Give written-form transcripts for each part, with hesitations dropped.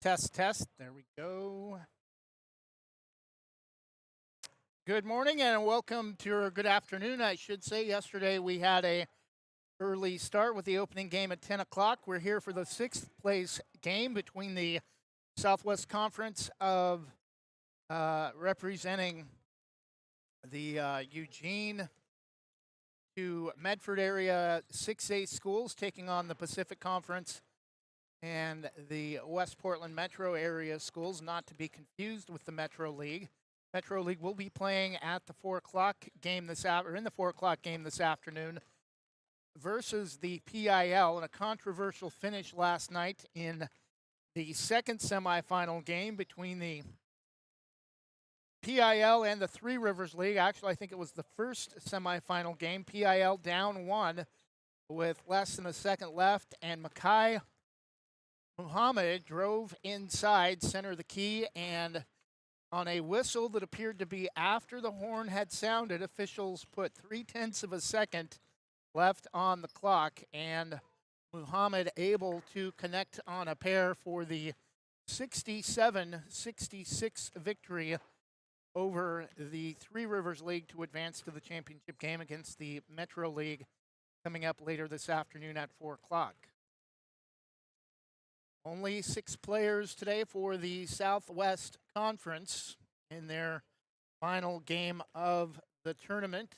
Test, test. There we go. Good morning and welcome to, or good afternoon, I should say. Yesterday we had a early start with the opening game at 10 o'clock. We're here for the sixth place game between the Southwest Conference of representing the Eugene to Medford area 6A schools, taking on the Pacific Conference and the West Portland Metro area schools, not to be confused with the Metro League. Metro League will be playing at the 4 o'clock game this in the 4 o'clock game this afternoon versus the PIL in a controversial finish last night in the second semifinal game between the PIL and the Three Rivers League. Actually, I think it was the first semifinal game. PIL down one with less than a second left, and Makai Muhammad drove inside, center of the key, and on a whistle that appeared to be after the horn had sounded, officials put 0.3 of a second left on the clock, and Muhammad able to connect on a pair for the 67-66 victory over the Three Rivers League to advance to the championship game against the Metro League coming up later this afternoon at 4 o'clock. Only 6 players today for the Southwest Conference in their final game of the tournament.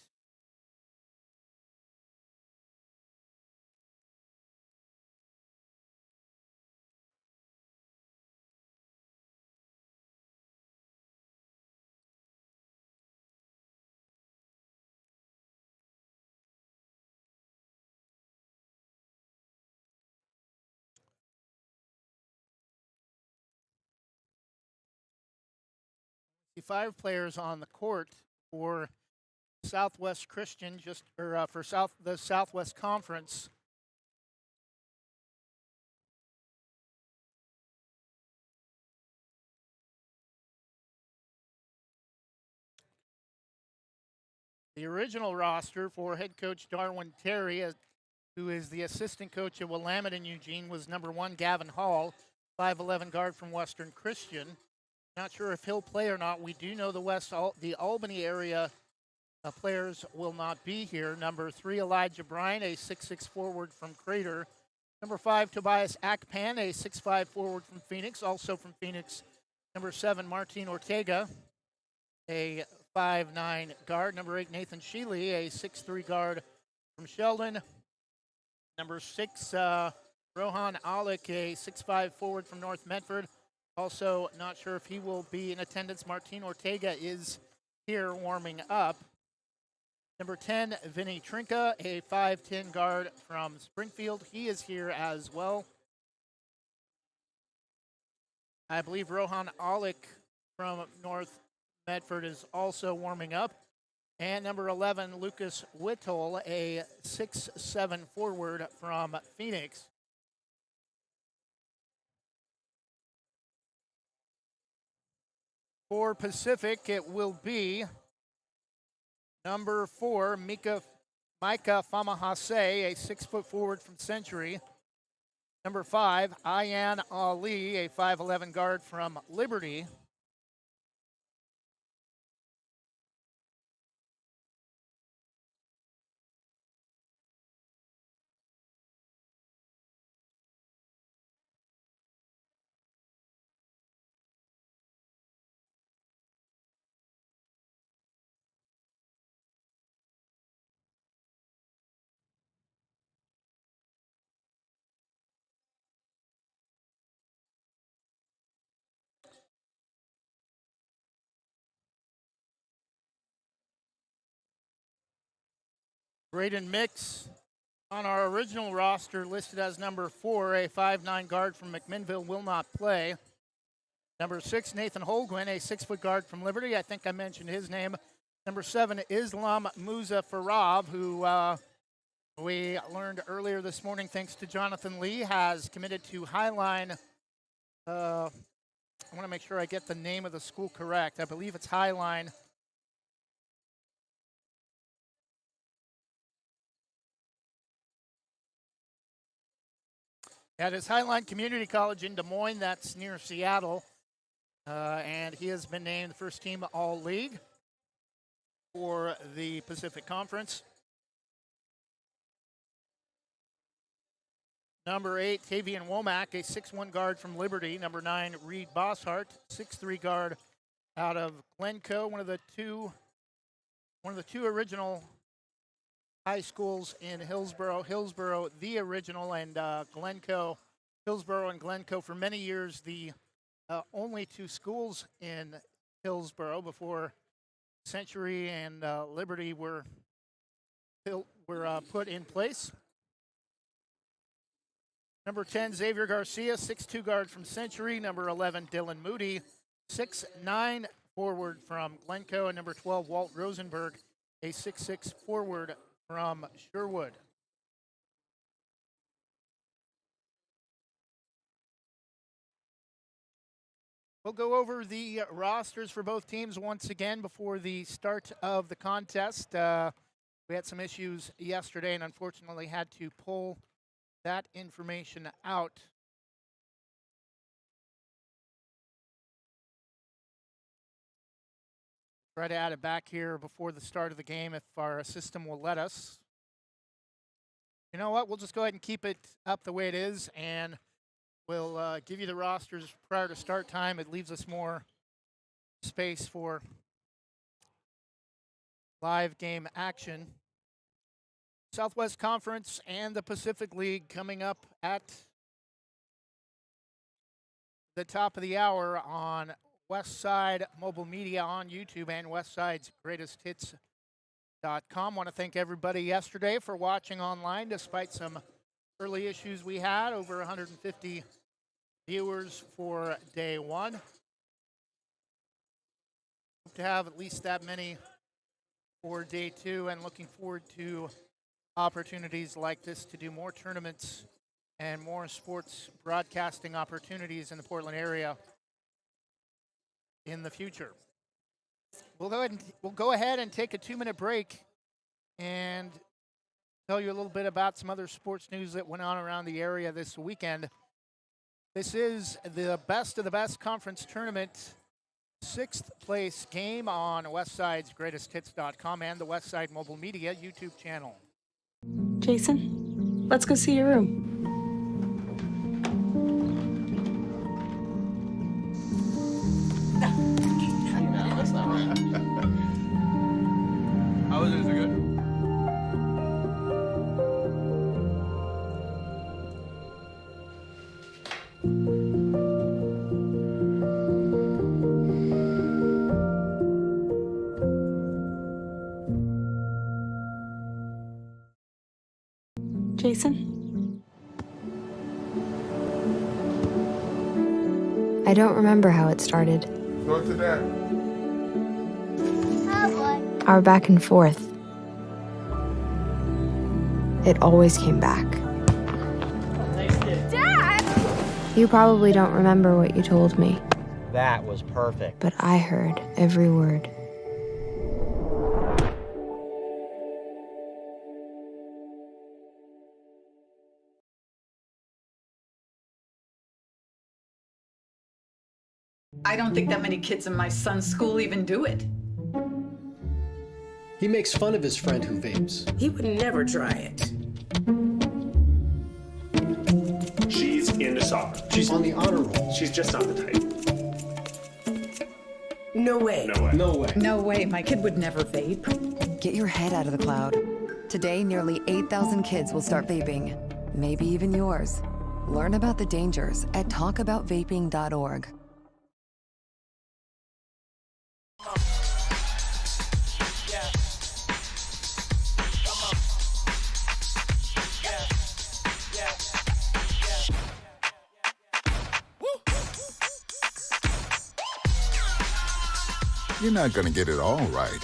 The 5 players on the court for Southwest Christian, for the Southwest Conference. The original roster for head coach Darwin Terry, who is the assistant coach at Willamette in Eugene, was number 1 Gavin Hall, 5'11" guard from Western Christian. Not sure if he'll play or not. We do know the Albany area players will not be here. Number 3 Elijah Bryan, a 6'6" forward from Crater. Number 5 Tobias Akpan, a 6'5" forward from Phoenix, also from Phoenix. Number 7 Martin Ortega, a 5'9" guard. Number 8 Nathan Sheely, a 6'3" guard from Sheldon. Number 6 Rohan Alick, a 6'5" forward from North Medford. Also, not sure if he will be in attendance. Martin Ortega is here warming up. Number 10, Vinny Trinka, a 5'10" guard from Springfield. He is here as well. I believe Rohan Alick from North Medford is also warming up. And number 11, Lucas Whittle, a 6'7" forward from Phoenix. For Pacific, it will be number 4, Micah Famahase, a 6' forward from Century. Number 5, Ayan Ali, a 5'11" guard from Liberty. Braden Mix on our original roster listed as number 4, a 5'9" guard from McMinnville, will not play. Number 6, Nathan Holguin, a 6' guard from Liberty. I think I mentioned his name. Number 7, Islam Musa Farab, who we learned earlier this morning, thanks to Jonathan Lee, has committed to Highline. I want to make sure I get the name of the school correct. I believe it's Highline. At his Highline Community College in Des Moines, that's near Seattle. And he has been named the first team All-League for the Pacific Conference. Number 8, Tavian Womack, a 6'1 guard from Liberty. Number 9, Reed Bosshart, 6'3 guard out of Glencoe, one of the two original high schools in Hillsborough. Hillsborough, the original, and Glencoe, Hillsborough and Glencoe for many years, the only two schools in Hillsborough before Century and Liberty were put in place. Number 10, Xavier Garcia, 6'2 guard from Century. Number 11, Dylan Moody, 6'9 forward from Glencoe. And number 12, Walt Rosenberg, a 6'6 forward from Sherwood. We'll go over the rosters for both teams once again before the start of the contest. We had some issues yesterday and unfortunately had to pull that information out. Try to add it back here before the start of the game if our system will let us. You know what? We'll just go ahead and keep it up the way it is, and we'll give you the rosters prior to start time. It leaves us more space for live game action. Southwest Conference and the Pacific League coming up at the top of the hour on Westside Mobile Media on YouTube and Westside's Greatest Hits.com. Want to thank everybody yesterday for watching online despite some early issues we had. Over 150 viewers for day one. Hope to have at least that many for day two, and looking forward to opportunities like this to do more tournaments and more sports broadcasting opportunities in the Portland area in the future. We'll go ahead and take a 2-minute break and tell you a little bit about some other sports news that went on around the area this weekend. This is the Best of the Best Conference Tournament, 6th place game on Westside's GreatestHits.com and the Westside Mobile Media YouTube channel. Jason, let's go see your room. No, that's not right. How was it? Is it good? Jason? I don't remember how it started. Go to that. Our back and forth. It always came back. Dad! You probably don't remember what you told me, That was perfect. but I heard every word. I don't think that many kids in my son's school even do it. He makes fun of his friend who vapes. He would never try it. She's into soccer. She's on the honor roll. She's just not the type. No way. No way. No way. No way, my kid would never vape. Get your head out of the cloud. Today, nearly 8,000 kids will start vaping. Maybe even yours. Learn about the dangers at talkaboutvaping.org. You're not going to get it all right.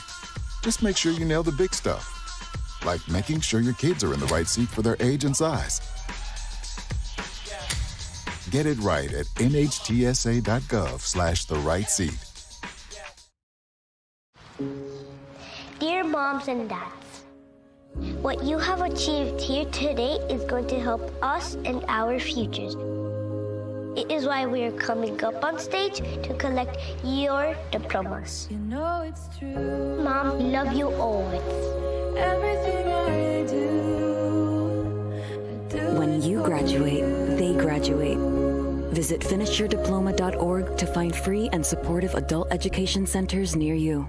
Just make sure you nail the big stuff, like making sure your kids are in the right seat for their age and size. Get it right at nhtsa.gov/the-right-seat. Dear moms and dads, What you have achieved here today is going to help us and our futures. It is why we are coming up on stage to collect your diplomas. You know it's true. Mom, love you always. Everything I do, When you graduate, they graduate. Visit finishyourdiploma.org to find free and supportive adult education centers near you.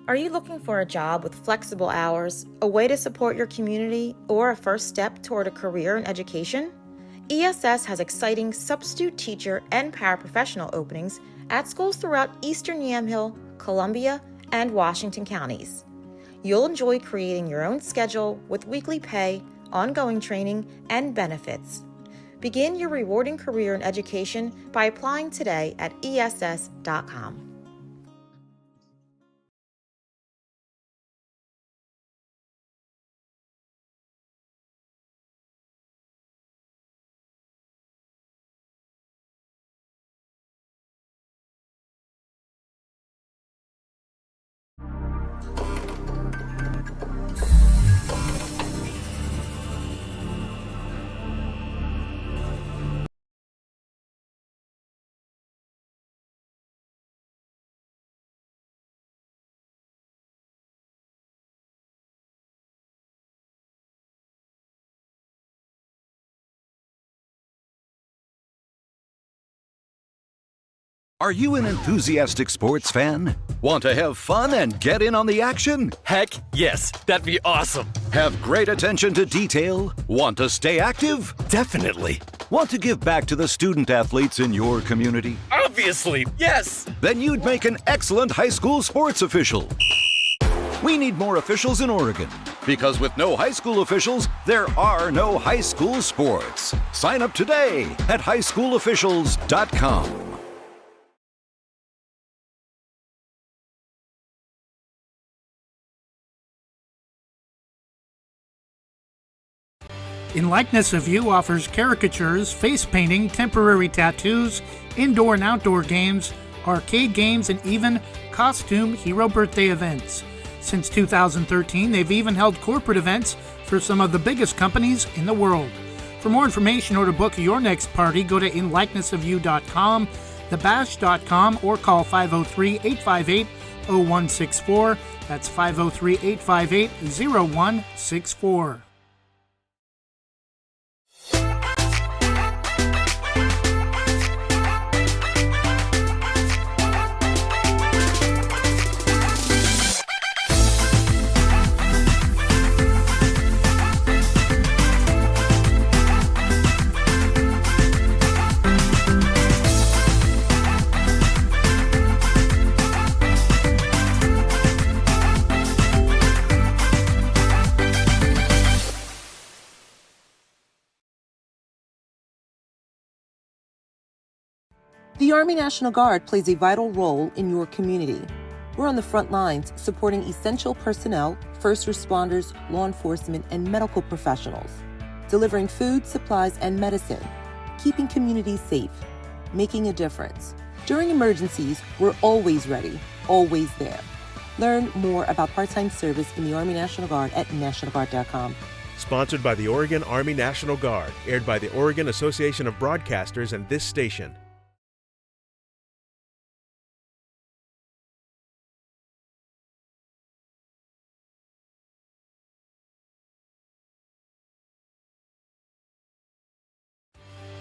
Are you looking for a job with flexible hours, a way to support your community, or a first step toward a career in education? ESS has exciting substitute teacher and paraprofessional openings at schools throughout Eastern Yamhill, Columbia, and Washington counties. You'll enjoy creating your own schedule with weekly pay, ongoing training, and benefits. Begin your rewarding career in education by applying today at ess.com. Are you an enthusiastic sports fan? Want to have fun and get in on the action? Heck, yes, that'd be awesome. Have great attention to detail? Want to stay active? Definitely. Want to give back to the student athletes in your community? Obviously, yes. Then you'd make an excellent high school sports official. We need more officials in Oregon, because with no high school officials, there are no high school sports. Sign up today at highschoolofficials.com. In Likeness of You offers caricatures, face painting, temporary tattoos, indoor and outdoor games, arcade games, and even costume hero birthday events. Since 2013, they've even held corporate events for some of the biggest companies in the world. For more information or to book your next party, go to inlikenessofyou.com, thebash.com, or call 503-858-0164. That's 503-858-0164. The Army National Guard plays a vital role in your community. We're on the front lines supporting essential personnel, first responders, law enforcement, and medical professionals, delivering food, supplies, and medicine, keeping communities safe, making a difference. During emergencies, we're always ready, always there. Learn more about part-time service in the Army National Guard at nationalguard.com. Sponsored by the Oregon Army National Guard, aired by the Oregon Association of Broadcasters and this station.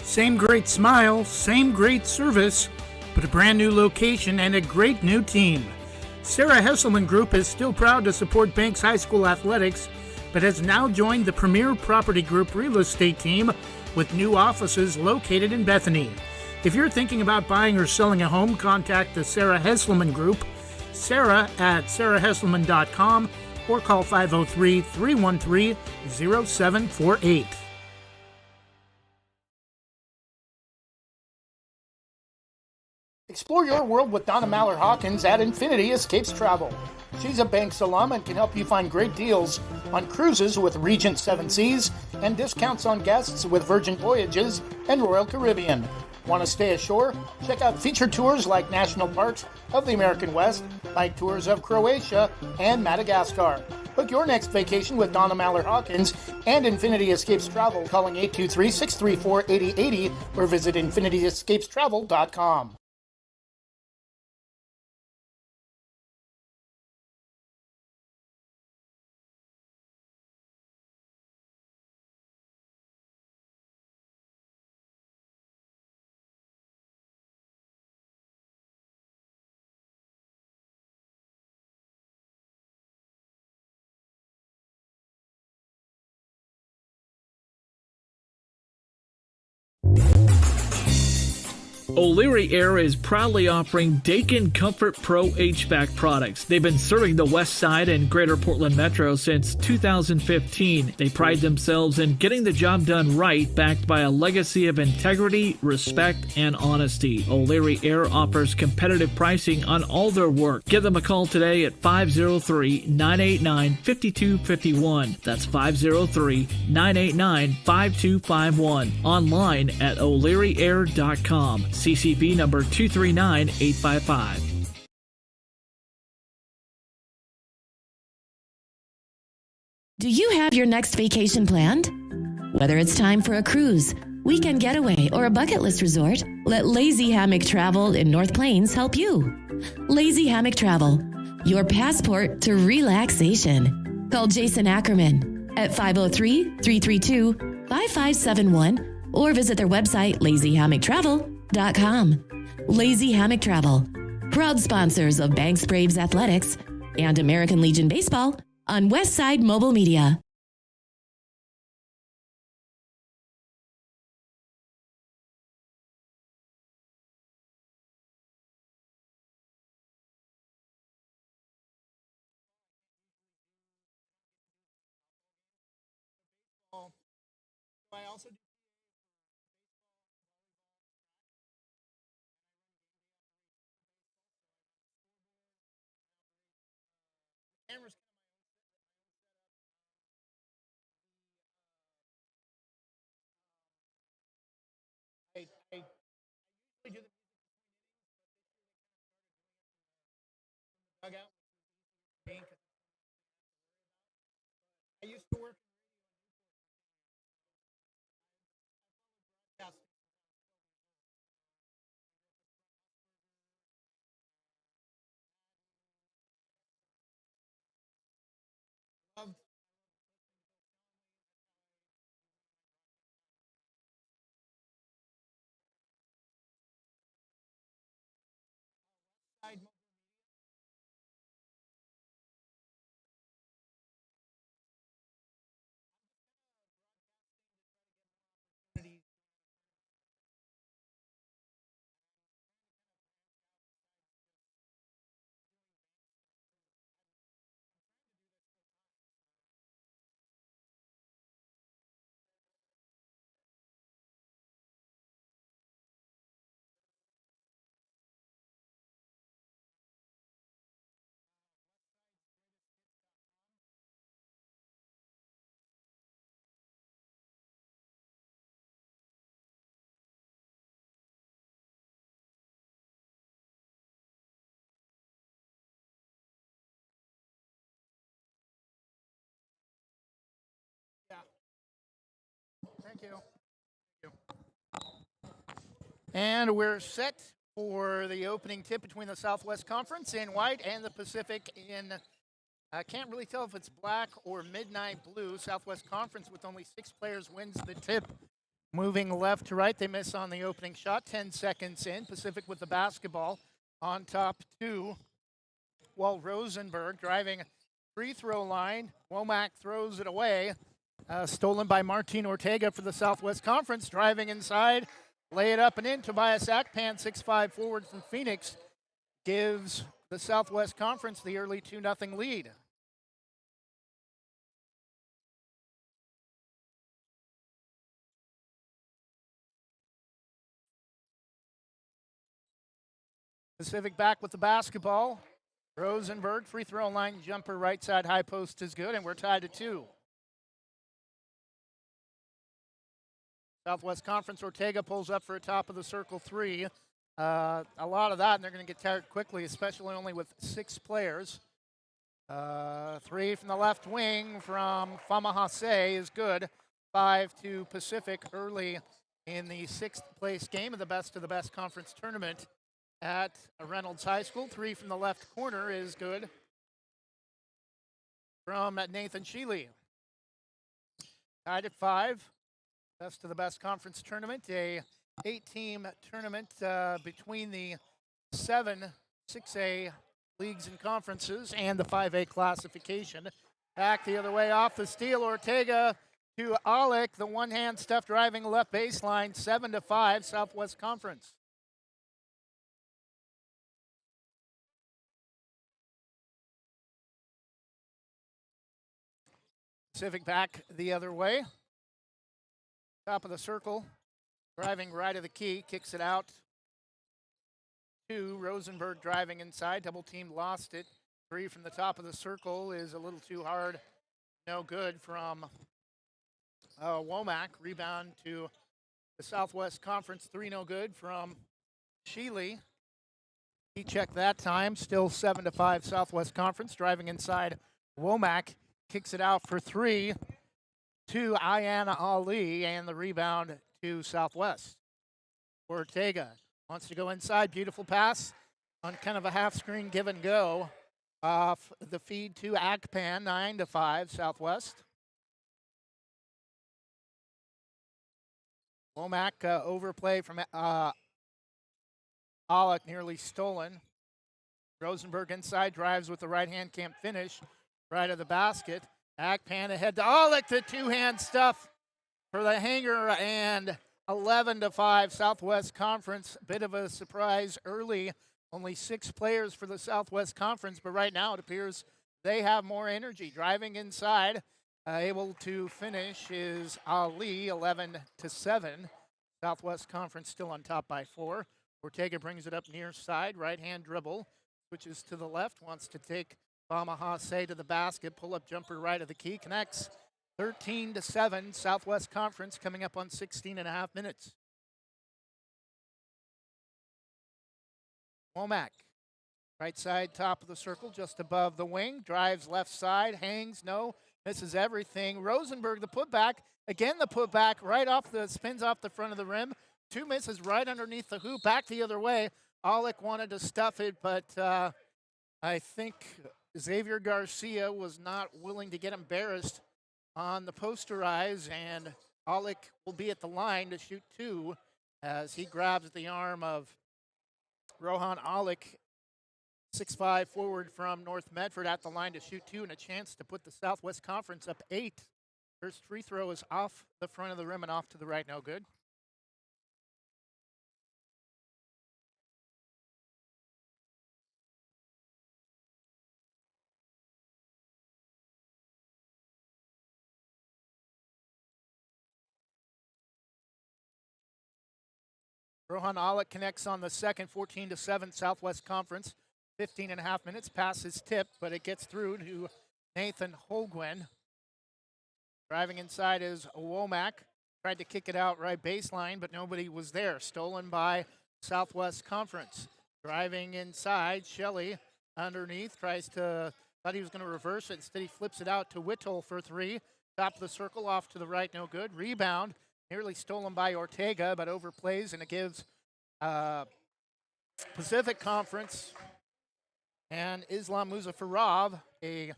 Same great smile, same great service. but a brand new location and a great new team. Sarah Hesselman Group is still proud to support Banks High School athletics, but has now joined the Premier Property Group real estate team with new offices located in Bethany. If you're thinking about buying or selling a home, contact the Sarah Hesselman Group, Sarah at sarahhesselman.com, or call 503-313-0748. Explore your world with Donna Mallard Hawkins at Infinity Escapes Travel. She's a Banks alum and can help you find great deals on cruises with Regent Seven Seas and discounts on guests with Virgin Voyages and Royal Caribbean. Want to stay ashore? Check out featured tours like National Parks of the American West, like tours of Croatia and Madagascar. Book your next vacation with Donna Mallard Hawkins and Infinity Escapes Travel, calling 823-634-8080 or visit infinityescapestravel.com. O'Leary Air is proudly offering Dakin Comfort Pro HVAC products. They've been serving the West Side and Greater Portland Metro since 2015. They pride themselves in getting the job done right, backed by a legacy of integrity, respect, and honesty. O'Leary Air offers competitive pricing on all their work. Give them a call today at 503-989-5251. That's 503-989-5251. Online at o'learyair.com. CCB number 239855. Do you have your next vacation planned? Whether it's time for a cruise, weekend getaway, or a bucket list resort, let Lazy Hammock Travel in North Plains help you. Lazy Hammock Travel, your passport to relaxation. Call Jason Ackerman at 503-332-5571 or visit their website, lazyhammocktravel.com. Lazy Hammock Travel, proud sponsors of Banks Braves Athletics and American Legion Baseball on Westside Mobile Media. I also do cameras. I usually do the dugout. I used to work broadcast. Loved side. Yeah. Thank you. And we're set for the opening tip between the Southwest Conference in white and the Pacific in, I can't really tell if it's black or midnight blue. Southwest Conference with only 6 players wins the tip. Moving left to right, they miss on the opening shot. 10 seconds in. Pacific with the basketball on top 2. Walt Rosenberg driving free throw line. Womack throws it away. Stolen by Martin Ortega for the Southwest Conference. Driving inside. Lay it up and in. Tobias Akpan, 6'5" forward from Phoenix, gives the Southwest Conference the early 2-0 lead. Pacific back with the basketball. Rosenberg, free throw line jumper, right side high post is good, and we're tied at 2. Southwest Conference, Ortega pulls up for a top of the circle 3. A lot of that, and they're going to get tired quickly, especially only with 6 players. 3 from the left wing from Famahase is good. 5 to Pacific early in the 6th place game of the best conference tournament at Reynolds High School. 3 from the left corner is good from Nathan Sheely. Tied at 5. Best of the best conference tournament, a 8-team tournament between the 7 6A leagues and conferences and the 5A classification. Back the other way off the steal, Ortega to Alec, the one-hand stuff driving left baseline, 7-5 Southwest Conference. Pacific back the other way. Top of the circle, driving right of the key, kicks it out to Rosenberg driving inside. Double team lost it. 3 from the top of the circle is a little too hard. No good from Womack. Rebound to the Southwest Conference. 3 no good from Sheely. He checked that time. Still 7-5 Southwest Conference. Driving inside, Womack kicks it out for 3 to Ayana Ali, and the rebound to Southwest. Ortega wants to go inside. Beautiful pass on kind of a half-screen give and go off the feed to Akpan, 9-5 Southwest. Womack overplay from Alec, nearly stolen. Rosenberg inside, drives with the right hand, can't finish. Right of the basket. Akpan ahead to Alec, the two-hand stuff for the hanger, and 11-5 Southwest Conference. Bit of a surprise early. Only 6 players for the Southwest Conference, but right now it appears they have more energy. Driving inside, able to finish is Ali, 11-7. Southwest Conference still on top by 4. Ortega brings it up near side, right-hand dribble, switches to the left, wants to take Famahase to the basket, pull-up jumper right of the key, connects. 13-7, Southwest Conference coming up on 16.5 minutes. Womack, right side, top of the circle, just above the wing, drives left side, hangs, no, misses everything. Rosenberg, the putback, again the putback, right off the, spins off the front of the rim. 2 misses right underneath the hoop, back the other way. Alec wanted to stuff it, but I think Xavier Garcia was not willing to get embarrassed on the posterize, and Alec will be at the line to shoot 2 as he grabs the arm of Rohan Alec, 6'5" forward from North Medford, at the line to shoot 2 and a chance to put the Southwest Conference up 8. First free throw is off the front of the rim and off to the right, no good. Rohan Alec connects on the second, 14-7 Southwest Conference. 15.5 minutes, pass is tipped, but it gets through to Nathan Holguin. Driving inside is Womack. Tried to kick it out right baseline, but nobody was there. Stolen by Southwest Conference. Driving inside, Shelley underneath, thought he was going to reverse it. Instead, he flips it out to Whittle for 3. Top of the circle, off to the right, no good. Rebound. Nearly stolen by Ortega, but overplays, and it gives Pacific Conference and Islam Muzaffarov a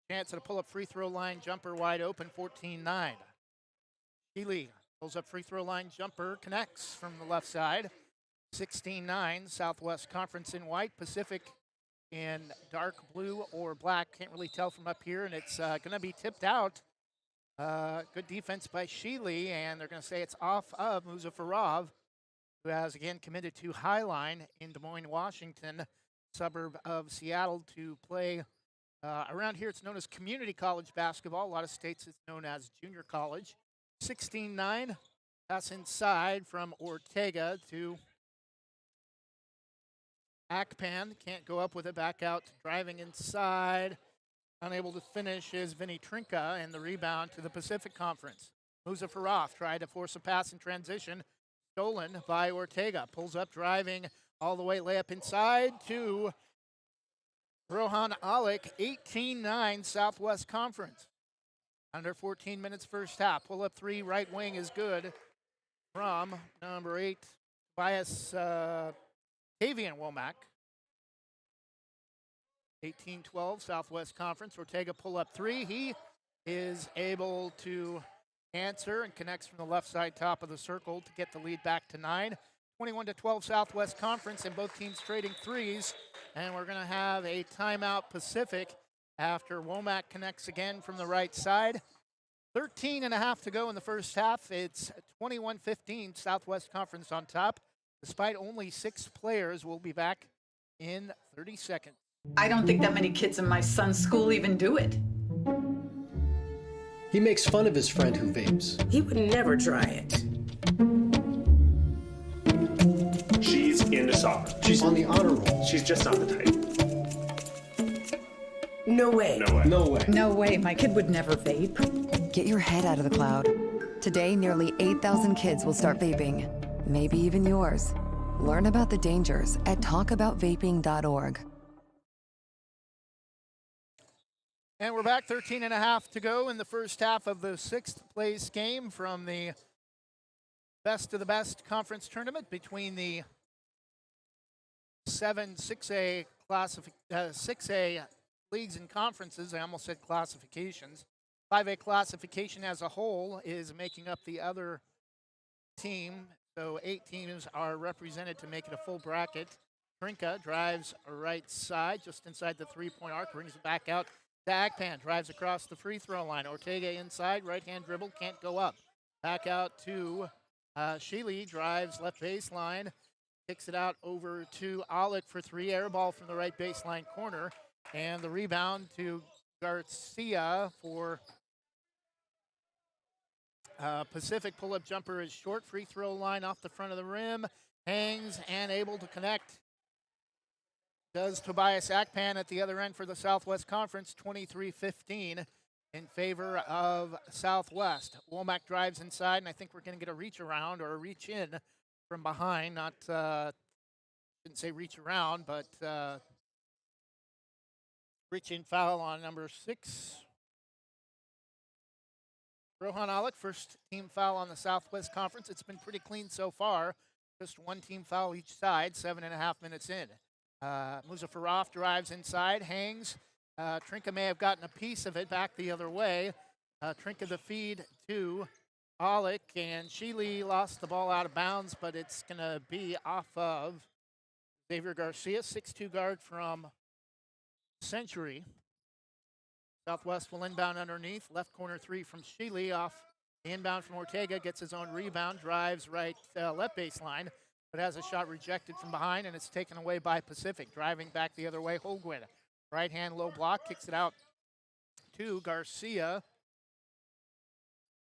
chance at a pull-up free throw line jumper wide open, 14-9. Healy Pulls up free throw line jumper, connects from the left side. 16-9, Southwest Conference in white, Pacific in dark blue or black. Can't really tell from up here, and it's going to be tipped out. Good defense by Sheely, and they're going to say it's off of Muzafarov, who has again committed to Highline in Des Moines, Washington, suburb of Seattle, to play. Around here, it's known as community college basketball. A lot of states, it's known as junior college. 16-9, pass inside from Ortega to Akpan. Can't go up with it, back out, driving inside. Unable to finish is Vinny Trinka, and the rebound to the Pacific Conference. Muzafarov tried to force a pass in transition. Stolen by Ortega. Pulls up, driving all the way, layup inside to Rohan Alek. 18-9 Southwest Conference. Under 14 minutes first half. Pull up three, right wing is good from number 8, Tobias Tavian Womack. 18-12 Southwest Conference. Ortega pull up three. He is able to answer and connects from the left side top of the circle to get the lead back to 9. 21-12 Southwest Conference, and both teams trading threes. And we're going to have a timeout Pacific after Womack connects again from the right side. 13.5 to go in the first half. It's 21-15 Southwest Conference on top. Despite only 6 players, we'll be back in 30 seconds. I don't think that many kids in my son's school even do it. He makes fun of his friend who vapes. He would never try it. She's into soccer. She's on the honor roll. She's just not the type. No way. No way. No way. No way, my kid would never vape. Get your head out of the cloud. Today, nearly 8,000 kids will start vaping, maybe even yours. Learn about the dangers at talkaboutvaping.org. And we're back, 13.5 to go in the first half of the 6th place game from the best of the best conference tournament between the 6A leagues and conferences. I almost said classifications. 5A classification as a whole is making up the other team. So 8 teams are represented to make it a full bracket. Trinka drives right side, just inside the three-point arc, brings it back out. Akpan drives across the free throw line. Ortega inside, right-hand dribble, can't go up. Back out to Sheely, drives left baseline, kicks it out over to Alek for 3, air ball from the right baseline corner, and the rebound to Garcia for Pacific. Pull-up jumper is short, free throw line off the front of the rim, hangs and able to connect. Does Tobias Akpan at the other end for the Southwest Conference, 23-15 in favor of Southwest. Womack drives inside, and I think we're going to get a reach around or a reach in from behind. Not, didn't say reach around, but reach in foul on number 6. Rohan Alek, first team foul on the Southwest Conference. It's been pretty clean so far. Just one team foul each side, 7.5 minutes in. Muzafarov drives inside, hangs. Trinka may have gotten a piece of it back the other way. Trinka the feed to Alek, and Sheely lost the ball out of bounds, but it's going to be off of Xavier Garcia, 6'2" guard from Century. Southwest will inbound underneath. Left corner 3 from Sheely off the inbound from Ortega. Gets his own rebound, drives right left baseline, but has a shot rejected from behind, and it's taken away by Pacific. Driving back the other way, Holguin. Right-hand low block, kicks it out to Garcia.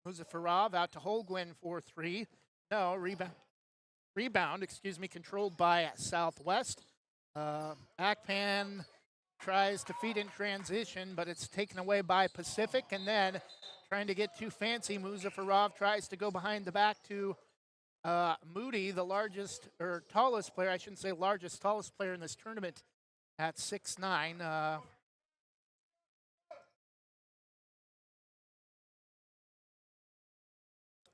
Muzafarov out to Holguin for 3. No, rebound, controlled by Southwest. Akpan tries to feed in transition, but it's taken away by Pacific, and then trying to get too fancy, Muzafarov tries to go behind the back to Moody, the largest, or tallest player, I shouldn't say largest, tallest player in this tournament at 6'9".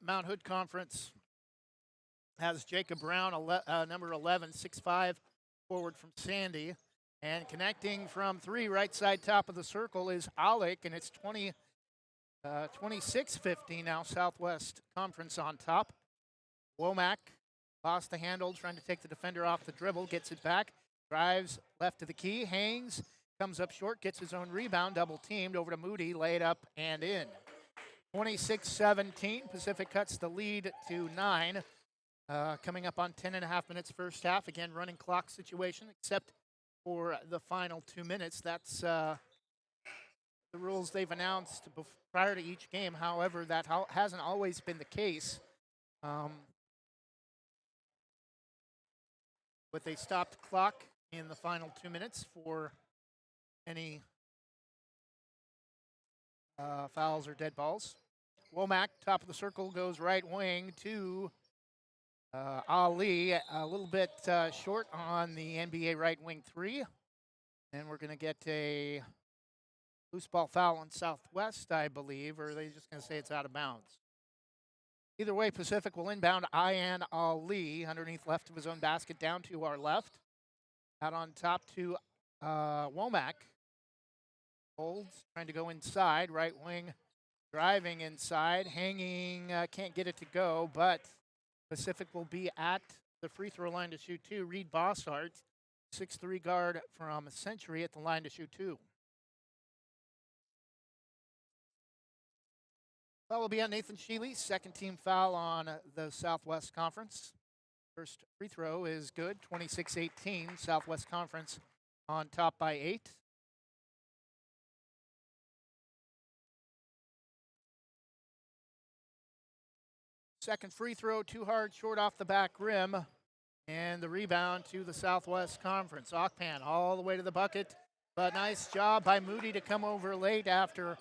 Mount Hood Conference has Jacob Brown, number 11, 6'5", forward from Sandy. And connecting from 3, right side top of the circle is Alek, and it's 26-15 now, Southwest Conference on top. Womack lost the handle, trying to take the defender off the dribble, gets it back, drives left to the key, hangs, comes up short, gets his own rebound, double teamed over to Moody, laid up and in. 26-17, Pacific cuts the lead to 9. Coming up on 10.5 minutes first half. Again, running clock situation, except for the final 2 minutes. That's the rules they've announced prior to each game. However, that hasn't always been the case. With a stopped clock in the final 2 minutes for any fouls or dead balls. Womack, top of the circle, goes right wing to Ali, a little bit short on the NBA right wing 3. And we're going to get a loose ball foul on Southwest, I believe, or are they just going to say it's out of bounds? Either way, Pacific will inbound Ian Ali underneath left of his own basket down to our left. Out on top to Womack. Holds, trying to go inside, right wing driving inside, hanging, can't get it to go, but Pacific will be at the free throw line to shoot 2. Reed Bossart, 6'3" guard from Century at the line to shoot 2. Foul will be on Nathan Sheely, second team foul on the Southwest Conference. First free throw is good, 26-18, Southwest Conference on top by 8. Second free throw, too hard, short off the back rim. And the rebound to the Southwest Conference. Okpan all the way to the bucket. But nice job by Moody to come over late after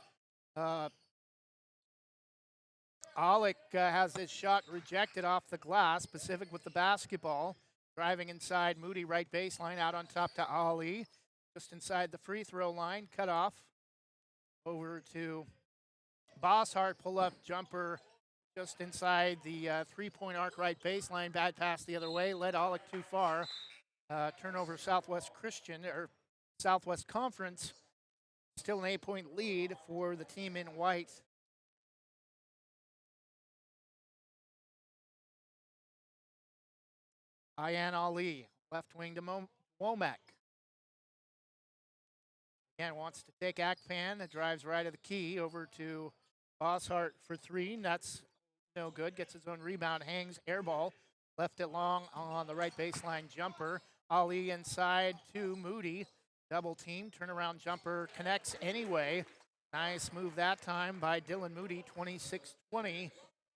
Alec has his shot rejected off the glass. Pacific with the basketball. Driving inside, Moody right baseline, out on top to Ali. Just inside the free throw line, cut off. Over to Bossart, pull up jumper. Just inside the three-point arc right baseline. Bad pass the other way. Led Alec too far. Turnover Southwest Christian, or Southwest Conference. Still an 8-point lead for the team in white. Ian Ali, left wing to Womack. Again, wants to take Akpan. That drives right of the key over to Bossart for 3. That's no good. Gets his own rebound, hangs, air ball. Left it long on the right baseline jumper. Ali inside to Moody. Double team, turnaround jumper connects anyway. Nice move that time by Dylan Moody, 26-20.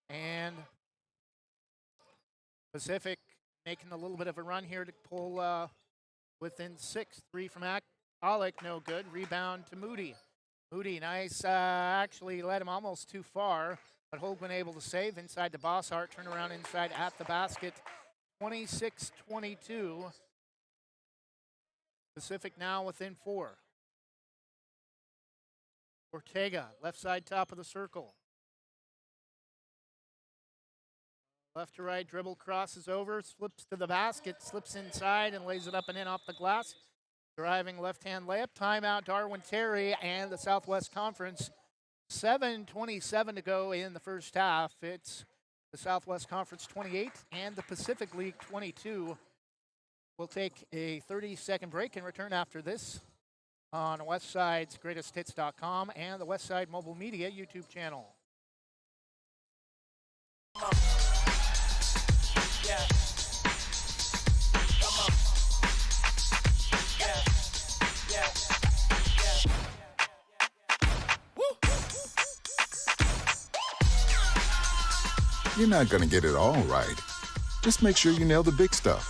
And Pacific making a little bit of a run here to pull within 6. 3 from Alec, no good. Rebound to Moody. Moody, nice, actually led him almost too far. But Hoagland able to save inside the Bossart, turn around inside at the basket, 26-22. Pacific now within 4. Ortega, left side top of the circle. Left to right, dribble, crosses over, slips to the basket, slips inside and lays it up and in off the glass. Driving left-hand layup, timeout Darwin Terry and the Southwest Conference. 7:27 to go in the first half. It's the Southwest Conference 28 and the Pacific League 22. We'll take a 30-second break and return after this on Westside's GreatestHits.com and the Westside Mobile Media YouTube channel. Yeah. You're not going to get it all right. Just make sure you nail the big stuff,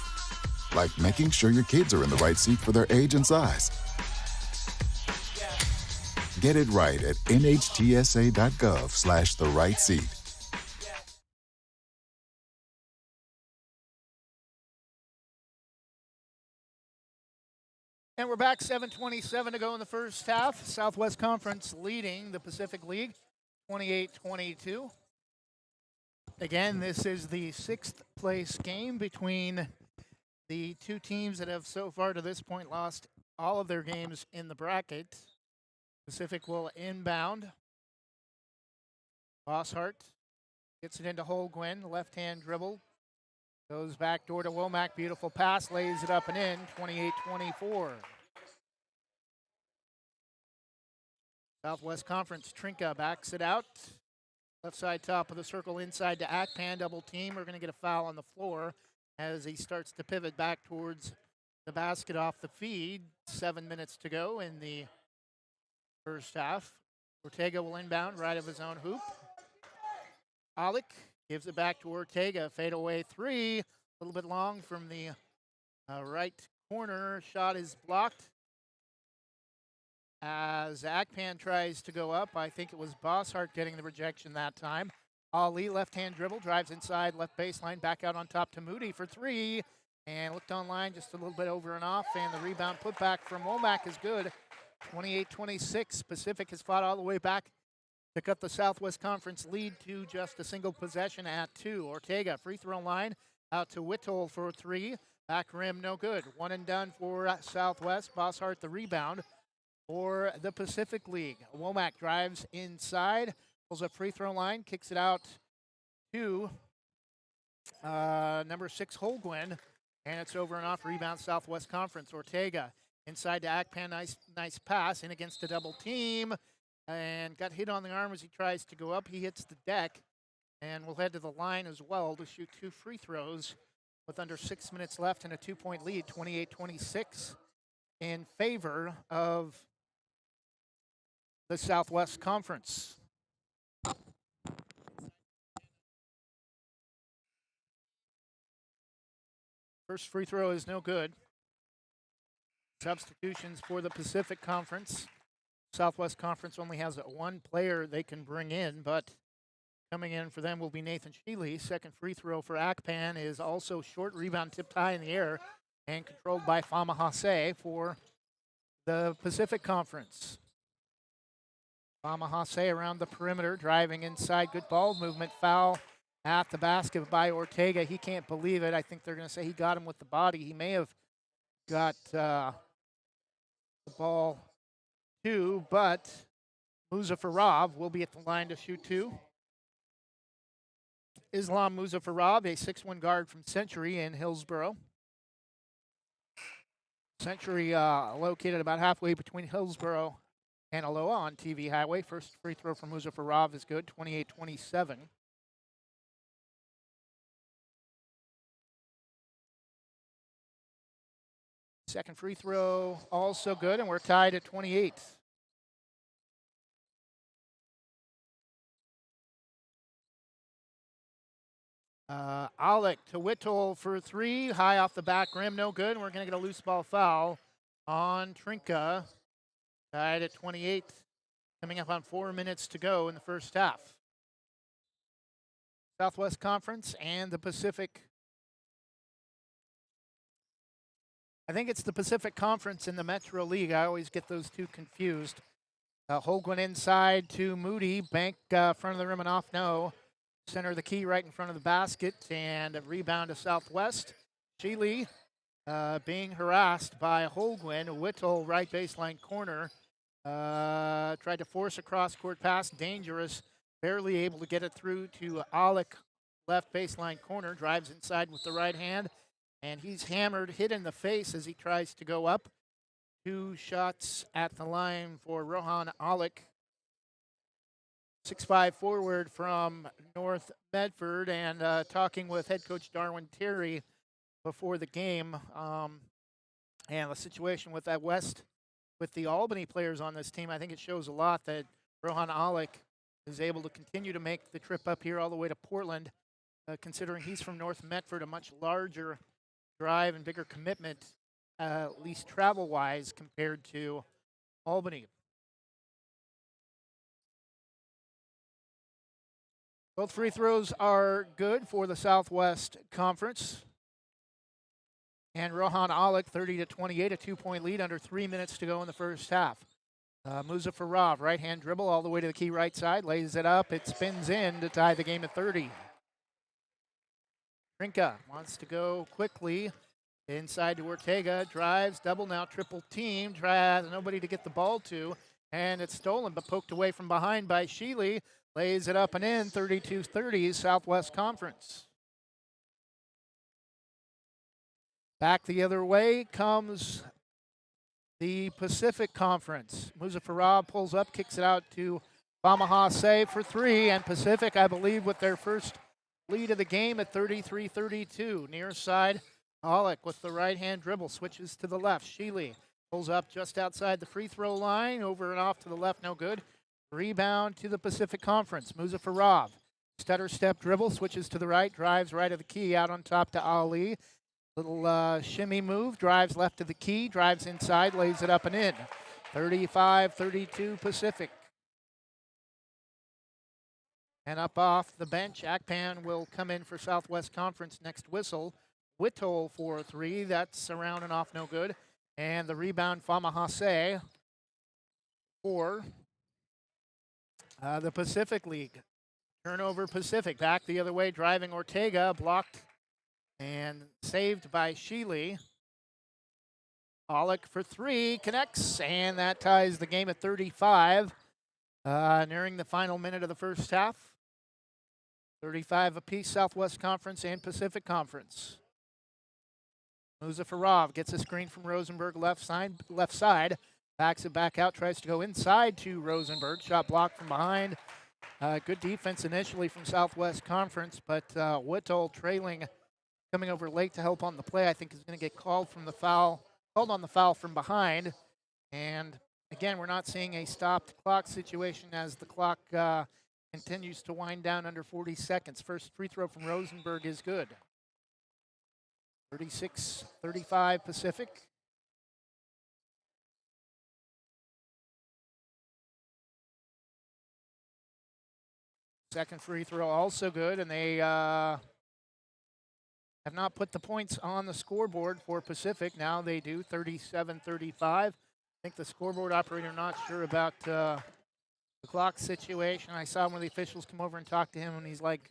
like making sure your kids are in the right seat for their age and size. Get it right at nhtsa.gov/the right seat. And we're back, 7:27 to go in the first half. Southwest Conference leading the Pacific League, 28-22. Again, this is the 6th place game between the two teams that have so far to this point lost all of their games in the bracket. Pacific will inbound Bosshart gets it into Holguin, left-hand dribble. Goes back door to Womack, beautiful pass, lays it up and in, 28-24. Southwest Conference, Trinka backs it out. Left side top of the circle inside to Akpan, double team. We're going to get a foul on the floor as he starts to pivot back towards the basket off the feed. 7 minutes to go in the first half. Ortega will inbound right of his own hoop. Alec gives it back to Ortega. Fadeaway three. A little bit long from the right corner. Shot is blocked. As Akpan tries to go up, I think it was Bosshart getting the rejection that time. Ali, left-hand dribble, drives inside, left baseline, back out on top to Moody for three. And looked online just a little bit over and off, and the rebound put back from Womack is good. 28-26. Pacific has fought all the way back to cut the Southwest Conference lead to just a single possession at 2. Ortega, free throw line, out to Whittle for three. Back rim, no good. One and done for Southwest. Bosshart the rebound for the Pacific League. Womack drives inside, pulls up free throw line, kicks it out to number 6 Holguin, and it's over and off. Rebound Southwest Conference. Ortega inside to Akpan, nice pass in against a double team, and got hit on the arm as he tries to go up. He hits the deck, and will head to the line as well to shoot 2 free throws with under 6 minutes left and a 2-point lead, 28-26 in favor of the Southwest Conference. First free throw is no good. Substitutions for the Pacific Conference. Southwest Conference only has one player they can bring in, but coming in for them will be Nathan Sheely. Second free throw for Akpan is also short. Rebound tipped high in the air and controlled by Fama Hase for the Pacific Conference. Fama Hase around the perimeter, driving inside. Good ball movement. Foul at the basket by Ortega. He can't believe it. I think they're going to say he got him with the body. He may have got the ball too, but Muzaffarov will be at the line to shoot 2. Islam Muzaffarov, a 6'1" guard from Century in Hillsboro. Century located about halfway between Hillsboro and Aloha on TV Highway. First free throw from Muzaffarov is good, 28-27. Second free throw also good, and we're tied at 28. Alec to Whittle for three, high off the back rim, no good. And we're going to get a loose ball foul on Trinka. Tied at 28, coming up on 4 minutes to go in the first half. Southwest Conference and the Pacific. I think it's the Pacific Conference and the Metro League. I always get those two confused. Holguin inside to Moody. Bank front of the rim and off, no. Center of the key right in front of the basket, and a rebound to Southwest. Sheely being harassed by Holguin. Whittle, right baseline corner. Tried to force a cross-court pass, dangerous. Barely able to get it through to Alec, left baseline corner. Drives inside with the right hand, and he's hammered, hit in the face as he tries to go up. 2 shots at the line for Rohan Alec. 6'5" forward from North Medford, and talking with head coach Darwin Terry before the game, and the situation with that West, with the Albany players on this team, I think it shows a lot that Rohan Alec is able to continue to make the trip up here all the way to Portland, considering he's from North Medford, a much larger drive and bigger commitment, at least travel-wise, compared to Albany. Both free throws are good for the Southwest Conference. And Rohan Alec, 30-28, a 2-point lead, under 3 minutes to go in the first half. Muzaffarov, right-hand dribble all the way to the key right side, lays it up. It spins in to tie the game at 30. Trinka wants to go quickly inside to Ortega, drives, double now, triple team, tries nobody to get the ball to, and it's stolen but poked away from behind by Sheely. Lays it up and in, 32-30, Southwest Conference. Back the other way comes the Pacific Conference. Muzaffarov pulls up, kicks it out to Famahase for three, and Pacific, I believe, with their first lead of the game at 33-32. Near side, Alec with the right-hand dribble, switches to the left. Sheely pulls up just outside the free throw line, over and off to the left, no good. Rebound to the Pacific Conference. Muzaffarov, stutter step dribble, switches to the right, drives right of the key, out on top to Ali. Little shimmy move, drives left of the key, drives inside, lays it up and in. 35-32 Pacific. And up off the bench, Akpan will come in for Southwest Conference next whistle. Whittle for three, that's around and off, no good. And the rebound, Famahase for the Pacific League. Turnover Pacific, back the other way, driving Ortega, blocked and saved by Sheely. Pollock for three, connects, and that ties the game at 35. Nearing the final minute of the first half. 35 apiece, Southwest Conference and Pacific Conference. Muzaffarov gets a screen from Rosenberg left side, backs it back out, tries to go inside to Rosenberg. Shot blocked from behind. Good defense initially from Southwest Conference, but Whittle trailing, coming over late to help on the play, I think is going to get called on the foul from behind. And again, we're not seeing a stopped clock situation as the clock continues to wind down under 40 seconds. First free throw from Rosenberg is good. 36-35 Pacific. Second free throw also good, and they have not put the points on the scoreboard for Pacific. Now they do, 37-35. I think the scoreboard operator not sure about the clock situation. I saw one of the officials come over and talk to him, and he's like,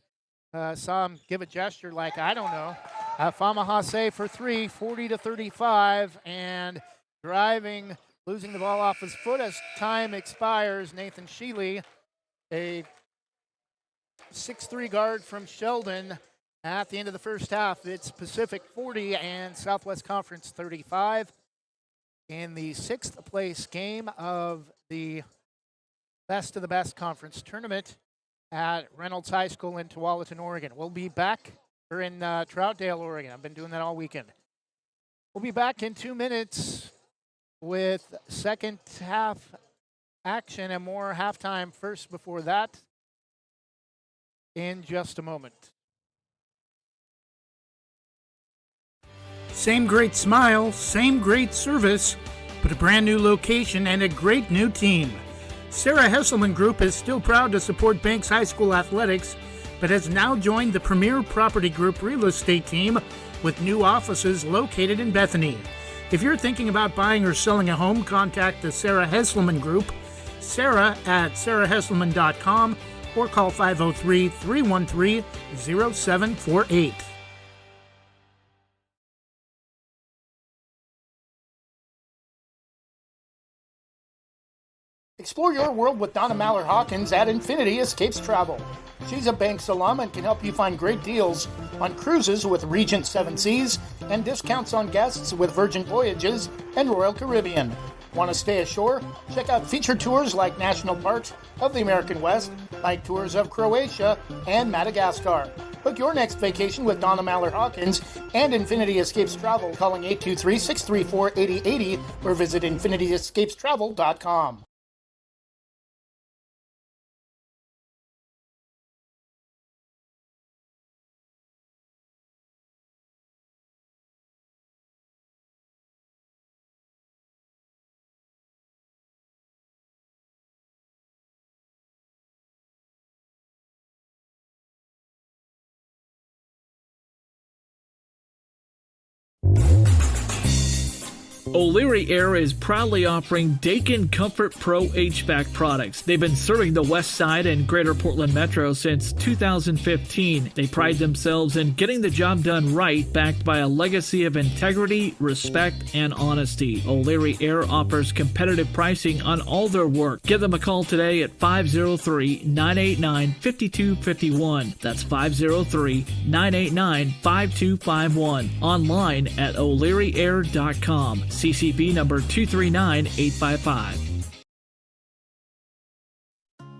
saw him give a gesture like, I don't know. Famahase for three, 40-35, and driving, losing the ball off his foot as time expires. Nathan Sheely, a 6'3" guard from Sheldon. At the end of the first half, it's Pacific 40 and Southwest Conference 35 in the sixth place game of the Best of the Best Conference tournament at Reynolds High School in Tualatin, Oregon. We'll be back. We're in Troutdale, Oregon. I've been doing that all weekend. We'll be back in 2 minutes with second half action and more halftime first before that in just a moment. Same great smile, same great service, but a brand new location and a great new team. Sarah Hesselman Group is still proud to support Banks High School athletics, but has now joined the Premier Property Group real estate team with new offices located in Bethany. If you're thinking about buying or selling a home, contact the Sarah Hesselman Group, Sarah at sarahhesselman.com, or call 503-313-0748. Explore your world with Donna Mallard-Hawkins at Infinity Escapes Travel. She's a Banks alum and can help you find great deals on cruises with Regent Seven Seas and discounts on guests with Virgin Voyages and Royal Caribbean. Want to stay ashore? Check out featured tours like National Parks of the American West, like tours of Croatia and Madagascar. Book your next vacation with Donna Mallard-Hawkins and Infinity Escapes Travel, calling 823-634-8080 or visit infinityescapestravel.com. O'Leary Air is proudly offering Daikin Comfort Pro HVAC products. They've been serving the West Side and Greater Portland Metro since 2015. They pride themselves in getting the job done right, backed by a legacy of integrity, respect, and honesty. O'Leary Air offers competitive pricing on all their work. Give them a call today at 503-989-5251. That's 503-989-5251. Online at o'learyair.com. CCB number 239855.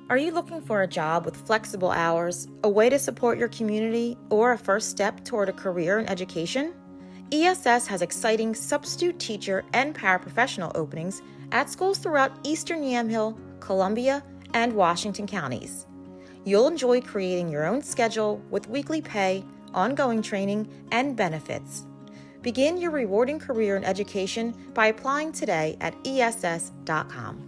Are you looking for a job with flexible hours, a way to support your community, or a first step toward a career in education? ESS has exciting substitute teacher and paraprofessional openings at schools throughout Eastern Yamhill, Columbia, and Washington counties. You'll enjoy creating your own schedule with weekly pay, ongoing training, and benefits. Begin your rewarding career in education by applying today at ess.com.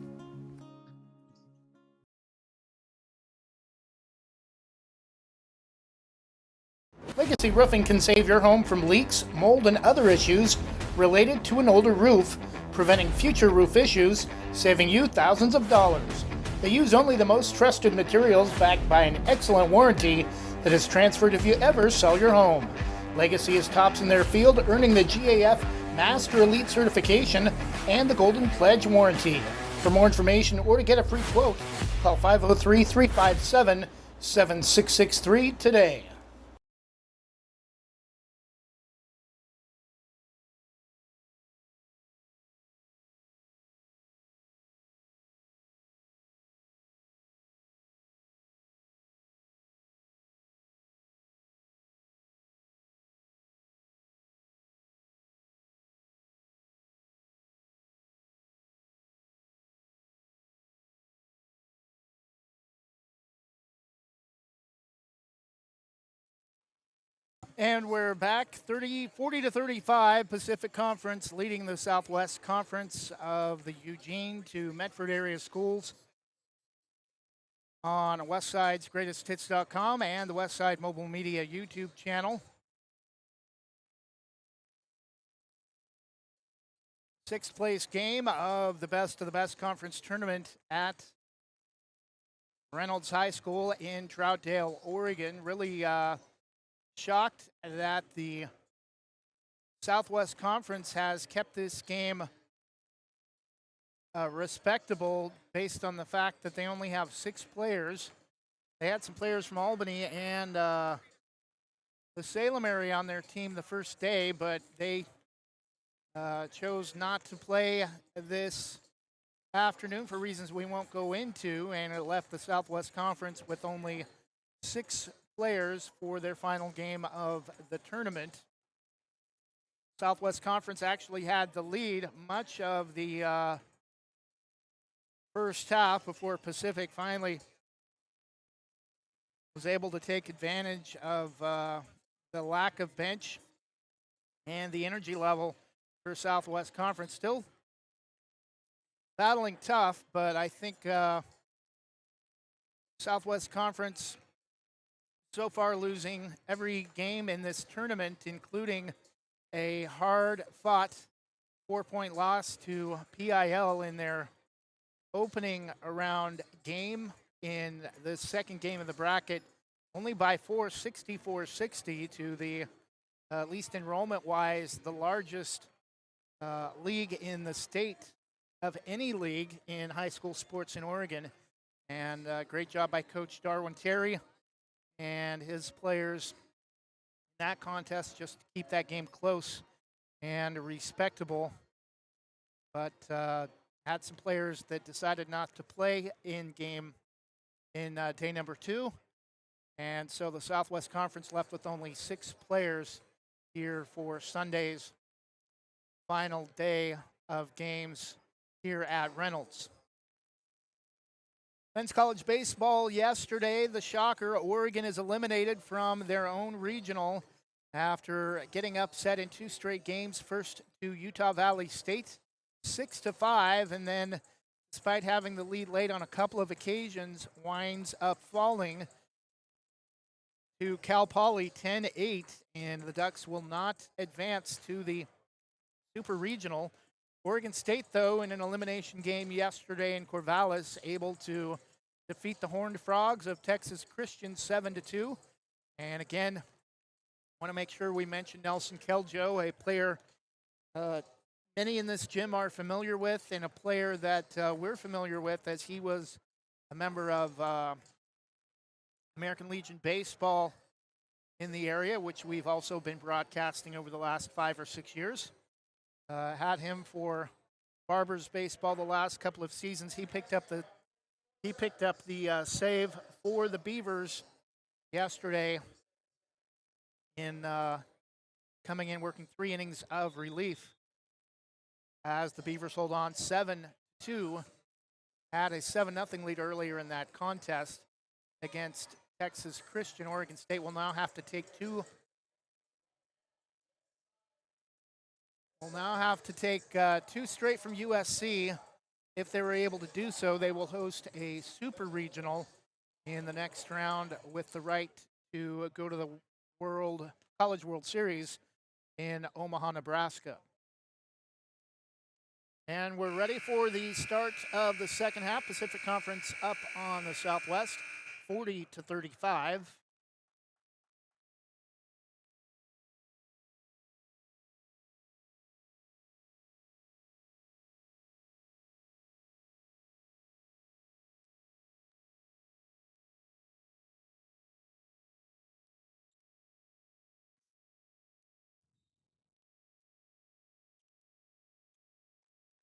Legacy Roofing can save your home from leaks, mold, and other issues related to an older roof, preventing future roof issues, saving you thousands of dollars. They use only the most trusted materials backed by an excellent warranty that is transferred if you ever sell your home. Legacy is tops in their field, earning the GAF Master Elite certification and the Golden Pledge warranty. For more information or to get a free quote, call 503-357-7663 today. And we're back, 40 to 35, Pacific Conference leading the Southwest Conference of the Eugene to Medford area schools on Westside's GreatestHits.com and the Westside Mobile Media YouTube channel. Sixth place game of the Best Conference tournament at Reynolds High School in Troutdale, Oregon. Really shocked that the Southwest Conference has kept this game respectable based on the fact that they only have 6 players. They had some players from Albany and the Salem area on their team the first day, but they chose not to play this afternoon for reasons we won't go into, and it left the Southwest Conference with only 6 players for their final game of the tournament. Southwest Conference actually had the lead much of the first half before Pacific finally was able to take advantage of the lack of bench and the energy level for Southwest Conference. Still battling tough, but I think Southwest Conference so far losing every game in this tournament, including a hard-fought 4-point loss to PIL in their opening round game in the second game of the bracket, only by 4, 64-60 to the, at least enrollment-wise, the largest league in the state of any league in high school sports in Oregon. And great job by Coach Darwin Terry and his players in that contest just to keep that game close and respectable. But had some players that decided not to play in day number 2. And so the Southwest Conference left with only 6 players here for Sunday's final day of games here at Reynolds. Men's college baseball yesterday, the shocker, Oregon is eliminated from their own regional after getting upset in 2 straight games, first to Utah Valley State, 6-5, and then despite having the lead late on a couple of occasions, winds up falling to Cal Poly 10-8, and the Ducks will not advance to the Super Regional. Oregon State, though, in an elimination game yesterday in Corvallis, able to defeat the Horned Frogs of Texas Christian 7-2. And again, want to make sure we mention Nelson Keljo, a player many in this gym are familiar with, and a player that we're familiar with as he was a member of American Legion Baseball in the area, which we've also been broadcasting over the last 5 or 6 years. Had him for Barbers Baseball the last couple of seasons. He picked up the save for the Beavers yesterday in coming in working 3 innings of relief as the Beavers hold on 7-2. Had a 7-0 lead earlier in that contest against Texas Christian. Oregon State will now have to take 2 straight from USC. If they were able to do so, they will host a super regional in the next round with the right to go to the College World Series in Omaha, Nebraska. And we're ready for the start of the second half. Pacific Conference up on the Southwest, 40-35.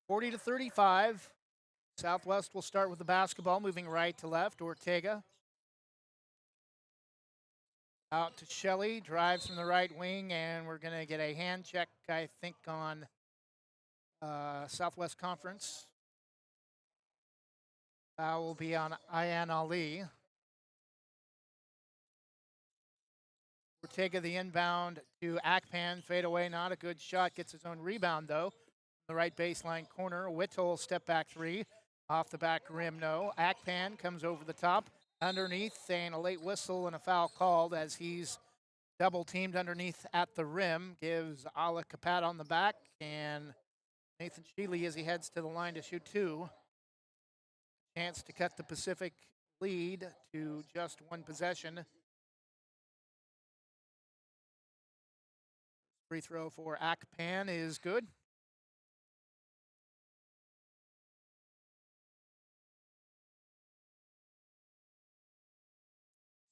(40-35). Southwest will start with the basketball, moving right to left. Ortega out to Shelley, drives from the right wing, and we're going to get a hand check, I think, on Southwest Conference. That will be on Ayan Ali. Ortega the inbound to Akpan, fade away, not a good shot, gets his own rebound though. The right baseline corner, Whittle step back 3, off the back rim, no. Akpan comes over the top, underneath, and a late whistle and a foul called as he's double teamed underneath at the rim. Gives Alec a pat on the back, and Nathan Sheely as he heads to the line to shoot 2. Chance to cut the Pacific lead to just 1 possession. Free throw for Akpan is good.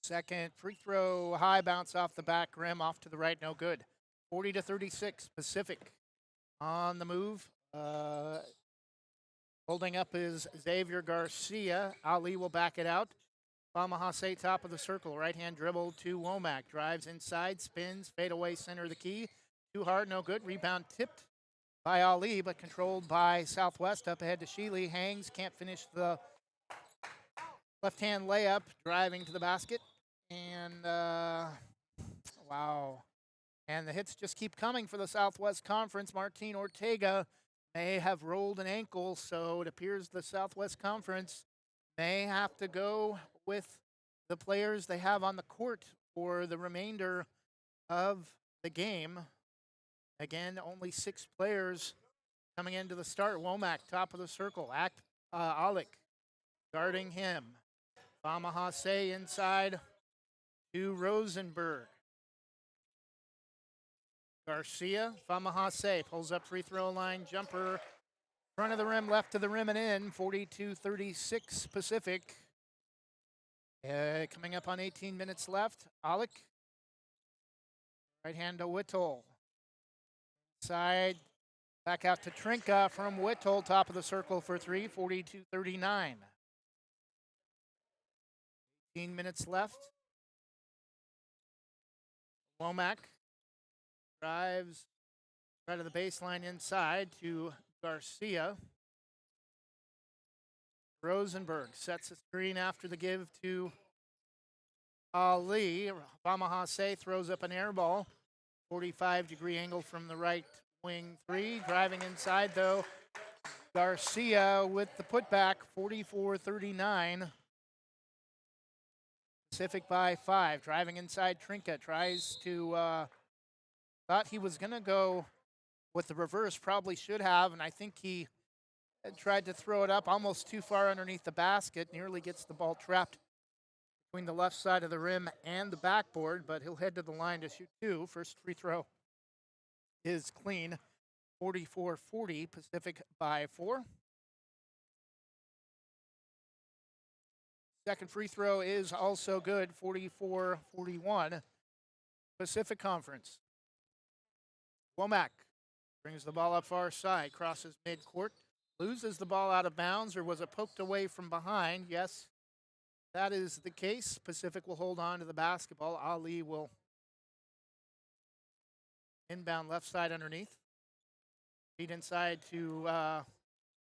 Second free throw, high bounce off the back rim, off to the right, no good. 40-36, Pacific on the move. Holding up is Xavier Garcia. Ali will back it out. Famahase top of the circle, right hand dribble to Womack. Drives inside, spins, fade away, center of the key. Too hard, no good. Rebound tipped by Ali, but controlled by Southwest. Up ahead to Sheely, hangs, can't finish the left-hand layup, driving to the basket. And, wow. And the hits just keep coming for the Southwest Conference. Martin Ortega may have rolled an ankle, so it appears the Southwest Conference may have to go with the players they have on the court for the remainder of the game. Again, only 6 players coming into the start. Womack, top of the circle. Alec guarding him. Famahase inside to Rosenberg. Garcia, Famahase pulls up free throw line jumper. Front of the rim, left to the rim and in. 42-36 Pacific. Coming up on 18 minutes left. Alec. Right hand to Whittle. Side. Back out to Trinka from Whittle. Top of the circle for 3. 42-39. 18 minutes left. Womack drives right of the baseline inside to Garcia. Rosenberg sets the screen after the give to Ali. Famahase throws up an air ball. 45-degree angle from the right wing 3. Driving inside, though. Garcia with the putback, 44-39. Pacific by 5. Driving inside, Trinka tries to, thought he was going to go with the reverse, probably should have, and I think he had tried to throw it up almost too far underneath the basket, nearly gets the ball trapped between the left side of the rim and the backboard, but he'll head to the line to shoot two. First free throw is clean, 44-40, Pacific by 4. Second free throw is also good, 44-41, Pacific Conference. Womack brings the ball up far side, crosses midcourt, loses the ball out of bounds, or was it poked away from behind? Yes, that is the case. Pacific will hold on to the basketball. Ali will inbound left side underneath. Feed inside to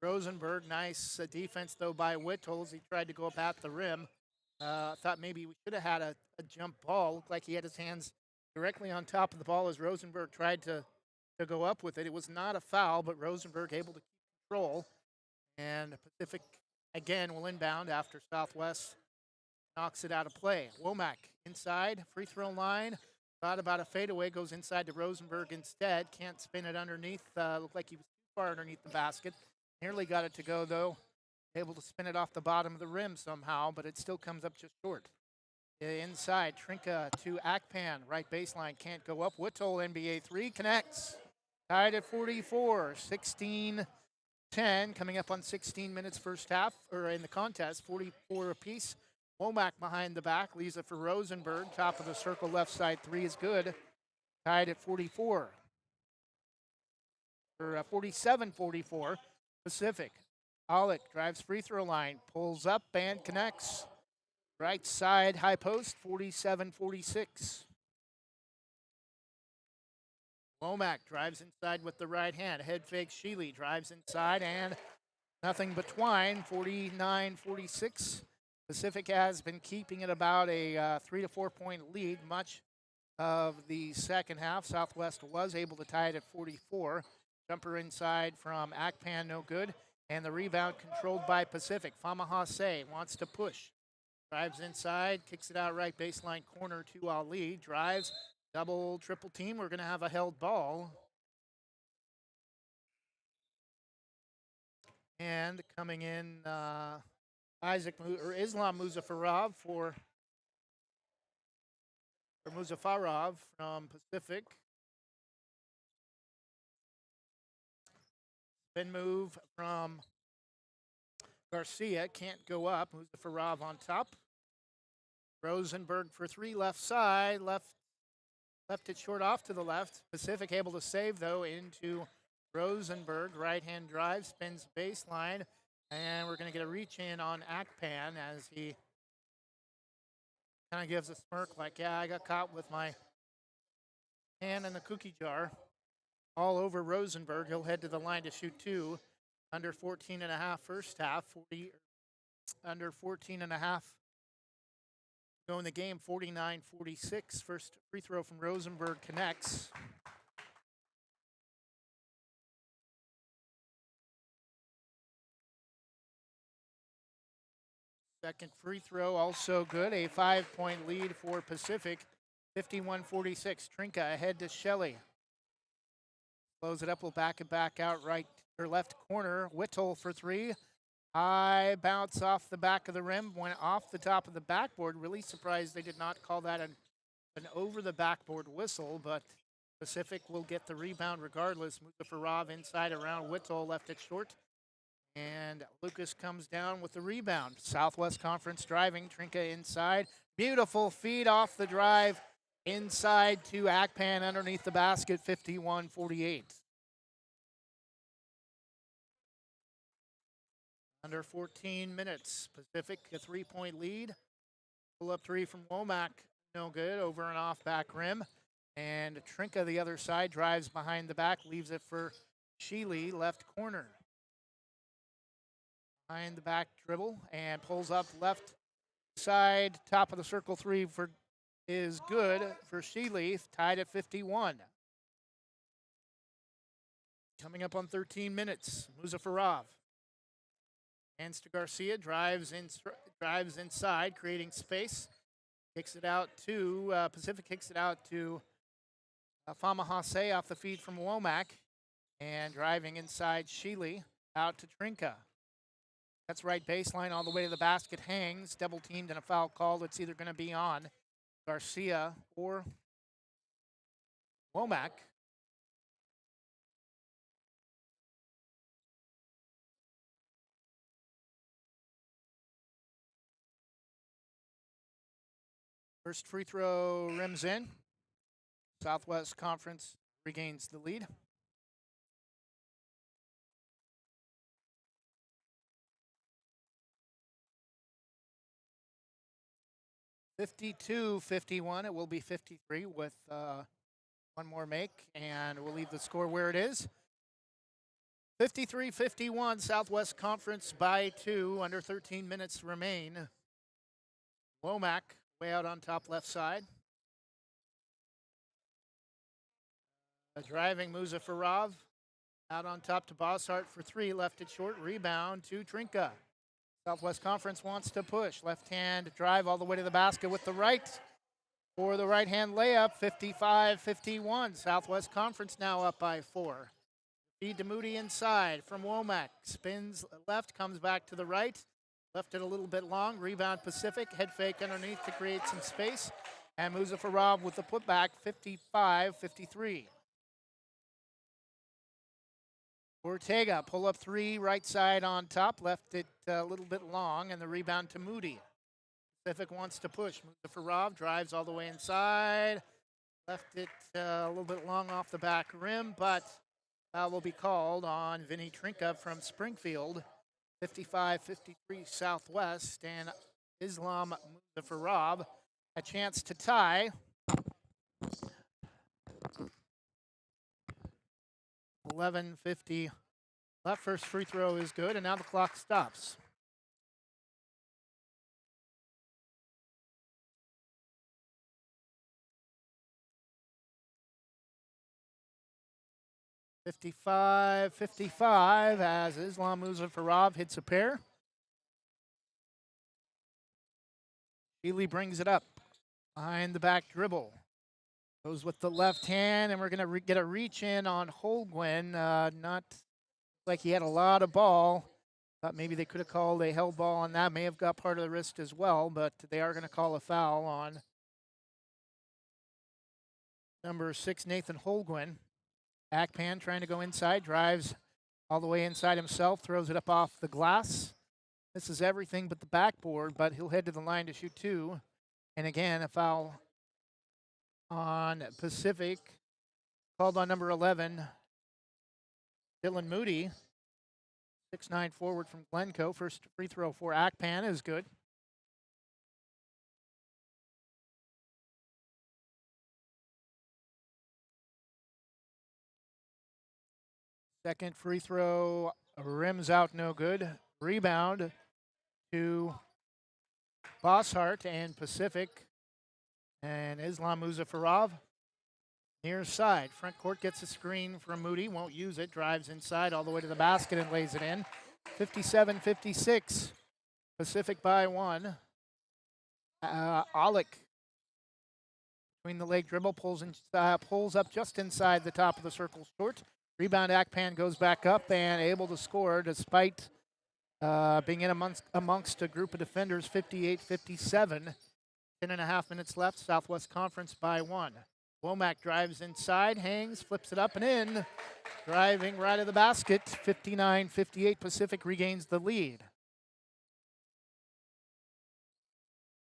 Rosenberg. Nice defense, though, by Whittle as he tried to go up at the rim. Thought maybe we should have had a jump ball. Looked like he had his hands directly on top of the ball as Rosenberg tried to go up with it. It was not a foul, but Rosenberg able to keep control. And Pacific, again, will inbound after Southwest knocks it out of play. Womack inside, free throw line. Thought about a fadeaway, goes inside to Rosenberg instead. Can't spin it underneath. Looked like he was too far underneath the basket. Nearly got it to go, though. Able to spin it off the bottom of the rim somehow, but it still comes up just short. Inside, Trinka to Akpan. Right baseline, can't go up. Whittle, NBA 3, connects. Tied at 44, 16-10, coming up on 16 minutes first half, or in the contest, 44 apiece. Womack behind the back, leaves it for Rosenberg. Top of the circle, left side, 3 is good. Tied at 44. Or 47-44, Pacific. Aulick drives free throw line, pulls up and connects. Right side, high post, 47-46. Womack drives inside with the right hand. Head fake, Sheely drives inside and nothing but twine, 49-46. Pacific has been keeping it about a 3 to 4 point lead much of the second half. Southwest was able to tie it at 44. Jumper inside from Akpan, no good. And the rebound controlled by Pacific. Famahase wants to push. Drives inside, kicks it out right baseline corner to Ali. Drives, double, triple team. We're going to have a held ball. And coming in, Islam Muzafarov Muzafarov from Pacific. Spin move from Garcia, can't go up. Muzafarov on top. Rosenberg for 3, left side, left it short off to the left. Pacific able to save, though, into Rosenberg. Right-hand drive, spins baseline, and we're going to get a reach in on Akpan as he kind of gives a smirk like, yeah, I got caught with my hand in the cookie jar. All over Rosenberg. He'll head to the line to shoot 2. Under 14.5 first half. Under 14.5 go in the game, 49-46. First free throw from Rosenberg connects. Second free throw also good. A 5-point lead for Pacific. 51-46. Trinka ahead to Shelley. Close it up, we'll back it back out right or left corner. Whittle for 3. High bounce off the back of the rim, went off the top of the backboard. Really surprised they did not call that an over the backboard whistle, but Pacific will get the rebound regardless. Muzafarov inside around Whittle, left it short. And Lucas comes down with the rebound. Southwest Conference driving, Trinka inside. Beautiful feed off the drive. Inside to Akpan underneath the basket, 51-48. Under 14 minutes, Pacific a 3-point lead. Pull up 3 from Womack, no good, over and off back rim. And Trinka the other side, drives behind the back, leaves it for Sheely, left corner. Behind the back dribble and pulls up left side, top of the circle 3 is good for Sheely, tied at 51. Coming up on 13 minutes, Muzafarov. Hands to Garcia, drives inside, creating space. Kicks it out to, Pacific kicks it out to Famahase off the feed from Womack. And driving inside Sheely, out to Trinka. That's right baseline all the way to the basket, hangs, double teamed and a foul called. It's either going to be on Garcia or Womack. First free throw rims in. Southwest Conference regains the lead. (52-51). It will be 53 with one more make, and we'll leave the score where it is. 53-51, Southwest Conference by 2. Under 13 minutes remain. Womack way out on top left side. Driving Muzafarov out on top to Boshart for 3. Left it short. Rebound to Trinka. Southwest Conference wants to push. Left hand drive all the way to the basket with the right for the right hand layup. 55-51. Southwest Conference now up by 4. Feed to Moody inside from Womack. Spins left, comes back to the right. Left it a little bit long. Rebound Pacific. Head fake underneath to create some space. And Muzafarov with the putback. 55-53. Ortega, pull up 3, right side on top, left it a little bit long, and the rebound to Moody. Pacific wants to push. Muzafarov drives all the way inside, left it a little bit long off the back rim, but that will be called on Vinny Trinka from Springfield. 55-53 Southwest, and Islam Muzafarov a chance to tie. 11:50 left. First free throw is good, and now the clock stops. (55-55) as Islam Muzafarov hits a pair. Sheely brings it up behind the back dribble. Goes with the left hand, and we're going to get a reach in on Holguin. Not like he had a lot of ball. Thought maybe they could have called a held ball on that. May have got part of the wrist as well, but they are going to call a foul on number 6, Nathan Holguin. Akpan trying to go inside, drives all the way inside himself, throws it up off the glass. This is everything but the backboard, but he'll head to the line to shoot 2. And again, a foul on Pacific, called on number 11, Dylan Moody, 6'9" forward from Glencoe. First free throw for Akpan is good. Second free throw rims out, no good. Rebound to Boshart and Pacific. And Islam Muzafarov near side. Front court gets a screen from Moody. Won't use it. Drives inside all the way to the basket and lays it in. 57-56. Pacific by 1. Aulick between the leg dribble. Pulls up just inside the top of the circle short. Rebound Akpan goes back up and able to score despite being in amongst a group of defenders. 58-57. 10.5 minutes left. Southwest Conference by 1. Womack drives inside, hangs, flips it up and in. Driving right of the basket. 59-58. Pacific regains the lead.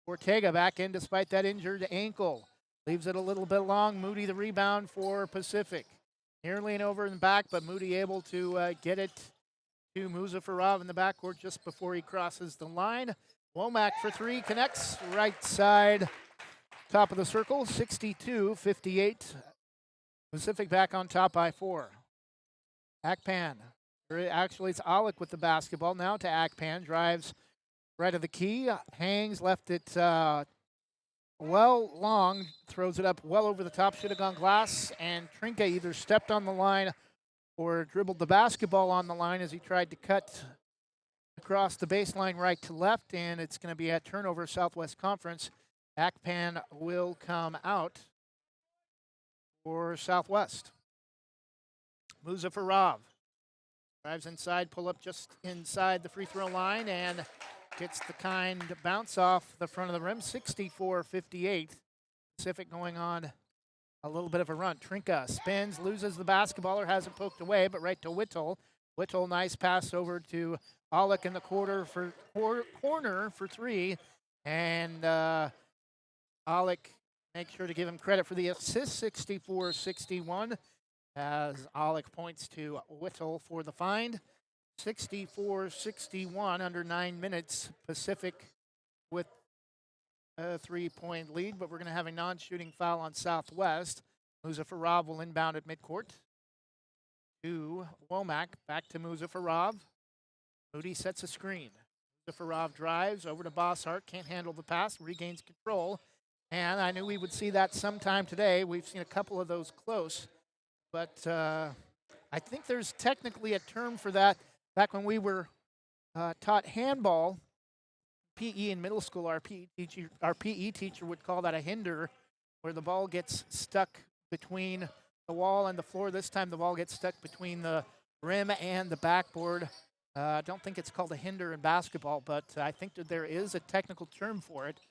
Ortega back in despite that injured ankle. Leaves it a little bit long. Moody the rebound for Pacific. Nearly and over and back, but Moody able to get it to Muzafarov in the backcourt just before he crosses the line. Womack for 3, connects right side, top of the circle, 62-58. Pacific back on top by 4. Akpan, actually it's Aulick with the basketball, now to Akpan, drives right of the key, hangs, left it well long, throws it up well over the top, should have gone glass, and Trinka either stepped on the line or dribbled the basketball on the line as he tried to cut across the baseline right to left, and it's going to be a turnover. Southwest Conference. Akpan will come out for Southwest. Muzaffarov drives inside, pull up just inside the free throw line, and gets the kind bounce off the front of the rim. 64-58. Pacific going on a little bit of a run. Trinka spins, loses the basketball, or has it poked away, but right to Whittle. Whittle, nice pass over to Aulick in the corner for three. And Aulick, make sure to give him credit for the assist, 64-61, as Aulick points to Whittle for the find. 64-61, under 9 minutes. Pacific with a 3-point lead, but we're going to have a non-shooting foul on Southwest. Muzaffarov will inbound at midcourt to Womack. Back to Muzaffarov. Moody sets a screen. Muzaffarov drives over to Bossart. Can't handle the pass. Regains control. And I knew we would see that sometime today. We've seen a couple of those close. But I think there's technically a term for that. Back when we were taught handball, PE in middle school, our PE teacher would call that a hinder, where the ball gets stuck between the wall and the floor. This time the ball gets stuck between the rim and the backboard. I don't think it's called a hinder in basketball, but I think that there is a technical term for it.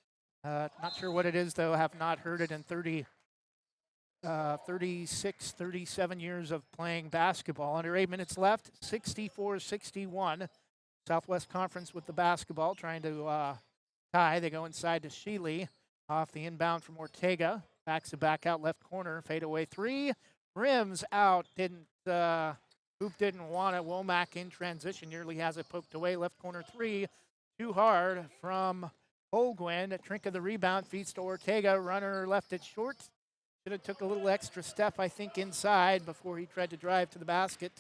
Not sure what it is, though. Have not heard it in 36, 37 years of playing basketball. Under 8 minutes left, 64-61. Southwest Conference with the basketball, trying to tie. They go inside to Sheely. Off the inbound from Ortega. Backs it back out left corner. Fadeaway three. Rims out. Hoop didn't want it. Womack in transition. Nearly has it poked away. Left corner three. Too hard from Holguin. Trinka the rebound. Feeds to Ortega. Runner left it short. Should have took a little extra step, I think, inside before he tried to drive to the basket.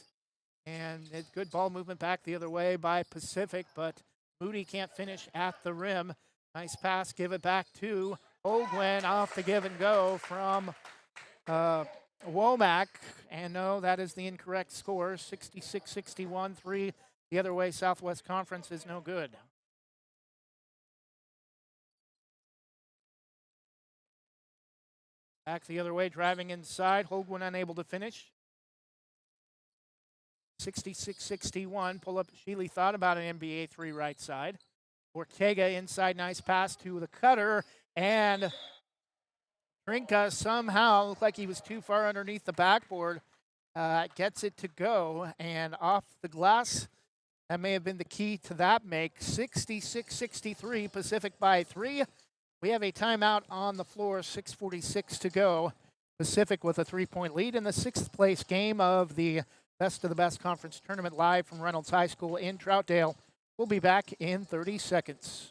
And it's good ball movement back the other way by Pacific, but Moody can't finish at the rim. Nice pass, give it back to Holguin, off the give and go from Womack. And no, that is the incorrect score, 66-61, 3 the other way. Southwest Conference is no good. Back the other way, driving inside. Holguin unable to finish. 66-61. Pull up. Sheely thought about an NBA three right side. Ortega inside. Nice pass to the cutter. And Trinka somehow looked like he was too far underneath the backboard. Gets it to go. And off the glass. That may have been the key to that make. 66-63. Pacific by 3. We have a timeout on the floor, 6:46 to go. Pacific with a 3-point lead in the 6th place game of the Best of the Best Conference Tournament, live from Reynolds High School in Troutdale. We'll be back in 30 seconds.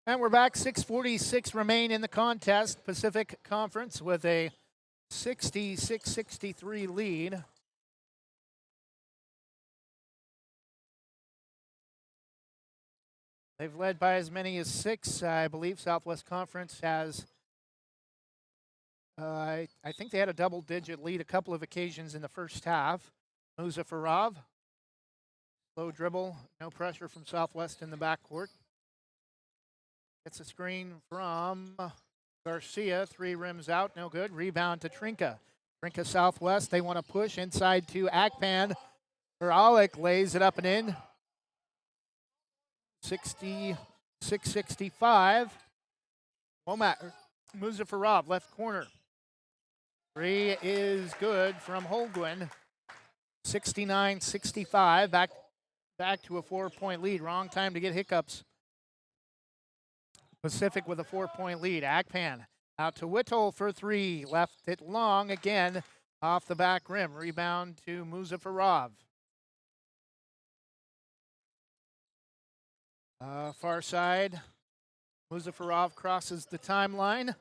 And we're back. 6:46 remain in the contest. Pacific Conference with a 66-63 lead. They've led by as many as 6. I believe Southwest Conference has, I think they had a double-digit lead a couple of occasions in the first half. Muzaffarov, low dribble, no pressure from Southwest in the backcourt. Gets a screen from Garcia. 3 rims out, no good. Rebound to Trinka. Trinka Southwest, they want to push inside to Akpan. Aulick lays it up and in. 66-65. Womack, Muzaffarov, left corner. 3 is good from Holguin. 69-65. Back to a 4-point lead. Wrong time to get hiccups. Pacific with a 4-point lead. Akpan out to Whittle for 3. Left it long again off the back rim. Rebound to Muzaffarov. Far side. Muzaffarov crosses the timeline.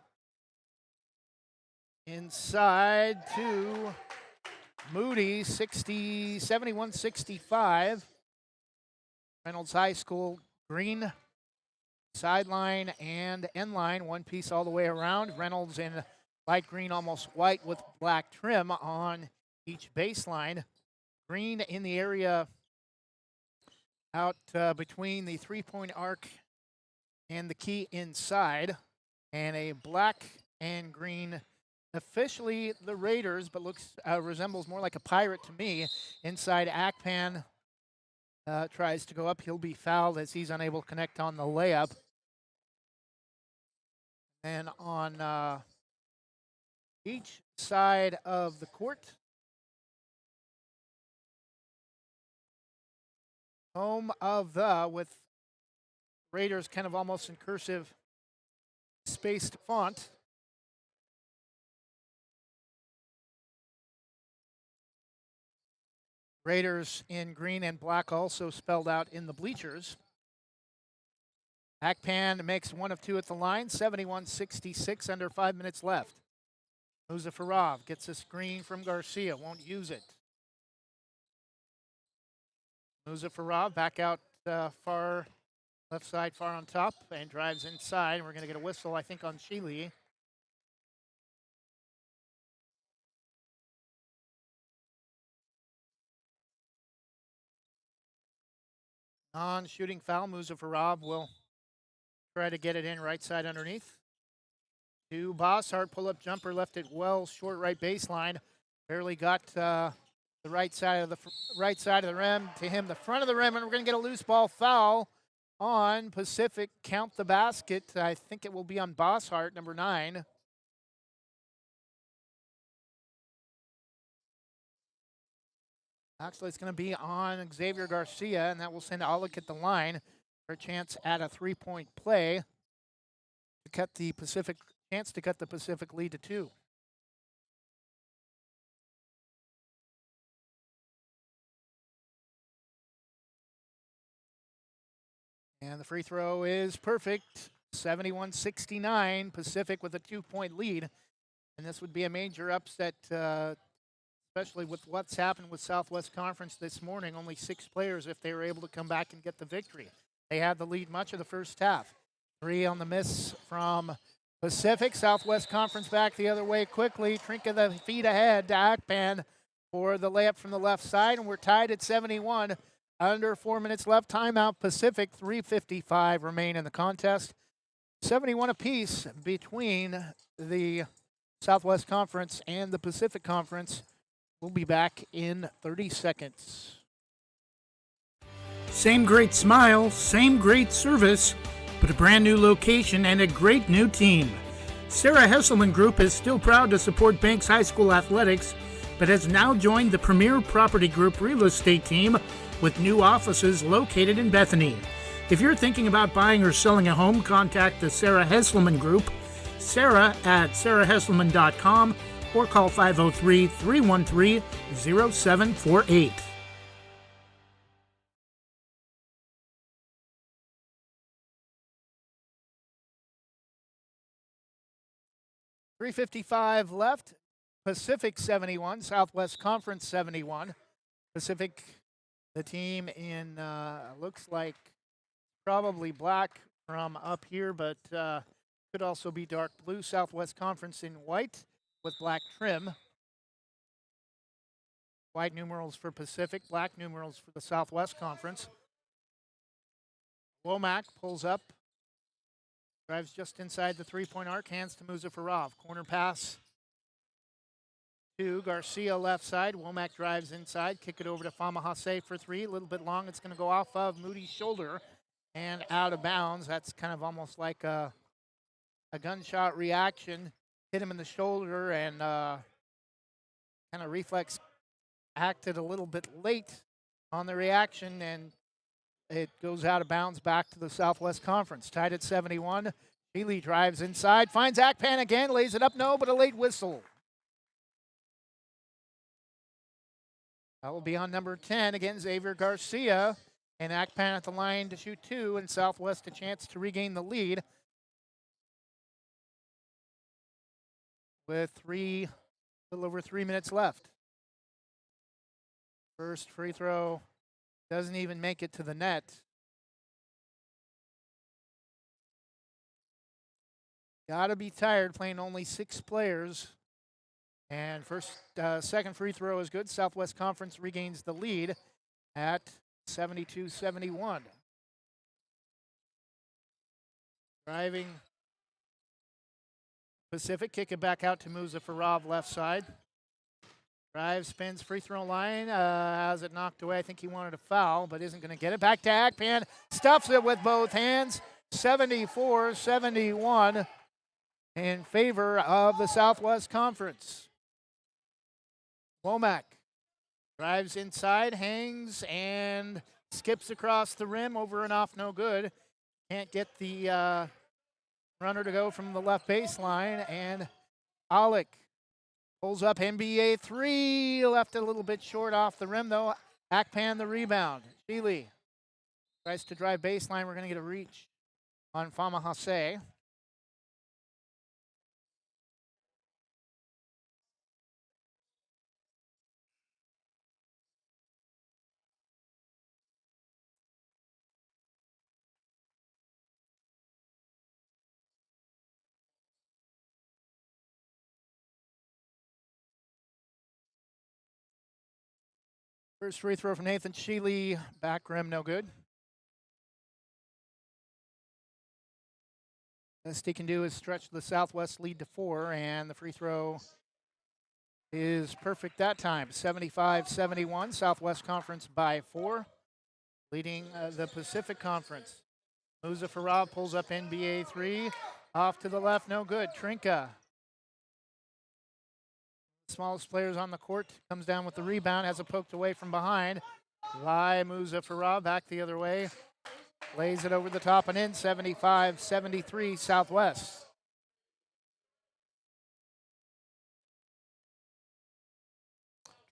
Inside to Moody 71-65. Reynolds High School green sideline and end line, one piece all the way around. Reynolds in light green, almost white with black trim on each baseline. Green in the area out between the three-point arc and the key inside. And a black and green, officially the Raiders, but resembles more like a pirate to me. Inside Akpan tries to go up. He'll be fouled as he's unable to connect on the layup. And on each side of the court, home of the, with Raiders kind of almost in cursive spaced font. Raiders in green and black also spelled out in the bleachers. Akpan makes one of two at the line, 71-66, under 5 minutes left. Muzafarov gets a screen from Garcia, won't use it. Muzafarov back out far left side, far on top, and drives inside. We're going to get a whistle, I think, on Sheely. Non-shooting foul. Muzafarov will try to get it in right side underneath. To Bosshart, pull-up jumper, left it well short right baseline. Barely got the right side of the rim. To him, the front of the rim, and we're going to get a loose ball foul on Pacific. Count the basket. I think it will be on Bosshart, number 9. Actually, it's going to be on Xavier Garcia, and that will send Aulick at the line for a chance at a three-point play to cut the Pacific lead to 2. And the free throw is perfect. 71-69, Pacific with a 2-point lead. And this would be a major upset, especially with what's happened with Southwest Conference this morning. Only 6 players if they were able to come back and get the victory. They had the lead much of the first half. 3 on the miss from Pacific. Southwest Conference back the other way quickly. Trinka the feet ahead to Akpan for the layup from the left side. And we're tied at 71. Under 4 minutes left. Timeout. Pacific. 3:55 remain in the contest. 71 apiece between the Southwest Conference and the Pacific Conference. We'll be back in 30 seconds. Same great smile, same great service, but a brand new location and a great new team. Sarah Hesselman Group is still proud to support Banks High School athletics, but has now joined the Premier Property Group real estate team with new offices located in Bethany. If you're thinking about buying or selling a home, contact the Sarah Hesselman Group, Sarah at sarahhesselman.com, or call 503-313-0748. .355 left. Pacific 71, Southwest Conference 71. Pacific, the team in, looks like probably black from up here, but could also be dark blue. Southwest Conference in white with black trim. White numerals for Pacific, black numerals for the Southwest Conference. Womack pulls up, drives just inside the three-point arc, hands to Muzafarov. Corner pass to Garcia left side. Womack drives inside, kick it over to Famahase for 3. A little bit long. It's going to go off of Moody's shoulder and out of bounds. That's kind of almost like a gunshot reaction. Hit him in the shoulder and kind of reflex acted a little bit late on the reaction, and it goes out of bounds back to the Southwest Conference. Tied at 71. Healy drives inside, finds Akpan again, lays it up, no, but a late whistle. That will be on number 10, again, Xavier Garcia. And Akpan at the line to shoot 2, and Southwest a chance to regain the lead. With a little over 3 minutes left. First free throw doesn't even make it to the net. Gotta be tired playing only 6 players. And second free throw is good. Southwest Conference regains the lead at 72-71. Driving Pacific, kick it back out to Muzafarov, left side. Drive, spins, free throw line, has it knocked away. I think he wanted a foul, but isn't going to get it. Back to Akpan, stuffs it with both hands. 74-71 in favor of the Southwest Conference. Womack drives inside, hangs, and skips across the rim, over and off, no good. Can't get the runner to go from the left baseline, and Alec pulls up NBA 3, left a little bit short off the rim, though. Akpan the rebound. Sheely tries to drive baseline. We're going to get a reach on Famahase. First free throw from Nathan Sheely, back rim, no good. Best he can do is stretch the Southwest lead to 4, and the free throw is perfect that time. 75-71, Southwest Conference by 4, leading the Pacific Conference. Muzafarov pulls up NBA 3, off to the left, no good. Trinka, smallest players on the court, comes down with the rebound, has it poked away from behind. By Muzafarov, back the other way. Lays it over the top and in, 75-73 Southwest.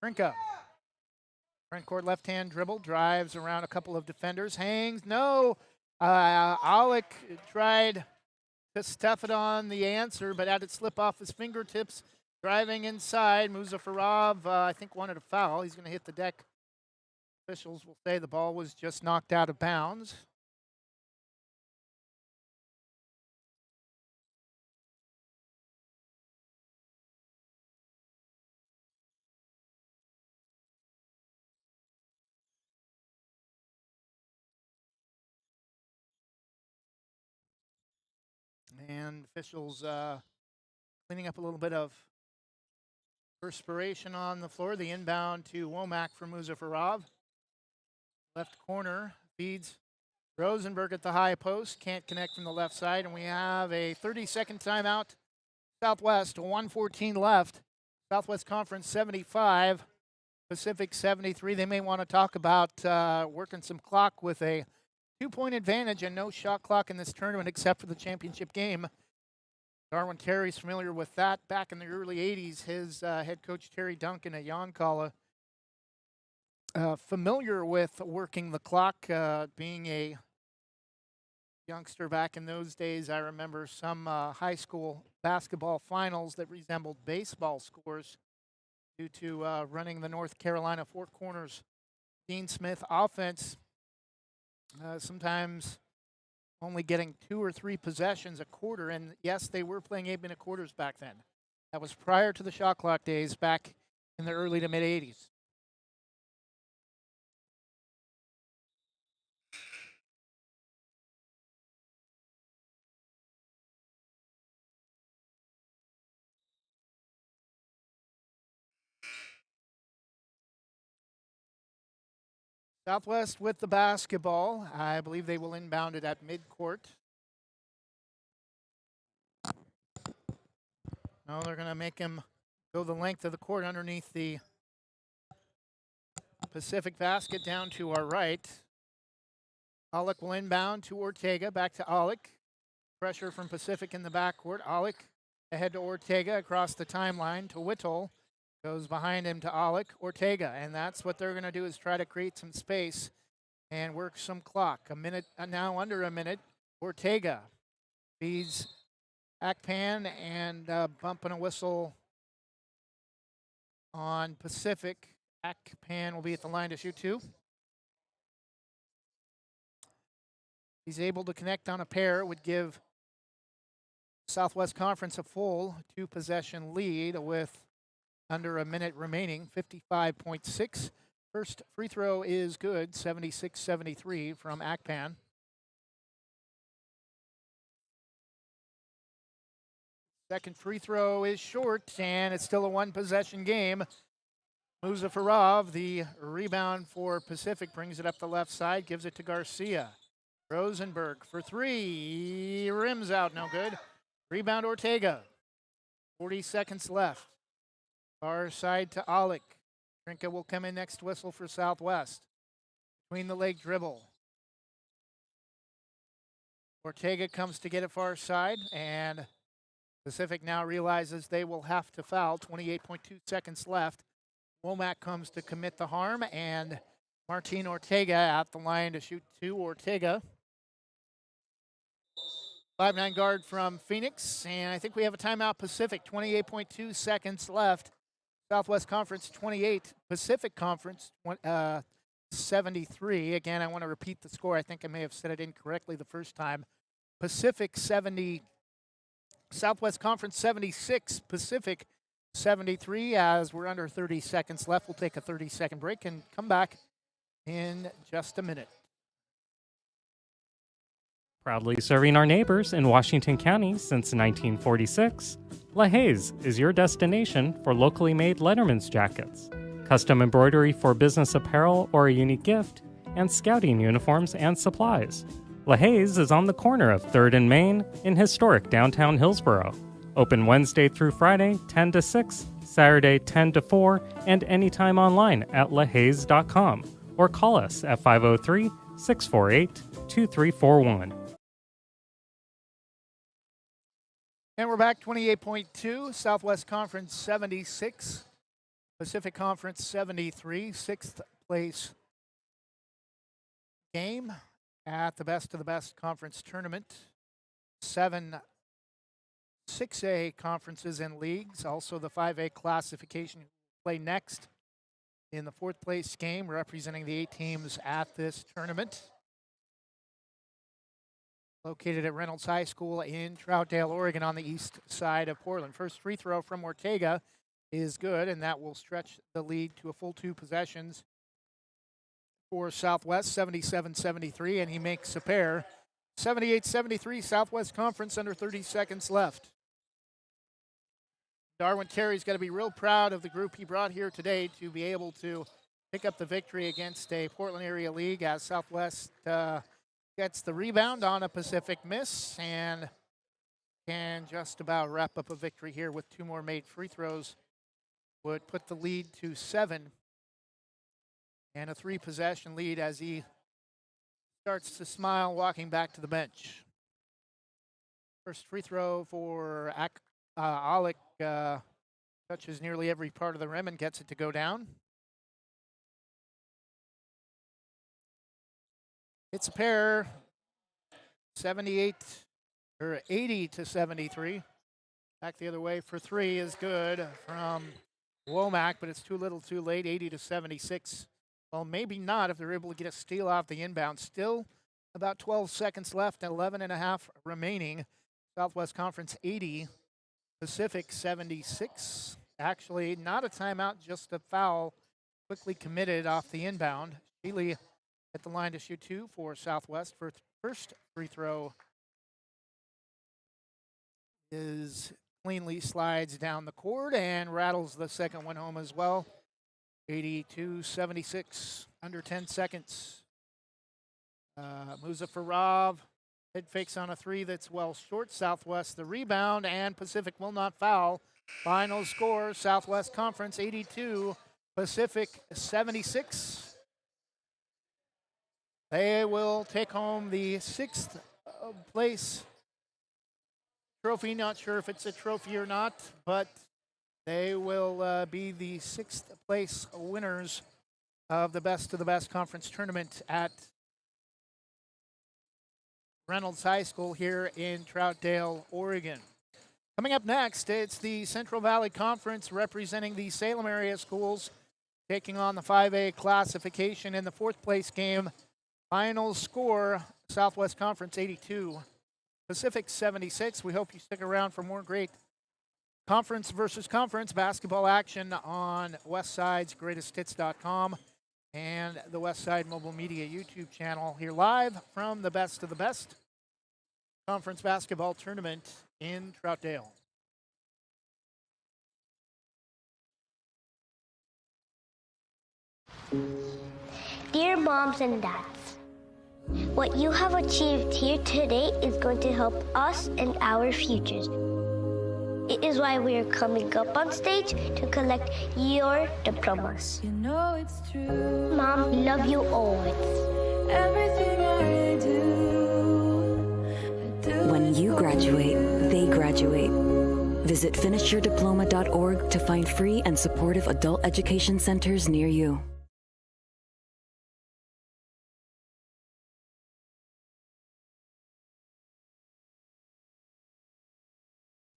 Trinka. Front court left-hand dribble, drives around a couple of defenders, hangs, no. Alec tried to stuff it on the answer, but had it slip off his fingertips. Driving inside, Muzafarov, I think, wanted a foul. He's going to hit the deck. Officials will say the ball was just knocked out of bounds. And officials cleaning up a little bit of perspiration on the floor. The inbound to Womack for Muzafarov. Left corner feeds Rosenberg at the high post. Can't connect from the left side. And we have a 30-second timeout. Southwest, 1:14 left. Southwest Conference 75, Pacific 73. They may want to talk about working some clock with a 2-point advantage and no shot clock in this tournament except for the championship game. Darwin Terry's familiar with that. Back in the early 80s, his head coach Terry Duncan at Yoncalla, familiar with working the clock. Being a youngster back in those days, I remember some high school basketball finals that resembled baseball scores due to running the North Carolina Four Corners Dean Smith offense. Sometimes only getting 2 or 3 possessions a quarter, and yes, they were playing 8-minute quarters back then. That was prior to the shot clock days back in the early to mid-'80s. Southwest with the basketball. I believe they will inbound it at midcourt. No, they're going to make him go the length of the court underneath the Pacific basket down to our right. Alec will inbound to Ortega. Back to Alec. Pressure from Pacific in the backcourt. Alec ahead to Ortega across the timeline to Whittle. Goes behind him to Alec, Ortega, and that's what they're going to do is try to create some space and work some clock. A minute, now under a minute. Ortega feeds Akpan and bumping a whistle on Pacific. Pan will be at the line to shoot 2. He's able to connect on a pair. It would give Southwest Conference a full 2-possession lead with under a minute remaining, 55.6. First free throw is good, 76-73 from Akpan. Second free throw is short, and it's still a 1-possession game. Muzafarov, the rebound for Pacific, brings it up the left side, gives it to Garcia. Rosenberg for 3, rims out, no good. Rebound Ortega, 40 seconds left. Far side to Alec. Trinka will come in next whistle for Southwest. Between the leg dribble. Ortega comes to get it far side, and Pacific now realizes they will have to foul. 28.2 seconds left. Womack comes to commit the harm, and Martin Ortega at the line to shoot 2. Ortega, 5'9" guard from Phoenix, and I think we have a timeout. Pacific, 28.2 seconds left. Southwest Conference 28, Pacific Conference 73. Again, I want to repeat the score. I think I may have said it incorrectly the first time. Pacific 70, Southwest Conference 76, Pacific 73. As we're under 30 seconds left, we'll take a 30-second break and come back in just a minute. Proudly serving our neighbors in Washington County since 1946, LaHaye's is your destination for locally made Letterman's jackets, custom embroidery for business apparel or a unique gift, and scouting uniforms and supplies. LaHaye's is on the corner of 3rd and Main in historic downtown Hillsboro. Open Wednesday through Friday, 10 to 6, Saturday, 10 to 4, and anytime online at lahayes.com or call us at 503-648-2341. And we're back, 28.2, Southwest Conference 76, Pacific Conference 73, 6th place game at the Best of the Best Conference Tournament. 7 6A conferences and leagues, also the 5A classification play next in the 4th place game, representing the 8 teams at this tournament. Located at Reynolds High School in Troutdale, Oregon, on the east side of Portland. First free throw from Ortega is good, and that will stretch the lead to a full 2 possessions for Southwest, 77-73, and he makes a pair. 78-73, Southwest Conference, under 30 seconds left. Darwin Terry's got to be real proud of the group he brought here today to be able to pick up the victory against a Portland area league, as Southwest gets the rebound on a Pacific miss and can just about wrap up a victory here with 2 more made free throws. Would put the lead to 7 and a 3-possession lead as he starts to smile walking back to the bench. First free throw for Alec, touches nearly every part of the rim and gets it to go down. It's a pair, 80-73. Back the other way for 3 is good from Womack, but it's too little too late, 80-76. Well, maybe not if they're able to get a steal off the inbound. Still about 12 seconds left, 11 and a half remaining. Southwest Conference 80, Pacific 76. Actually, not a timeout, just a foul quickly committed off the inbound. Sheely at the line to shoot 2 for Southwest. First free throw is cleanly slides down the court and rattles the second one home as well. 82-76, under 10 seconds. Muzafarov, head fakes on a 3 that's well short. Southwest the rebound, and Pacific will not foul. Final score, Southwest Conference 82, Pacific 76. They will take home the 6th place trophy. Not sure if it's a trophy or not, but they will be the 6th place winners of the Best of the Best Conference Tournament at Reynolds High School here in Troutdale, Oregon. Coming up next, it's the Central Valley Conference representing the Salem area schools. taking on the 5A classification in the fourth place game. Final score, Southwest Conference 82, Pacific 76. We hope you stick around for more great conference versus conference basketball action on westside'sgreatesthits.com and the Westside Mobile Media YouTube channel, here live from the Best of the Best Conference Basketball Tournament in Troutdale. Dear moms and dads, what you have achieved here today is going to help us and our futures. It is why we are coming up on stage to collect your diplomas. You know it's true. Mom, we love you always. Everything I do. When you graduate, they graduate. Visit finishyourdiploma.org to find free and supportive adult education centers near you.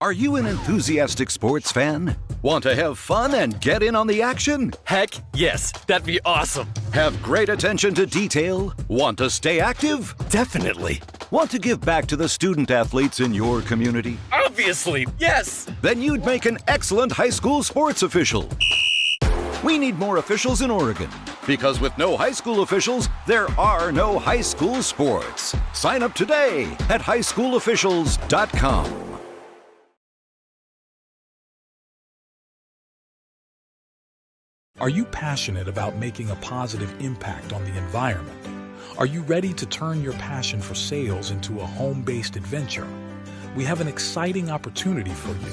Are you an enthusiastic sports fan? Want to have fun and get in on the action? Heck, yes. That'd be awesome. Have great attention to detail? Want to stay active? Definitely. Want to give back to the student athletes in your community? Obviously, yes. Then you'd make an excellent high school sports official. We need more officials in Oregon, because with no high school officials, there are no high school sports. Sign up today at highschoolofficials.com. Are you passionate about making a positive impact on the environment? Are you ready to turn your passion for sales into a home-based adventure? We have an exciting opportunity for you.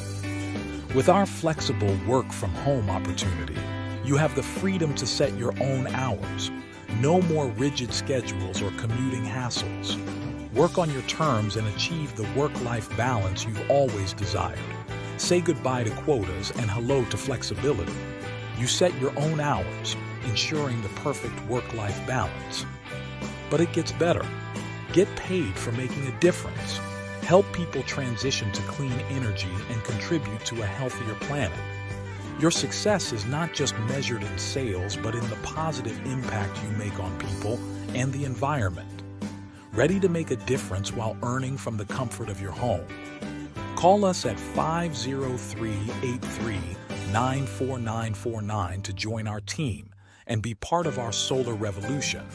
With our flexible work-from-home opportunity, you have the freedom to set your own hours. No more rigid schedules or commuting hassles. Work on your terms and achieve the work-life balance you've always desired. Say goodbye to quotas and hello to flexibility. You set your own hours, ensuring the perfect work-life balance. But it gets better. Get paid for making a difference. Help people transition to clean energy and contribute to a healthier planet. Your success is not just measured in sales, but in the positive impact you make on people and the environment. Ready to make a difference while earning from the comfort of your home? Call us at 503-83-94949 to join our team and be part of our solar revolution.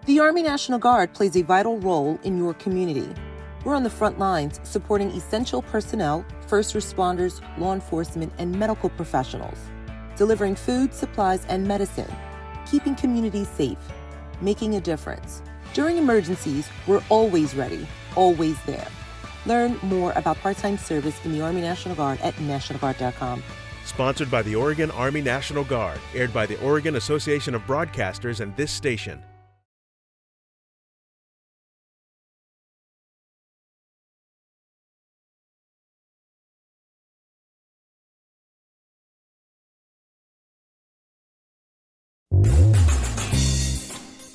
The Army National Guard plays a vital role in your community. We're on the front lines supporting essential personnel, first responders, law enforcement, and medical professionals, delivering food, supplies, and medicine, keeping communities safe, making a difference. During emergencies, we're always ready, always there. Learn more about part-time service in the Army National Guard at nationalguard.com. Sponsored by the Oregon Army National Guard, aired by the Oregon Association of Broadcasters and this station.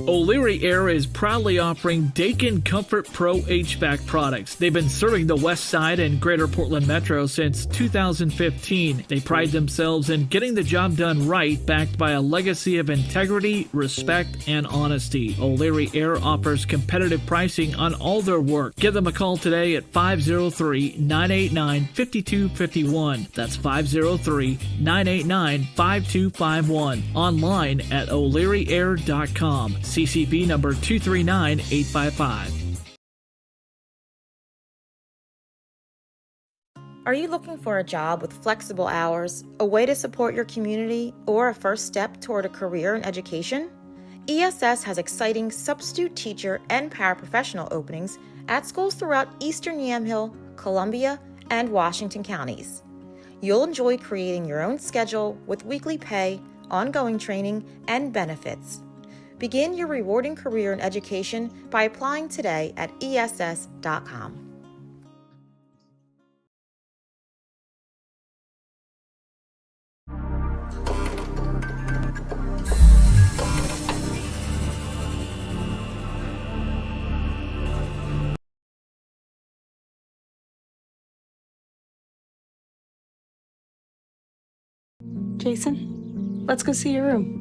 O'Leary Air is proudly offering Daikin Comfort Pro HVAC products. They've been serving the West Side and Greater Portland Metro since 2015. They pride themselves in getting the job done right, backed by a legacy of integrity, respect, and honesty. O'Leary Air offers competitive pricing on all their work. Give them a call today at 503-989-5251. That's 503-989-5251. Online at o'learyair.com. CCB number 239855. Are you looking for a job with flexible hours, a way to support your community, or a first step toward a career in education? ESS has exciting substitute teacher and paraprofessional openings at schools throughout Eastern Yamhill, Columbia, and Washington counties. You'll enjoy creating your own schedule with weekly pay, ongoing training, and benefits. Begin your rewarding career in education by applying today at ess.com. Jason, let's go see your room.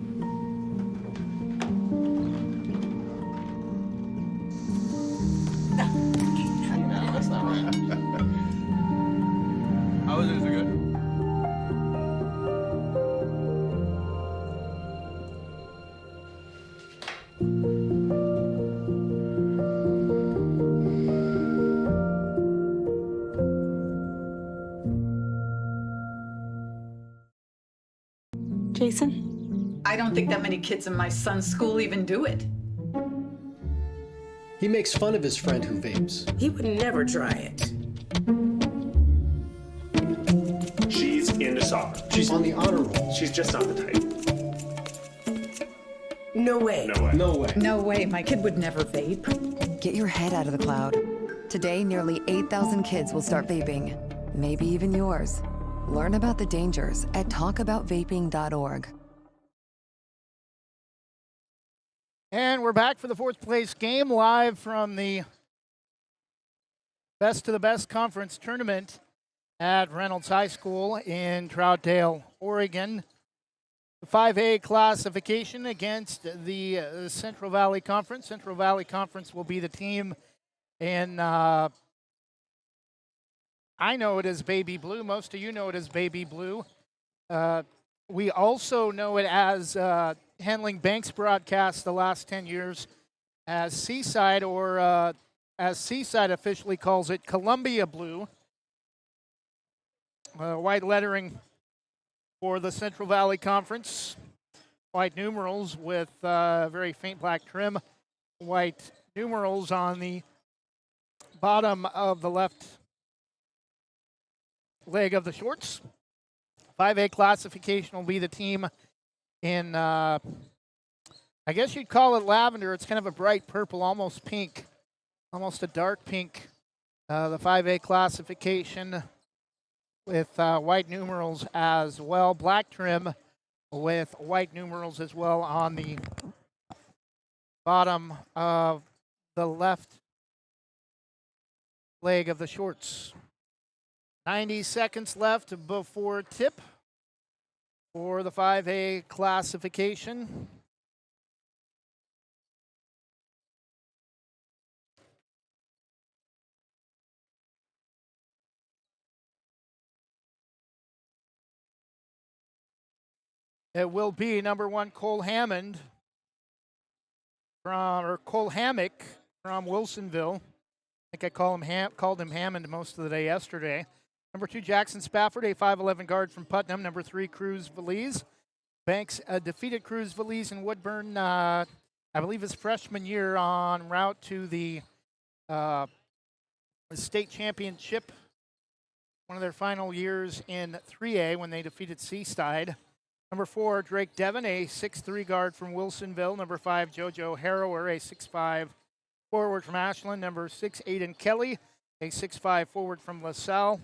How was it? Is it good? Jason? I don't think that many kids in my son's school even do it. He makes fun of his friend who vapes. He would never try it. She's into soccer. She's on the honor roll. She's just not the type. No way. No way. No way. No way, my kid would never vape. Get your head out of the cloud. Today, nearly 8,000 kids will start vaping, maybe even yours. Learn about the dangers at talkaboutvaping.org. And we're back for the fourth place game live from the Best to the Best Conference Tournament at Reynolds High School in Troutdale, Oregon. The 5A classification against the Central Valley Conference. Central Valley Conference will be the team in, I know it as Baby Blue. Most of you know it as Baby Blue. We also know it as handling Banks broadcasts the last 10 years as Seaside, or as Seaside officially calls it, Columbia Blue. White lettering for the Central Valley Conference. White numerals with very faint black trim. White numerals on the bottom of the left leg of the shorts. 5A classification will be the team in, I guess you'd call it lavender. It's kind of a bright purple, almost pink, almost a dark pink. The 5A classification with white numerals as well. Black trim with white numerals as well on the bottom of the left leg of the shorts. 90 seconds left before tip for the 5A classification. It will be number 1 Cole Hammond Cole Hammock from Wilsonville. I think I called him Hammond most of the day yesterday. Number 2, Jackson Spafford, a 5'11 guard from Putnam. Number 3, Cruz Valise. Banks defeated Cruz Valise in Woodburn, I believe his freshman year, en route to the state championship. One of their final years in 3A when they defeated Seaside. Number 4, Drake Devon, a 6'3 guard from Wilsonville. Number 5, JoJo Harrower, a 6'5 forward from Ashland. Number 6, Aiden Kelly, a 6'5 forward from LaSalle.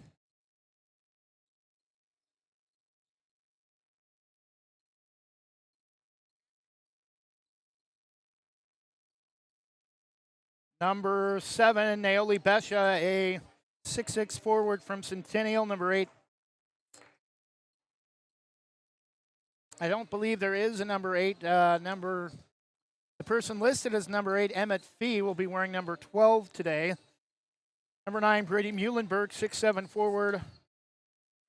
Number 7, Naoli Besha, a 6'6 forward from Centennial. Number 8, I don't believe there is a number 8. The person listed as number 8, Emmett Fee, will be wearing number 12 today. Number 9, Brady Muhlenberg, 6'7 forward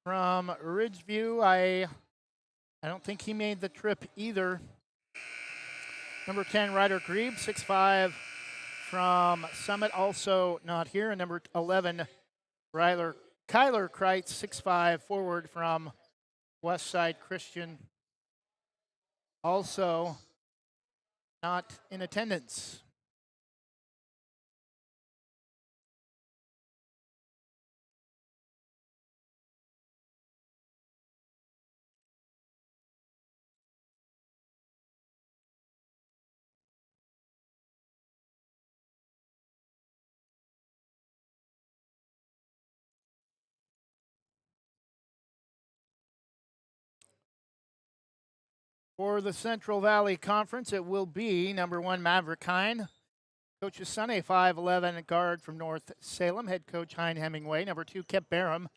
from Ridgeview. I don't think he made the trip either. Number 10, Ryder Grebe, 6'5 from Summit, also not here. And number 11, Ryler Kyler Kreitz, 6'5", forward from Westside Christian, also not in attendance. For the Central Valley Conference, it will be number 1, Maverick Hine. Coach's son, a 5'11" guard from North Salem. Head coach Hein Hemingway. Number 2, Kip Barham,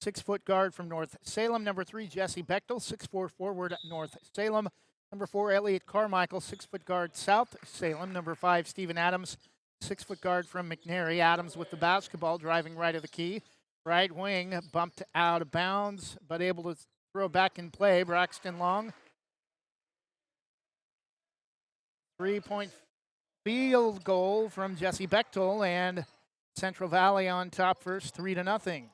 6-foot guard from North Salem. Number 3, Jesse Bechtel, 6'4" forward at North Salem. Number 4, Elliot Carmichael, 6-foot guard, South Salem. Number 5, Stephen Adams, 6-foot guard from McNary. Adams with the basketball, driving right of the key. Right wing, bumped out of bounds, but able to throw back in play. Braxton Long. 3-point field goal from Jesse Bechtel, and Central Valley on top first, 3-0.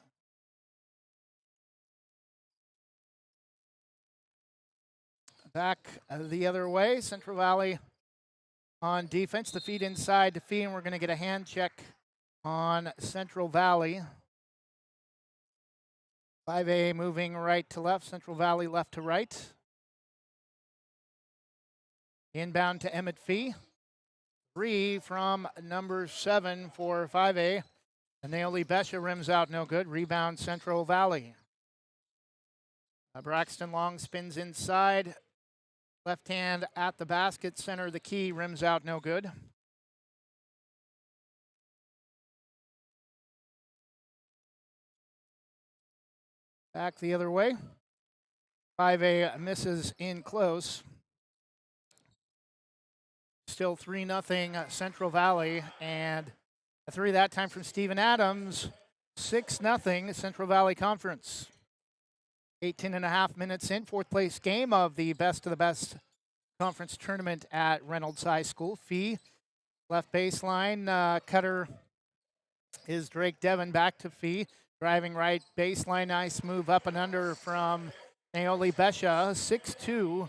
Back the other way, Central Valley on defense. The feed inside to Fee, and we're going to get a hand check on Central Valley. 5A moving right to left, Central Valley left to right. Inbound to Emmett Fee. 3 from number 7 for 5A. And Naomi Besha rims out, no good. Rebound Central Valley. Braxton Long spins inside. Left hand at the basket, center of the key, rims out, no good. Back the other way. 5A misses in close. Still 3-0 Central Valley, and a 3 that time from Stephen Adams. 6-0 Central Valley Conference. 18.5 minutes in, 4th place game of the best of the best conference tournament at Reynolds High School. Fee, left baseline, cutter is Drake Devon, back to Fee. Driving right baseline, nice move up and under from Naomi Besha. 6-2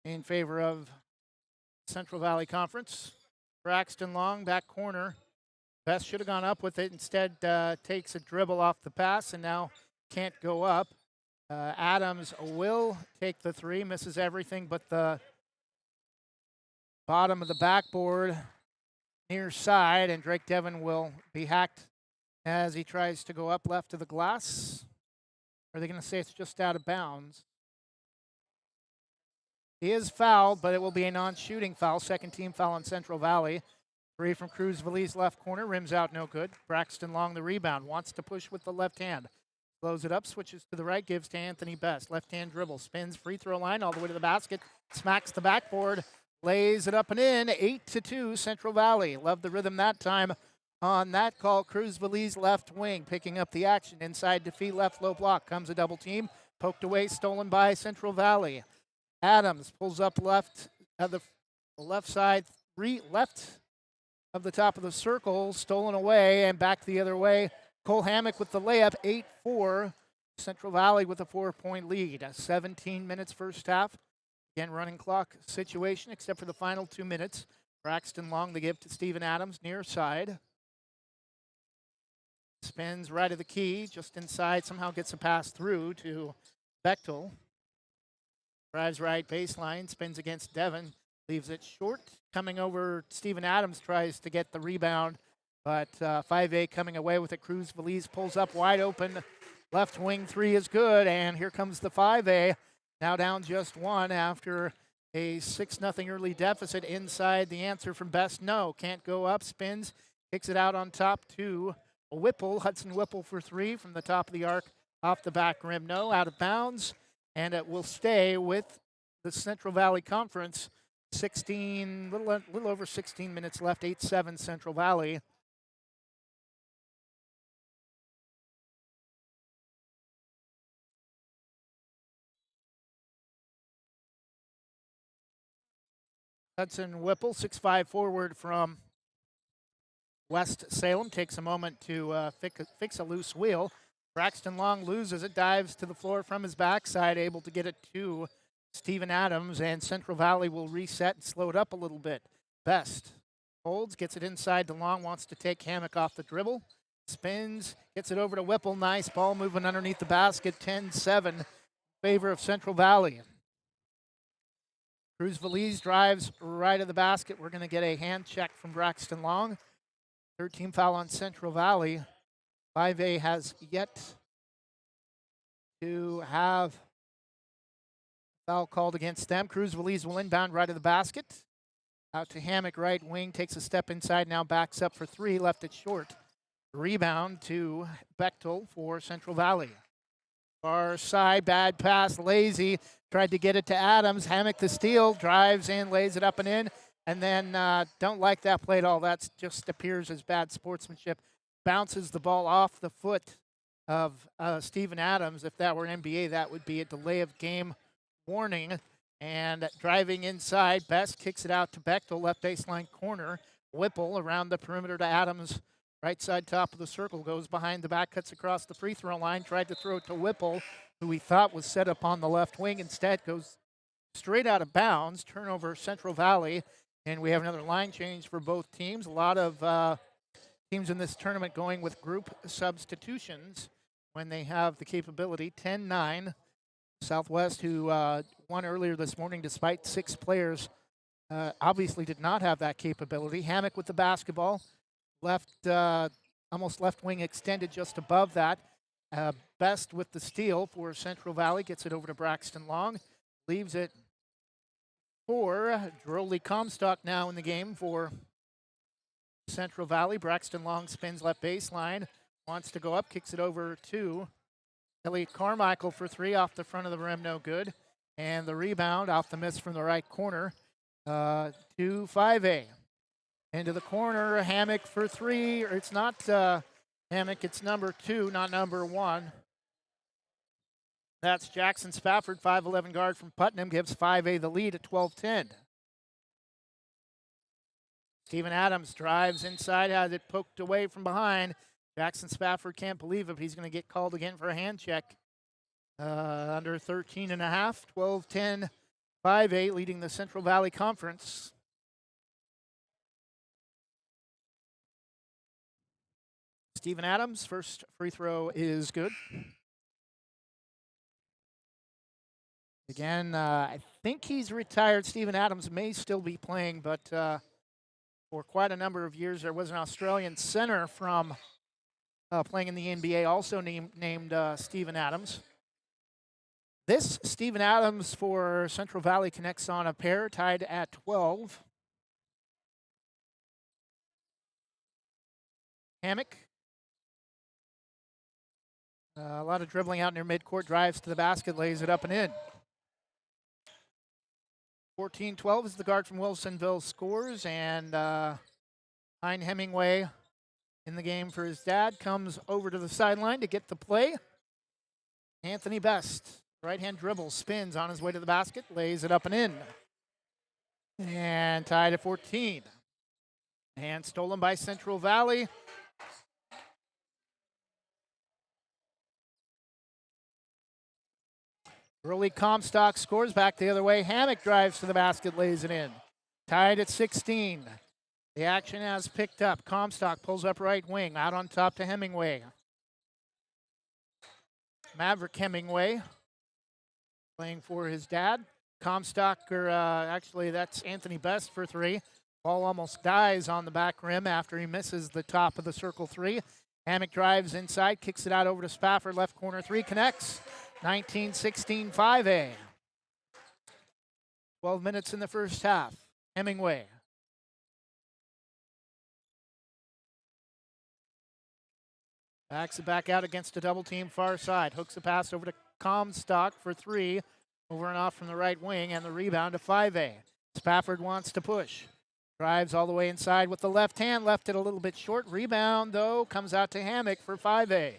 in favor of Central Valley Conference. Braxton Long, back corner. Best should have gone up with it. Instead, takes a dribble off the pass and now can't go up. Adams will take the 3, misses everything but the bottom of the backboard near side, and Drake Devon will be hacked as he tries to go up left of the glass. Are they going to say it's just out of bounds? He is fouled, but it will be a non-shooting foul. Second team foul on Central Valley. 3 from Cruz Valise left corner, rims out, no good. Braxton Long the rebound, wants to push with the left hand. Blows it up, switches to the right, gives to Anthony Best. Left hand dribble, spins free throw line all the way to the basket, smacks the backboard, lays it up and in. 8-2 Central Valley. Love the rhythm that time on that call. Cruz Valise left wing, picking up the action. Inside defeat, left low block. Comes a double team, poked away, stolen by Central Valley. Adams pulls up left of the left side, left of the top of the circle, stolen away, and back the other way. Cole Hammock with the layup, 8-4. Central Valley with a 4-point lead. 17 minutes first half. Again, running clock situation, except for the final 2 minutes. Braxton Long the give to Stephen Adams, near side. Spins right of the key, just inside, somehow gets a pass through to Bechtel. Drives right baseline, spins against Devon, leaves it short. Coming over, Stephen Adams tries to get the rebound, but 5A coming away with it. Cruz Valise pulls up wide open. Left wing 3 is good, and here comes the 5A. Now down just 1 after a 6-0 early deficit. Inside, the answer from Best, no. Can't go up, spins, kicks it out on top to Whipple. Hudson Whipple for 3 from the top of the arc, off the back rim, no. Out of bounds. And it will stay with the Central Valley Conference. 16, little over 16 minutes left. 8-7 Central Valley. Hudson Whipple, 6'5" forward from West Salem takes a moment to fix a loose wheel. Braxton Long loses it, dives to the floor from his backside, able to get it to Steven Adams, and Central Valley will reset and slow it up a little bit. Best holds, gets it inside to Long, wants to take Hammock off the dribble. Spins, gets it over to Whipple. Nice ball moving underneath the basket. 10-7 favor of Central Valley. Cruz Valise drives right of the basket. We're going to get a hand check from Braxton Long. 13 foul on Central Valley. 5A has yet to have foul called against them. Cruz Valise will inbound right of the basket. Out to Hammock, right wing, takes a step inside, now backs up for three, left it short. Rebound to Bechtel for Central Valley. Far side, bad pass, lazy. Tried to get it to Adams. Hammock the steal, drives in, lays it up and in. And then don't like that play at all. That just appears as bad sportsmanship. Bounces the ball off the foot of Steven Adams. If that were an NBA, that would be a delay of game warning. And driving inside, Best kicks it out to Bechtel, left baseline corner. Whipple around the perimeter to Adams. Right side top of the circle, goes behind the back, cuts across the free throw line, tried to throw it to Whipple, who he thought was set up on the left wing. Instead, goes straight out of bounds. Turnover Central Valley, and we have another line change for both teams. A lot of teams in this tournament going with group substitutions when they have the capability. 10-9. Southwest, who won earlier this morning despite 6 players, obviously did not have that capability. Hammock with the basketball. Left, almost left wing extended just above that. Best with the steal for Central Valley. Gets it over to Braxton Long. Leaves it for Droley Comstock now in the game for Central Valley. Braxton Long spins left baseline. Wants to go up. Kicks it over to Elliot Carmichael for three. Off the front of the rim. No good. And the rebound off the miss from the right corner to 5A. Into the corner, Hammock for three. It's not Hammock, it's number 2, not number 1. That's Jackson Spafford, 5'11" guard from Putnam, gives 5A the lead at 12-10. Steven Adams drives inside, has it poked away from behind. Jackson Spafford can't believe it, but he's going to get called again for a hand check. Under 13.5, 12-10, 5A leading the Central Valley Conference. Steven Adams, first free throw is good. Again, I think he's retired. Steven Adams may still be playing, but for quite a number of years, there was an Australian center from playing in the NBA, also named Steven Adams. This Steven Adams for Central Valley connects on a pair, tied at 12. Hammock. A lot of dribbling out near midcourt, drives to the basket, lays it up and in. 14-12 is the guard from Wilsonville scores, and Hein Hemingway in the game for his dad comes over to the sideline to get the play. Anthony Best, right-hand dribble, spins on his way to the basket, lays it up and in. And tied at 14. And stolen by Central Valley. Early Comstock scores back the other way. Hammock drives to the basket, lays it in. Tied at 16. The action has picked up. Comstock pulls up right wing. Out on top to Hemingway. Maverick Hemingway playing for his dad. Comstock, actually that's Anthony Best for three. Ball almost dies on the back rim after he misses the top of the circle three. Hammock drives inside, kicks it out over to Spafford. Left corner three, connects. 19-16 5A. 12 minutes in the first half. Hemingway. Backs it back out against a double team far side. Hooks a pass over to Comstock for three. Over and off from the right wing, and the rebound to 5A. Spafford wants to push. Drives all the way inside with the left hand. Left it a little bit short. Rebound, though, comes out to Hammock for 5A.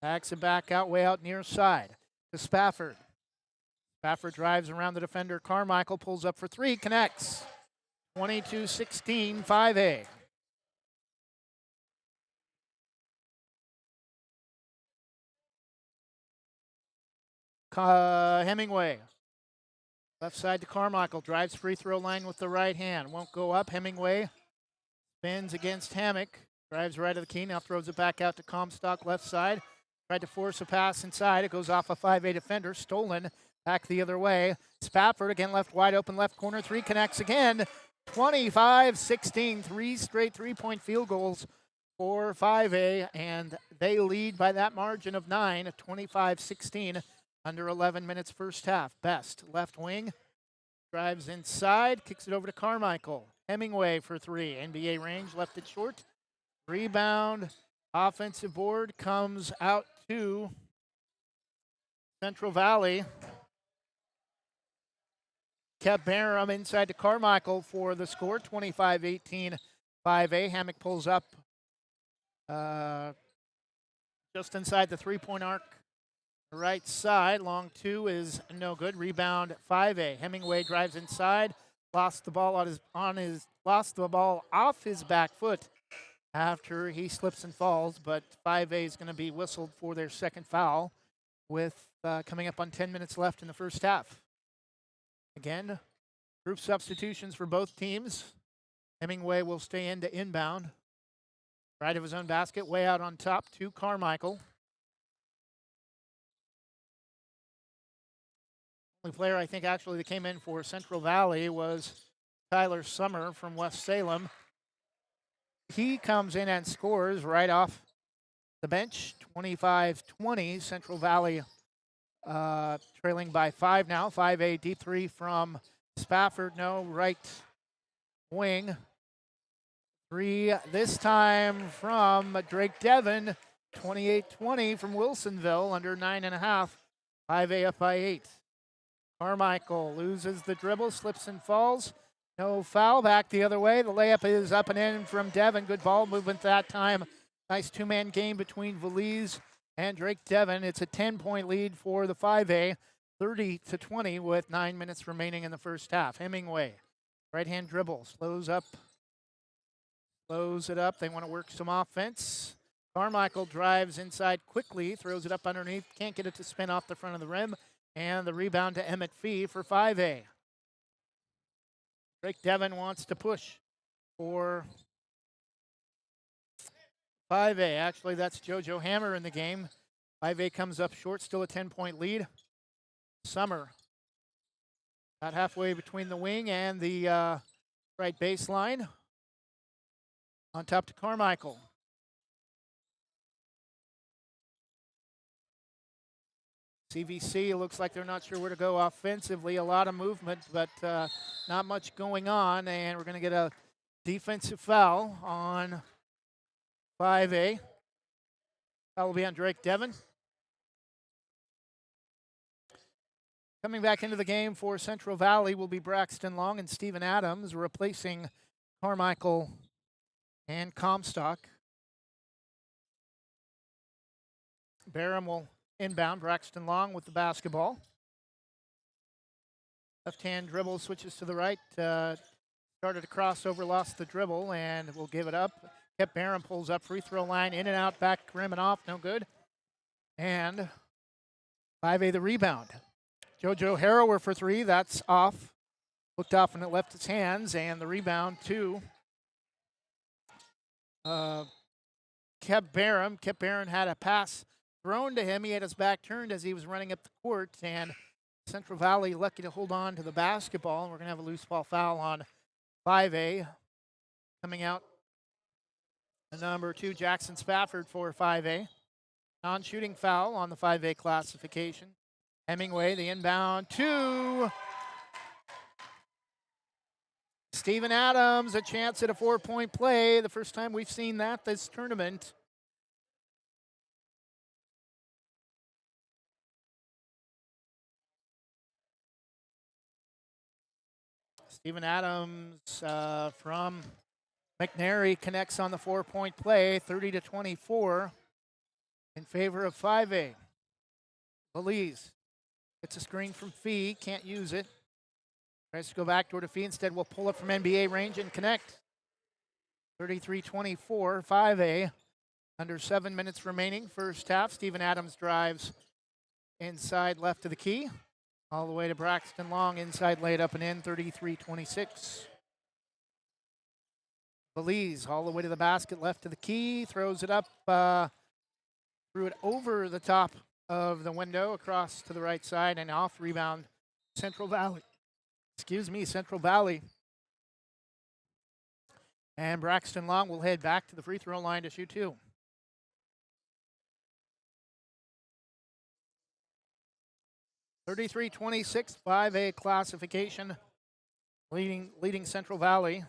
Backs it back out, way out near side to Spafford. Spafford drives around the defender. Carmichael pulls up for three, connects. 22-16, 5A. Hemingway. Left side to Carmichael. Drives free throw line with the right hand. Won't go up. Hemingway spins against Hammock. Drives right of the key. Now throws it back out to Comstock left side. Tried to force a pass inside. It goes off a 5A defender. Stolen. Back the other way. Spafford again left wide open left corner. Three connects again. 25-16. Three straight three-point field goals for 5A. And they lead by that margin of 9. 25-16. Under 11 minutes first half. Best left wing. Drives inside. Kicks it over to Carmichael. Hemingway for three. NBA range. Left it short. Rebound. Offensive board comes out to Central Valley. Kept Barham inside to Carmichael for the score. 25-18 5A. Hammock pulls up just inside the three-point arc. Right side, long two is no good. Rebound 5A. Hemingway drives inside, lost the ball off his back foot after he slips and falls. But 5A is going to be whistled for their second foul, with coming up on 10 minutes left in the first half. Again, group substitutions for both teams. Hemingway will stay in to inbound, right of his own basket, way out on top to Carmichael. Only player I think actually that came in for Central Valley was Tyler Summer from West Salem. He comes in and scores right off the bench, 25-20. Central Valley trailing by 5 now. 5A deep three from Spafford, no, right wing. Three this time from Drake Devon, 28-20 from Wilsonville, under 9.5. 5A up by 8. Carmichael loses the dribble, slips and falls. No foul, back the other way. The layup is up and in from Devon. Good ball movement that time. Nice two-man game between Valise and Drake Devon. It's a 10-point lead for the 5A, 30-20 with 9 minutes remaining in the first half. Hemingway, right-hand dribble, slows it up. They want to work some offense. Carmichael drives inside quickly, throws it up underneath, can't get it to spin off the front of the rim. And the rebound to Emmett Fee for 5A. Drake Devon wants to push for 5A. Actually, that's JoJo Hammer in the game. 5A comes up short, still a 10-point lead. Summer about halfway between the wing and the right baseline. On top to Carmichael. CVC looks like they're not sure where to go offensively. A lot of movement, but not much going on. And we're going to get a defensive foul on 5A. That will be on Drake Devon. Coming back into the game for Central Valley will be Braxton Long and Stephen Adams, replacing Carmichael and Comstock. Barham will inbound. Braxton Long with the basketball. Left-hand dribble, switches to the right. Started a crossover, lost the dribble, and will give it up. Kept Barham, pulls up, free throw line, in and out, back rim and off, no good. And 5A the rebound. JoJo Harrower for three, that's off. Looked off and it left his hands, and the rebound to Kept Barham. Kept Barham had a pass thrown to him. He had his back turned as he was running up the court, and Central Valley lucky to hold on to the basketball. We're going to have a loose ball foul on 5A. Coming out, the number 2, Jackson Spafford for 5A. Non-shooting foul on the 5A classification. Hemingway, the inbound to Stephen Adams, a chance at a 4-point play. The first time we've seen that this tournament. Stephen Adams from McNary connects on the 4-point play, 30-24 in favor of 5A. Belize gets a screen from Fee, can't use it. Tries to go back door to Fee, instead will pull it from NBA range and connect. 33-24, 5A. Under 7 minutes remaining, first half. Stephen Adams drives inside left to the key. All the way to Braxton Long, inside laid up and in, 33-26. Belize all the way to the basket, left to the key, throws it up, threw it over the top of the window, across to the right side, and off rebound, Central Valley. Central Valley. And Braxton Long will head back to the free throw line to shoot two. (33-26), 5A classification, leading Central Valley.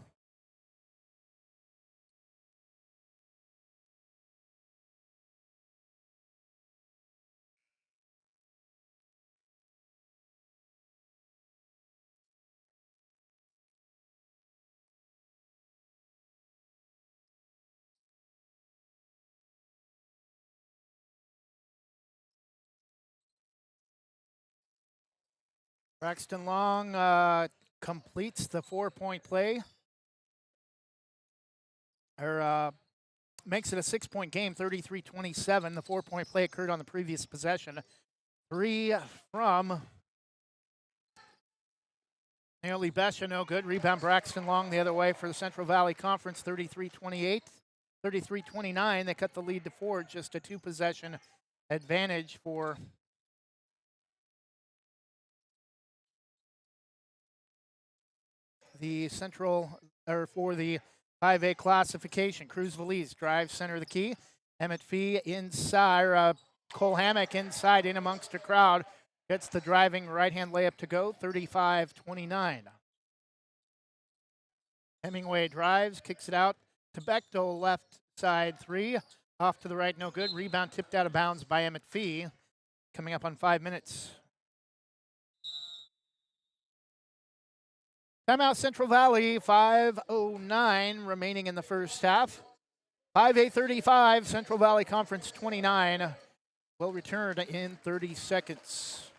Braxton Long completes the 4-point play, or makes it a 6-point game, 33-27. The 4-point play occurred on the previous possession. 3 from Naomi Besha, no good. Rebound Braxton Long the other way for the Central Valley Conference, 33-28. 33-29, they cut the lead to 4, just a 2-possession advantage for the for the 5A classification. Cruz Valise drives center of the key. Emmett Fee inside, Cole Hammock inside in amongst the crowd. Gets the driving right-hand layup to go, 35-29. Hemingway drives, kicks it out to Bechtel, left side 3. Off to the right, no good. Rebound tipped out of bounds by Emmett Fee. Coming up on 5 minutes. Timeout Central Valley, 5:09 remaining in the first half. 5A 35, Central Valley Conference 29. Will return in 30 seconds.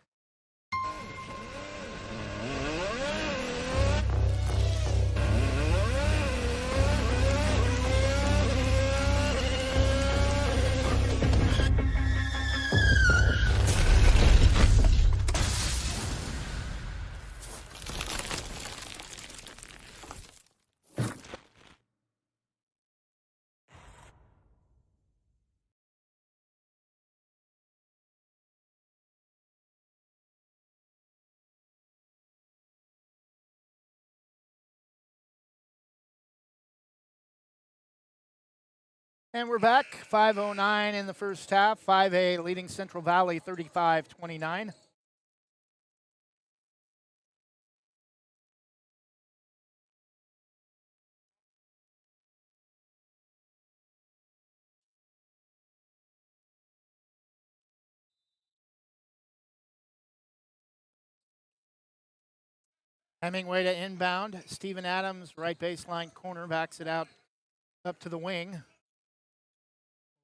And we're back, 5:09 in the first half. 5A leading Central Valley, 35-29. Hemingway to inbound. Steven Adams, right baseline corner, backs it out up to the wing.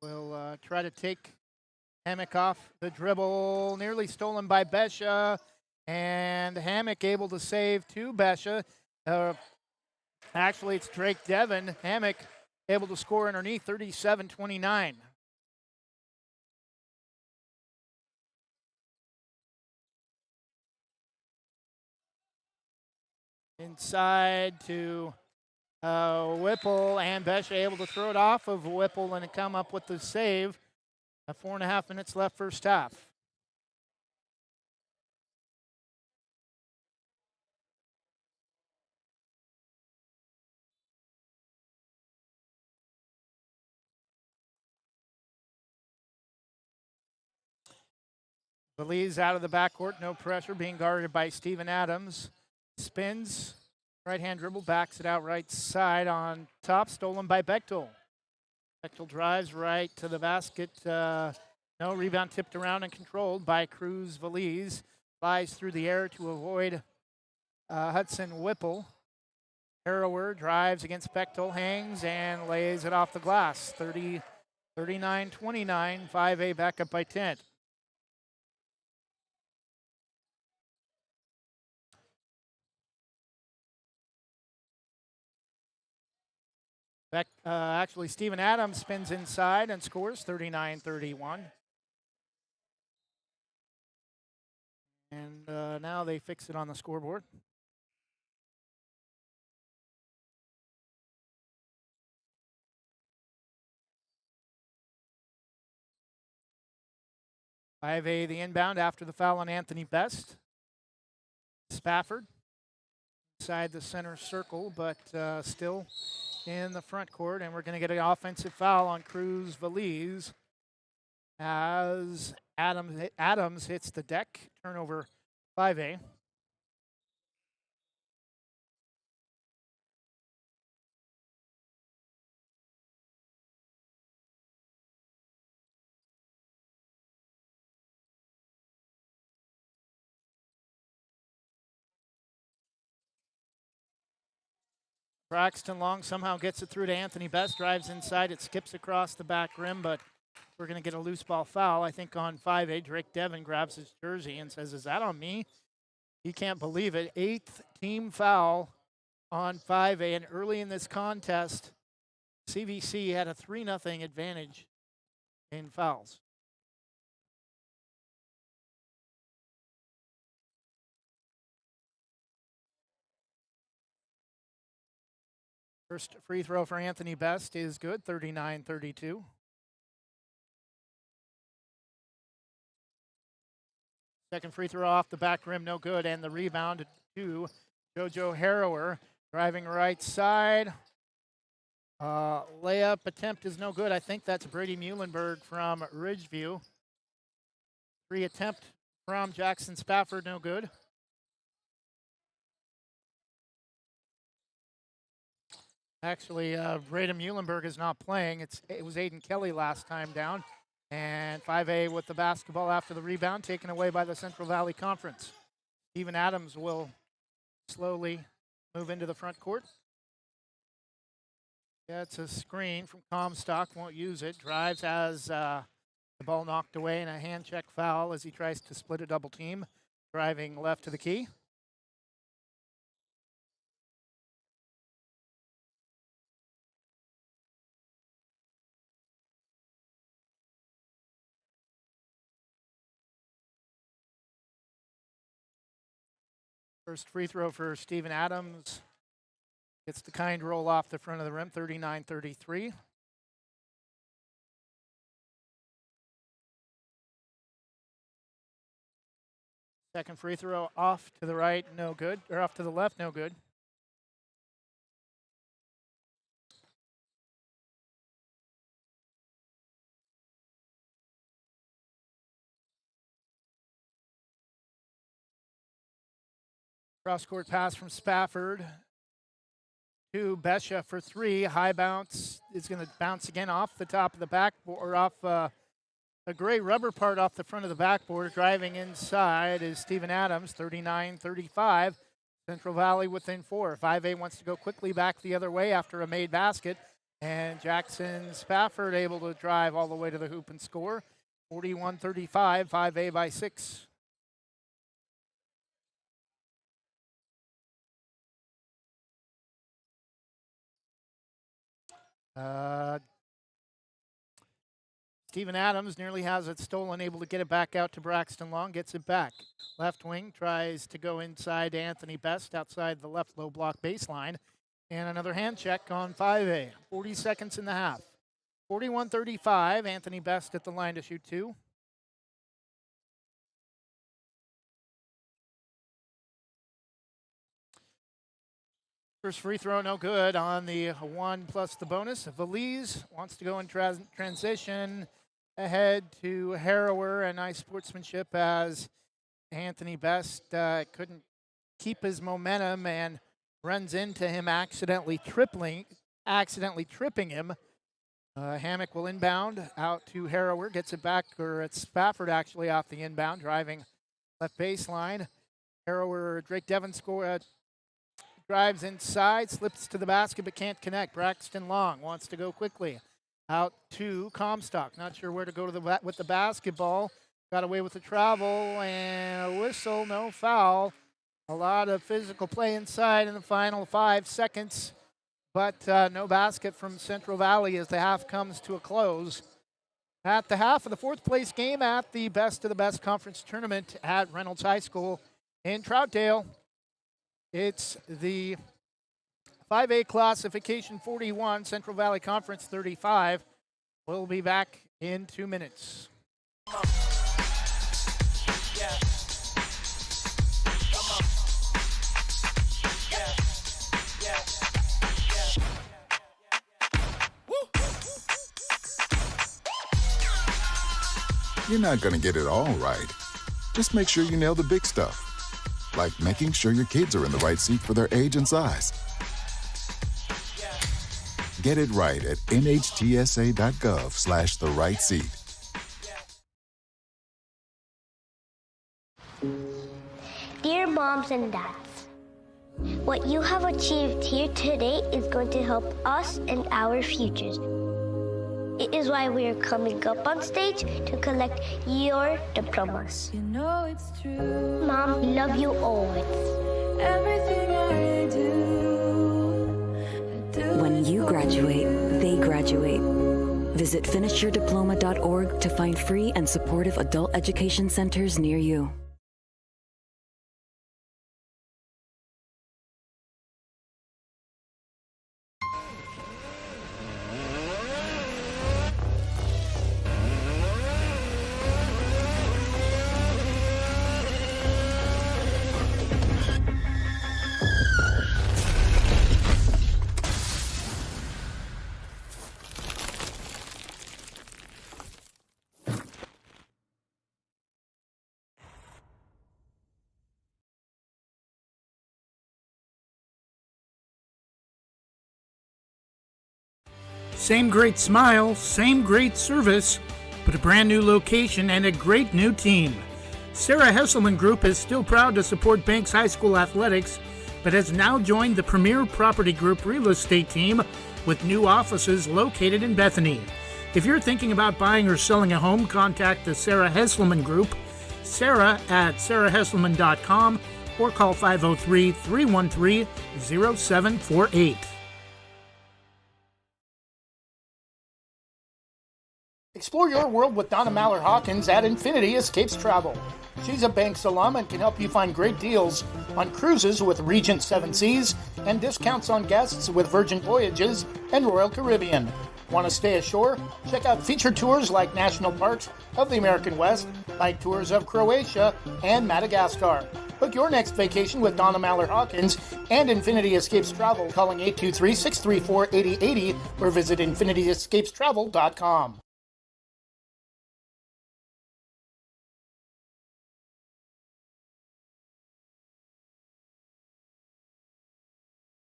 Will try to take Hammock off the dribble, nearly stolen by Besha, and Hammock able to save to Besha. Actually, it's Drake Devon. Hammock able to score underneath, 37-29. Inside to Whipple, and Besha able to throw it off of Whipple and come up with the save. 4.5 minutes left first half. Belize out of the backcourt, no pressure, being guarded by Steven Adams. Spins, right-hand dribble, backs it out right side on top, stolen by Bechtel. Bechtel drives right to the basket. No, rebound tipped around and controlled by Cruz Valise. Flies through the air to avoid Hudson Whipple. Harrower drives against Bechtel, hangs and lays it off the glass. 39-29, 5A back up by 10. Actually, Steven Adams spins inside and scores 39-31. now they fix it on the scoreboard. .5A the inbound after the foul on Anthony Best. Spafford inside the center circle, but still in the front court, and we're going to get an offensive foul on Cruz Veliz as Adams hits the deck. Turnover .5A. Braxton Long somehow gets it through to Anthony Best, drives inside, it skips across the back rim, but we're going to get a loose ball foul. I think on .5A, Drake Devon grabs his jersey and says, "Is that on me?" He can't believe it. 8th team foul on .5A, and early in this contest, CVC had a 3-0 advantage in fouls. First free throw for Anthony Best is good, 39-32. Second free throw off the back rim, no good, and the rebound to JoJo Harrower, driving right side. Layup attempt is no good. I think that's Brady Muhlenberg from Ridgeview. 3 attempt from Jackson Spafford, no good. Actually, Brady Muhlenberg is not playing. It was Aiden Kelly last time down. And .5A with the basketball after the rebound, taken away by the Central Valley Conference. Steven Adams will slowly move into the front court. Gets a screen from Comstock, won't use it. Drives, has the ball knocked away, and a hand check foul as he tries to split a double team. Driving left to the key. First free throw for Steven Adams. Gets the kind roll off the front of the rim, 39-33. Second free throw off to the right, no good. Or off to the left, no good. Cross-court pass from Spafford to Besha for 3. High bounce is going to bounce again off the top of the backboard, or off a gray rubber part off the front of the backboard. Driving inside is Steven Adams, 39-35. Central Valley within 4. .5A wants to go quickly back the other way after a made basket. And Jackson Spafford able to drive all the way to the hoop and score. 41-35, .5A by 6. Steven Adams nearly has it stolen, able to get it back out to Braxton Long, gets it back. Left wing tries to go inside to Anthony Best outside the left low block baseline. And another hand check on .5A. 40 seconds in the half. 41-35, Anthony Best at the line to shoot 2. First free throw, no good on the 1 plus the bonus. Veliz wants to go in transition ahead to Harrower, and nice sportsmanship as Anthony Best couldn't keep his momentum and runs into him, accidentally tripping him. Hammock will inbound out to Harrower, gets it back, or it's Spafford actually off the inbound, driving left baseline. Harrower, Drake Devon drives inside, slips to the basket, but can't connect. Braxton Long wants to go quickly out to Comstock. Not sure where to go with the basketball. Got away with the travel and a whistle, no foul. A lot of physical play inside in the final 5 seconds, but no basket from Central Valley as the half comes to a close. At the half of the 4th place game at the Best of the Best Conference Tournament at Reynolds High School In Troutdale, it's the 5A classification 41, Central Valley Conference 35. We'll be back in 2 minutes. You're not going to get it all right. Just make sure you nail the big stuff, like making sure your kids are in the right seat for their age and size. Get it right at nhtsa.gov/the right seat. Dear moms and dads, what you have achieved here today is going to help us and our futures. It is why we are coming up on stage to collect your diplomas. You know it's true. Mom, love you always. Everything I do, When you graduate, they graduate. Visit finishyourdiploma.org to find free and supportive adult education centers near you. Same great smile, same great service, but a brand new location and a great new team. Sarah Hesselman Group is still proud to support Banks High School athletics, but has now joined the Premier Property Group real estate team with new offices located in Bethany. If you're thinking about buying or selling a home, contact the Sarah Hesselman Group, Sarah at sarahhesselman.com, or call 503-313-0748. Explore your world with Donna Maller Hawkins at Infinity Escapes Travel. She's a Banks alum and can help you find great deals on cruises with Regent Seven Seas and discounts on guests with Virgin Voyages and Royal Caribbean. Want to stay ashore? Check out featured tours like National Parks of the American West, night tours of Croatia and Madagascar. Book your next vacation with Donna Maller Hawkins and Infinity Escapes Travel, calling 823-634-8080 or visit infinityescapestravel.com.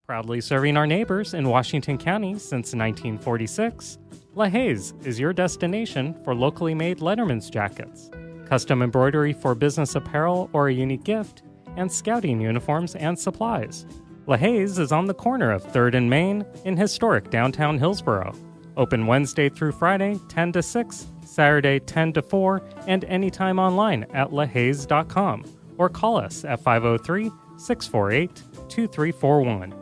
Proudly serving our neighbors in Washington County since 1946, LaHaye's is your destination for locally made Letterman's jackets, custom embroidery for business apparel or a unique gift, and scouting uniforms and supplies. LaHaye's is on the corner of 3rd and Main in historic downtown Hillsboro. Open Wednesday through Friday, 10 to 6, Saturday, 10 to 4, and anytime online at lahayes.com or call us at 503-648-2341.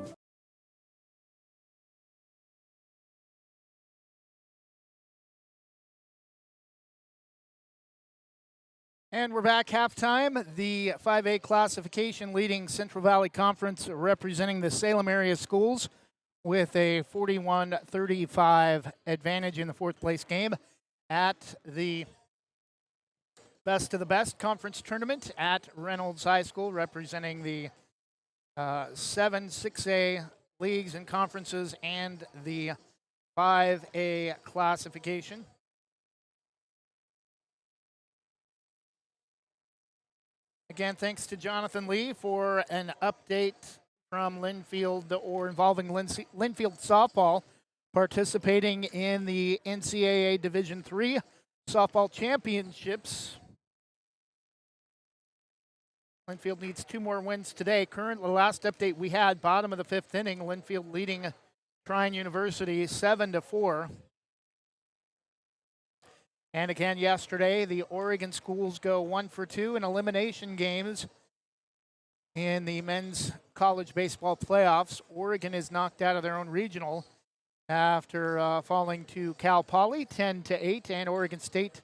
And we're back halftime. The 5A classification leading Central Valley Conference representing the Salem area schools with a 41-35 advantage in the fourth place game at the Best of the Best conference tournament at Reynolds High School, representing the 7 6A leagues and conferences and the 5A classification. Again, thanks to Jonathan Lee for an update from Linfield or involving Linfield softball participating in the NCAA Division III softball championships. Linfield needs 2 more wins today. Currently, the last update we had, bottom of the 5th inning, Linfield leading Trine University 7-4. And again, yesterday, the Oregon schools go 1 for 2 in elimination games in the men's college baseball playoffs. Oregon is knocked out of their own regional after falling to Cal Poly 10-8, and Oregon State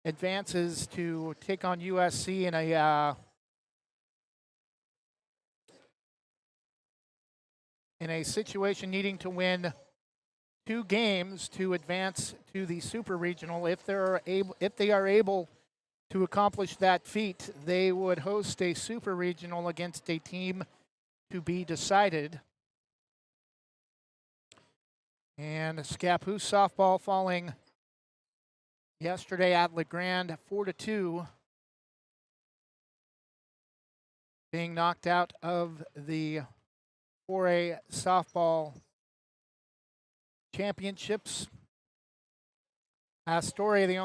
advances to take on USC in a in a situation needing to win 2 games to advance to the Super Regional. If they are able to accomplish that feat, they would host a Super Regional against a team to be decided. And Scappoose softball falling yesterday at LeGrand 4-2, being knocked out of the 4A softball championships. Astoria, the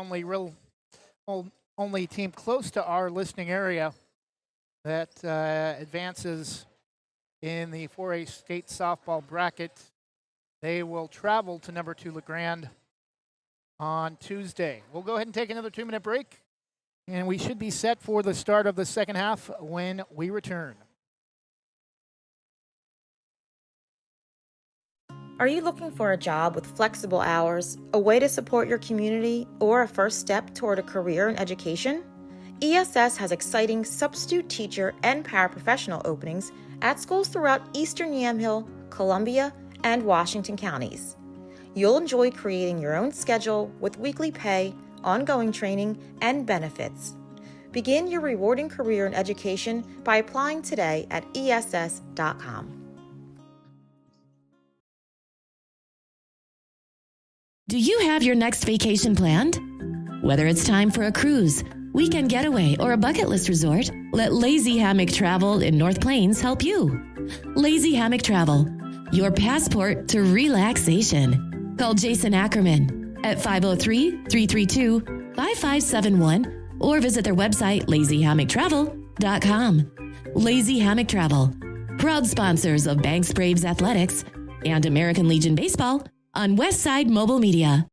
only team close to our listening area that advances in the 4A state softball bracket. They will travel to number 2 LeGrand on Tuesday. We'll go ahead and take another 2-minute break, and we should be set for the start of the second half when we return. Are you looking for a job with flexible hours, a way to support your community, or a first step toward a career in education? ESS has exciting substitute teacher and paraprofessional openings at schools throughout Eastern Yamhill, Columbia, and Washington counties. You'll enjoy creating your own schedule with weekly pay, ongoing training, and benefits. Begin your rewarding career in education by applying today at ess.com. Do you have your next vacation planned? Whether it's time for a cruise, weekend getaway, or a bucket list resort, let Lazy Hammock Travel in North Plains help you. Lazy Hammock Travel, your passport to relaxation. Call Jason Ackerman at 503-332-5571 or visit their website, lazyhammocktravel.com. Lazy Hammock Travel, proud sponsors of Banks Braves Athletics and American Legion Baseball on Westside Mobile Media.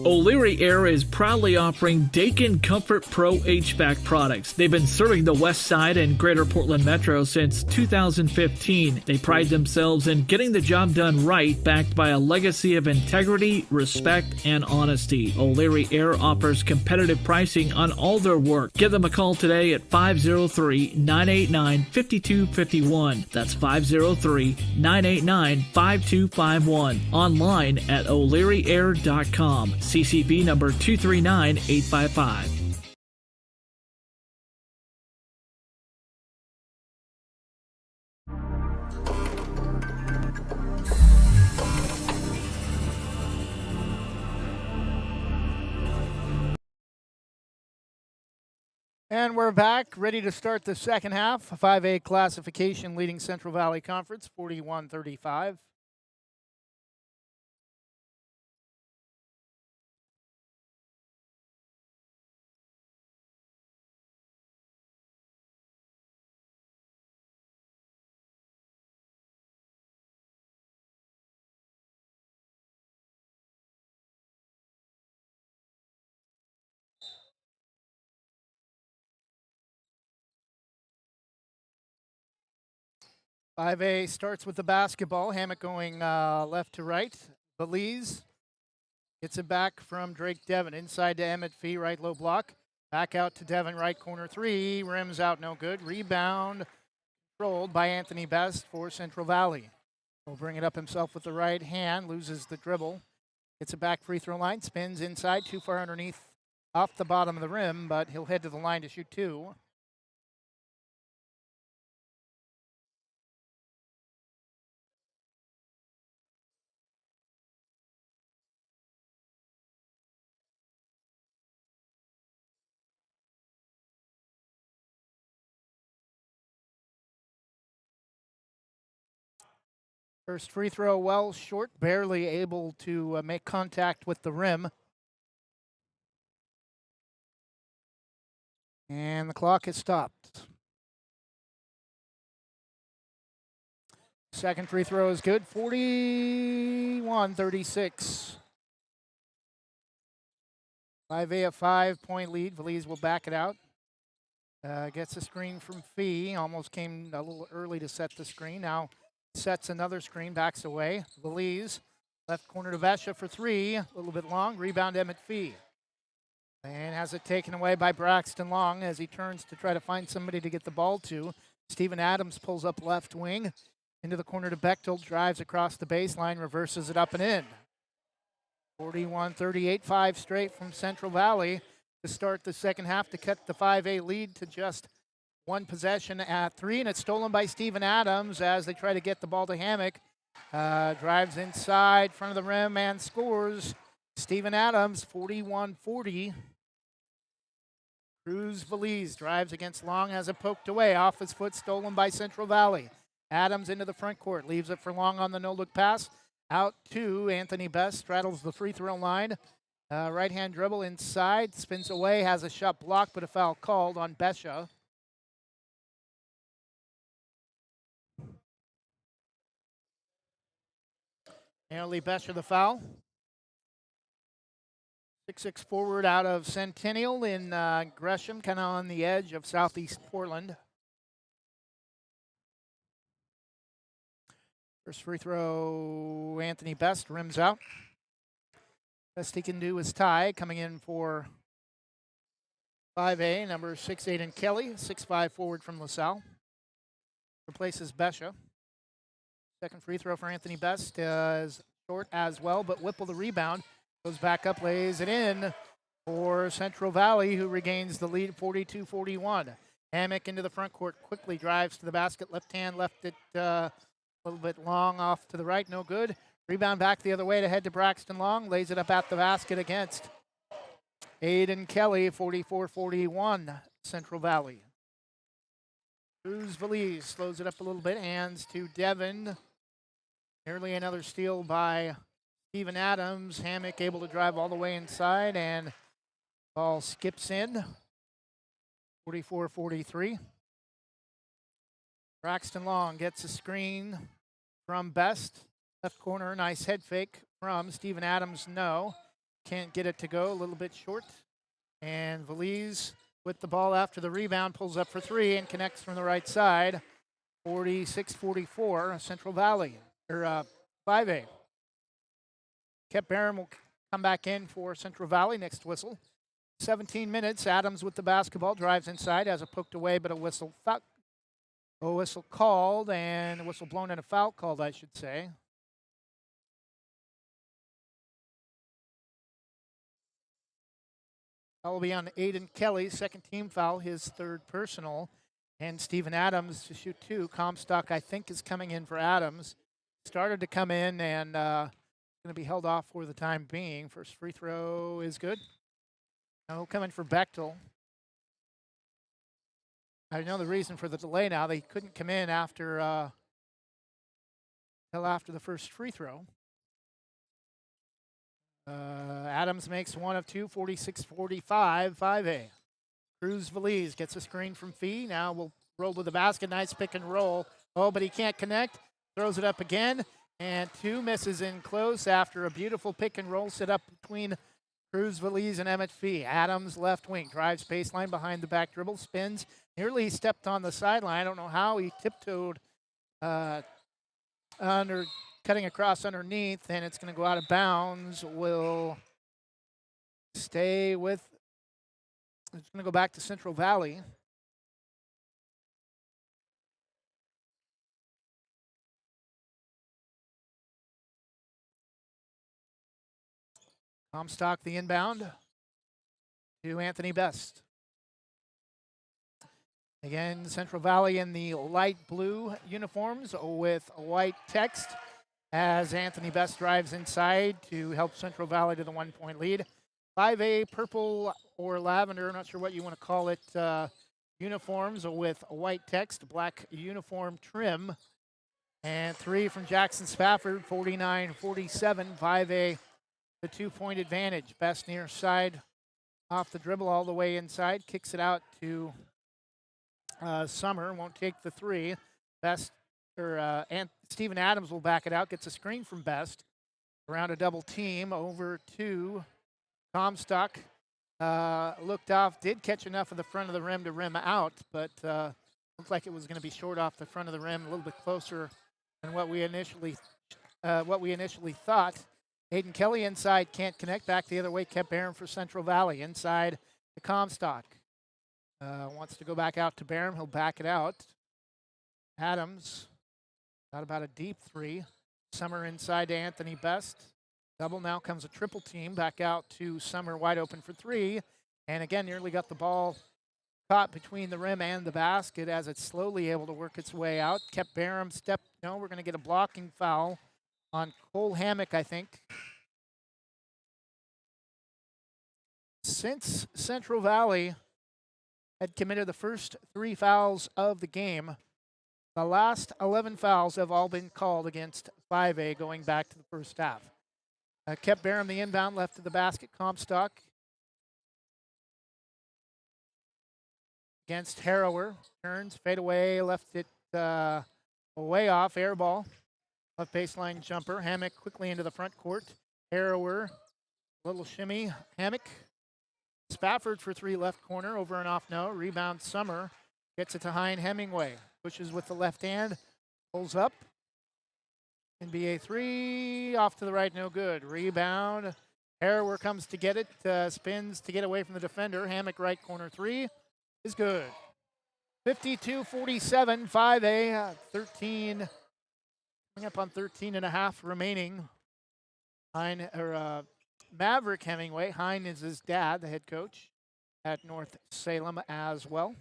O'Leary Air is proudly offering Dakin Comfort Pro HVAC products. They've been serving the West Side and Greater Portland Metro since 2015. They pride themselves in getting the job done right, backed by a legacy of integrity, respect, and honesty. O'Leary Air offers competitive pricing on all their work. Give them a call today at 503-989-5251. That's 503-989-5251. Online at o'learyair.com. CCB number 239855. And we're back, ready to start the second half. 5A classification leading Central Valley Conference, 41-35. Five A starts with the basketball. Hammock going left to right. Belize gets it back from Drake Devon. Inside to Emmett Fee, right low block. Back out to Devon, right corner three. Rims out, no good. Rebound controlled by Anthony Best for Central Valley. Will bring it up himself with the right hand. Loses the dribble. Gets it back free throw line. Spins inside, too far underneath, off the bottom of the rim, but he'll head to the line to shoot two. First free throw well short, barely able to make contact with the rim. And the clock has stopped. Second free throw is good, 41-36. 5A a 5-point lead. Belize will back it out. Gets a screen from Fee. Almost came a little early to set the screen. Now sets another screen, backs away. Belize, left corner to Vesha for three. A little bit long. Rebound Emmett Fee. And has it taken away by Braxton Long as he turns to try to find somebody to get the ball to. Steven Adams pulls up left wing into the corner to Bechtel, drives across the baseline, reverses it up and in. 41-38, 5 straight from Central Valley to start the second half to cut the 5A lead to just one possession at 3, and it's stolen by Steven Adams as they try to get the ball to Hammock. Drives inside, front of the rim, and scores. Steven Adams, 41-40. Cruz Veliz drives against Long, has it poked away, off his foot, stolen by Central Valley. Adams into the front court, leaves it for Long on the no-look pass. Out to Anthony Best, straddles the free throw line. Right-hand dribble inside, spins away, has a shot blocked, but a foul called on Besha. Nearly Besha the foul. 6'6" forward out of Centennial in Gresham, kind of on the edge of Southeast Portland. First free throw, Anthony Best rims out. Best he can do is tie, coming in for 5A, number 6'8" and Kelly, 6'5" forward from LaSalle. Replaces Besha. Second free throw for Anthony Best is short as well, but Whipple the rebound. Goes back up, lays it in for Central Valley, who regains the lead 42-41. Hammock into the front court, quickly drives to the basket, left hand, left it a little bit long off to the right, no good. Rebound back the other way to head to Braxton Long, lays it up at the basket against Aiden Kelly, 44-41, Central Valley. Cruz Veliz slows it up a little bit, hands to Devin. Nearly another steal by Steven Adams. Hammock able to drive all the way inside, and ball skips in. 44-43. Braxton Long gets a screen from Best. Left corner, nice head fake from Steven Adams. No, can't get it to go, a little bit short. And Veliz with the ball after the rebound pulls up for 3 and connects from the right side. 46-44, Central Valley, or 5A. Kep Barron will come back in for Central Valley next whistle. 17 minutes, Adams with the basketball, drives inside, has it poked away, but a whistle called, and a whistle blown and a foul called, I should say. That will be on Aiden Kelly, second team foul, his third personal. And Steven Adams to shoot 2. Comstock, I think, is coming in for Adams. Started to come in and going to be held off for the time being. First free throw is good. Now coming for Bechtel. I know the reason for the delay now. They couldn't come in after until after the first free throw. Adams makes 1 of 2, 46-45, 5A. Cruz Veliz gets a screen from Fee. Now will roll to the basket. Nice pick and roll. Oh, but he can't connect. Throws it up again. And 2 misses in close after a beautiful pick and roll set up between Cruz Veliz and Emmett Fee. Adams left wing. Drives baseline behind the back dribble. Spins. Nearly stepped on the sideline. I don't know how he tiptoed cutting across underneath, and it's going to go out of bounds. Will stay with, it's going to go back to Central Valley. Comstock the inbound to Anthony Best. Again, Central Valley in the light blue uniforms with white text as Anthony Best drives inside to help Central Valley to the 1-point lead. 5A purple or lavender, I'm not sure what you want to call it, uniforms with white text, black uniform trim. And 3 from Jackson Spafford, 49-47, 5A, the 2-point advantage. Best near side off the dribble all the way inside, kicks it out to Summer, won't take the 3. Best, and Steven Adams will back it out, gets a screen from Best. Around a double team, over to Comstock. Looked off, did catch enough of the front of the rim to rim out, but looked like it was going to be short off the front of the rim, a little bit closer than what we initially thought. Aiden Kelly inside, can't connect. Back the other way, kept Barham for Central Valley. Inside the Comstock. Wants to go back out to Barham. He'll back it out. Adams got about a deep three. Summer inside to Anthony Best. Double, now comes a triple team. Back out to Summer, wide open for three. And again, nearly got the ball caught between the rim and the basket as it's slowly able to work its way out. Kept Barham no, we're going to get a blocking foul on Cole Hammock, I think. Since Central Valley had committed the first 3 fouls of the game, the last 11 fouls have all been called against 5A going back to the first half. Kept Barham the inbound, left to the basket. Comstock against Harrower. Turns, fade away, left it way off. Air ball. Left baseline jumper. Hammock quickly into the front court. Harrower, little shimmy. Hammock. Spafford for three, left corner. Over and off, no. Rebound, Summer. Gets it to Hein Hemingway. Pushes with the left hand. Pulls up. NBA three, off to the right, no good. Rebound. Harrower comes to get it, spins to get away from the defender. Hammock right corner three is good. 52-47, 5A, 13, coming up on 13 and a half remaining. Maverick Hemingway. Hein is his dad, the head coach at North Salem as well.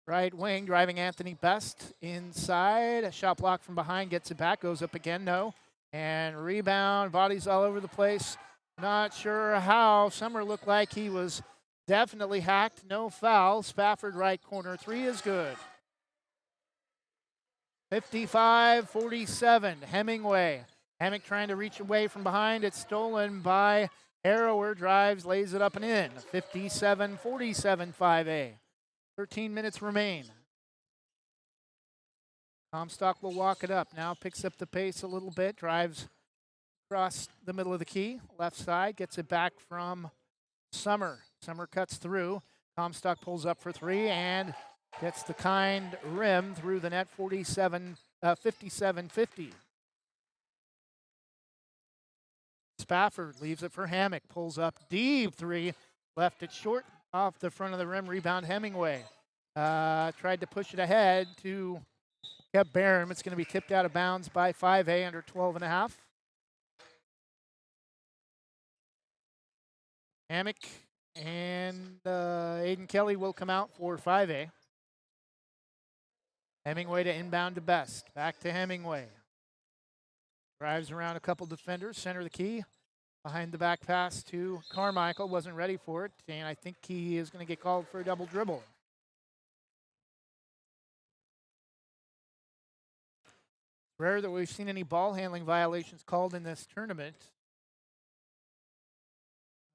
Right wing, driving Anthony Best inside. A shot block from behind, gets it back, goes up again, no. And rebound, bodies all over the place. Not sure how. Summer looked like he was definitely hacked. No foul. Spafford right corner three is good. 55-47, Hemingway. Hammock trying to reach away from behind. It's stolen by Harrower. Drives, lays it up and in. 57-47, 5A. 13 minutes remain. Comstock will walk it up. Now picks up the pace a little bit. Drives across the middle of the key. Left side. Gets it back from Summer. Summer cuts through. Comstock pulls up for three and gets the kind rim through the net. 57-50. Spafford leaves it for Hammock. Pulls up deep three. Left it short. Off the front of the rim, rebound Hemingway. Tried to push it ahead to Kept Barham. It's going to be tipped out of bounds by 5A under 12 and a half. Hammock and Aiden Kelly will come out for 5A. Hemingway to inbound to Best. Back to Hemingway. Drives around a couple defenders, center of the key. Behind the back pass to Carmichael, wasn't ready for it, and I think he is going to get called for a double dribble. Rare that we've seen any ball handling violations called in this tournament.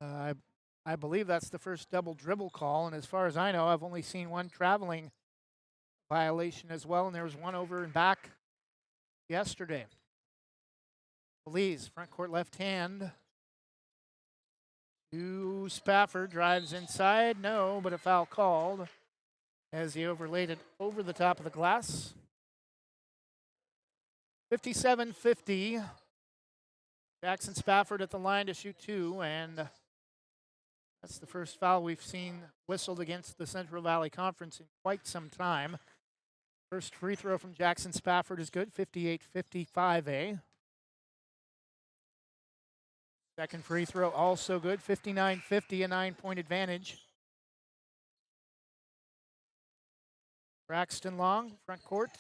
I believe that's the first double dribble call, and as far as I know, I've only seen one traveling violation as well, and there was one over and back yesterday. Belize, front court left hand. To Spafford, drives inside, no, but a foul called as he overlaid it over the top of the glass. 57-50. Jackson Spafford at the line to shoot two, and that's the first foul we've seen whistled against the Central Valley Conference in quite some time. First free throw from Jackson Spafford is good, 58-55A. Second free throw also good, 59-50, a 9-point advantage. Braxton Long, front court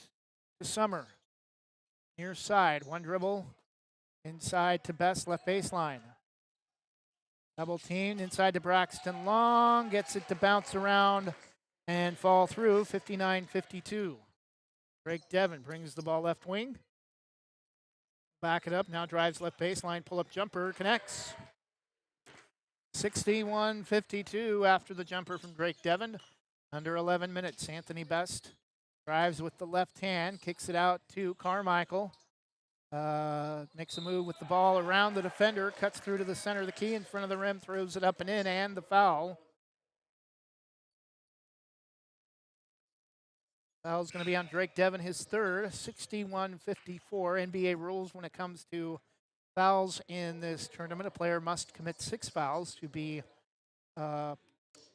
to Summer. Near side, one dribble, inside to Best, left baseline. Double teamed, inside to Braxton Long, gets it to bounce around and fall through, 59-52. Drake Devon brings the ball left wing. Back it up, now drives left baseline, pull-up jumper, connects. 61-52 after the jumper from Drake Devon. Under 11 minutes, Anthony Best drives with the left hand, kicks it out to Carmichael. Makes a move with the ball around the defender, cuts through to the center of the key in front of the rim, throws it up and in, and the foul. Foul's going to be on Drake Devon, his third, 61-54. NBA rules when it comes to fouls in this tournament. A player must commit 6 fouls to be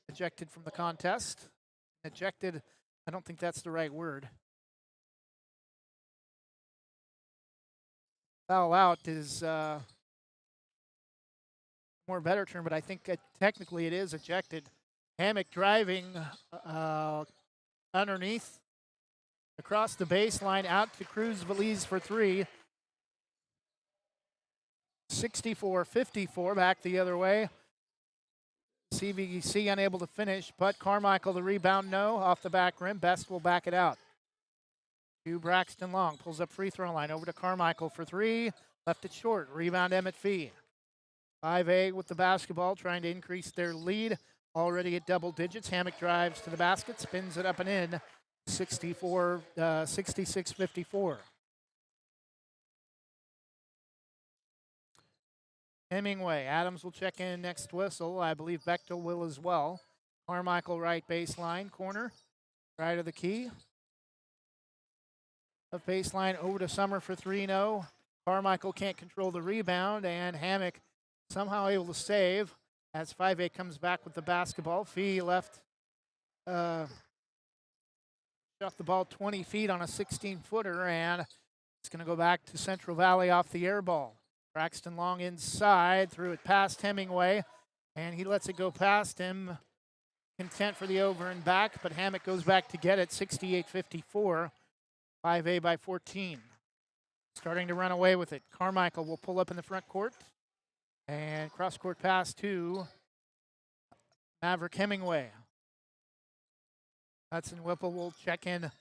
ejected from the contest. Ejected, I don't think that's the right word. Foul out is more better term, but I think technically it is ejected. Hammock driving underneath, across the baseline, out to Cruz Veliz for 3. 64-54, back the other way. CVC unable to finish, but Carmichael the rebound, no, off the back rim. Best will back it out. To Braxton Long, pulls up free throw line, over to Carmichael for 3. Left it short, rebound Emmett Fee. 5A with the basketball, trying to increase their lead. Already at double digits. Hammock drives to the basket, spins it up and in. 66-54. Hemingway, Adams will check in next whistle. I believe Bechtel will as well. Carmichael right baseline, corner, right of the key. Up baseline, over to Summer for 3-0. Carmichael can't control the rebound, and Hammock somehow able to save as 5A comes back with the basketball. Fee left, shot the ball 20 feet on a 16-footer, and it's going to go back to Central Valley off the air ball. Braxton Long inside, threw it past Hemingway, and he lets it go past him. Content for the over and back, but Hammock goes back to get it, 68-54. 5A by 14. Starting to run away with it. Carmichael will pull up in the front court, and cross-court pass to Maverick Hemingway. Hudson Whipple will check in.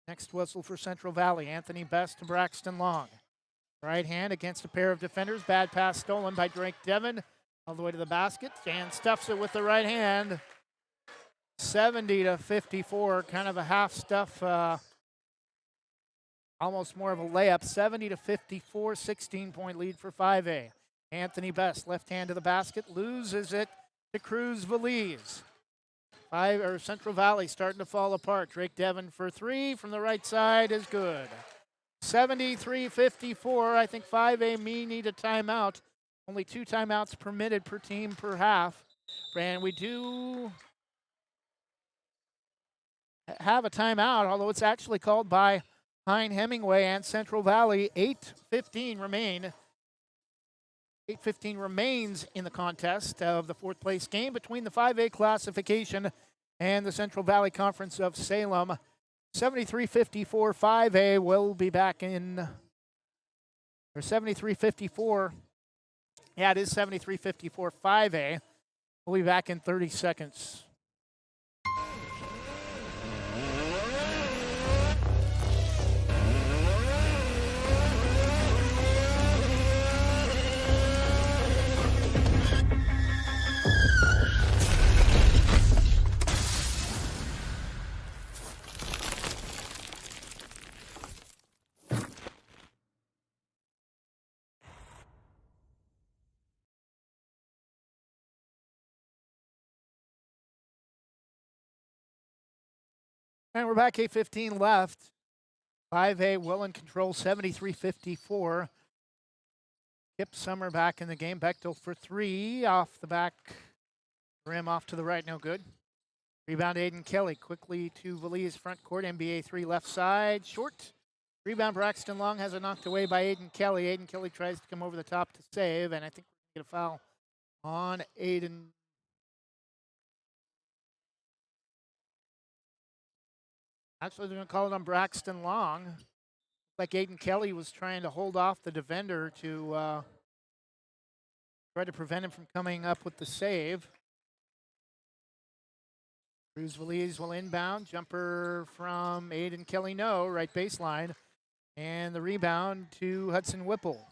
Next whistle for Central Valley. Anthony Best to Braxton Long. Right hand against a pair of defenders. Bad pass stolen by Drake Devon. All the way to the basket. And stuffs it with the right hand. 70-54. Kind of a half stuff. Almost more of a layup. 70-54. 16-point lead for 5A. Anthony Best, left hand to the basket. Loses it to Cruz Veliz. Central Valley starting to fall apart. Drake Devon for 3 from the right side is good. 73-54. I think 5A may need a timeout. Only 2 timeouts permitted per team per half. And we do have a timeout, although it's actually called by Hein Hemingway and Central Valley. 8:15 remain. 8:15 remains in the contest of the 4th place game between the 5A classification and the Central Valley Conference of Salem. 73-54, 5A will be back in, or 73-54. Yeah, it is 73-54, 5A. We'll be back in 30 seconds. And we're back, 8:15 left. 5A well in control, 73-54. Kip Summer back in the game. Bechtel for 3, off the back rim, off to the right, no good. Rebound Aiden Kelly, quickly to Veliz front court, NBA 3 left side, short. Rebound Braxton Long has it knocked away by Aiden Kelly. Aiden Kelly tries to come over the top to save, and I think we're going to get a foul on Aiden. Actually, they're going to call it on Braxton Long. Like Aiden Kelly was trying to hold off the defender to try to prevent him from coming up with the save. Cruz Veliz will inbound. Jumper from Aiden Kelly, no. Right baseline. And the rebound to Hudson Whipple.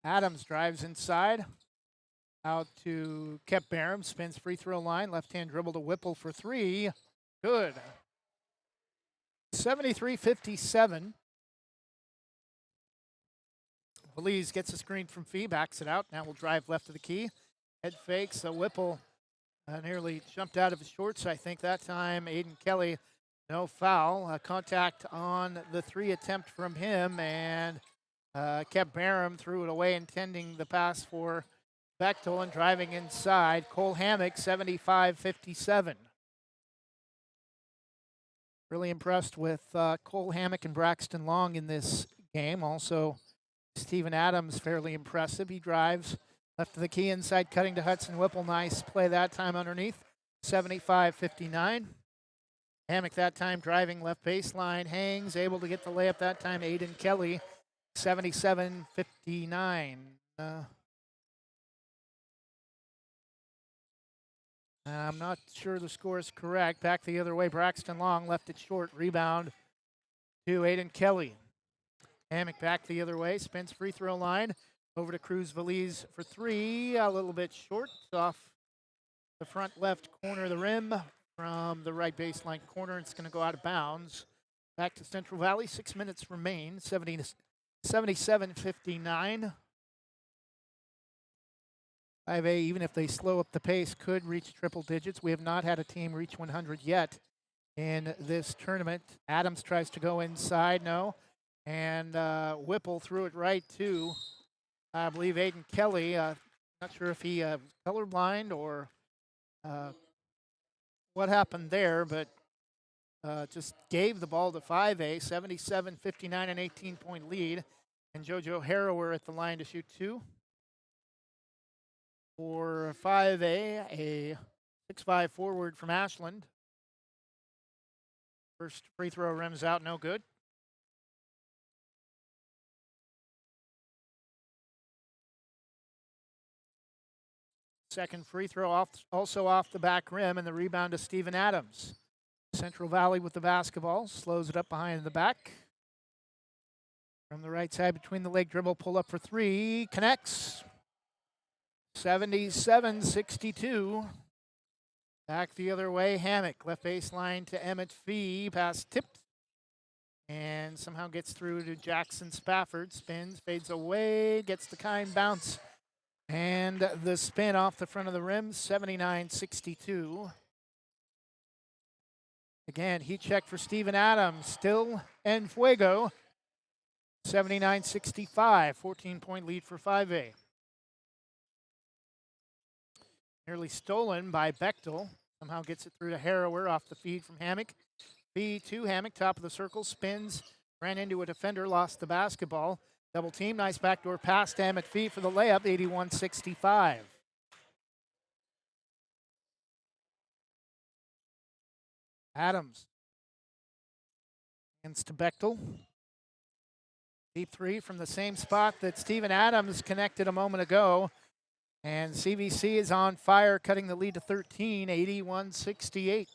Adams drives inside. Out to Kep Barham. Spins free throw line. Left hand dribble to Whipple for 3. Good. 73-57. Veliz gets a screen from Fee, backs it out. Now we'll drive left of the key. Head fakes. Whipple nearly jumped out of his shorts, I think that time. Aiden Kelly, no foul. Contact on the 3 attempt from him, and kept Barham, threw it away, intending the pass for Bechtel and driving inside. Cole Hammock, 75-57. Really impressed with Cole Hammock and Braxton Long in this game. Also, Steven Adams, fairly impressive. He drives left of the key inside, cutting to Hudson Whipple. Nice play that time underneath. 75-59. Hammock that time driving left baseline. Hangs, able to get the layup that time. Aiden Kelly, 77-59. I'm not sure the score is correct. Back the other way, Braxton Long left it short. Rebound to Aiden Kelly. Hammock back the other way, spins free throw line. Over to Cruz Veliz for three. A little bit short, off the front left corner of the rim from the right baseline corner. It's going to go out of bounds. Back to Central Valley. 6 minutes remain. 77-59. 5A, even if they slow up the pace, could reach triple digits. We have not had a team reach 100 yet in this tournament. Adams tries to go inside, no. And Whipple threw it right to, I believe, Aiden Kelly. Not sure if he colorblind or what happened there, but just gave the ball to 5A. 77-59, an 18-point lead. And JoJo Harrower at the line to shoot two. For 5A, a 6'5" forward from Ashland. First free throw rims out, no good. Second free throw also off the back rim, and the rebound to Steven Adams. Central Valley with the basketball, slows it up behind the back. From the right side between the leg dribble, pull up for three, connects. 77-62. Back the other way, Hammock. Left baseline to Emmett Fee. Pass tipped. And somehow gets through to Jackson Spafford. Spins, fades away, gets the kind bounce. And the spin off the front of the rim, 79-62. Again, heat check for Steven Adams. Still en fuego. 79-65, 14-point lead for 5A. Nearly stolen by Bechtel. Somehow gets it through to Harrower off the feed from Hammock. Feed to Hammock, top of the circle, spins, ran into a defender, lost the basketball. Double team, nice backdoor pass to Emmett Fee for the layup, 81-65. Adams. Hands to Bechtel. Deep three from the same spot that Steven Adams connected a moment ago. And CVC is on fire, cutting the lead to 13, 81-68.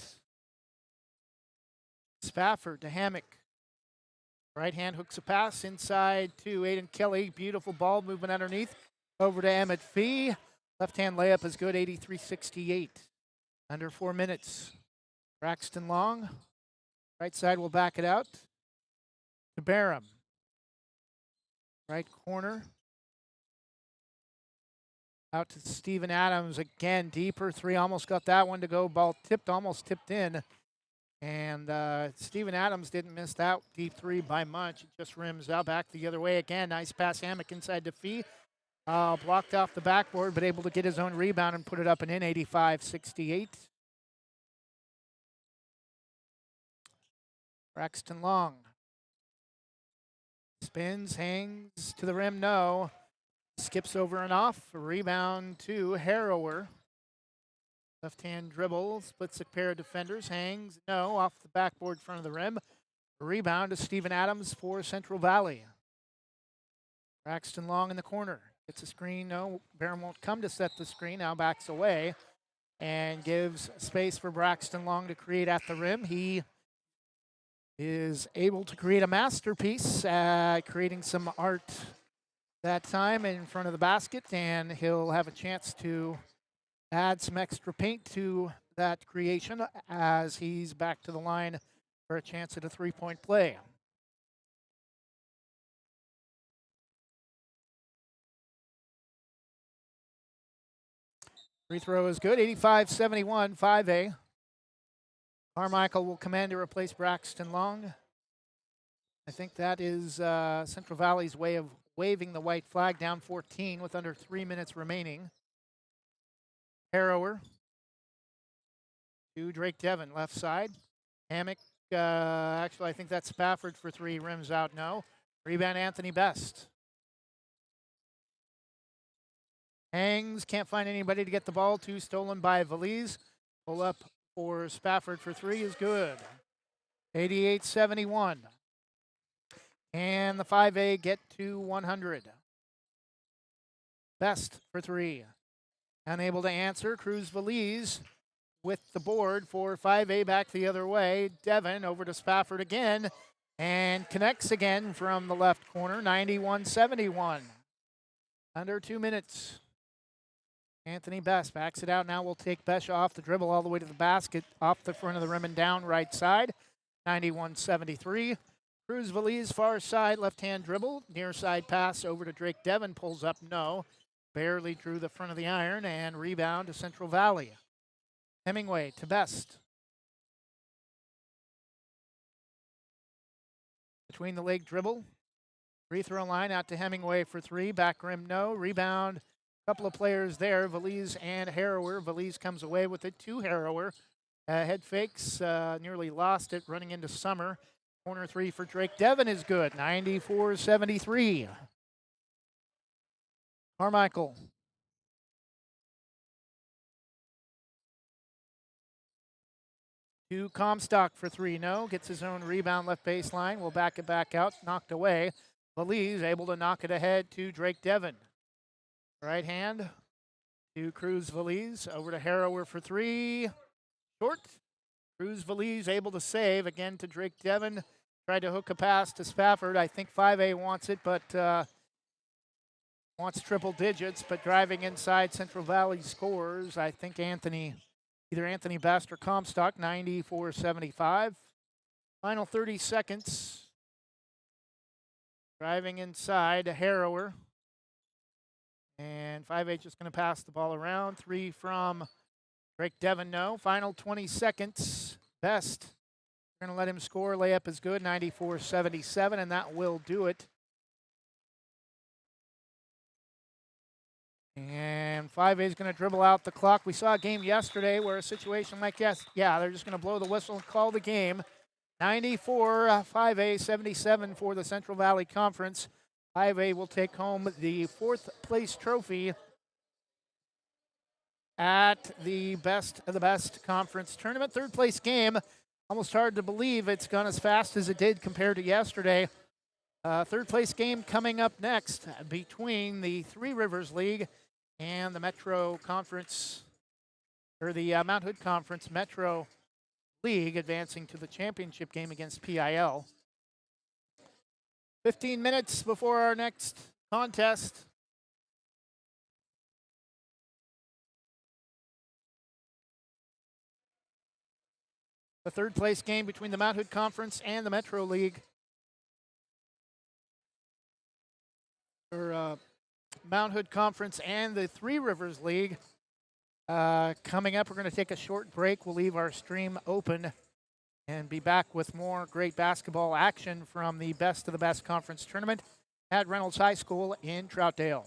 Spafford to Hammock. Right hand hooks a pass inside to Aiden Kelly. Beautiful ball movement underneath. Over to Emmett Fee. Left hand layup is good, 83-68. Under 4 minutes. Braxton Long. Right side will back it out to Barham. Right corner. Out to Steven Adams again, deeper three, almost got that one to go. Ball tipped, almost tipped in. And Steven Adams didn't miss that deep three by much. It just rims out back the other way again. Nice pass, Hammock inside to Fee. Blocked off the backboard, but able to get his own rebound and put it up and in, 85-68. Braxton Long. Spins, hangs to the rim, no. Skips over and off. Rebound to Harrower. Left hand dribble, splits a pair of defenders, hangs, no, off the backboard front of the rim. Rebound to Steven Adams for Central Valley. Braxton Long in the corner. Gets a screen, no, Barham won't come to set the screen, now backs away and gives space for Braxton Long to create at the rim. He is able to create a masterpiece, creating some art that time in front of the basket, and he'll have a chance to add some extra paint to that creation as he's back to the line for a chance at a three-point play. Free throw is good, 85-71, 5A. Carmichael will come in to replace Braxton Long. I think that is Central Valley's way of waving the white flag, down 14 with under 3 minutes remaining. Harrower to Drake Devon, left side. Hammock, actually, I think that's Spafford for three, rims out, no. Rebound, Anthony Best. Hangs, can't find anybody to get the ball to, stolen by Valise. Pull up for Spafford for three is good. 88-71. And the 5A get to 100. Best for three. Unable to answer. Cruz Valise with the board for 5A back the other way. Devon over to Spafford again and connects again from the left corner. 91-71. Under 2 minutes. Anthony Best backs it out. Now we'll take Besh off the dribble all the way to the basket, off the front of the rim and down right side. 91-73. Cruz Valise far side, left-hand dribble. Near side pass over to Drake Devon. Pulls up, no. Barely drew the front of the iron, and rebound to Central Valley. Hemingway to Best. Between the leg dribble. Free throw line out to Hemingway for three. Back rim, no. Rebound. Couple of players there, Valise and Harrower. Valise comes away with it to Harrower. Head fakes, nearly lost it, running into Summer. Corner three for Drake Devon is good, 94-73. Carmichael. To Comstock for three, no. Gets his own rebound left baseline. Will back it back out, knocked away. Valise able to knock it ahead to Drake Devon. Right hand to Cruz Valise. Over to Harrower for three. Short. Cruz Valise able to save. Again to Drake Devon. Tried to hook a pass to Spafford. I think 5A wants it, but wants triple digits. But driving inside, Central Valley scores. I think either Anthony Best or Comstock, 94-75. Final 30 seconds. Driving inside, a Harrower. And 5A just going to pass the ball around. Three from Drake Devon, no. Final 20 seconds. Best. We're going to let him score. Layup is good, 94-77, and that will do it. And 5A is going to dribble out the clock. We saw a game yesterday where a situation like this, they're just going to blow the whistle and call the game. 94, 5A, 77 for the Central Valley Conference. 5A will take home the fourth place trophy at the Best of the Best Conference Tournament. Third place game, almost hard to believe it's gone as fast as it did compared to yesterday. Third place game coming up next between the Three Rivers League and the Metro Conference, or the Mount Hood Conference Metro League, advancing to the championship game against PIL. 15 minutes before our next contest. The third place game between the Mount Hood Conference and the Metro League. Or Mount Hood Conference and the Three Rivers League. Coming up, we're going to take a short break. We'll leave our stream open and be back with more great basketball action from the Best of the Best Conference Tournament at Reynolds High School in Troutdale.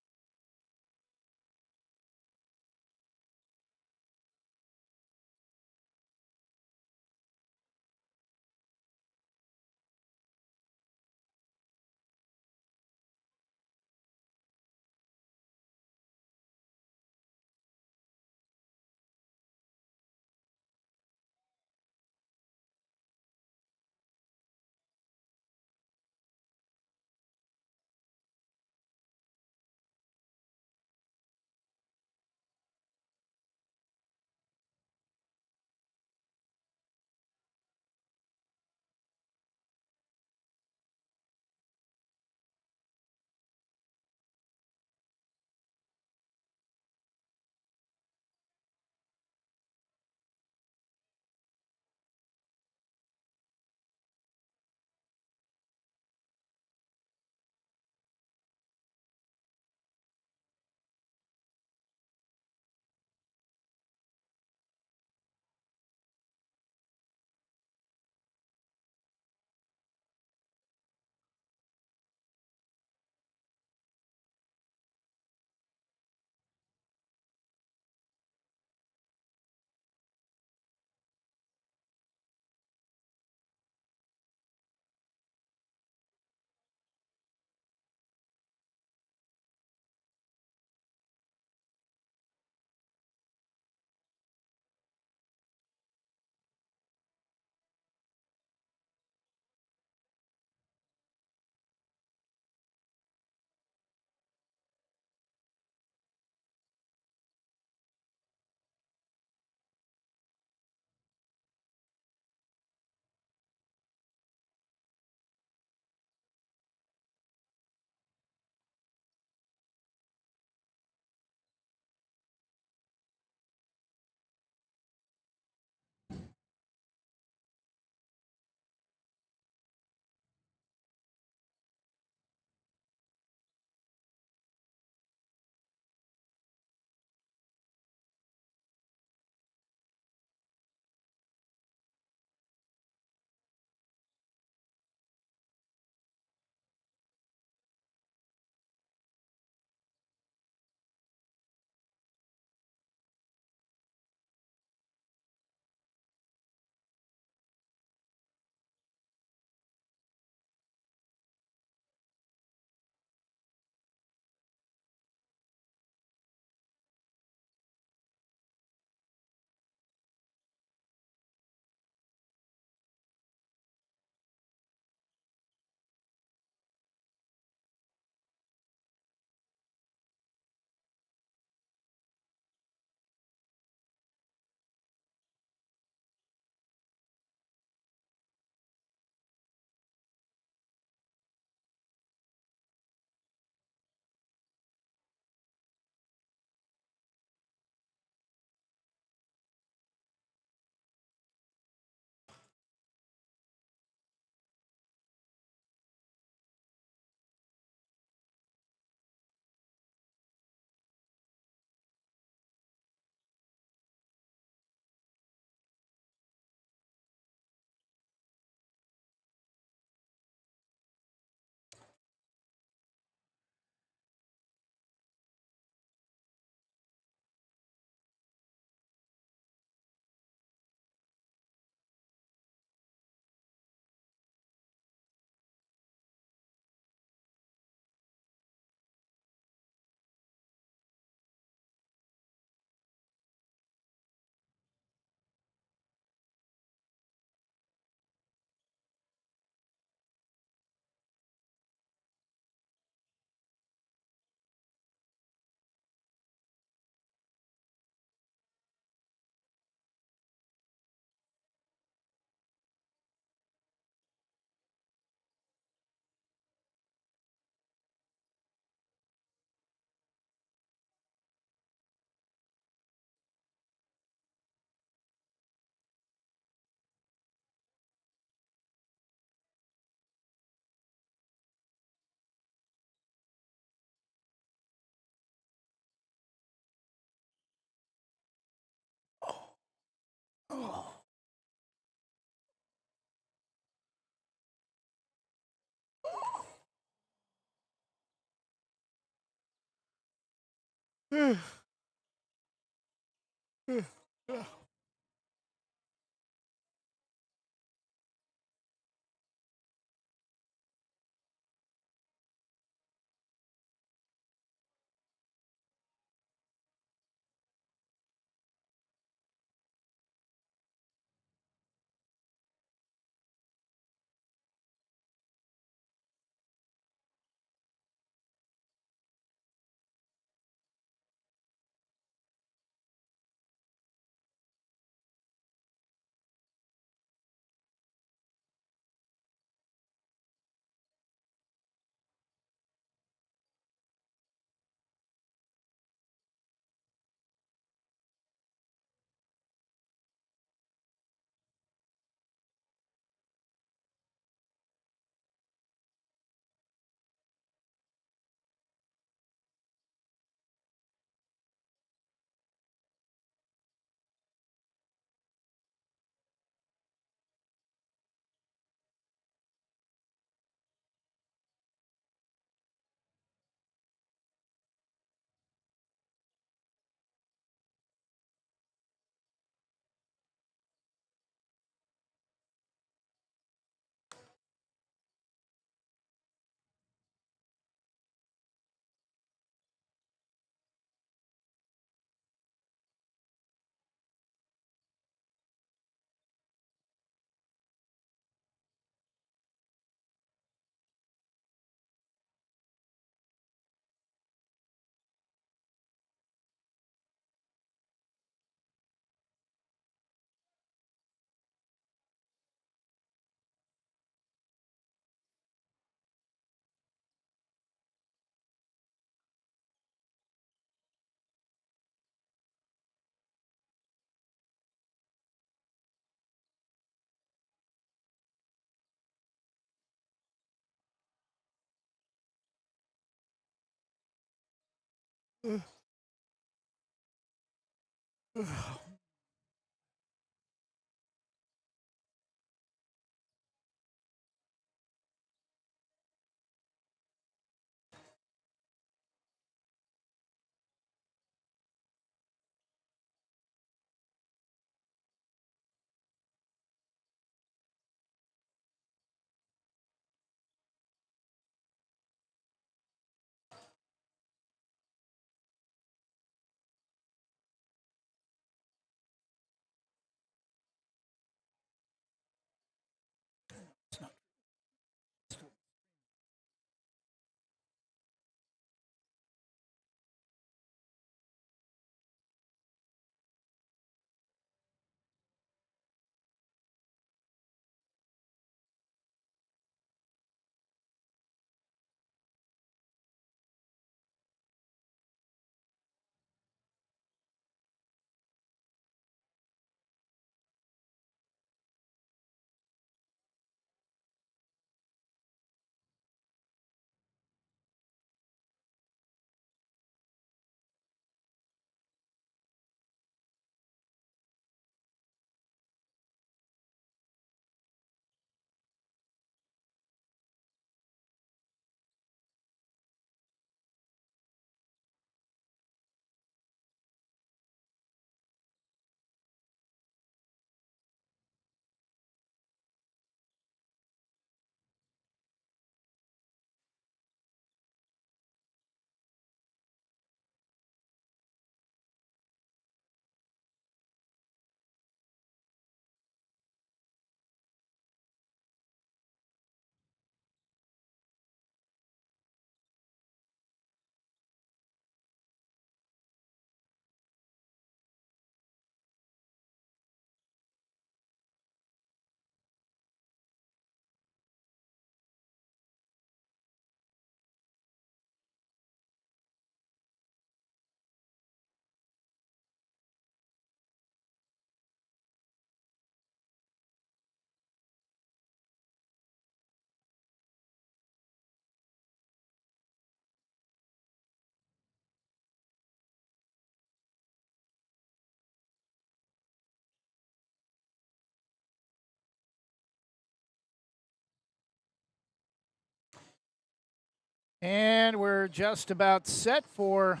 And we're just about set for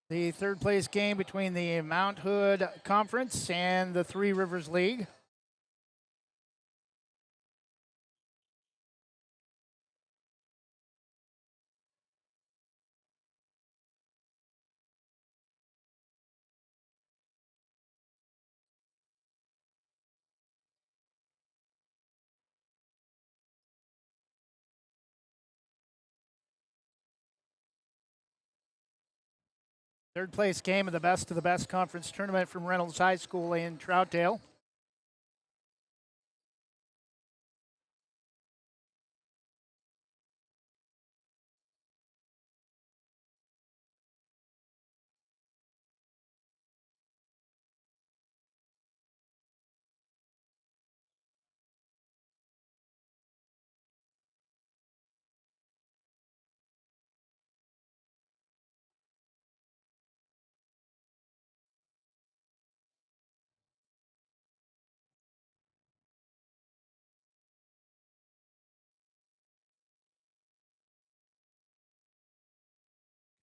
the third place game between the Mount Hood Conference and the Three Rivers League. Third place game of the best conference tournament from Reynolds High School in Troutdale.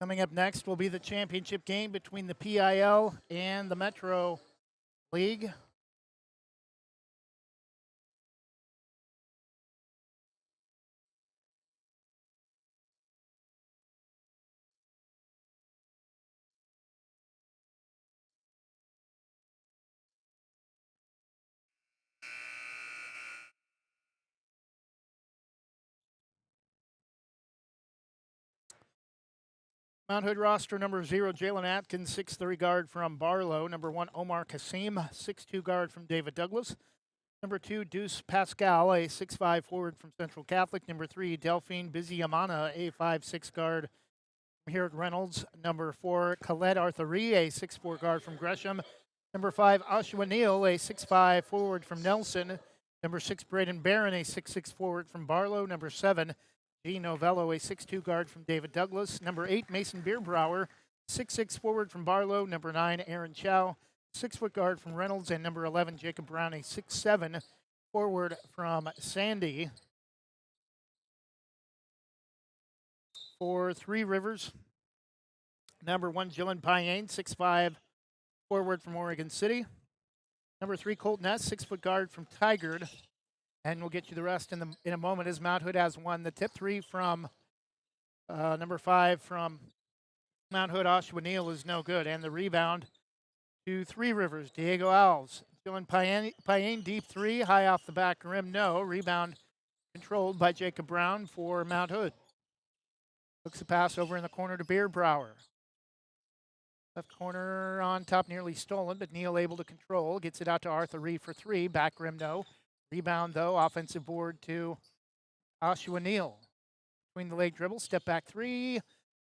Coming up next will be the championship game between the PIL and the Metro League. Mount Hood roster number 0, Jalen Atkins, 6'3" guard from Barlow. Number 1, Omar Kasim, 6'2" guard from David Douglas. Number 2, Deuce Pascal, a 6'5" forward from Central Catholic. Number 3, Delphine Biziamana, a 5'6" guard from here at Reynolds. Number 4, Khaled Arthuri, a 6'4" guard from Gresham. Number 5, Ashwa Neal, a 6'5" forward from Nelson. Number 6, Braden Barron, a 6'6" forward from Barlow. Number 7, G. Novello, a 6'2" guard from David Douglas. Number 8, Mason Bierbrower, 6'6" forward from Barlow. Number 9, Aaron Chow, 6-foot guard from Reynolds. And number 11, Jacob Brown, a 6'7" forward from Sandy. For Three Rivers, number 1, Jillian Payane, 6'5" forward from Oregon City. Number 3, Colt Ness, 6-foot guard from Tigard. And we'll get you the rest in a moment as Mount Hood has won the tip 3 from number 5 from Mount Hood. Ashwa Neal is no good. And the rebound to Three Rivers, Diego Alves. Dylan Payane, deep 3, high off the back rim, no. Rebound controlled by Jacob Brown for Mount Hood. Looks a pass over in the corner to Bierbrower. Left corner on top, nearly stolen, but Neal able to control. Gets it out to Arthur Reed for 3, back rim, no. Rebound, though, offensive board to Ashwa Neal. Between the leg dribble, step back 3.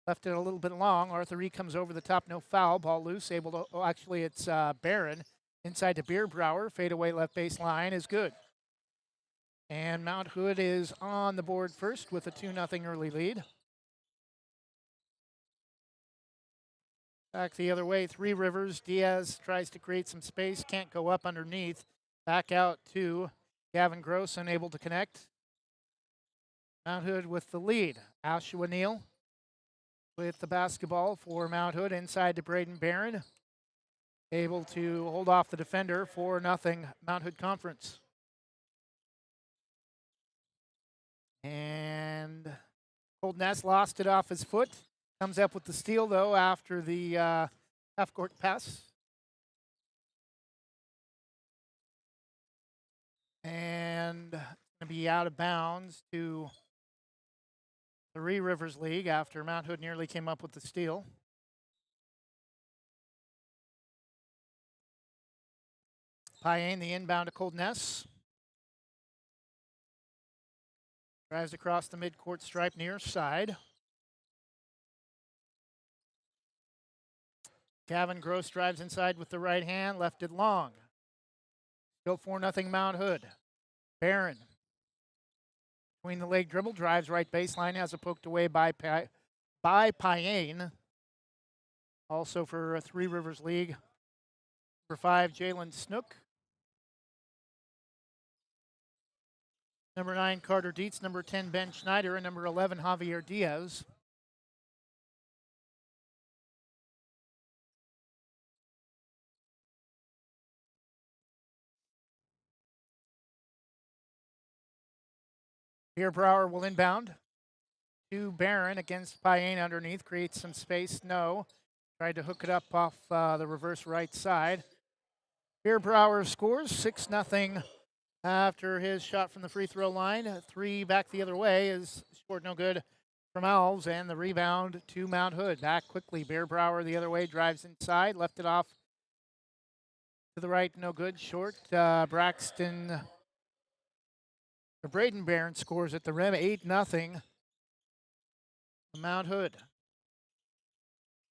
Left it a little bit long. Arthur Reed comes over the top, no foul. Ball loose, able to, oh, actually it's Barron. Inside to Bierbrower, fadeaway left baseline is good. And Mount Hood is on the board first with a 2-0 early lead. Back the other way, Three Rivers. Diaz tries to create some space, can't go up underneath. Back out to Gavin Gross, unable to connect. Mount Hood with the lead. Ashwa Neal with the basketball for Mount Hood, inside to Braden Barron. Able to hold off the defender, 4-0 Mount Hood Conference. And Colt Ness lost it off his foot. Comes up with the steal, though, after the half-court pass. And going to be out of bounds to Three Rivers League after Mount Hood nearly came up with the steal. Payane, the inbound to Colt Ness. Drives across the midcourt stripe near side. Gavin Gross drives inside with the right hand, left it long. Still 4-0 Mount Hood. Barron. Between the leg dribble, drives right baseline, has it poked away by Payane. Also for Three Rivers League. Number 5, Jalen Snook. Number 9, Carter Dietz. Number 10, Ben Schneider. And number 11, Javier Diaz. Bierbrower will inbound to Barron against Payane underneath. Creates some space. No. Tried to hook it up off the reverse right side. Bierbrower scores 6-0 after his shot from the free throw line. 3 back the other way is scored no good from Alves, and the rebound to Mount Hood. Back quickly. Bierbrower the other way, drives inside, left it off to the right, no good. Short. Braden Barron scores at the rim, 8-0. Mount Hood.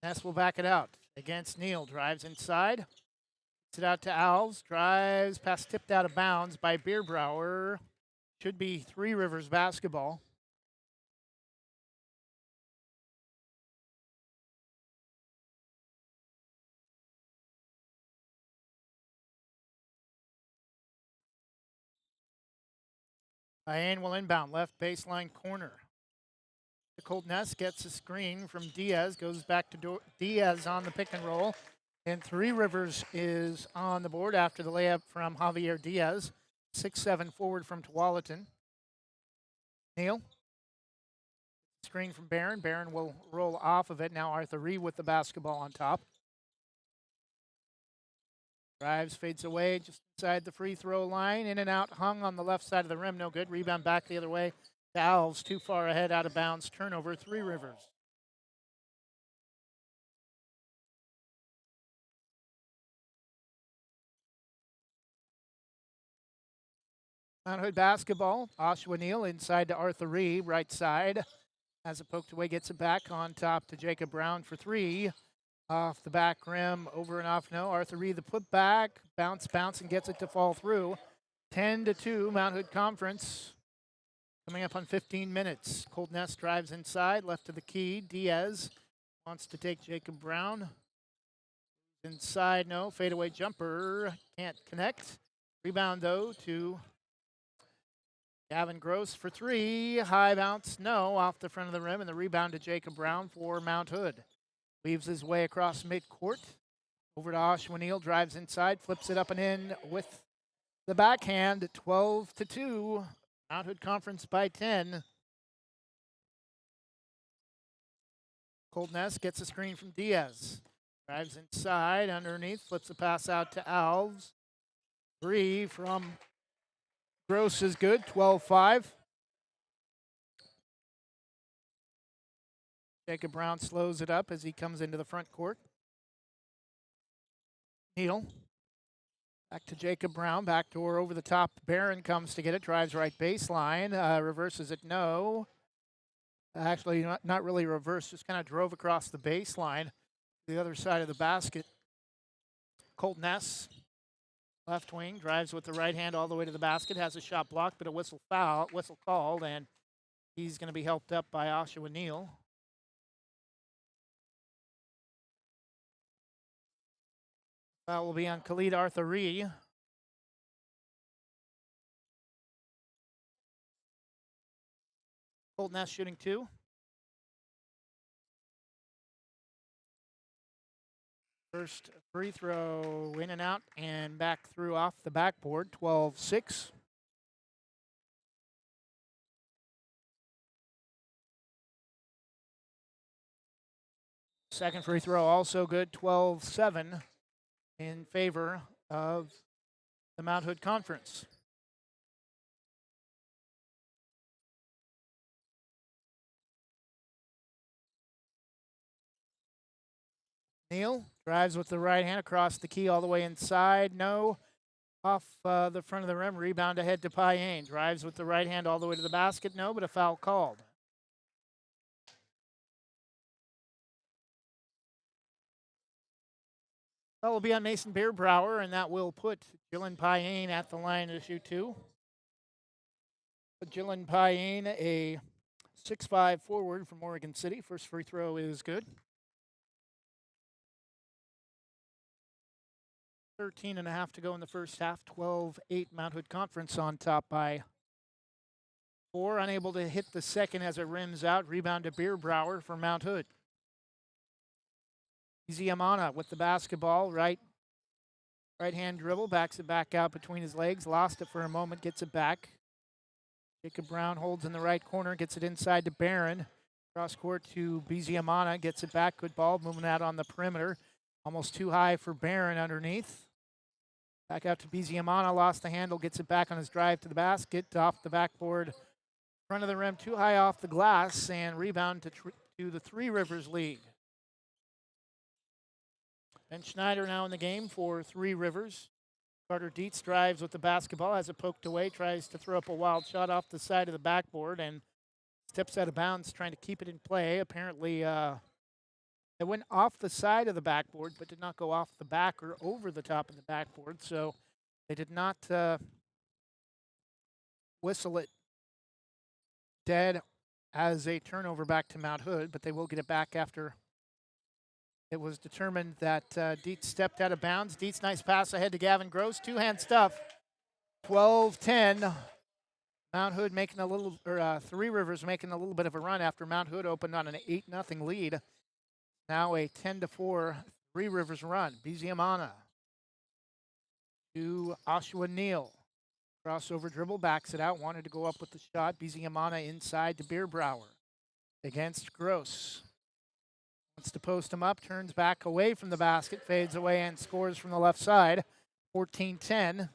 Ness will back it out against Neal. Drives inside. Gets it out to Alves. Drives past, tipped out of bounds by Bierbrower. Should be Three Rivers basketball. Diane will inbound, left baseline corner. Colt Ness gets a screen from Diaz, goes back to Diaz on the pick and roll. And Three Rivers is on the board after the layup from Javier Diaz. 6-7 forward from Tualatin. Neal. Screen from Barron. Barron will roll off of it. Now Arthur Reed with the basketball on top. Drives, fades away just inside the free throw line. In and out, hung on the left side of the rim. No good. Rebound back the other way. The Alves too far ahead, out of bounds. Turnover, Three Rivers. Mount Hood basketball. Oshawa Neal inside to Arthur Reed, right side. As it poked away, gets it back on top to Jacob Brown for 3. Off the back rim, over and off. No, Arthur Reed the put back, bounce, and gets it to fall through. 10-2, Mount Hood Conference. Coming up on 15 minutes. Colt Ness drives inside, left to the key. Diaz wants to take Jacob Brown. Inside, no, fadeaway jumper, can't connect. Rebound though to Gavin Gross for 3. High bounce, no, off the front of the rim, and the rebound to Jacob Brown for Mount Hood. Weaves his way across midcourt. Over to Oshawa Neal, drives inside, flips it up and in with the backhand. 12-2. Mount Hood Conference by 10. Colt Ness gets a screen from Diaz. Drives inside, underneath, flips a pass out to Alves. 3 from Gross is good, 12-5. Jacob Brown slows it up as he comes into the front court. Neal. Back to Jacob Brown, backdoor over the top. Barron comes to get it, drives right baseline, reverses it, no. Actually, not really reverse, just kind of drove across the baseline to the other side of the basket. Colt Ness, left wing, drives with the right hand all the way to the basket, has a shot blocked, but a whistle called, and he's going to be helped up by Oshawa Neal. Foul will be on Khalid Arthuri. Colt Ness shooting 2. First free throw in and out and back through off the backboard, 12-6. Second free throw also good, 12-7 in favor of the Mount Hood Conference. Neal drives with the right hand across the key all the way inside. No. Off the front of the rim. Rebound ahead to Payane. Drives with the right hand all the way to the basket. No, but a foul called. That will be on Mason Bierbrower, and that will put Jillian Payane at the line to shoot 2. But Jillian Payane, a 6'5" forward from Oregon City. First free throw is good. 13.5 to go in the first half. 12-8 Mount Hood Conference on top by 4, unable to hit the second as it rims out. Rebound to Bierbrower for Mount Hood. Ziamana with the basketball, right hand dribble, backs it back out between his legs, lost it for a moment, gets it back. Jacob Brown holds in the right corner, gets it inside to Barron. Cross court to Biziamana, gets it back, good ball, moving out on the perimeter. Almost too high for Barron underneath. Back out to Biziamana, lost the handle, gets it back on his drive to the basket, off the backboard, front of the rim, too high off the glass, and rebound to the Three Rivers League. Ben Schneider now in the game for Three Rivers. Carter Dietz drives with the basketball, has it poked away, tries to throw up a wild shot off the side of the backboard, and steps out of bounds trying to keep it in play. Apparently, it went off the side of the backboard, but did not go off the back or over the top of the backboard, so they did not whistle it dead as a turnover back to Mount Hood, but they will get it back after it was determined that Dietz stepped out of bounds. Dietz, nice pass ahead to Gavin Gross. Two-hand stuff. 12-10. Mount Hood making a little, Three Rivers making a little bit of a run after Mount Hood opened on an 8-0 lead. Now a 10-4 Three Rivers run. Biziamana to Oshua Neal. Crossover dribble, backs it out. Wanted to go up with the shot. Biziamana inside to Bierbrower against Gross. Wants to post him up, turns back away from the basket, fades away and scores from the left side. 14-10,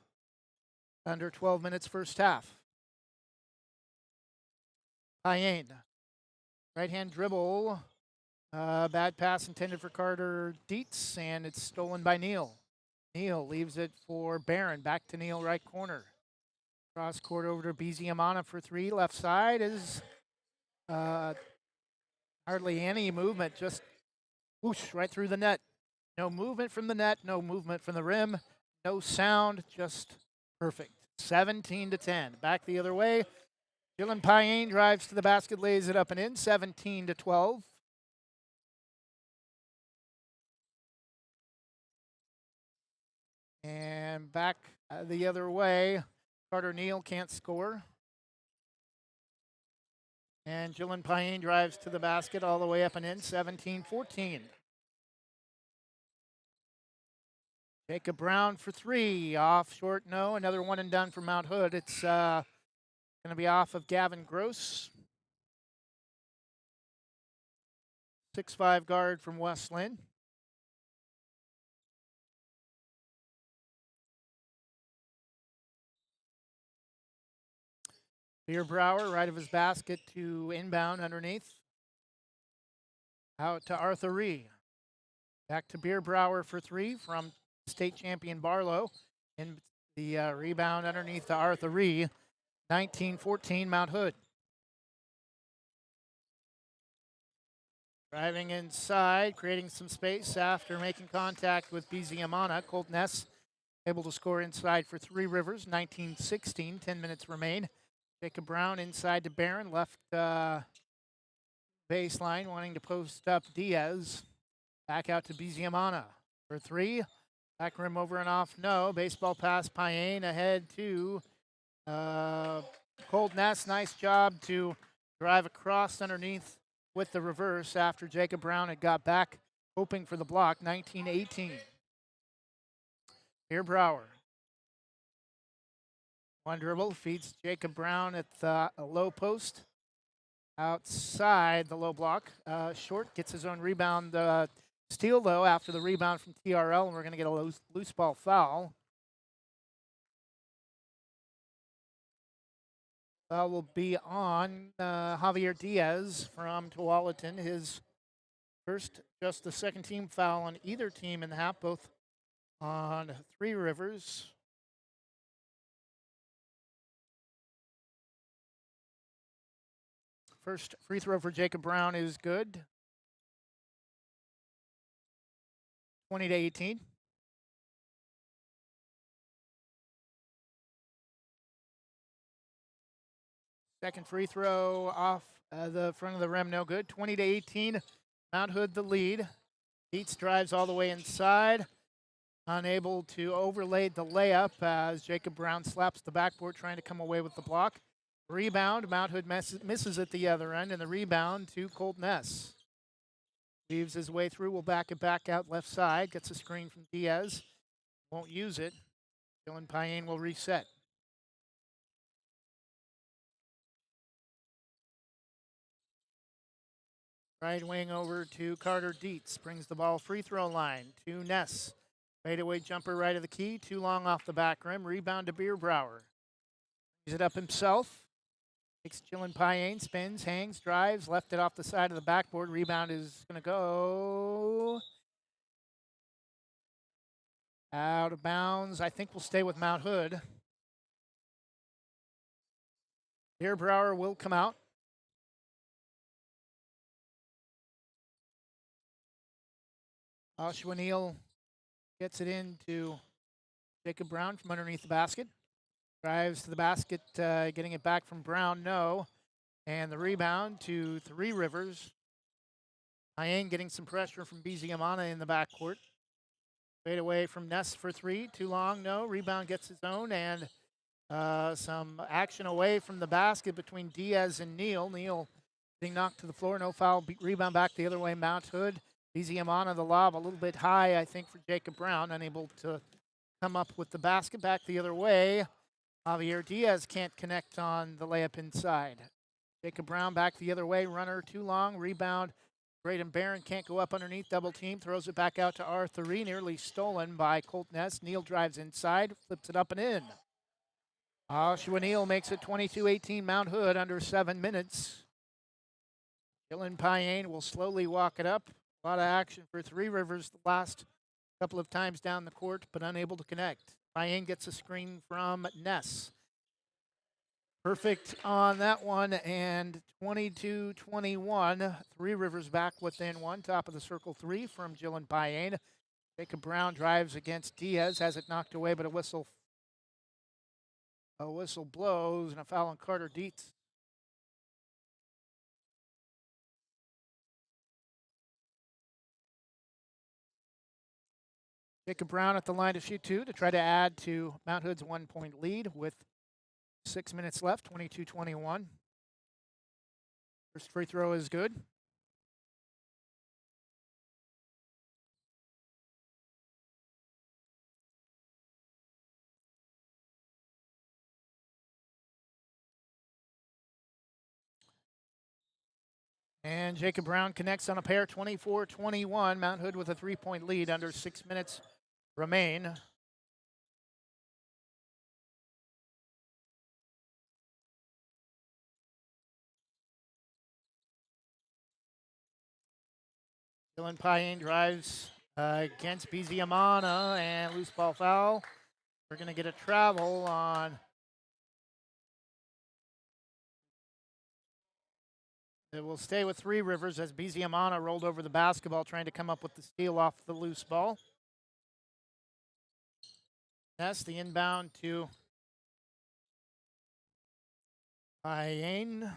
under 12 minutes first half. Payne, right-hand dribble, bad pass intended for Carter Dietz, and it's stolen by Neal. Neal leaves it for Barron, back to Neal, right corner. Cross court over to Biziamana for three, left side is hardly any movement, just whoosh, right through the net. No movement from the net, no movement from the rim, no sound, just perfect. 17-10. Back the other way. Dylan Payne drives to the basket, lays it up and in. 17-12. And back the other way. Carter Neal can't score. And Dylan Payne drives to the basket all the way up and in. 17-14. Jacob Brown for three. Off short, no. Another one and done for Mount Hood. It's going to be off of Gavin Gross. 6'5" guard from West Lynn. Bierbrower, right of his basket to inbound underneath. Out to Arthur Ree. Back to Bierbrower for three from state champion Barlow. In the rebound underneath to Arthur Ree. 19-14 Mount Hood. Driving inside, creating some space after making contact with Biziamana. Colt Ness able to score inside for Three Rivers. 19-16, 10 minutes remain. Jacob Brown inside to Barron, left baseline, wanting to post up Diaz. Back out to Biziamana for three. Back rim over and off, no. Baseball pass, Payne ahead to Colt Ness. Nice job to drive across underneath with the reverse after Jacob Brown had got back, hoping for the block. 19-18. Bierbrower. One dribble, feeds Jacob Brown at the low post. Outside the low block. Short gets his own rebound. Steal, though, after the rebound from TRL, and we're going to get a loose ball foul. Foul will be on Javier Diaz from Tualatin. His first, just the second team foul on either team in the half, both on Three Rivers. First free throw for Jacob Brown is good. 20-18. Second free throw off the front of the rim, no good. 20-18. Mount Hood the lead. Dietz drives all the way inside. Unable to overlay the layup as Jacob Brown slaps the backboard, trying to come away with the block. Rebound, Mount Hood misses at the other end, and the rebound to Colt Ness. Weaves his way through, will back it back out left side, gets a screen from Diaz, won't use it. Dylan Payne will reset. Right wing over to Carter Dietz, brings the ball free throw line to Ness. Fadeaway jumper right of the key, too long off the back rim, rebound to Bierbrower. Brings it up himself. Takes Dylan Payne, spins, hangs, drives, left it off the side of the backboard. Rebound is going to go out of bounds. I think we'll stay with Mount Hood. Bierbrower will come out. Joshua Neal gets it into Jacob Brown from underneath the basket. Drives to the basket, getting it back from Brown, no. And the rebound to Three Rivers. Payne getting some pressure from Biziamana in the backcourt. Fade away from Ness for three, too long, no. Rebound gets his own, and some action away from the basket between Diaz and Neal. Neal being knocked to the floor, no foul. Rebound back the other way, Mount Hood. Biziamana, the lob a little bit high, I think, for Jacob Brown, unable to come up with the basket. Back the other way. Javier Diaz can't connect on the layup inside. Jacob Brown back the other way, runner too long, rebound. Braden Barron can't go up underneath, double team, throws it back out to R3, nearly stolen by Colt Ness. Neal drives inside, flips it up and in. Joshua Neal makes it 22-18 Mount Hood, under 7 minutes. Dylan Payne will slowly walk it up. A lot of action for Three Rivers the last couple of times down the court, but unable to connect. Payne gets a screen from Ness. Perfect on that one, and 22-21. Three Rivers back within one. Top of the circle three from Dylan Payne. Jacob Brown drives against Diaz, has it knocked away, but a whistle blows, and a foul on Carter Dietz. Jacob Brown at the line to shoot two to try to add to Mount Hood's 1 point lead with 6 minutes left, 22-21. First free throw is good. And Jacob Brown connects on a pair, 24-21. Mount Hood with a 3 point lead, under 6 minutes remain. Dylan Payne drives against Biziamana, and loose ball foul. We're going to get a travel on. It will stay with Three Rivers as Biziamana rolled over the basketball, trying to come up with the steal off the loose ball. That's the inbound to Payne.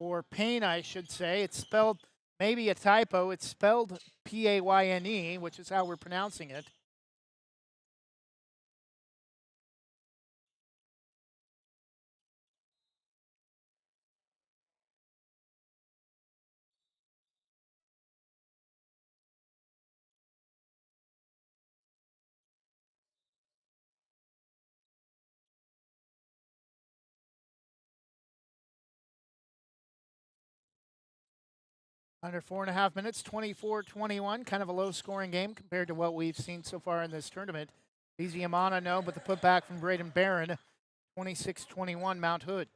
Or Payne, I should say. It's spelled, maybe a typo, it's spelled Payne, which is how we're pronouncing it. Under 4.5 minutes, 24-21, kind of a low-scoring game compared to what we've seen so far in this tournament. Biziamana, no, but the putback from Braden Barron, 26-21, Mount Hood.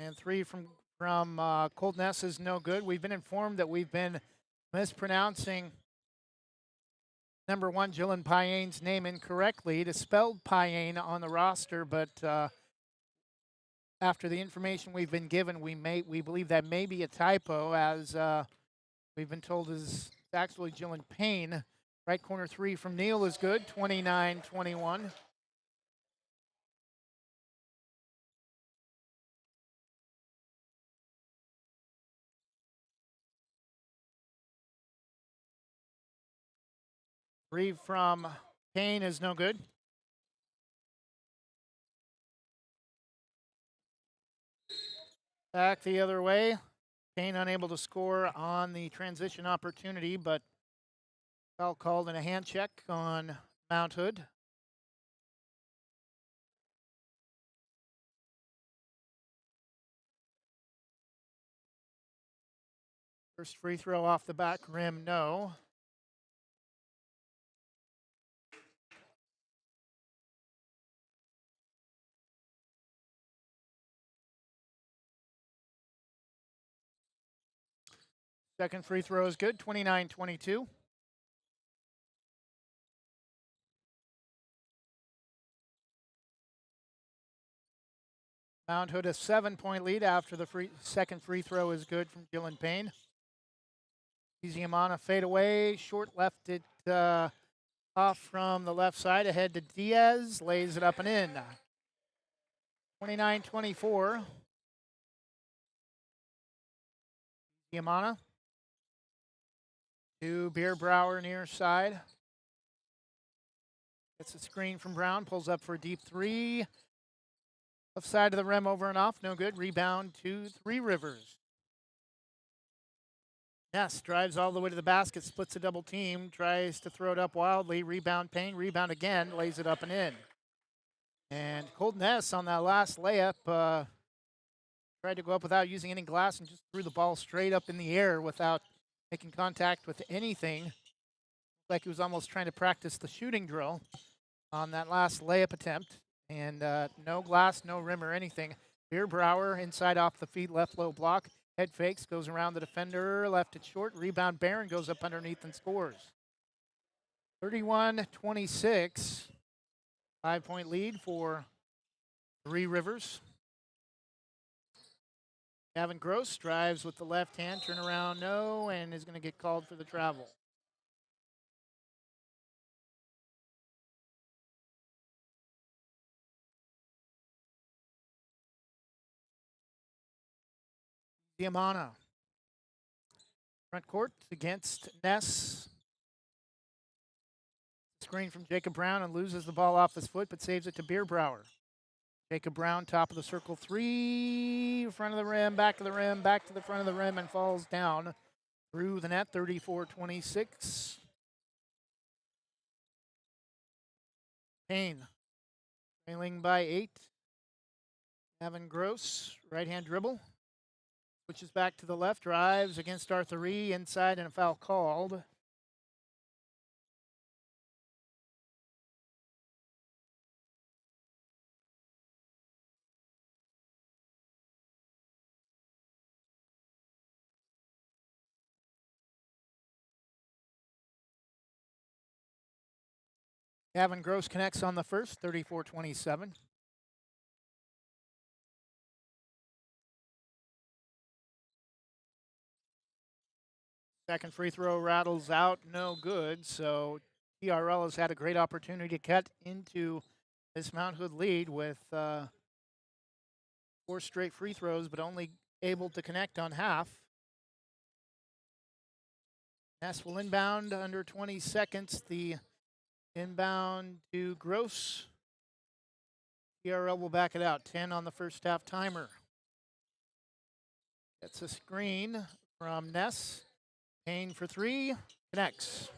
And three from Colt Ness is no good. We've been informed that we've been mispronouncing number one, Dylan Payne's name incorrectly. It is spelled Payne on the roster, but after the information we've been given, we believe that may be a typo, as we've been told is actually Dylan Payne. Right corner three from Neal is good, 29-21. Three from Payne is no good. Back the other way. Payne unable to score on the transition opportunity, but foul called and a hand check on Mount Hood. First free throw off the back rim, no. Second free throw is good, 29-22. Mount Hood a 7-point lead after the second free throw is good from Dylan Payne. Easy-Amana fade away, short left it off from the left side, ahead to Diaz, lays it up and in. 29-24. Easy-Amana to Bierbrower near side. Gets a screen from Brown, pulls up for a deep three. Left side of the rim, over and off, no good. Rebound to Three Rivers. Ness drives all the way to the basket, splits a double team, tries to throw it up wildly. Rebound Payne, rebound again, lays it up and in. And Colton Ness on that last layup tried to go up without using any glass and just threw the ball straight up in the air without making contact with anything. Like he was almost trying to practice the shooting drill on that last layup attempt. And no glass, no rim or anything. Bierbrower inside off the feet, left low block. Head fakes, goes around the defender, left it short. Rebound, Barron goes up underneath and scores. 31-26. 5-point lead for Three Rivers. Gavin Gross drives with the left hand, turn around, no, and is going to get called for the travel. Diamana. Front court against Ness. Screen from Jacob Brown and loses the ball off his foot, but saves it to Bierbrower. Jacob Brown, top of the circle, three, front of the rim, back to the rim, back to the front of the rim, and falls down through the net, 34-26. Payne, trailing by 8. Gavin Gross, right-hand dribble. Switches back to the left, drives against Arthur E. inside, and a foul called. Gavin Gross connects on the first, 34-27. Second free throw rattles out, no good. So TRL has had a great opportunity to cut into this Mount Hood lead with 4 straight free throws, but only able to connect on half. Ness will inbound under 20 seconds. The inbound to Gross. TRL will back it out. 10 on the first half timer. That's a screen from Ness. Payne for 3, connects.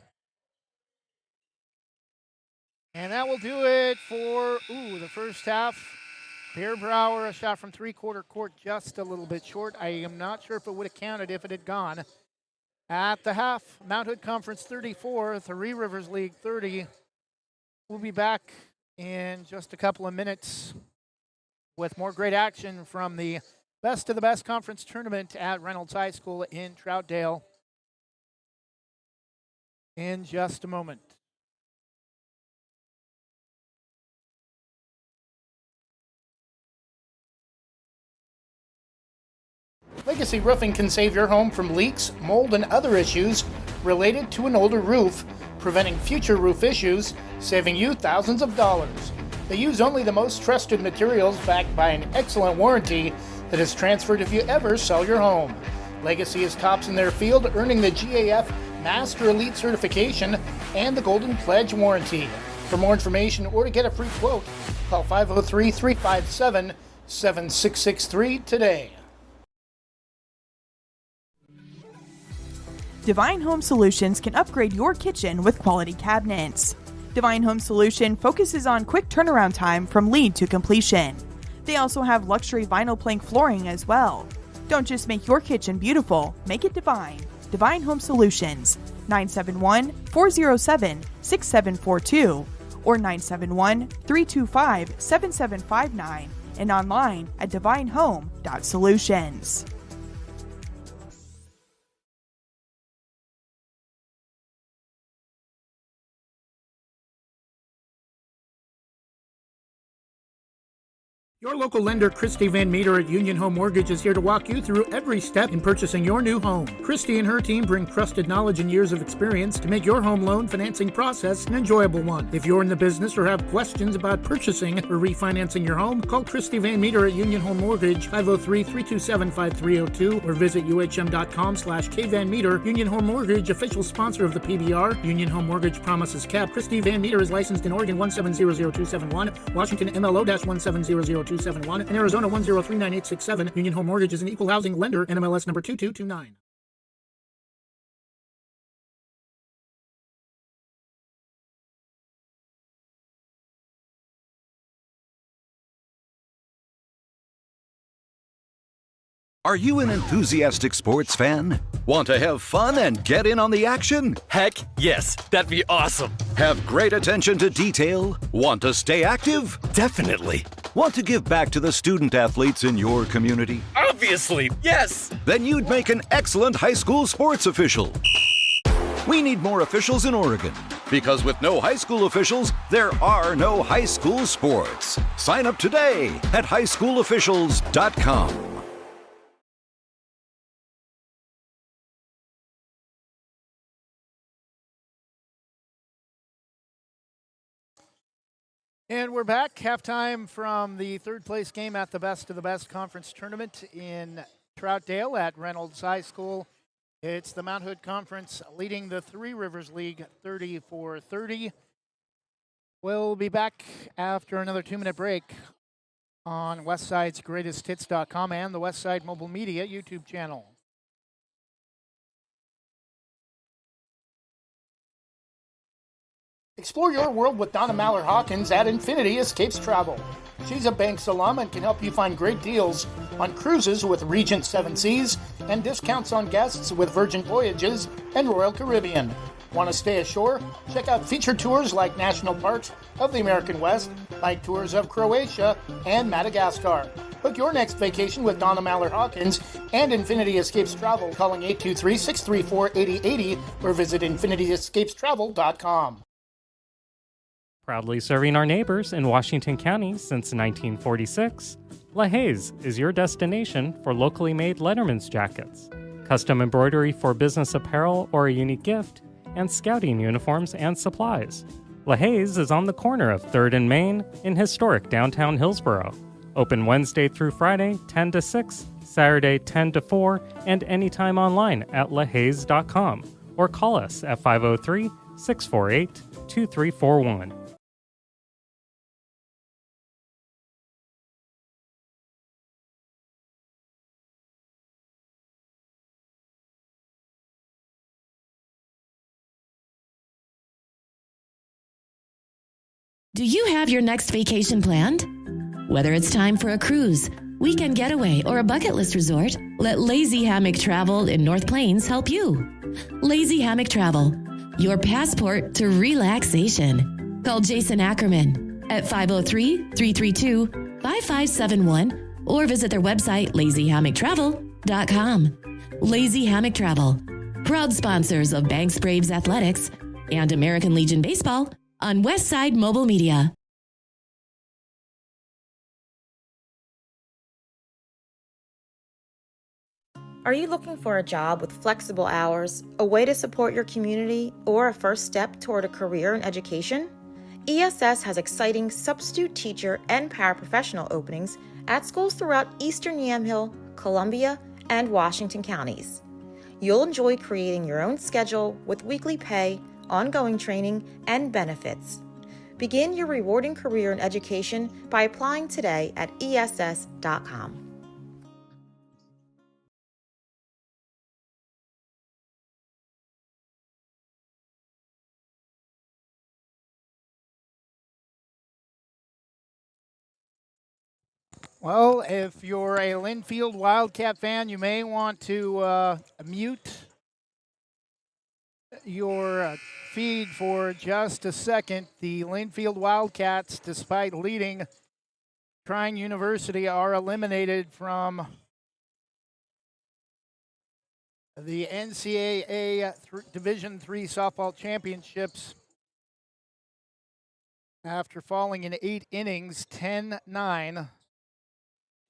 And that will do it for, the first half. Bierbrower, a shot from three-quarter court, just a little bit short. I am not sure if it would have counted if it had gone. At the half, Mount Hood Conference 34, Three Rivers League 30. We'll be back in just a couple of minutes with more great action from the Best of the Best Conference Tournament at Reynolds High School in Troutdale in just a moment. Legacy Roofing can save your home from leaks, mold, and other issues related to an older roof, preventing future roof issues, saving you thousands of dollars. They use only the most trusted materials backed by an excellent warranty that is transferred if you ever sell your home. Legacy is tops in their field, earning the GAF Master Elite certification and the Golden Pledge Warranty. For more information or to get a free quote, call 503-357-7663 today. Divine Home Solutions can upgrade your kitchen with quality cabinets. Divine Home Solution focuses on quick turnaround time from lead to completion. They also have luxury vinyl plank flooring as well. Don't just make your kitchen beautiful, make it divine. Divine Home Solutions, 971-407-6742 or 971-325-7759 and online at divinehome.solutions. Your local lender, Christy Van Meter at Union Home Mortgage, is here to walk you through every step in purchasing your new home. Christy and her team bring trusted knowledge and years of experience to make your home loan financing process an enjoyable one. If you're in the business or have questions about purchasing or refinancing your home, call Christy Van Meter at Union Home Mortgage, 503-327-5302, or visit uhm.com/kvanmeter. Union Home Mortgage, official sponsor of the PBR. Union Home Mortgage promises cap. Christy Van Meter is licensed in Oregon 1700271, Washington MLO-1700271, and Arizona 1039867. Union Home Mortgage is an equal housing lender, NMLS number 2229. Are you an enthusiastic sports fan? Want to have fun and get in on the action? Heck yes, that'd be awesome. Have great attention to detail? Want to stay active? Definitely. Want to give back to the student athletes in your community? Obviously, yes. Then you'd make an excellent high school sports official. We need more officials in Oregon, because with no high school officials, there are no high school sports. Sign up today at highschoolofficials.com. And we're back. Halftime from the third place game at the Best of the Best Conference Tournament in Troutdale at Reynolds High School. It's the Mount Hood Conference leading the Three Rivers League 34-30. We'll be back after another 2-minute break on Westside's GreatestHits.com and the Westside Mobile Media YouTube channel. Explore your world with Donna Mallard-Hawkins at Infinity Escapes Travel. She's a Banks alum and can help you find great deals on cruises with Regent Seven Seas and discounts on guests with Virgin Voyages and Royal Caribbean. Want to stay ashore? Check out featured tours like National Parks of the American West, like tours of Croatia and Madagascar. Book your next vacation with Donna Mallard-Hawkins and Infinity Escapes Travel, calling 823-634-8080 or visit infinityescapestravel.com. Proudly serving our neighbors in Washington County since 1946, LaHaye's is your destination for locally made Letterman's jackets, custom embroidery for business apparel or a unique gift, and scouting uniforms and supplies. LaHaye's is on the corner of 3rd and Main in historic downtown Hillsborough. Open Wednesday through Friday, 10 to 6, Saturday, 10 to 4, and anytime online at lahayes.com or call us at 503-648-2341. Do you have your next vacation planned? Whether it's time for a cruise, weekend getaway, or a bucket list resort, let Lazy Hammock Travel in North Plains help you. Lazy Hammock Travel, your passport to relaxation. Call Jason Ackerman at 503-332-5571 or visit their website, lazyhammocktravel.com. Lazy Hammock Travel, proud sponsors of Banks Braves Athletics and American Legion Baseball on Westside Mobile Media. Are you looking for a job with flexible hours, a way to support your community, or a first step toward a career in education? ESS has exciting substitute teacher and paraprofessional openings at schools throughout Eastern Yamhill, Columbia, and Washington counties. You'll enjoy creating your own schedule with weekly pay, ongoing training, and benefits. Begin your rewarding career in education by applying today at ess.com. Well, if you're a Linfield Wildcat fan, you may want to mute your feed for just a second. The Linfield Wildcats, despite leading Trine University, are eliminated from the NCAA Division III softball championships after falling in 8 innings, 10-9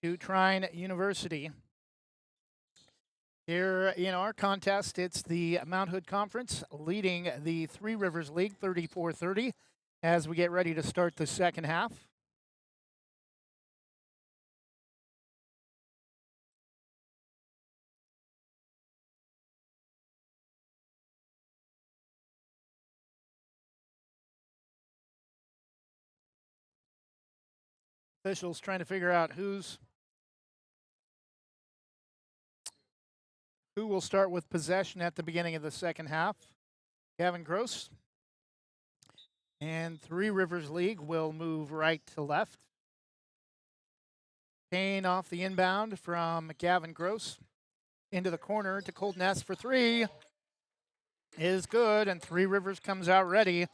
to Trine University. Here in our contest, it's the Mount Hood Conference leading the Three Rivers League 34-30 as we get ready to start the second half. Officials trying to figure out who will start with possession at the beginning of the second half. Gavin Gross and Three Rivers League will move right to left. Payne off the inbound from Gavin Gross into the corner to Colt Ness for three is good, and Three Rivers comes out ready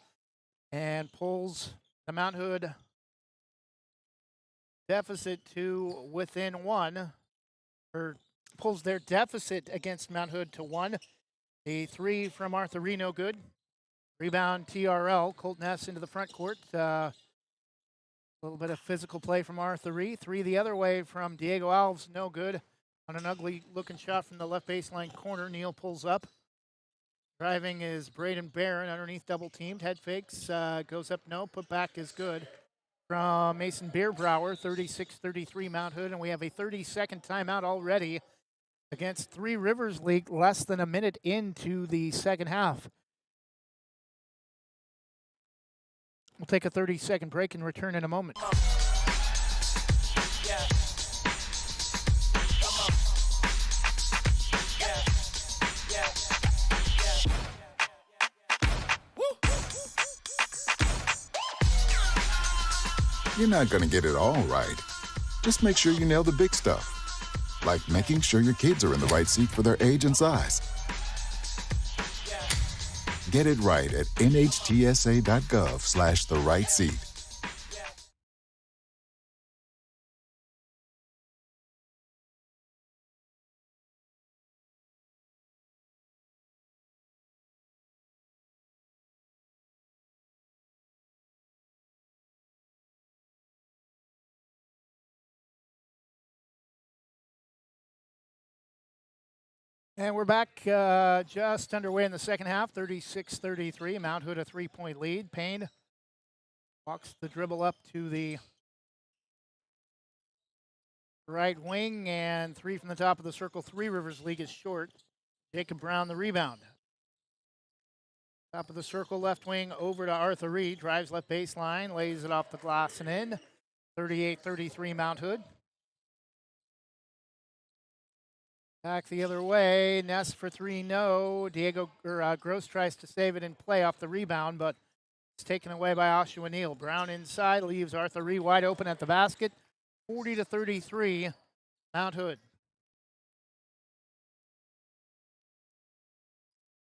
and pulls the Mount Hood deficit to within one, or pulls their deficit against Mount Hood to one. A three from Arthur Ree, no good. Rebound TRL, Colt Ness into the front court. A little bit of physical play from Arthur Ree. Three the other way from Diego Alves, no good. On an ugly looking shot from the left baseline corner, Neal pulls up. Driving is Braden Barron underneath double teamed. Head fakes, goes up, no, put back is good. From Mason Bierbrower, 36-33 Mount Hood, and we have a 30-second timeout already against Three Rivers League, less than a minute into the second half. We'll take a 30-second break and return in a moment. You're not going to get it all right. Just make sure you nail the big stuff, like making sure your kids are in the right seat for their age and size. Get it right at nhtsa.gov/the right seat. And we're back just underway in the second half, 36-33. Mount Hood a 3-point lead. Payne walks the dribble up to the right wing, and three from the top of the circle. Three Rivers League is short. Jacob Brown the rebound. Top of the circle, left wing over to Arthur Reed. Drives left baseline, lays it off the glass and in. 38-33 Mount Hood. Back the other way, Ness for three, no. Gross tries to save it in play off the rebound, but it's taken away by Oshawa Neal. Brown inside, leaves Arthur Ree wide open at the basket. 40-33, Mount Hood.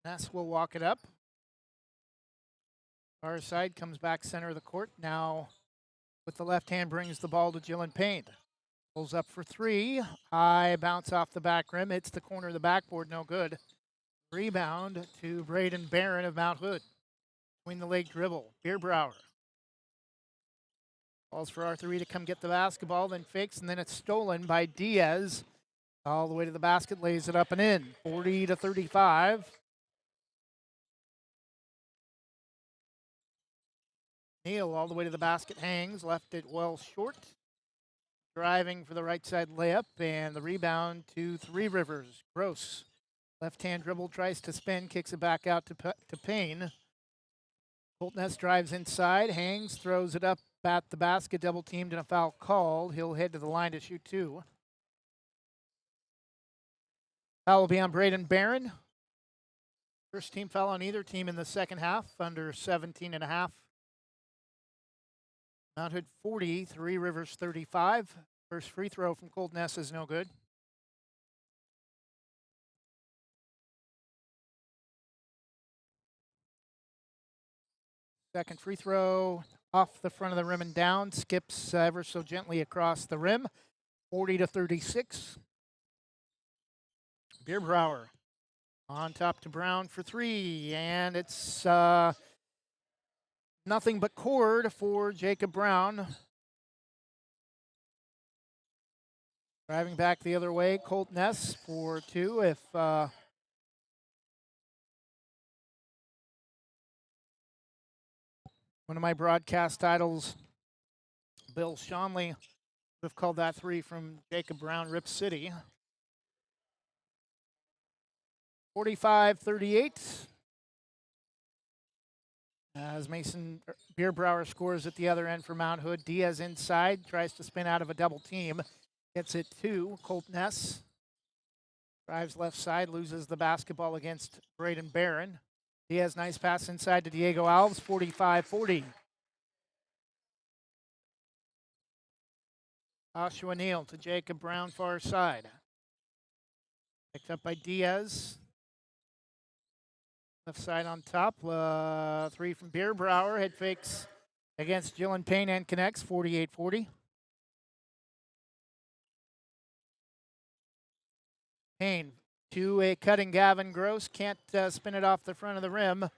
Ness will walk it up. Far side comes back center of the court. Now with the left hand brings the ball to Jillian Payne. Pulls up for three. High bounce off the back rim. Hits the corner of the backboard. No good. Rebound to Braden Barron of Mount Hood. Between the leg dribble. Bierbrower. Calls for Arthur Reed to come get the basketball. Then fakes. And then it's stolen by Diaz. All the way to the basket. Lays it up and in. 40-35. Neal all the way to the basket. Hangs. Left it well short. Driving for the right side layup, and the rebound to Three Rivers. Gross. Left-hand dribble, tries to spin, kicks it back out to Payne. Holtness drives inside, hangs, throws it up at the basket, double teamed and a foul called. He'll head to the line to shoot 2. Foul will be on Braden Barron. First team foul on either team in the second half, under 17 and a half. Mount Hood 40, Three Rivers 35. First free throw from Holtness is no good. Second free throw off the front of the rim and down, skips ever so gently across the rim. 40-36. Bierbauer on top to Brown for 3, and it's nothing but cord for Jacob Brown. Driving back the other way, Holtness for 2. If one of my broadcast titles, Bill Schonley, would have called that 3 from Jacob Brown, Rip City. 45-38. As Mason Bierbauer scores at the other end for Mount Hood. Diaz inside, tries to spin out of a double team. Gets it to Holtness. Drives left side, loses the basketball against Braden Barron. Diaz, nice pass inside to Diego Alves, 45-40. Joshua Neal to Jacob Brown, far side. Picked up by Diaz. Left side on top. 3 from Bierbauer. Head fakes against Jillian Payne and connects, 48-40. Payne to a cutting Gavin Gross. Can't spin it off the front of the rim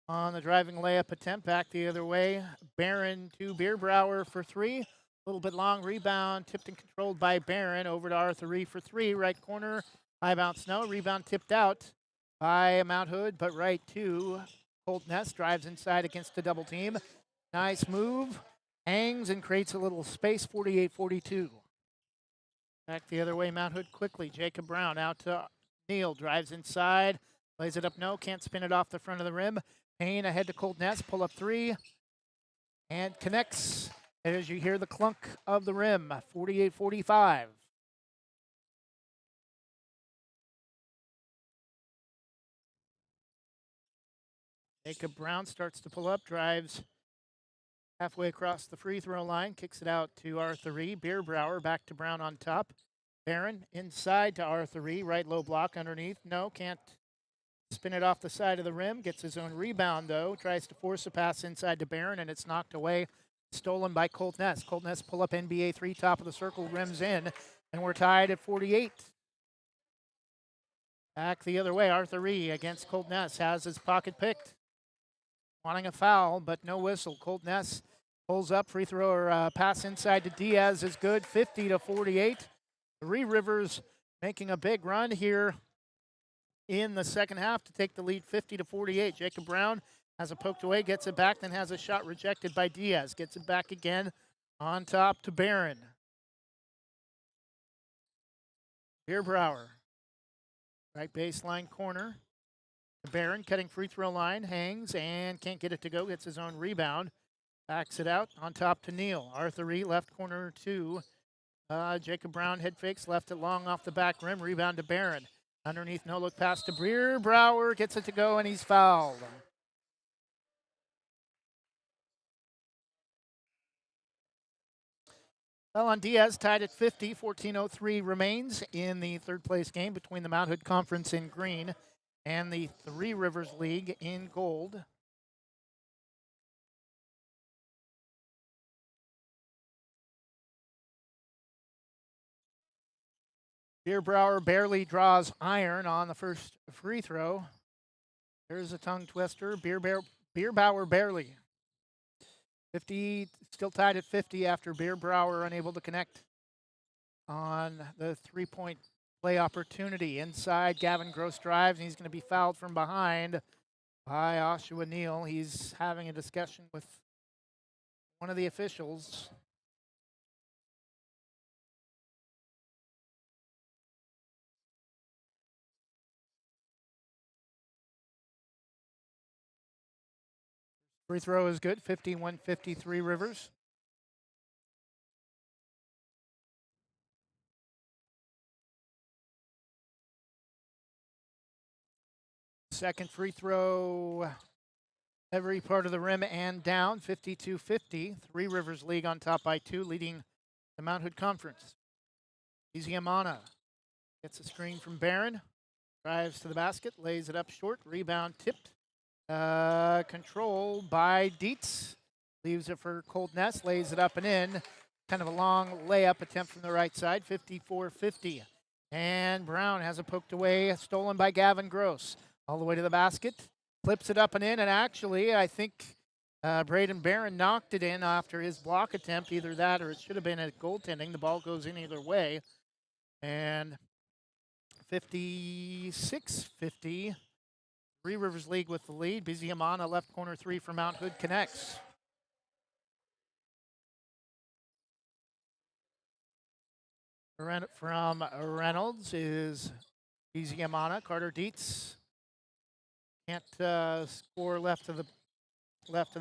on the driving layup attempt. Back the other way. Barron to Bierbauer for 3. A little bit long rebound. Tipped and controlled by Barron. Over to Arthur Reed for 3. Right corner. High bounce no. Rebound tipped out by Mount Hood, but right to Holtness. Drives inside against a double team. Nice move. Hangs and creates a little space. 48-42. Back the other way, Mount Hood quickly. Jacob Brown out to Neal. Drives inside. Lays it up, no. Can't spin it off the front of the rim. Payne ahead to Holtness. Pull up 3. And connects as you hear the clunk of the rim. 48-45. Jacob Brown starts to pull up. Drives halfway across the free throw line. Kicks it out to Arthur Reed. Bierbauer back to Brown on top. Barron inside to Arthur Reed. Right low block underneath. No, can't spin it off the side of the rim. Gets his own rebound, though. Tries to force a pass inside to Barron, and it's knocked away. Stolen by Holtness. Holtness pull up NBA 3, top of the circle, rims in, and we're tied at 48. Back the other way, Arthur Reed against Holtness. Has his pocket picked. Wanting a foul, but no whistle. Holtness pulls up, free throw or pass inside to Diaz is good, 50-48. Three Rivers making a big run here in the second half to take the lead, 50-48. Jacob Brown has a poked away, gets it back, then has a shot rejected by Diaz. Gets it back again on top to Barron. Bierbauer, right baseline corner. Barron cutting free throw line, hangs and can't get it to go, gets his own rebound. Backs it out on top to Neal. Arthur Reed, left corner to Jacob Brown, head fakes, left it long off the back rim, rebound to Barron. Underneath, no look pass to Bierbauer, gets it to go and he's fouled. Well, on Diaz, tied at 50, 14:03 remains in the third place game between the Mount Hood Conference in green and the Three Rivers League in gold. Bierbauer barely draws iron on the first free throw. There's a tongue twister. Bierbauer barely. 50, still tied at 50 after Bierbauer unable to connect on the three-point play opportunity. Inside, Gavin Gross drives, and he's going to be fouled from behind by Joshua Neal. He's having a discussion with one of the officials. Free throw is good, 51-53 Rivers. Second free throw, every part of the rim and down, 52-50. Three Rivers league on top by 2, leading the Mount Hood Conference. Easy-Amana gets a screen from Barron, drives to the basket, lays it up short, rebound tipped. Control by Dietz, leaves it for Colt Ness, lays it up and in. Kind of a long layup attempt from the right side, 54-50. And Brown has it poked away, stolen by Gavin Gross. All the way to the basket, flips it up and in, and actually, I think Braden Barron knocked it in after his block attempt, either that or it should have been a goaltending. The ball goes in either way. And 56-50, Three Rivers League with the lead. Biziamana left corner three for Mount Hood connects. From Reynolds is Biziamana. Carter Dietz can't score left to the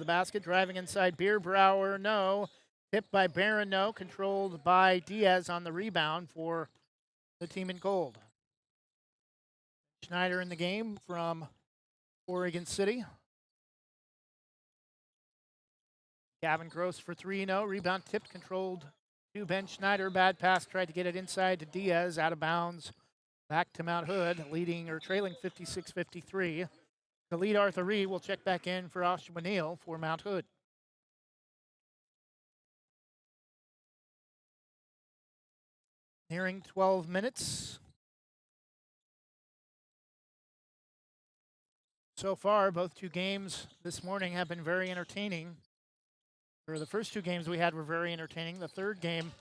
basket. Driving inside Bierbrower, no. Tipped by Barron, no. Controlled by Diaz on the rebound for the team in gold. Schneider in the game from Oregon City. Gavin Gross for 3, no. Rebound tipped, controlled to Ben Schneider. Bad pass, tried to get it inside to Diaz, out of bounds. Back to Mount Hood, leading or trailing 56-53. The lead, Arthur Reed, will check back in for Oshawa Neal for Mount Hood. Nearing 12 minutes. So far, both two games this morning have been very entertaining. Or the first two games we had were very entertaining. The third game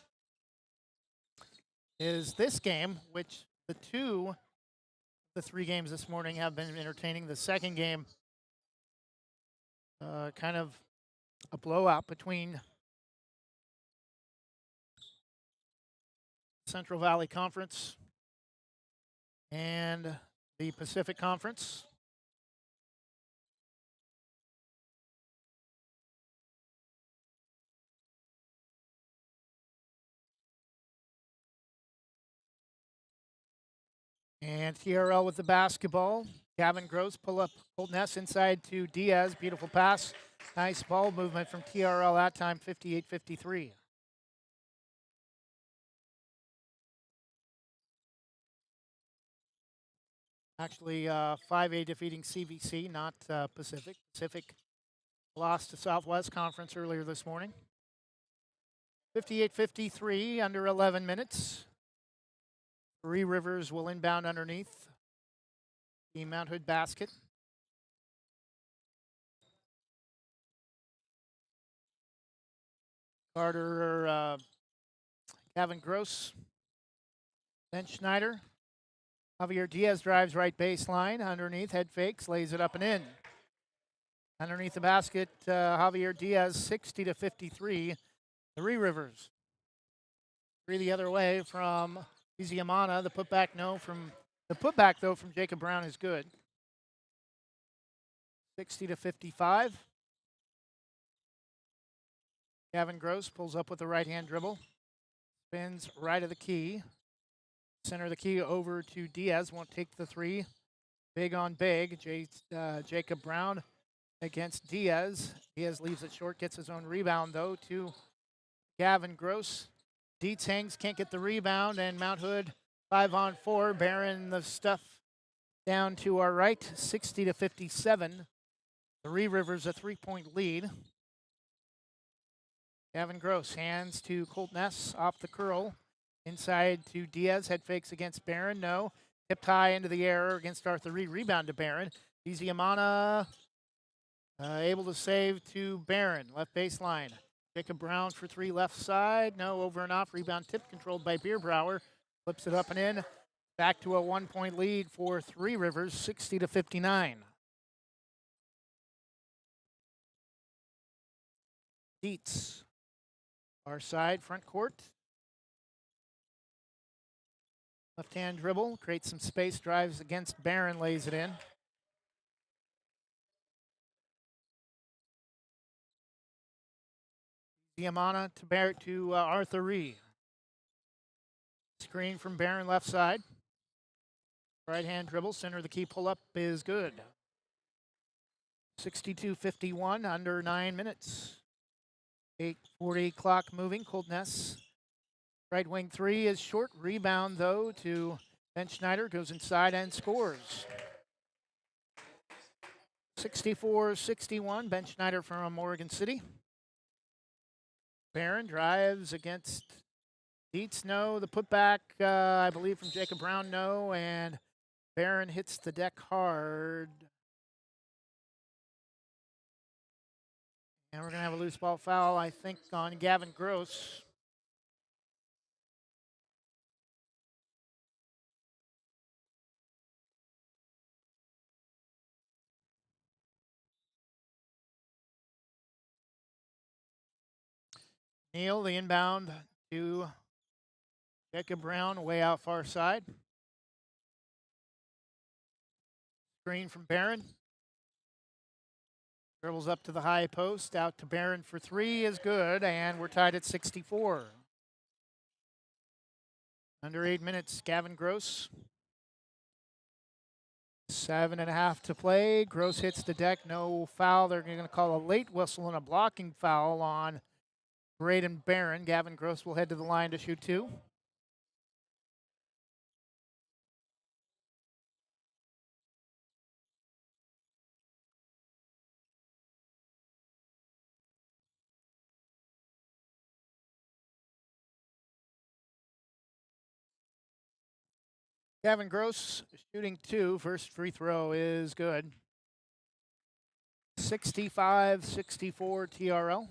is this game, which the three games this morning have been entertaining. The second game, kind of a blowout between Central Valley Conference and the Pacific Conference. And TRL with the basketball. Gavin Gross pull up Colt Ness inside to Diaz. Beautiful pass. Nice ball movement from TRL that time, 58-53. Actually, 5A defeating CVC, not Pacific. Pacific lost to Southwest Conference earlier this morning. 58-53, under 11 minutes. Three Rivers will inbound underneath the Mount Hood basket. Gavin Gross, Ben Schneider. Javier Diaz drives right baseline, underneath, head fakes, lays it up and in. Underneath the basket, Javier Diaz, 60-53. Three Rivers. Three the other way from Biziamana. The putback though from Jacob Brown is good. 60-55. Gavin Gross pulls up with the right-hand dribble. Spins right of the key. Center of the key over to Diaz. Won't take the three. Big on big. Jacob Brown against Diaz. Diaz leaves it short. Gets his own rebound, though, to Gavin Gross. Dietz hangs, can't get the rebound, and Mount Hood 5-on-4. Barron the stuff down to our right, 60-57. Three Rivers a 3-point lead. Gavin Gross hands to Colt Ness off the curl. Inside to Diaz, head fakes against Barron, no. Tipped high into the air against Arthur Reed, rebound to Barron. Biziamana able to save to Barron, left baseline. Jacob Brown for three, left side. No, over and off. Rebound tip controlled by Bierbrower. Flips it up and in. Back to a 1-point lead for Three Rivers, 60-59. Dietz, our side, front court. Left-hand dribble, creates some space, drives against Barron, lays it in. Diamana to Arthur Ree. Screen from Barron left side. Right hand dribble, center of the key pull up is good. 62-51, under 9 minutes. 8:40 clock moving, Cold Ness. Right wing three is short. Rebound though to Ben Schneider, goes inside and scores. 64-61, Ben Schneider from Morgan City. Barron drives against Dietz, no. The putback, I believe, from Jacob Brown, no. And Barron hits the deck hard. And we're going to have a loose ball foul, I think, on Gavin Gross. Neal, the inbound to Jacob Brown, way out far side. Screen from Barron. Dribbles up to the high post, out to Barron for three is good, and we're tied at 64. Under 8 minutes, Gavin Gross. 7.5 to play. Gross hits the deck, no foul. They're going to call a late whistle and a blocking foul on Braden Barron. Gavin Gross will head to the line to shoot two. Gavin Gross shooting two. First free throw is good. 65-64 TRL.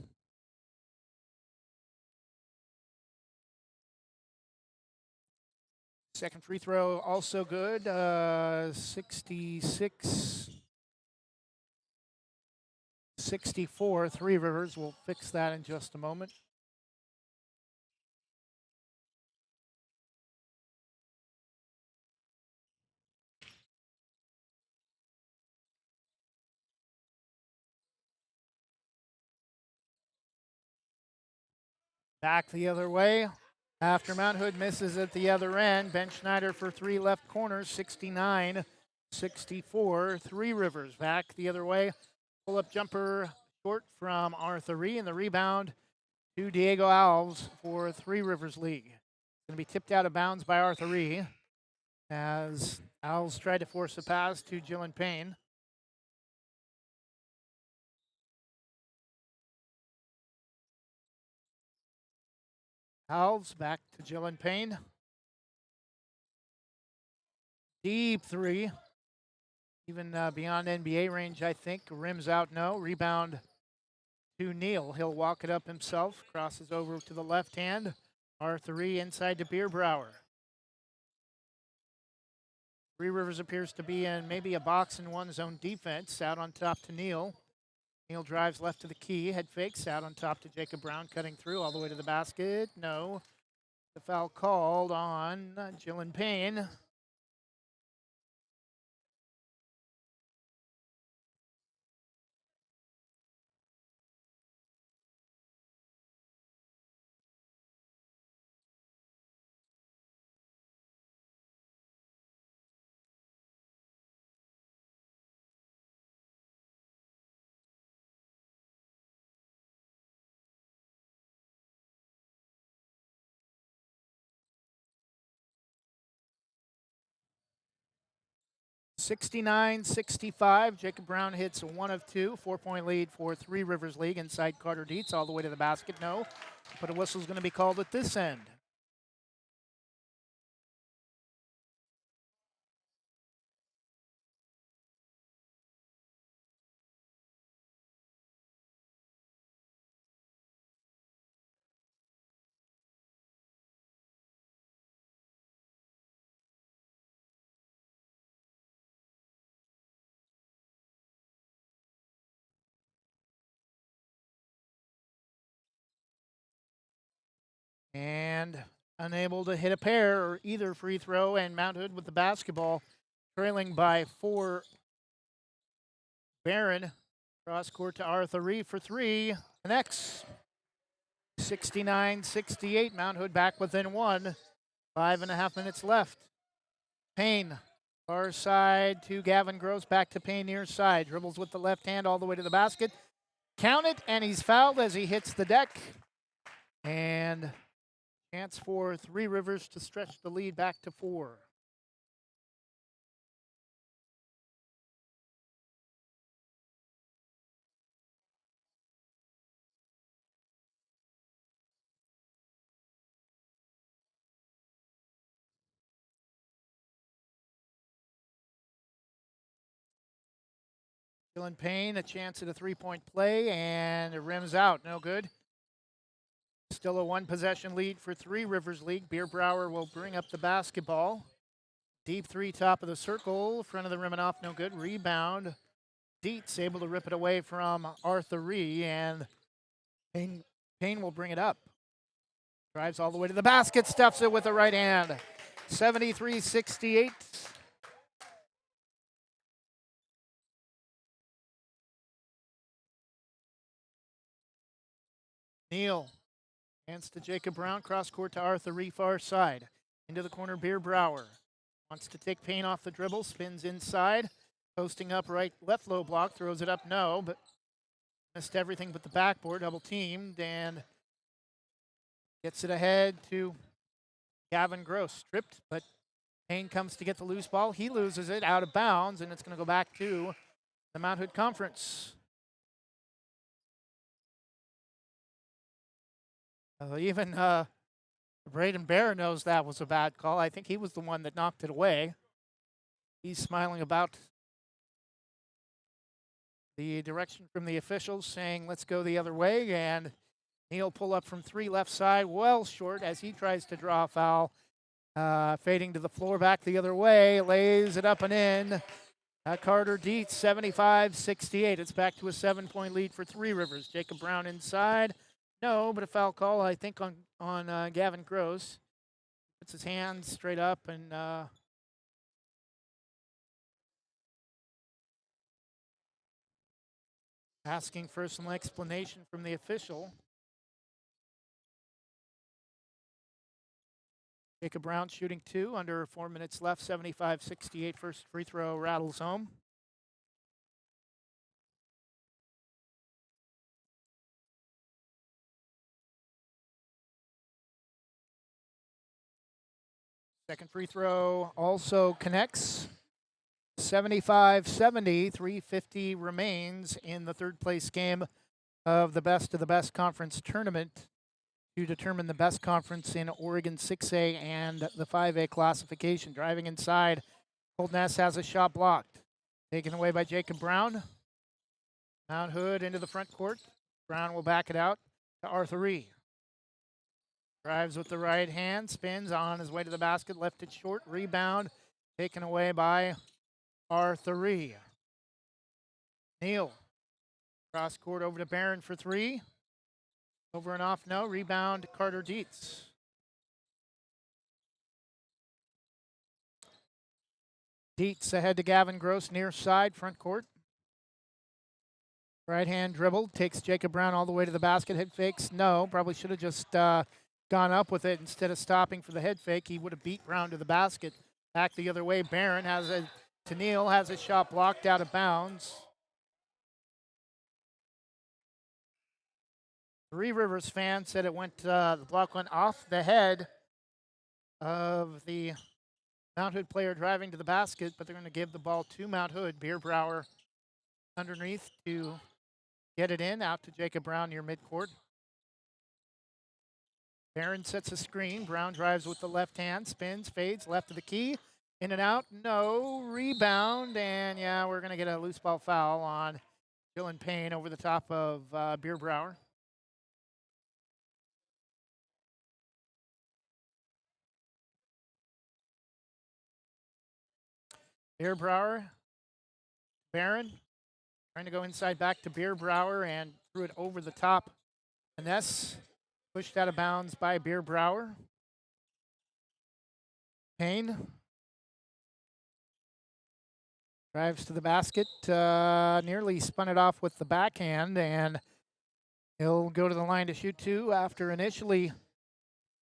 Second free throw also good. 66-64. Three Rivers. We'll fix that in just a moment. Back the other way. After Mount Hood misses at the other end, Ben Schneider for three left corner, 69-64. Three Rivers back the other way. Pull-up jumper short from Arthur Ree, and the rebound to Diego Alves for Three Rivers League. Going to be tipped out of bounds by Arthur Ree as Alves tried to force a pass to Jillian Payne. Alves back to Jillian Payne. Deep three. Even beyond NBA range, I think. Rims out, no. Rebound to Neal. He'll walk it up himself. Crosses over to the left hand. Arthur Ree inside to Bierbrower. Three Rivers appears to be in maybe a box and one zone defense. Out on top to Neal. Neal drives left to the key. Head fakes out on top to Jacob Brown, cutting through all the way to the basket. No. The foul called on Jillian Payne. (69-65). Jacob Brown hits one of two. 4-point lead for Three Rivers League inside Carter Dietz all the way to the basket. No, but a whistle's going to be called at this end. And unable to hit a pair or either free throw, and Mount Hood with the basketball, trailing by 4. Barron cross court to Arthur Ree for three. Connects. 69-68. Mount Hood back within one. 5.5 minutes left. Payne, far side to Gavin Gross, back to Payne near side. Dribbles with the left hand all the way to the basket. Count it, and he's fouled as he hits the deck. And chance for Three Rivers to stretch the lead back to 4. Dylan Payne, a chance at a three-point play, and it rims out. No good. Still a one-possession lead for Three Rivers League. Beer Brower will bring up the basketball. Deep three, top of the circle, front of the rim and off, no good. Rebound. Dietz able to rip it away from Arthur Ree, and Payne will bring it up. Drives all the way to the basket, stuffs it with the right hand. 73-68. Neal hands to Jacob Brown, cross court to Arthur Ree, far side. Into the corner, Beer Brower. Wants to take Payne off the dribble, spins inside. Posting up right, left low block, throws it up, no, but missed everything but the backboard, double teamed, and gets it ahead to Gavin Gross. Stripped, but Payne comes to get the loose ball. He loses it out of bounds, and it's going to go back to the Mount Hood Conference. Even Braden Bear knows that was a bad call. I think he was the one that knocked it away. He's smiling about the direction from the officials, saying, let's go the other way. And Neal pull up from three, left side, well short as he tries to draw a foul. Fading to the floor, back the other way, lays it up and in. Carter Dietz, 75-68. It's back to a 7-point lead for Three Rivers. Jacob Brown inside. No, but a foul call, I think, on Gavin Gross. Puts his hands straight up and asking for some explanation from the official. Jacob Brown shooting two, under 4 minutes left, 75-68. First free throw rattles home. Second free throw also connects. 75-70, 3:50 remains in the third place game of the best conference tournament to determine the best conference in Oregon 6A and the 5A classification. Driving inside, Cold Ness has a shot blocked. Taken away by Jacob Brown. Mount Hood into the front court. Brown will back it out to Arthur Ree. Drives with the right hand, spins on his way to the basket, left it short, rebound, taken away by Arthur Ree. Neal, cross court over to Barron for three. Over and off, no, rebound, Carter Dietz. Dietz ahead to Gavin Gross, near side, front court. Right hand dribble, takes Jacob Brown all the way to the basket, head fakes, no, probably should have just gone up with it instead of stopping for the head fake. He would have beat Brown to the basket. Back the other way, Barron to Neal, has a shot blocked out of bounds. Three Rivers fan said it went, the block went off the head of the Mount Hood player driving to the basket, but they're going to give the ball to Mount Hood. Beer Brower underneath to get it in, out to Jacob Brown near midcourt. Barron sets a screen. Brown drives with the left hand, spins, fades, left of the key. In and out, no, rebound, and yeah, we're going to get a loose ball foul on Dylan Payne over the top of Beer Brower. Beer Brower, Barron, trying to go inside back to Beer Brower and threw it over the top. Ness pushed out of bounds by Beer Brower. Payne drives to the basket, nearly spun it off with the backhand, and He'll go to the line to shoot two after initially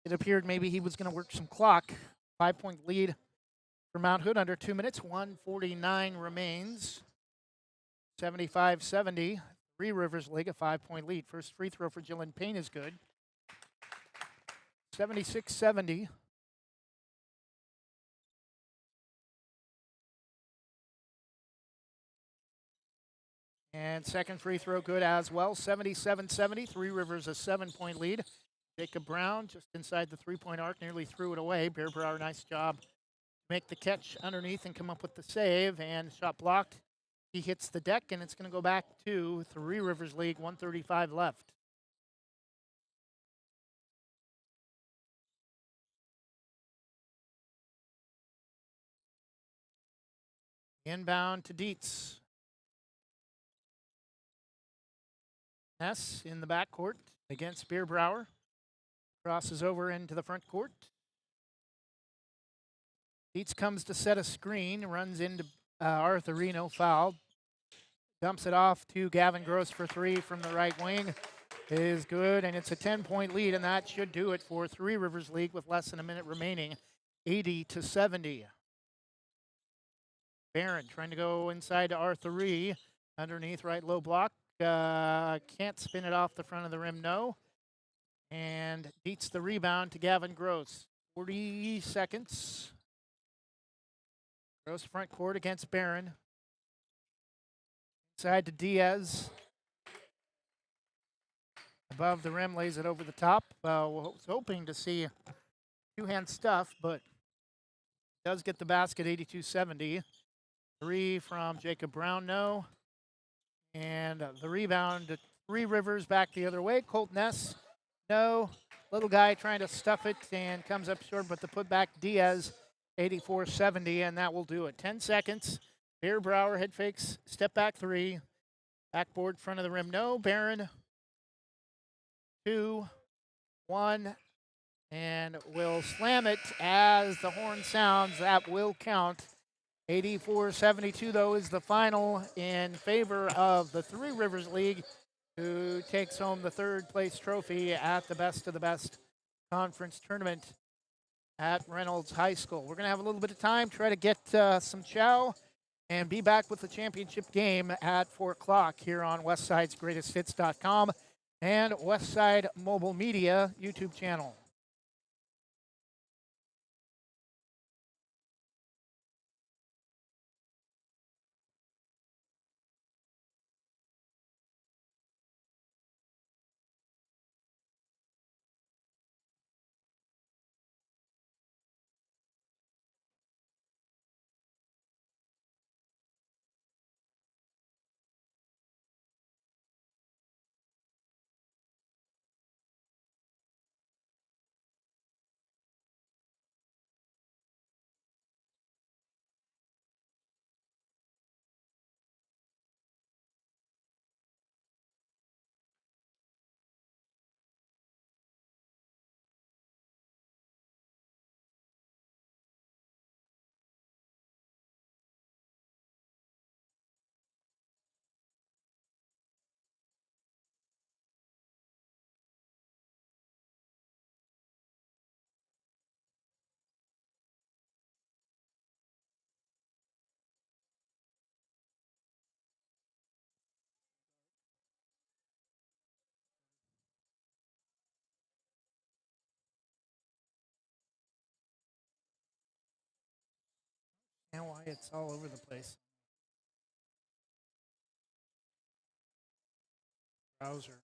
it appeared maybe he was going to work some clock. 5-point lead for Mount Hood under 2 minutes. 1:49 remains. 75-70. Three Rivers League, a 5-point lead. First free throw for Jillian Payne is good. 76-70. And second free throw good as well. 77-70. Three Rivers a 7-point lead. Jacob Brown just inside the 3-point arc, nearly threw it away. Bear Brower, nice job. Make the catch underneath and come up with the save, and shot blocked. He hits the deck, and it's going to go back to Three Rivers League, 1:35 left. Inbound to Dietz. Ness in the backcourt against Beer Brower. Crosses over into the front court. Dietz comes to set a screen, runs into Arthurino, foul. Dumps it off to Gavin Gross for three from the right wing. Is good, and it's a 10-point lead, and that should do it for Three Rivers League with less than a minute remaining, 80-70. Barron trying to go inside to R3, underneath right low block. Can't spin it off the front of the rim, no. And beats the rebound to Gavin Gross. 40 seconds. Gross front court against Barron. Inside to Diaz. Above the rim, lays it over the top. Was hoping to see two-hand stuff, but does get the basket, 82-70. Three from Jacob Brown, no. And the rebound to Three Rivers back the other way. Colt Ness, no. Little guy trying to stuff it and comes up short, but the putback Diaz, 84-70, and that will do it. 10 seconds. Beer Brower head fakes, step back three. Backboard front of the rim, no. Barron, 2, 1, and will slam it as the horn sounds. That will count. 84-72, though, is the final in favor of the Three Rivers League, who takes home the third place trophy at the Best of the Best conference tournament at Reynolds High School. We're going to have a little bit of time, try to get some chow, and be back with the championship game at 4 o'clock here on WestSidesGreatestHits.com and Westside Mobile Media YouTube channel. And why it's all over the place. Browser.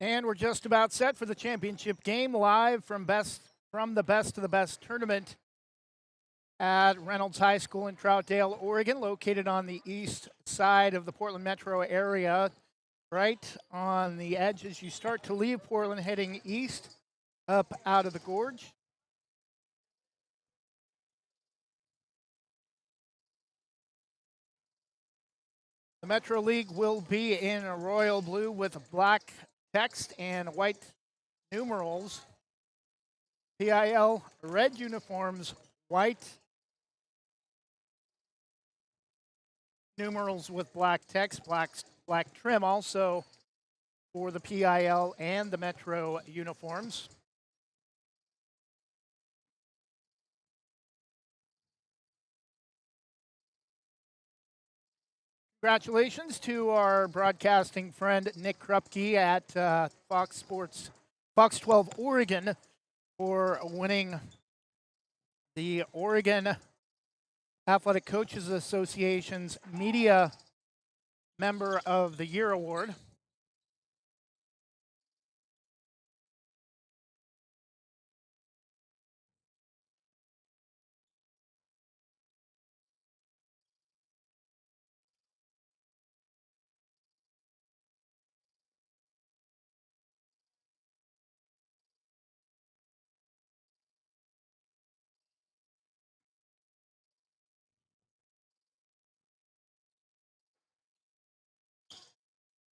And we're just about set for the championship game, live from the Best of the Best tournament at Reynolds High School in Troutdale, Oregon, located on the east side of the Portland metro area, right on the edge as you start to leave Portland, heading east up out of the gorge. The Metro League will be in royal blue with black text and white numerals. PIL red uniforms, white numerals with black text, black trim also for the PIL and the Metro uniforms. Congratulations to our broadcasting friend Nick Krupke at Fox 12 Oregon for winning the Oregon Athletic Coaches Association's Media Member of the Year Award.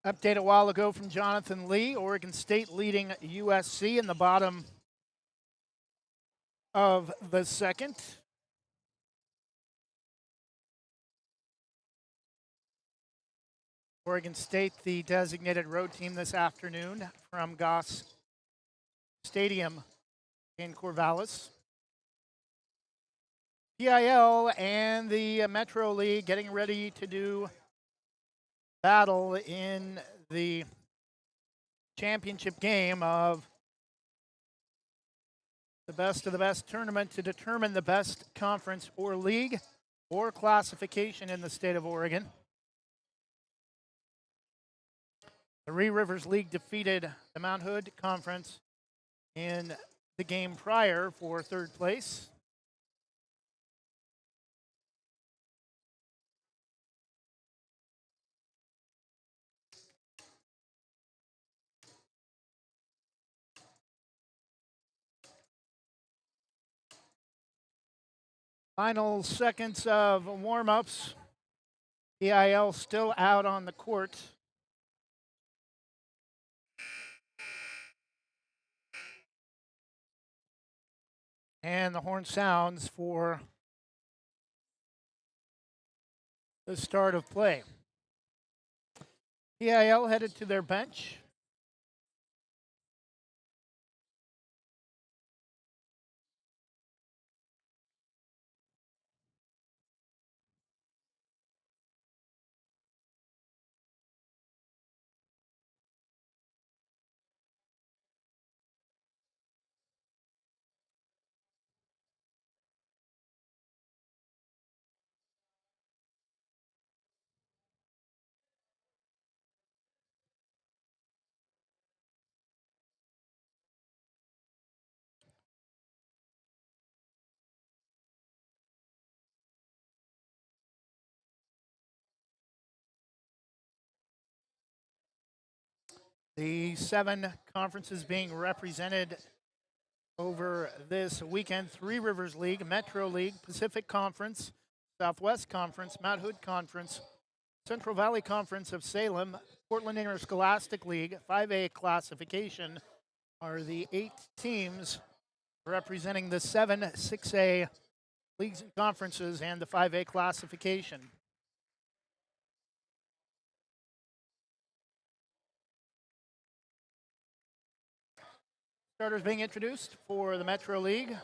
Update a while ago from Jonathan Lee, Oregon State leading USC in the bottom of the second. Oregon State, the designated road team this afternoon from Goss Stadium in Corvallis. PIL and the Metro League getting ready to do battle in the championship game of the Best of the Best tournament to determine the best conference or league or classification in the state of Oregon. The Three Rivers League defeated the Mount Hood Conference in the game prior for third place. Final seconds of warm-ups. PIL still out on the court. And the horn sounds for the start of play. PIL headed to their bench. The 7 conferences being represented over this weekend: Three Rivers League, Metro League, Pacific Conference, Southwest Conference, Mount Hood Conference, Central Valley Conference of Salem, Portland Interscholastic League. 5A classification are the 8 teams representing the 7 6A leagues and conferences and the 5A classification. Starters being introduced for the Metro League.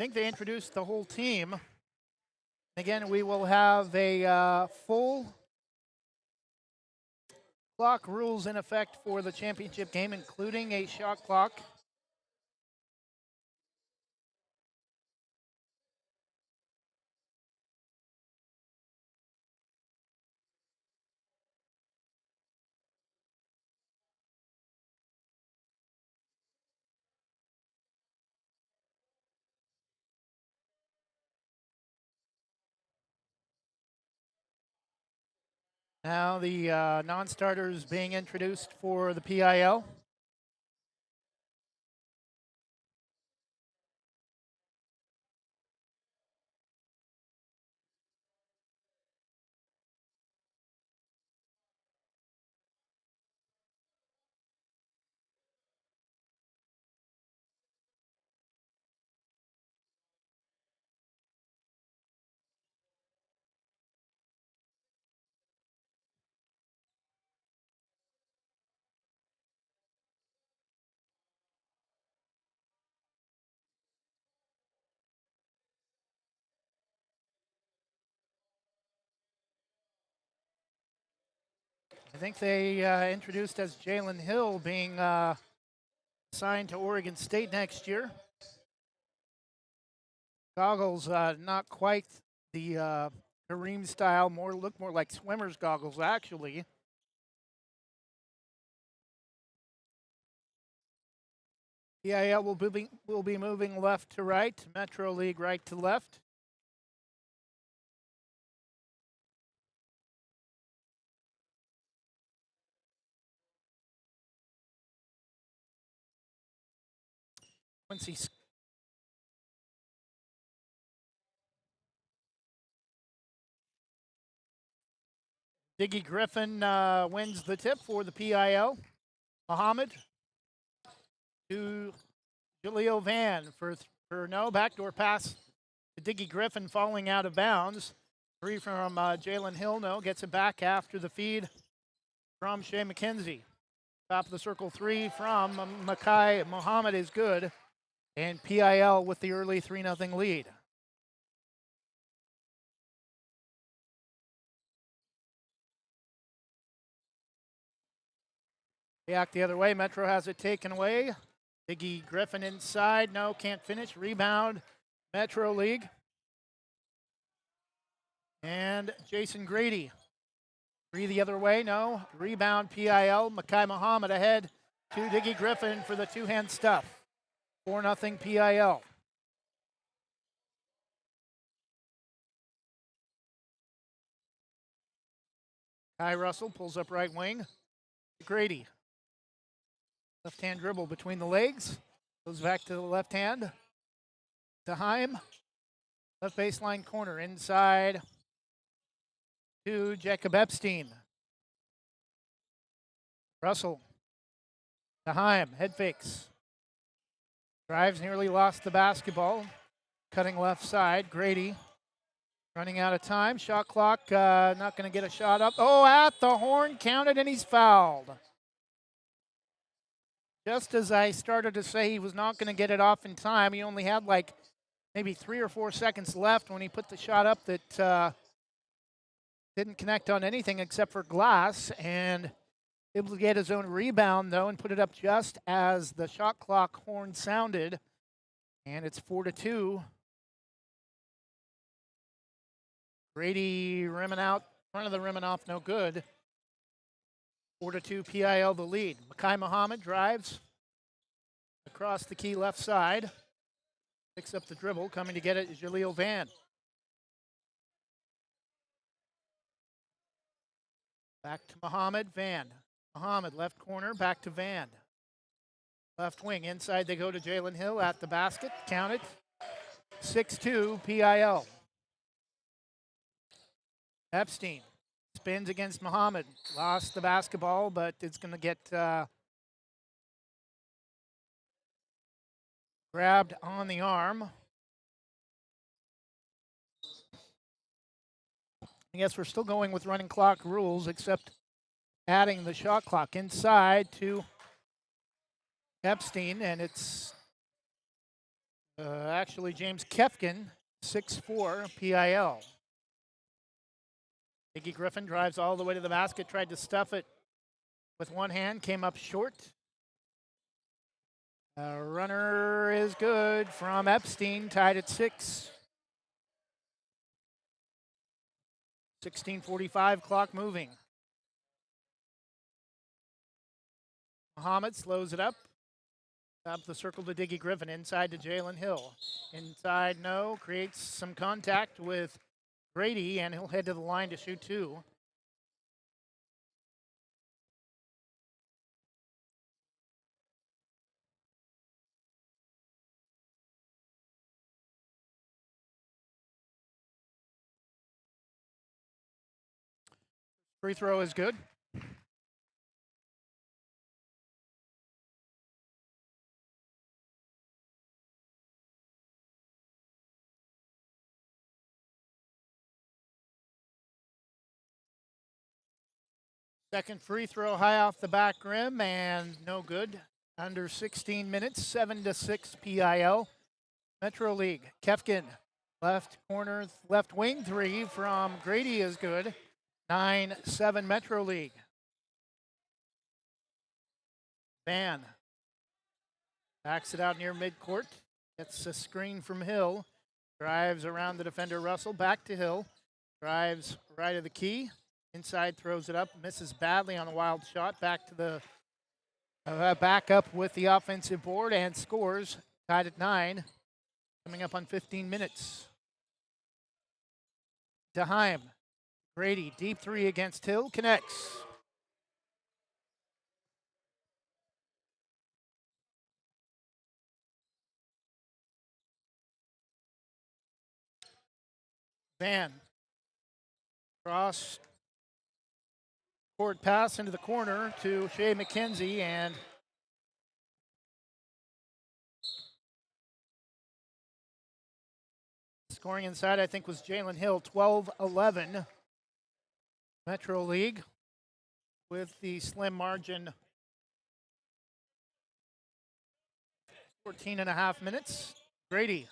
think they introduced the whole team. Again, we will have a full clock rules in effect for the championship game, including a shot clock. Now the non-starters being introduced for the PIL. I think they introduced as Jalen Hill being signed to Oregon State next year. Goggles, not quite the Kareem style, look more like swimmer's goggles actually. PIL will be moving left to right, Metro League right to left. Quincy Diggy Griffin wins the tip for the PIL. Muhammad to Julio Van for no backdoor pass to Diggy Griffin, falling out of bounds. Three from Jalen Hill, no, gets it back after the feed from Shea McKenzie. Top of the circle three from Makai Muhammad is good. And PIL with the early 3-0 lead. Back the other way, Metro has it taken away. Diggy Griffin inside, no, can't finish. Rebound, Metro League. And Jason Grady. Three the other way, no. Rebound, PIL. Makai Muhammad ahead to Diggy Griffin for the two-hand stuff. 4-0 PIL. Kai Russell pulls up right wing. Grady. Left-hand dribble between the legs. Goes back to the left hand. To Heim. Left baseline corner inside to Jacob Epstein. Russell. To Heim. Head fakes. Drives, nearly lost the basketball. Cutting left side. Grady. Running out of time. Shot clock. Not going to get a shot up. Oh, at the horn. Counted and he's fouled. Just as I started to say he was not going to get it off in time, he only had like maybe 3 or 4 seconds left when he put the shot up that didn't connect on anything except for glass, and able to get his own rebound, though, and put it up just as the shot clock horn sounded, and it's 4-2. Grady rimming out, front of the rim and off, no good. 4-2 PIL the lead. Makai Muhammad drives across the key left side. Picks up the dribble. Coming to get it is Jaleel Van. Back to Muhammad. Van. Muhammad left corner. Back to Van. Left wing. Inside they go to Jalen Hill at the basket. Counted. 6-2 PIL. Epstein. Spins against Muhammad. Lost the basketball, but it's going to get grabbed on the arm. I guess we're still going with running clock rules, except adding the shot clock inside to Epstein, and it's Actually, James Kefkin, 6'4", PIL. Iggy Griffin drives all the way to the basket, tried to stuff it with one hand, came up short. Runner is good from Epstein, tied at 6. 16:45, clock moving. Muhammad slows it up. Top the circle to Diggy Griffin, inside to Jalen Hill. Inside, no, creates some contact with Grady, and he'll head to the line to shoot 2. Free throw is good. Second free throw high off the back rim and no good. Under 16 minutes, 7-6 PIL. Metro League, Kefkin, left corner, left wing 3 from Grady is good. 9-7 Metro League. Van backs it out near midcourt. Gets a screen from Hill. Drives around the defender Russell, back to Hill. Drives right of the key. Inside, throws it up, misses badly on a wild shot. Back to the back up with the offensive board and scores. Tied at 9. Coming up on 15 minutes. Deheim, Grady, deep 3 against Hill, connects. Van, cross court pass into the corner to Shea McKenzie, and scoring inside, I think, was Jalen Hill. 12-11 Metro League with the slim margin. 14.5 minutes. Grady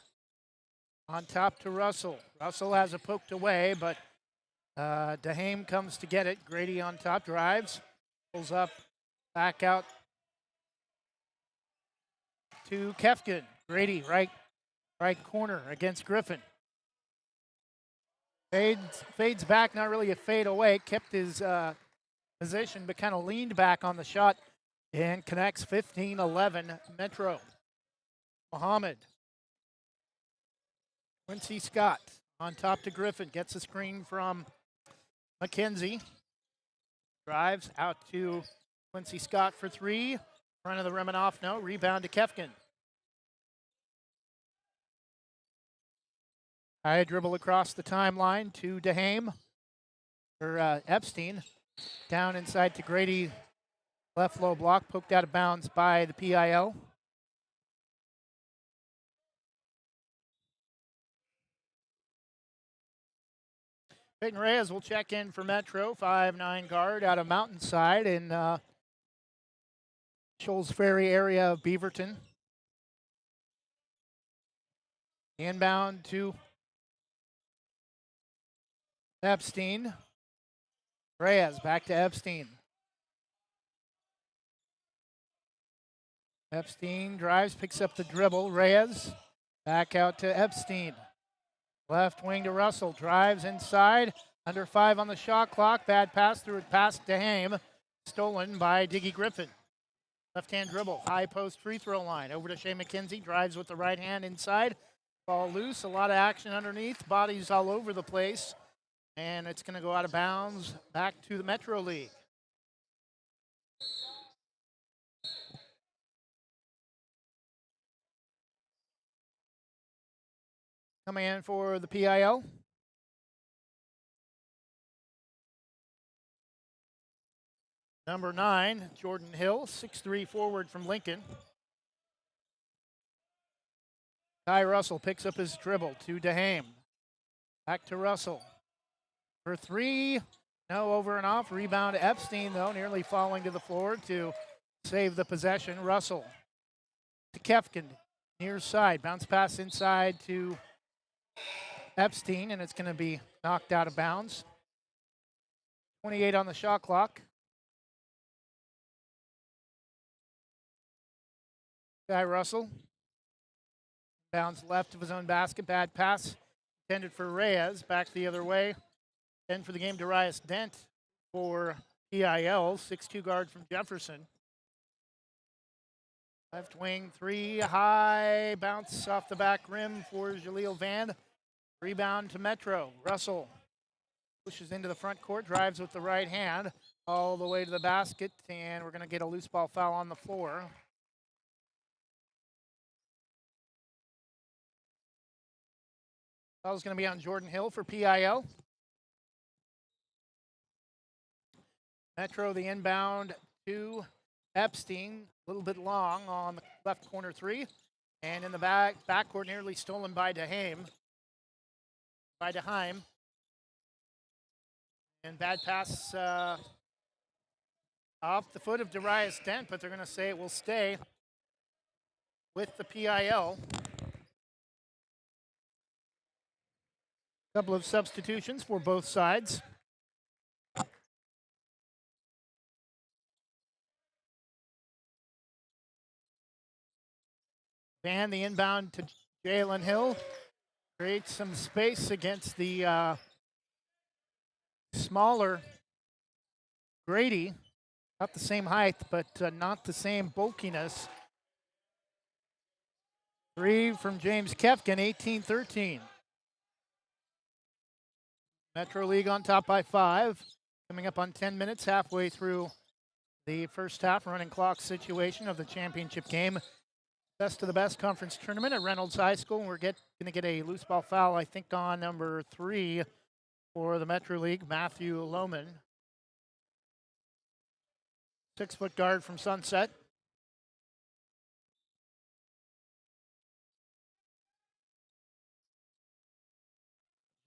on top to Russell. Russell has it poked away, but Deheim comes to get it. Grady on top, drives, pulls up, back out to Kefkin. Grady, right corner against Griffin. Fades back, not really a fade away. Kept his position, but kind of leaned back on the shot and connects. 15-11 Metro. Muhammad. Quincy Scott on top to Griffin. Gets a screen from McKenzie. Drives out to Quincy Scott for 3. Front of the rim and off, no. Rebound to Kefkin. High dribble across the timeline to Deheim. Or Epstein. Down inside to Grady. Left low block, poked out of bounds by the PIL. Peyton Reyes will check in for Metro, 5'9" guard out of Mountainside in Shoals Ferry area of Beaverton. Inbound to Epstein. Reyes back to Epstein. Epstein drives, picks up the dribble. Reyes back out to Epstein. Left wing to Russell, drives inside, under 5 on the shot clock, bad pass through it, pass to Deheim, stolen by Diggy Griffin. Left-hand dribble, high post free throw line, over to Shea McKenzie, drives with the right hand inside, ball loose, a lot of action underneath, bodies all over the place, and it's gonna go out of bounds, back to the Metro League. Coming in for the PIL. Number 9, Jordan Hill, 6'3" forward from Lincoln. Ty Russell picks up his dribble to Deheim. Back to Russell. For 3, no, over and off. Rebound to Epstein, though, nearly falling to the floor to save the possession. Russell to Kefkin. near side. Bounce pass inside to Epstein, and it's going to be knocked out of bounds. 28 on the shot clock. Guy Russell. Bounce left of his own basket. Bad pass intended for Reyes. Back the other way. Then for the game, Darius Dent for PIL. 6'2" guard from Jefferson. Left wing, three, high, bounce off the back rim for Jaleel Van. Rebound to Metro. Russell pushes into the front court, drives with the right hand all the way to the basket, and we're going to get a loose ball foul on the floor. Foul's going to be on Jordan Hill for PIL. Metro, the inbound to Epstein, a little bit long on the left corner three. And in the backcourt, nearly stolen by Deheim. And bad pass off the foot of Darius Dent, but they're going to say it will stay with the PIL. Couple of substitutions for both sides. Van, the inbound to Jalen Hill. Creates some space against the smaller Grady. Not the same height, but not the same bulkiness. Three from James Kefkin, 18-13. Metro League on top by 5. Coming up on 10 minutes, halfway through the first half, running clock situation of the championship game. Best of the best conference tournament at Reynolds High School. And we're going to get a loose ball foul, I think, on number 3 for the Metro League, Matthew Lohman. 6-foot guard from Sunset.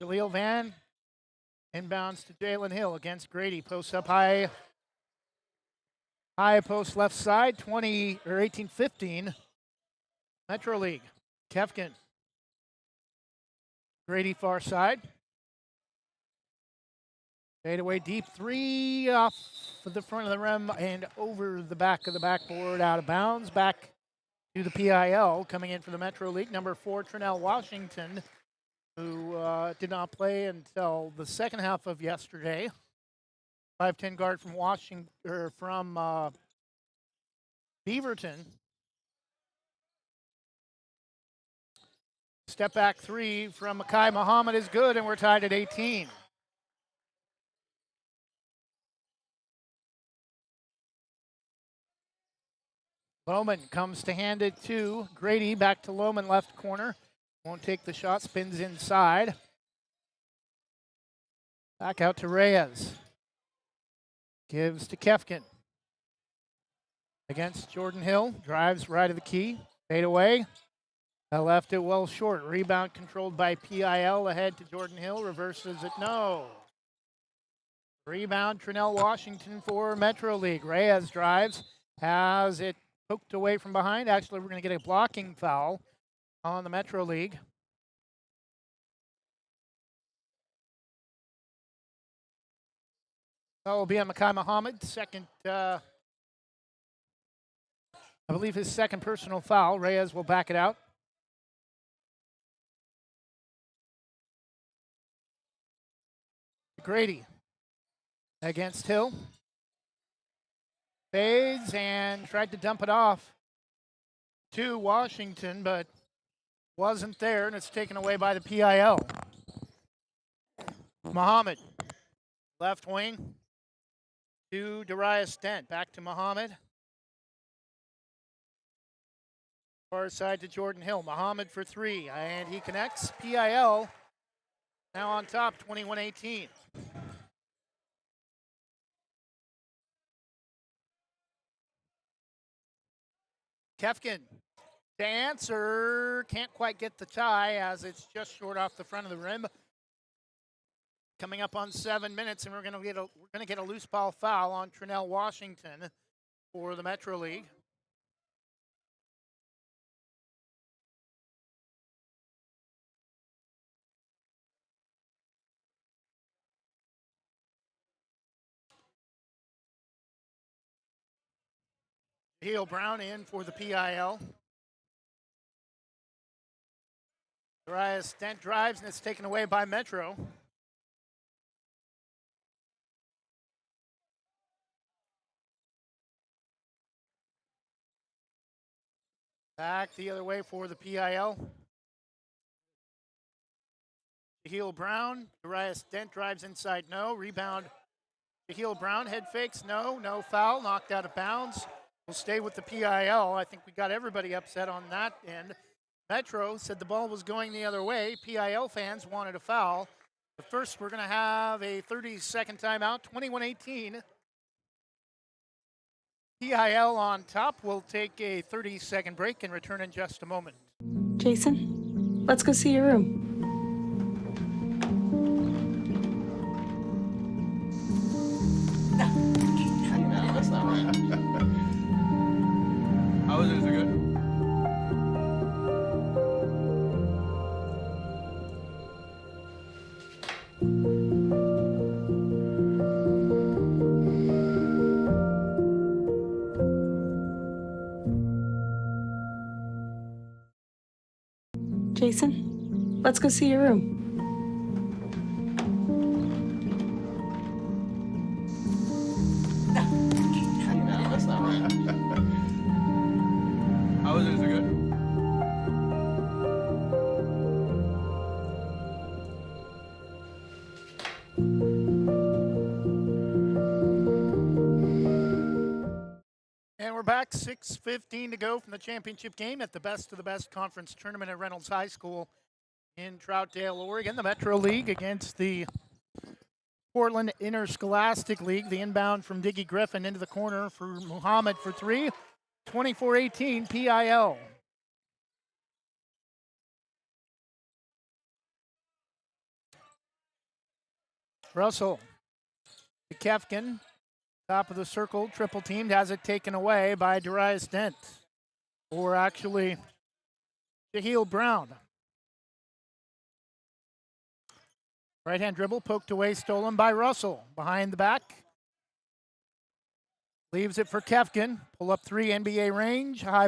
Jaleel Van inbounds to Jalen Hill against Grady. Posts up high. High post left side, 18-15. Metro League. Kefkin. Grady far side. Fade away deep three off the front of the rim and over the back of the backboard, out of bounds. Back to the PIL. Coming in for the Metro League, number 4, Trinell Washington, who did not play until the second half of yesterday. 5'10" guard from Beaverton. Step back three from Makai Muhammad is good, and we're tied at 18. Lohman comes to hand it to Grady. Back to Lohman, left corner. Won't take the shot, spins inside. Back out to Reyes. Gives to Kefkin. Against Jordan Hill. Drives right of the key. Fade away. Left it well short. Rebound controlled by PIL. Ahead to Jordan Hill. Reverses it. No. Rebound Trinell Washington for Metro League. Reyes drives. Has it poked away from behind. Actually, we're going to get a blocking foul on the Metro League. That will be on Makai Muhammad. Second, I believe his second personal foul. Reyes will back it out. Grady against Hill. Fades and tried to dump it off to Washington, but wasn't there, and it's taken away by the PIL. Muhammad, left wing to Darius Dent. Back to Muhammad. Far side to Jordan Hill. Muhammad for 3, and he connects. PIL now on top, 21-18. Kefkin to answer, can't quite get the tie as it's just short off the front of the rim. Coming up on 7 minutes, and we're going to get a loose ball foul on Trinell Washington for the Metro League. Heel Brown in for the PIL. Darius Dent drives, and it's taken away by Metro. Back the other way for the PIL. Heel Brown. Darius Dent drives inside, no. Rebound. Heel Brown, head fakes, no foul, knocked out of bounds. We'll stay with the PIL. I think we got everybody upset on that end. Metro said the ball was going the other way. PIL fans wanted a foul. But first, we're going to have a 30-second timeout, 21-18. PIL on top. We'll take a 30-second break and return in just a moment. Jason, let's go see your room. That's not right. How was it? Is it good? Jason, let's go see your room. That's not right. How was it? Is it good? And we're back, 6:15 to go from the championship game at the Best of the Best Conference Tournament at Reynolds High School in Troutdale, Oregon. The Metro League against the Portland Interscholastic League. The inbound from Diggy Griffin into the corner for Muhammad for three. 24-18 PIL. Russell to Kefkin. Top of the circle, triple teamed, has it taken away by Darius Dent. Or actually, Jaheel Brown. Right-hand dribble, poked away, stolen by Russell. Behind the back. Leaves it for Kefkin. Pull up three, NBA range. High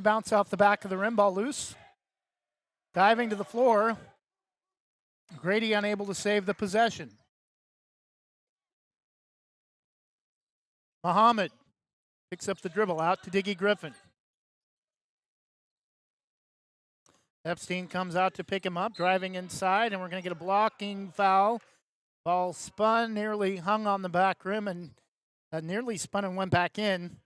bounce off the back of the rim, ball loose. Diving to the floor. Grady unable to save the possession. Muhammad picks up the dribble out to Diggy Griffin. Epstein comes out to pick him up, driving inside, and we're going to get a blocking foul. Ball spun, nearly hung on the back rim, and nearly spun and went back in.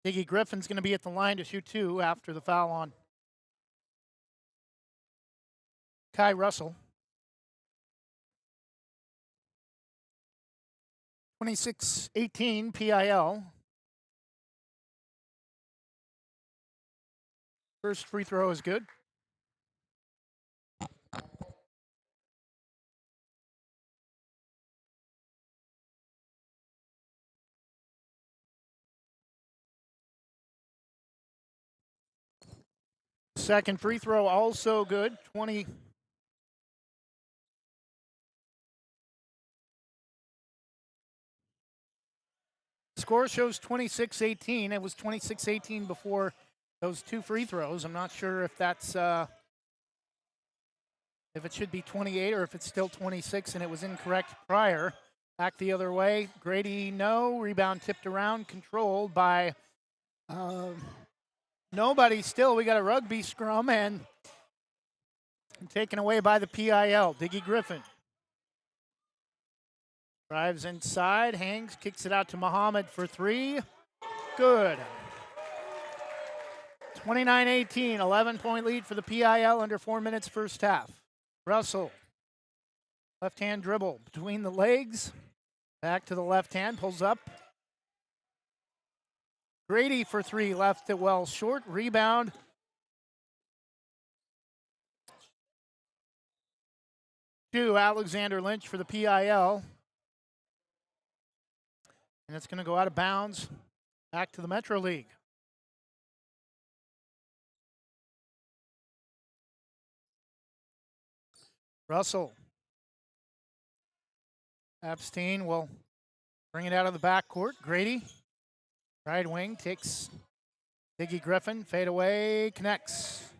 Diggy Griffin's going to be at the line to shoot two after the foul on Kai Russell. 26-18 PIL. First free throw is good. Second free throw also good. 20. Score shows 26-18. It was 26-18 before those two free throws. I'm not sure if that's if it should be 28 or if it's still 26 and it was incorrect prior. Back the other way. Grady, no. Rebound tipped around, controlled by nobody still. We got a rugby scrum and taken away by the PIL. Diggy Griffin. Drives inside, hangs, kicks it out to Muhammad for three. Good. 29-18, 11-point lead for the PIL under 4 minutes first half. Russell, left-hand dribble between the legs. Back to the left hand, pulls up. Grady for three, left it well short. Rebound. To Alexander Lynch for the PIL. And it's going to go out of bounds back to the Metro League. Russell. Epstein will Bring it out of the backcourt. Grady, right wing, takes Diggy Griffin, fade away, connects.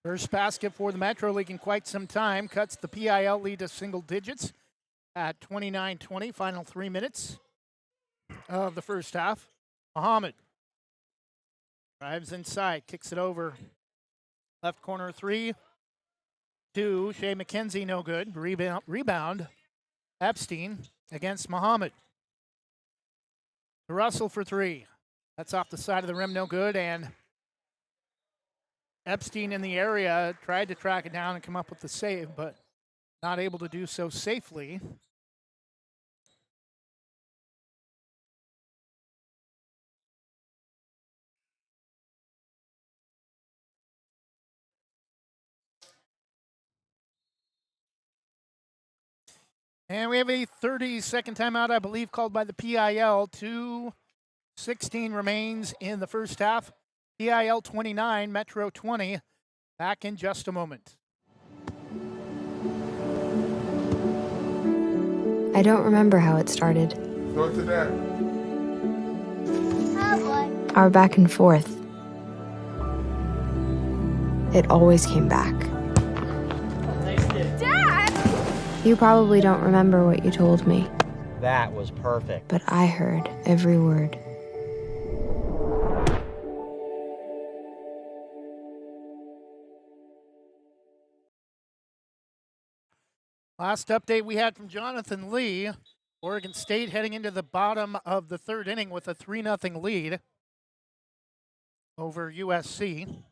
First basket for the Metro League in quite some time. Cuts the PIL lead to single digits at 29-20, final 3 minutes of the first half. Muhammad drives inside, kicks it over. Left corner 3, 2. Shea McKenzie, no good. Rebound. Epstein against Muhammad. Russell for 3. That's off the side of the rim, no good. And Epstein in the area tried to track it down and come up with the save, but not able to do so safely. And we have a 30-second timeout, I believe, called by the PIL. 2:16 remains in the first half. PIL 29, Metro 20. Back in just a moment. I don't remember how it started. Go to that. Our back and forth. It always came back. Dad! You probably don't remember what you told me, That was perfect. but I heard every word. Last update we had from Jonathan Lee. Oregon State heading into the bottom of the third inning with a 3-0 lead over USC.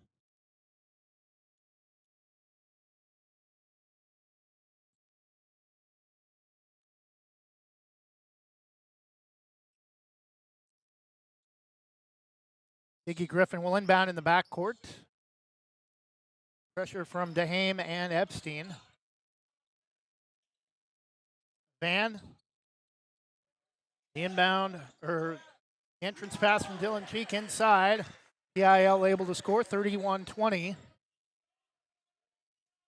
Diggy Griffin will inbound in the backcourt. Pressure from DeHame and Epstein. Van. The inbound, or entrance pass from Dylan Cheek inside. PIL able to score 31-20.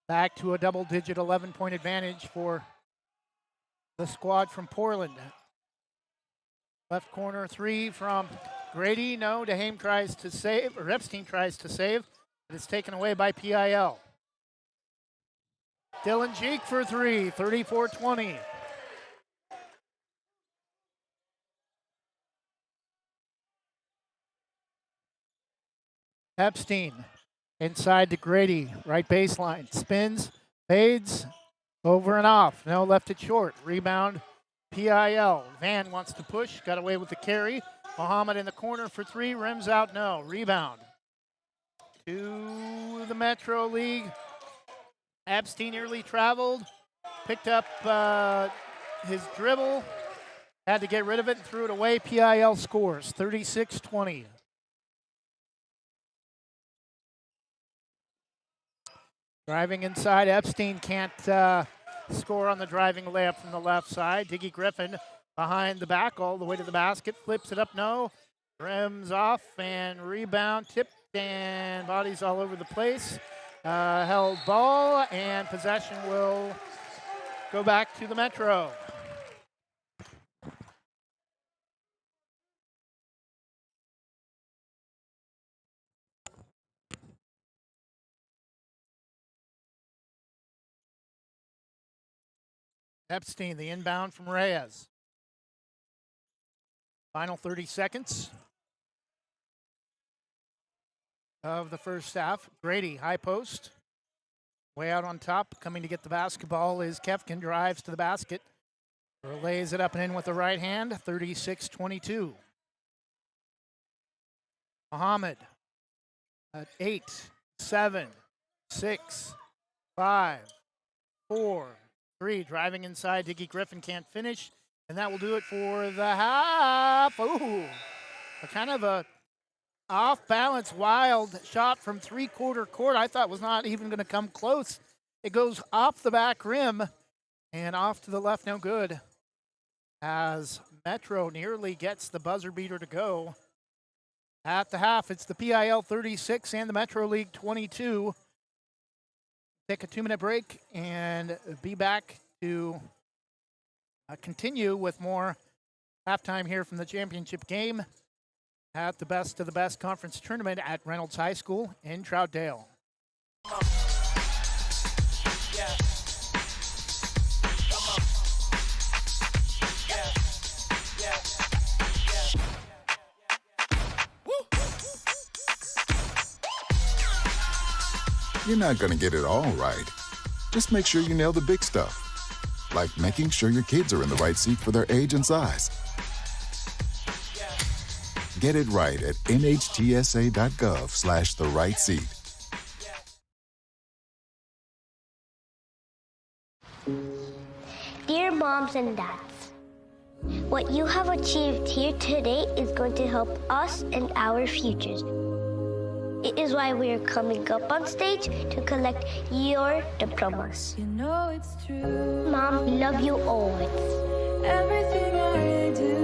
Back to a double-digit 11-point advantage for the squad from Portland. Left corner 3 from Grady. No, DeHame tries to save, or Epstein tries to save, but it's taken away by PIL. Dylan Cheek for 3, 34-20. Epstein inside to Grady, right baseline, spins, fades, over and off. No, left it short. Rebound, PIL. Van wants to push, got away with the carry. Muhammad in the corner for 3, rims out, no. Rebound to the Metro League. Epstein nearly traveled, picked up his dribble, had to get rid of it and threw it away. PIL scores 36-20. Driving inside, Epstein can't score on the driving layup from the left side. Diggy Griffin behind the back all the way to the basket, flips it up, no. Rims off and rebound, tipped and bodies all over the place. Held ball and possession will go back to the Metro. Epstein, the inbound from Reyes. Final 30 seconds of the first half. Grady, high post. Way out on top, coming to get the basketball is Kefkin, drives to the basket. Lays it up and in with the right hand, 36-22. Muhammad at 8, 7, 6, 5, 4, 3. Driving inside, Diggy Griffin can't finish. And that will do it for the half. Ooh, a kind of a off-balance, wild shot from three-quarter court. I thought was not even going to come close. It goes off the back rim and off to the left, no good. As Metro nearly gets the buzzer beater to go. At the half, it's the PIL 36 and the Metro League 22. Take a 2-minute break and be back to continue with more Halftime here from the championship game at the Best of the Best Conference Tournament at Reynolds High School in Troutdale. You're not going to get it all right. Just make sure you nail the big stuff, like making sure your kids are in the right seat for their age and size. Get it right at nhtsa.gov/the right seat. Dear moms and dads, what you have achieved here today is going to help us and our futures. It is why we are coming up on stage to collect your diplomas. You know it's true. Mom, love you always. Everything I do,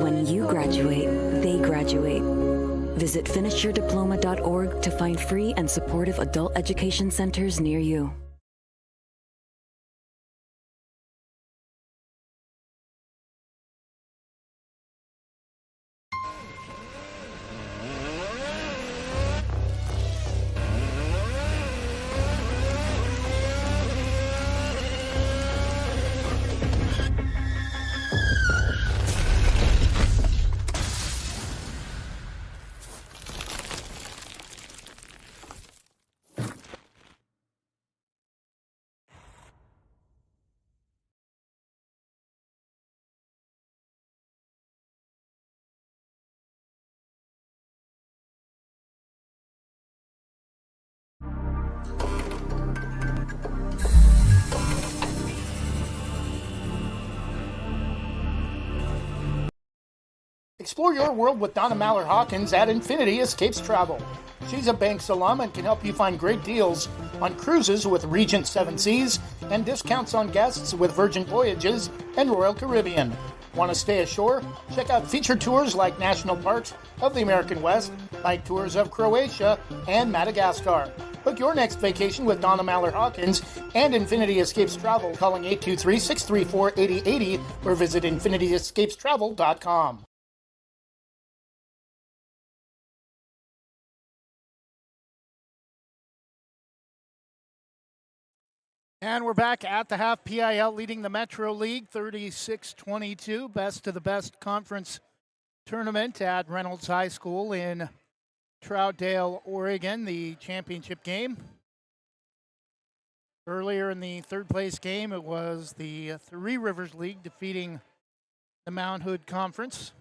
When you graduate, they graduate. Visit finishyourdiploma.org to find free and supportive adult education centers near you. Explore your world with Donna Mallard Hawkins at Infinity Escapes Travel. She's a Banks alum and can help you find great deals on cruises with Regent Seven Seas and discounts on guests with Virgin Voyages and Royal Caribbean. Want to stay ashore? Check out featured tours like National Parks of the American West, like tours of Croatia and Madagascar. Book your next vacation with Donna Mallard Hawkins and Infinity Escapes Travel, calling 823-634-8080 or visit infinityescapestravel.com. And we're back at the half. PIL leading the Metro League 36-22. Best of the Best Conference Tournament at Reynolds High School in Troutdale, Oregon, the championship game. Earlier in the third place game, it was the Three Rivers League defeating the Mount Hood Conference.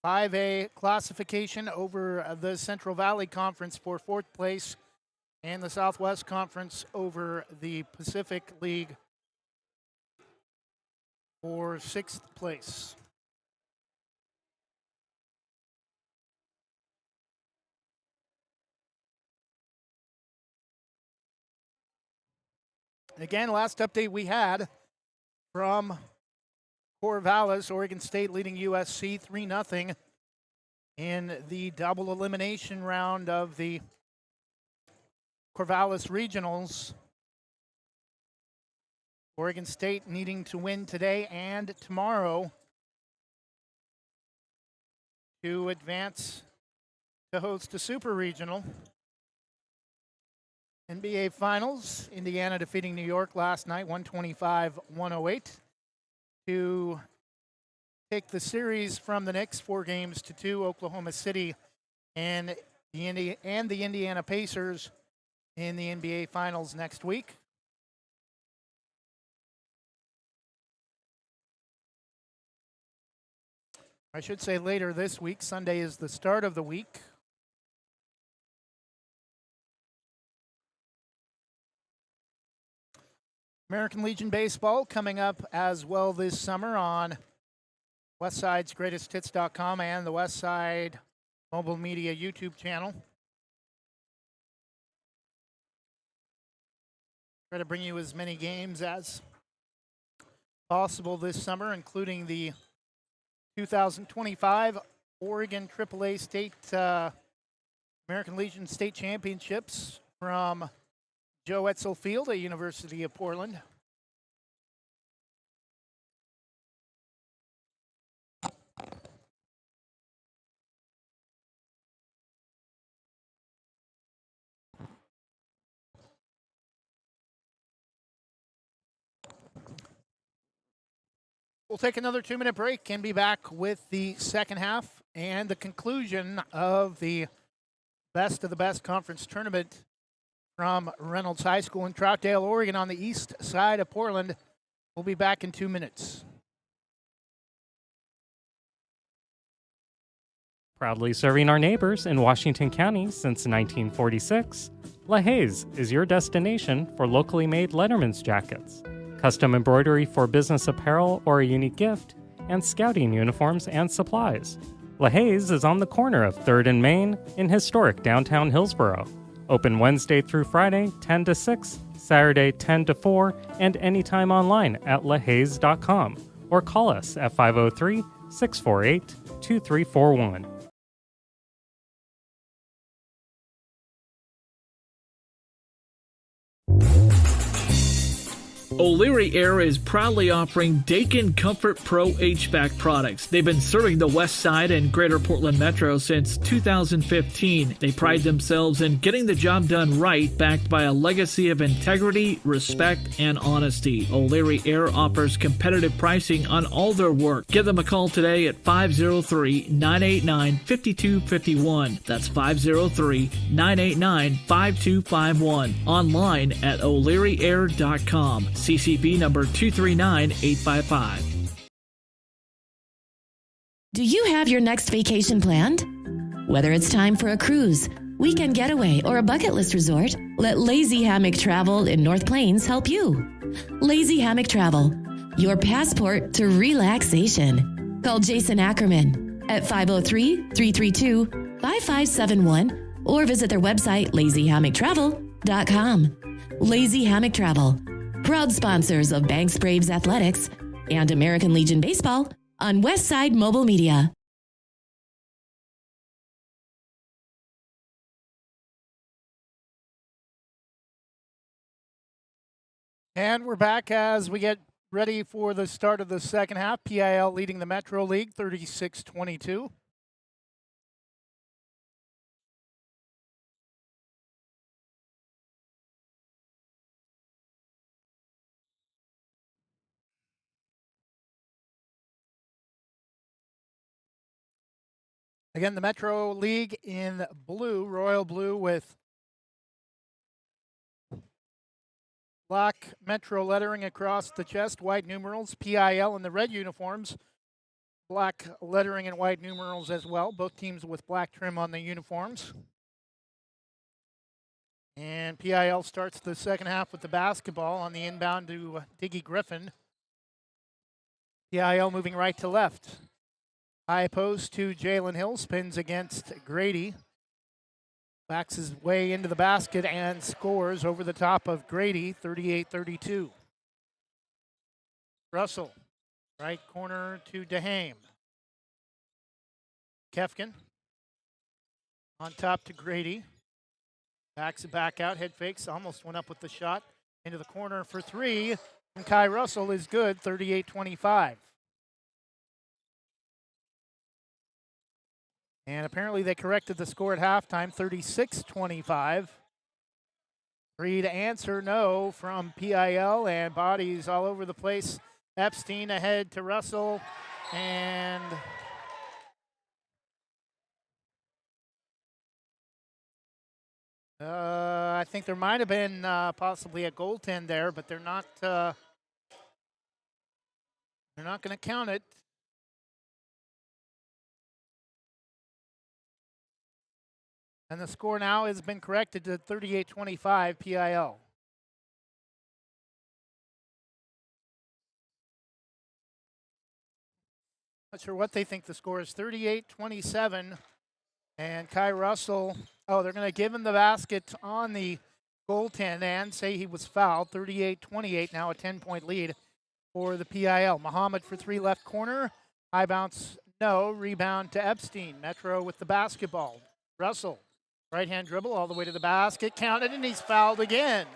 5A classification over the Central Valley Conference for fourth place and the Southwest Conference over the Pacific League for sixth place. Again, last update we had from Corvallis, Oregon State leading USC 3-0 in the double elimination round of the Corvallis Regionals. Oregon State needing to win today and tomorrow to advance to host a Super Regional. NBA Finals, Indiana defeating New York last night, 125-108. To take the series from the next 4 games to 2, Oklahoma City and the Indiana Pacers in the NBA Finals next week. I should say later this week. Sunday is the start of the week. American Legion Baseball coming up as well this summer on Westside's GreatestHits.com and the Westside Mobile Media YouTube channel. Try to bring you as many games as possible this summer, including the 2025 Oregon AAA State American Legion State Championships from Joe Etzel Field at University of Portland. We'll take another 2-minute break and be back with the second half and the conclusion of the Best of the Best Conference Tournament from Reynolds High School in Troutdale, Oregon on the east side of Portland. We'll be back in 2 minutes. Proudly serving our neighbors in Washington County since 1946, LaHaye's is your destination for locally made Letterman's jackets, custom embroidery for business apparel or a unique gift, and scouting uniforms and supplies. LaHaye's is on the corner of 3rd and Main in historic downtown Hillsboro. Open Wednesday through Friday, 10 to 6, Saturday, 10 to 4, and anytime online at lahayes.com or call us at 503-648-2341. O'Leary Air is proudly offering Daikin Comfort Pro HVAC products. They've been serving the West Side and Greater Portland Metro since 2015. They pride themselves in getting the job done right, backed by a legacy of integrity, respect, and honesty. O'Leary Air offers competitive pricing on all their work. Give them a call today at 503-989-5251. That's 503-989-5251. Online at o'learyair.com. CCB number 239855. Do you have your next vacation planned? Whether it's time for a cruise, weekend getaway, or a bucket list resort, let Lazy Hammock Travel in North Plains help you. Lazy Hammock Travel, your passport to relaxation. Call Jason Ackerman at 503-332-5571 or visit their website, lazyhammocktravel.com. Lazy Hammock Travel, proud sponsors of Banks Braves Athletics and American Legion Baseball on Westside Mobile Media. And we're back as we get ready for the start of the second half. PIL leading the Metro League 36-22. Again, the Metro League in blue, royal blue with black Metro lettering across the chest, white numerals, PIL in the red uniforms, black lettering and white numerals as well. Both teams with black trim on the uniforms. And PIL starts the second half with the basketball on the inbound to Diggy Griffin. PIL moving right to left. High post to Jalen Hill, spins against Grady. Backs his way into the basket and scores over the top of Grady, 38-32. Russell, right corner to DeHame. Kefkin on top to Grady. Backs it back out, head fakes, almost went up with the shot. Into the corner for three, and Kai Russell is good, 38-25. And apparently they corrected the score at halftime, 36-25. Free to answer, no, from PIL, and bodies all over the place. Epstein ahead to Russell, and I think there might have been possibly a goaltend there, but they're not going to count it. And the score now has been corrected to 38-25 PIL. Not sure what they think the score is. 38-27. And Kai Russell, they're going to give him the basket on the goaltend and say he was fouled. 38-28, now a 10-point lead for the PIL. Muhammad for three, left corner. High bounce, no. Rebound to Epstein. Metro with the basketball. Russell. Right-hand dribble all the way to the basket, counted, and he's fouled again.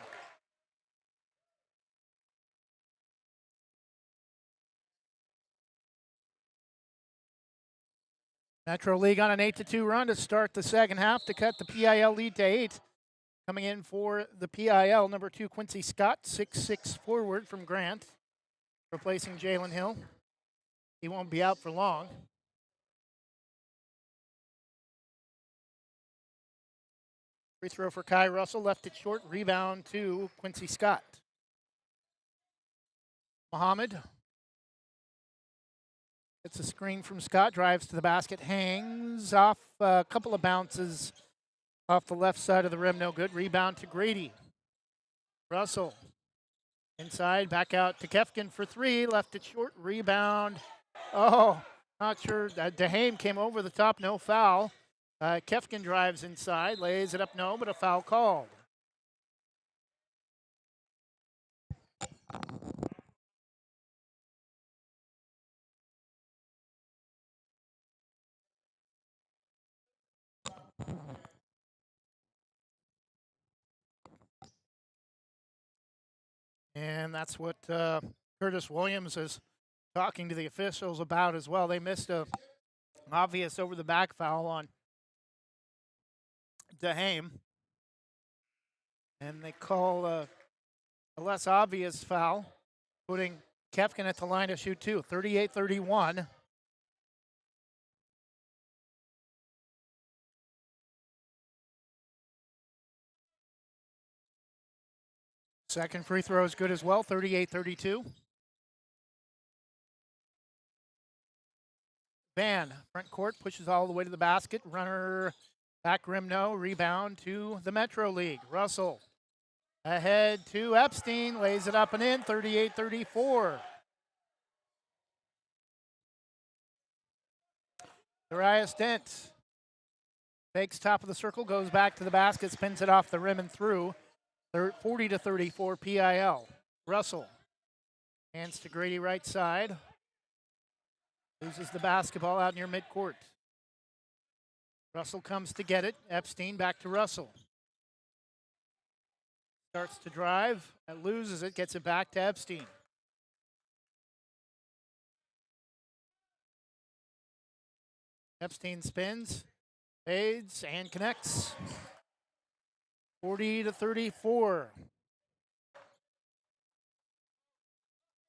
Metro League on an 8-2 run to start the second half to cut the PIL lead to 8. Coming in for the PIL, number 2, Quincy Scott, 6'6" forward from Grant, replacing Jalen Hill. He won't be out for long. Free throw for Kai Russell, left it short, rebound to Quincy Scott. Muhammad gets a screen from Scott, drives to the basket, hangs off a couple of bounces off the left side of the rim, no good. Rebound to Grady. Russell inside, back out to Kefkin for 3, left it short, rebound. Oh, not sure. DeHame came over the top, no foul. Kefkin drives inside, lays it up, no, but a foul called. And that's what Curtis Williams is talking to the officials about as well. They missed an obvious over-the-back foul on DeHame. And they call a less obvious foul, putting Kefkin at the line to shoot 2, 38-31. Second free throw is good as well, 38-32. Van, front court, pushes all the way to the basket. Runner, back rim, no. Rebound to the Metro League. Russell ahead to Epstein, lays it up and in, 38-34. Darius Dent fakes top of the circle, goes back to the basket, spins it off the rim and through. 40-34 PIL. Russell hands to Grady right side. Loses the basketball out near midcourt. Russell comes to get it. Epstein back to Russell. Starts to drive, and loses it, gets it back to Epstein. Epstein spins, fades, and connects. 40-34.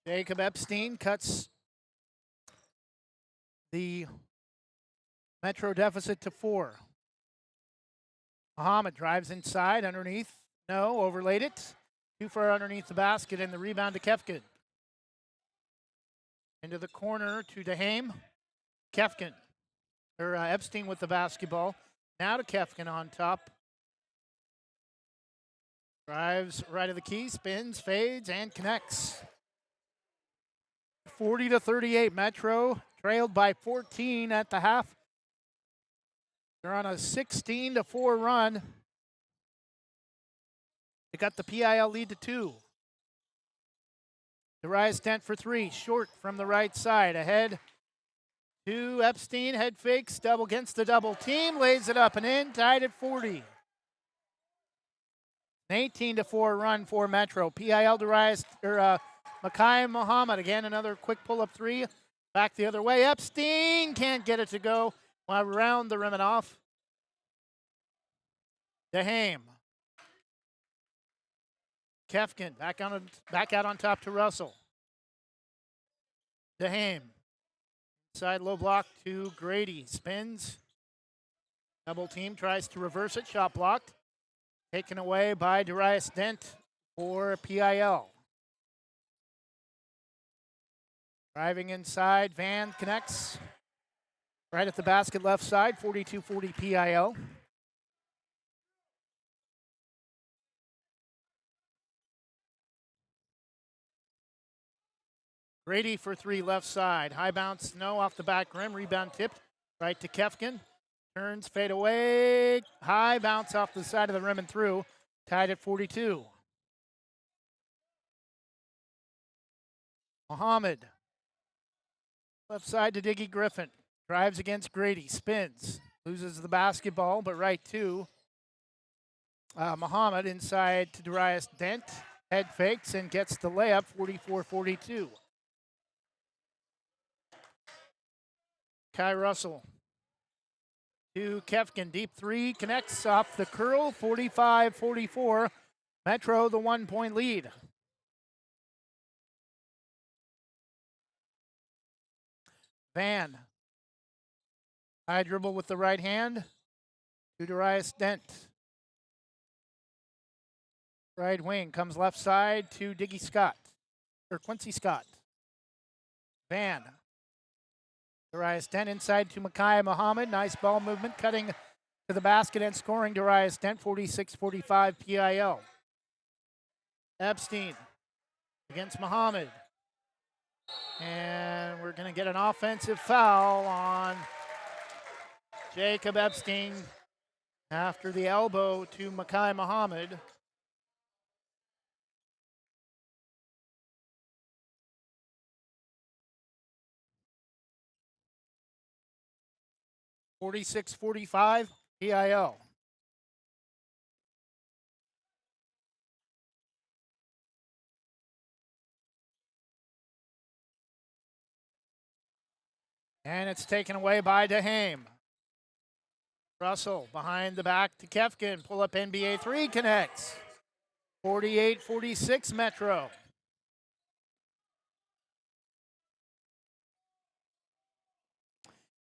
Jacob Epstein cuts the Metro deficit to 4. Muhammad drives inside, underneath, no, overlaid it. Too far underneath the basket, and the rebound to Kefkin. Into the corner to DeHame. Kefkin, or Epstein with the basketball. Now to Kefkin on top. Drives right of the key, spins, fades, and connects. 40-38, Metro trailed by 14 at the half. They're on a 16-4 run. They got the PIL lead to 2. Darius Dent for 3, short from the right side. Ahead to Epstein, head fakes, double against the double team, lays it up and in, tied at 40. An 18-4 run for Metro. PIL Darius, Makai Muhammad, again, another quick pull-up 3. Back the other way. Epstein can't get it to go around the rim and off. DeHame. Kefkin back out on top to Russell. DeHame. Side low block to Grady. Spins. Double team, tries to reverse it. Shot blocked. Taken away by Darius Dent for PIL. Driving inside, Van connects. Right at the basket left side, 42-40 PIL. Grady for 3 left side. High bounce, no, off the back rim. Rebound tipped right to Kefkin. Turns, fade away. High bounce off the side of the rim and through. Tied at 42. Muhammad. Left side to Diggy Griffin. Drives against Grady. Spins. Loses the basketball, but right to Muhammad. Inside to Darius Dent. Head fakes and gets the layup, 44-42. Kai Russell to Kefkin. Deep three connects off the curl, 45-44. Metro, the 1-point lead. Van. High dribble with the right hand to Darius Dent. Right wing comes left side to Quincy Scott. Van. Darius Dent inside to Makai Muhammad. Nice ball movement, cutting to the basket and scoring. Darius Dent, 46-45 PIL. Epstein against Muhammad. And we're going to get an offensive foul on Jacob Epstein after the elbow to Makai Muhammad. (46-45) PIL. And it's taken away by DeHame. Russell behind the back to Kefkin. Pull up NBA three connects. 48-46 Metro.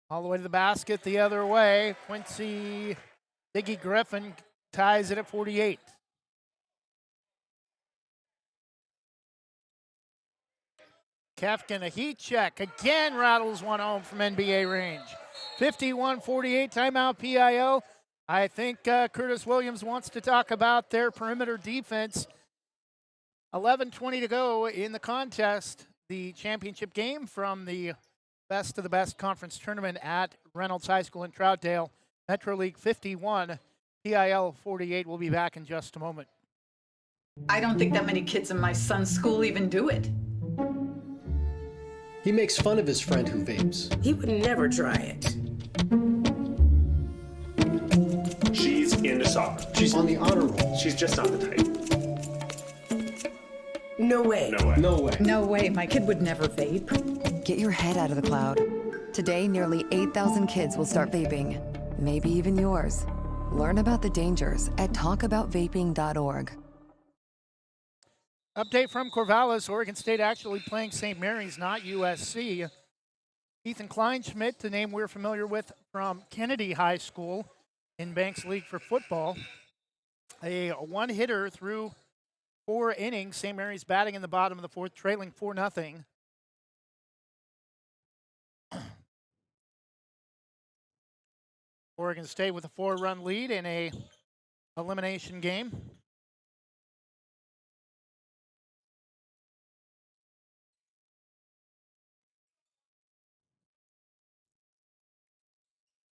All the way to the basket the other way. Diggy Griffin ties it at 48. Kefkin, a heat check. Again rattles one home from NBA range. 51-48 timeout PIO. I think Curtis Williams wants to talk about their perimeter defense. 11:20 to go in the contest. The championship game from the Best of the Best conference tournament at Reynolds High School in Troutdale. Metro League 51, PIL 48. We'll be back in just a moment. I don't think that many kids in my son's school even do it. He makes fun of his friend who vapes. He would never try it. She's into soccer. She's on the honor roll. She's just not the type. No way. No way. No way. No way, my kid would never vape. Get your head out of the cloud. Today, nearly 8,000 kids will start vaping. Maybe even yours. Learn about the dangers at talkaboutvaping.org. Update from Corvallis. Oregon State actually playing St. Mary's, not USC. Ethan Kleinschmidt, the name we're familiar with from Kennedy High School in Banks League for football. A one-hitter through 4 innings. St. Mary's batting in the bottom of the fourth, trailing 4-0. Oregon State with a 4-run lead in a elimination game.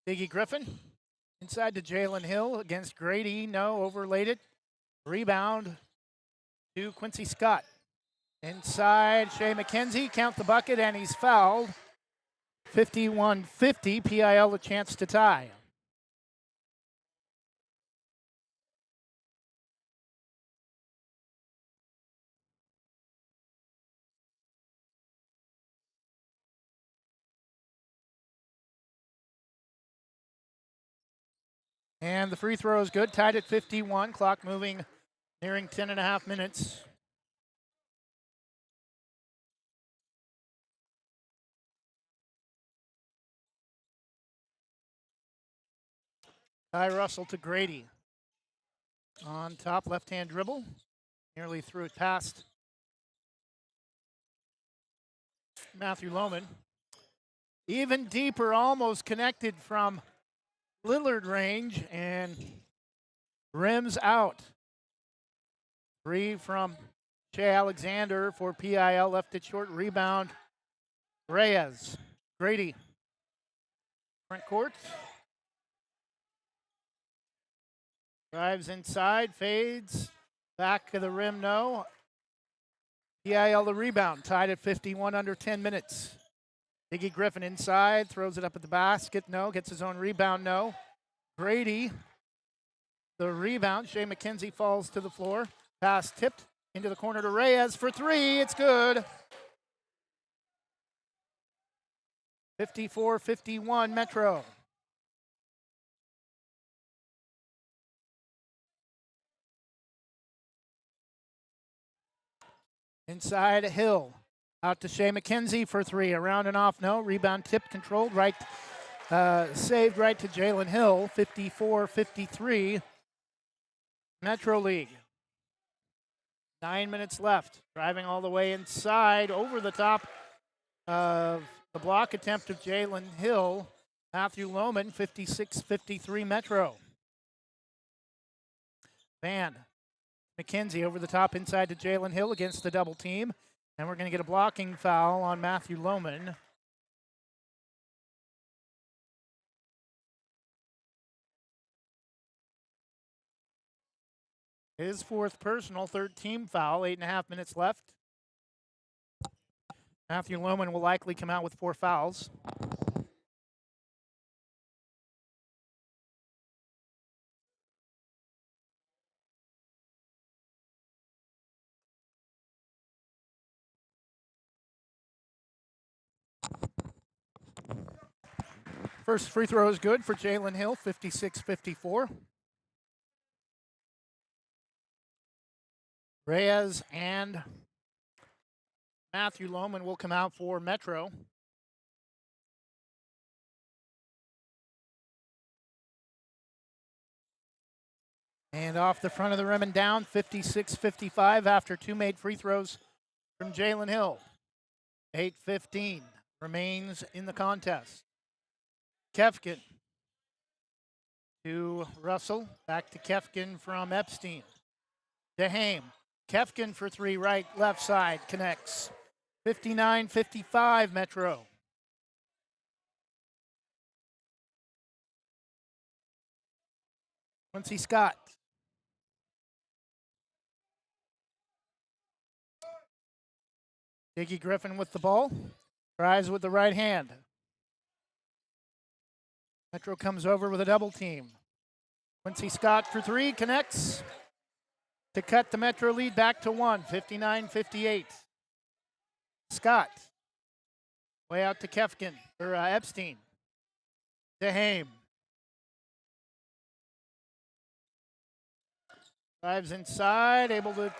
Diggy Griffin inside to Jalen Hill against Grady. No, overlaid it. Rebound to Quincy Scott. Inside, Shea McKenzie, count the bucket, and he's fouled. 51-50, PIL a chance to tie. And the free throw is good, tied at 51, clock moving, nearing 10.5 minutes. Ty Russell to Grady. On top, left-hand dribble. Nearly threw it past Matthew Lohman. Even deeper, almost connected from Lillard range, and rims out. 3 from Shea Alexander for PIL, left it short, rebound. Reyes, Grady, front court. Drives inside, fades, back of the rim, no. PIL the rebound, tied at 51, under 10 minutes. Diggy Griffin inside, throws it up at the basket, no. Gets his own rebound, no. Grady, the rebound. Shea McKenzie falls to the floor. Pass tipped into the corner to Reyes for 3. It's good. 54-51 Metro. Inside Hill. Out to Shea McKenzie for three. Around and off, no. Rebound tip controlled. Right, saved right to Jalen Hill. 54-53. Metro League. 9 minutes left. Driving all the way inside. Over the top of the block attempt of Jalen Hill. Matthew Lohman, 56-53 Metro. Van McKenzie over the top inside to Jalen Hill against the double team. And we're going to get a blocking foul on Matthew Lohman. His fourth personal, third team foul, 8.5 minutes left. Matthew Lohman will likely come out with 4 fouls. First free throw is good for Jalen Hill, 56-54. Reyes and Matthew Lohman will come out for Metro. And off the front of the rim and down, 56-55 after 2 made free throws from Jalen Hill. 8:15 remains in the contest. Kefkin to Russell, back to Kefkin from Epstein. DeHame, Kefkin for three, right, left side, connects. 59-55 Metro. Quincy Scott. Diggy Griffin with the ball. Tries with the right hand. Metro comes over with a double team. Quincy Scott for three, connects to cut the Metro lead back to 1, 59-58. Scott, way out to Kefkin, or Epstein. DeHame. Drives inside, able to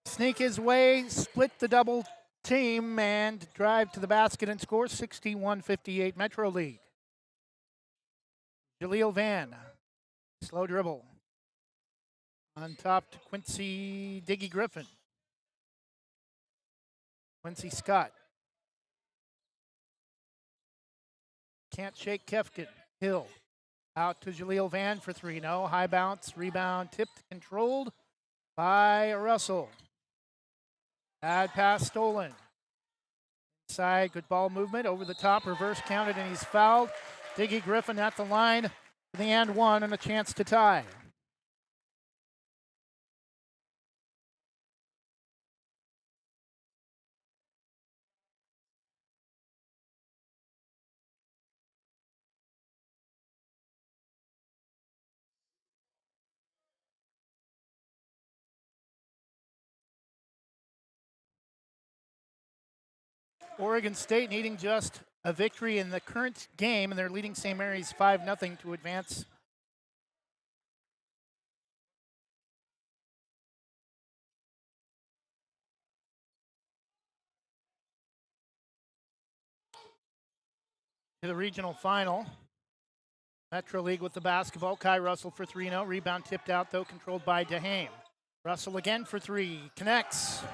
sneak his way, split the double team, and drive to the basket and score. 61-58 Metro lead. Jaleel Van, slow dribble. On top to Quincy Diggy Griffin. Quincy Scott. Can't shake Kefkin. Hill. Out to Jaleel Van for three. No. High bounce. Rebound tipped. Controlled by Russell. Bad pass stolen. Inside. Good ball movement. Over the top. Reverse counted and he's fouled. Diggy Griffin at the line for the and one and a chance to tie. Oregon State needing just a victory in the current game, and they're leading St. Mary's 5-0 to advance. To the regional final. Metro League with the basketball. Kai Russell for 3-0. Rebound tipped out, though, controlled by DeHame. Russell again for three. Connects.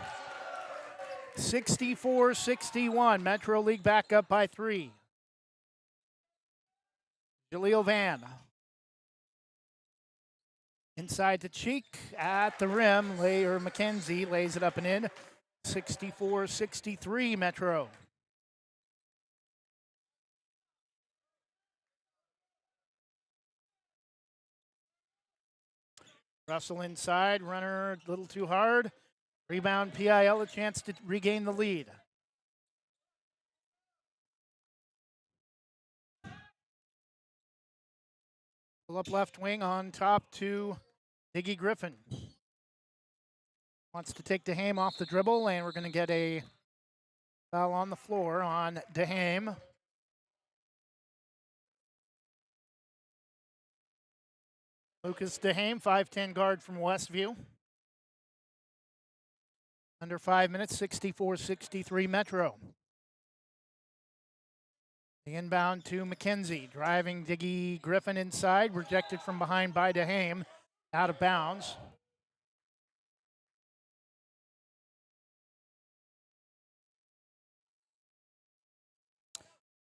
64-61. Metro League back up by 3. Jaleel Van. Inside to Cheek at the rim. McKenzie lays it up and in. 64-63 Metro. Russell inside, runner a little too hard. Rebound PIL, a chance to regain the lead. Pull up left wing on top to Diggy Griffin. Wants to take DeHame off the dribble, and we're going to get a foul on the floor on DeHame. Lucas DeHame, 5'10" guard from Westview. Under 5 minutes, 64-63 Metro. The inbound to McKenzie, driving Diggy Griffin inside, rejected from behind by DeHame, out of bounds.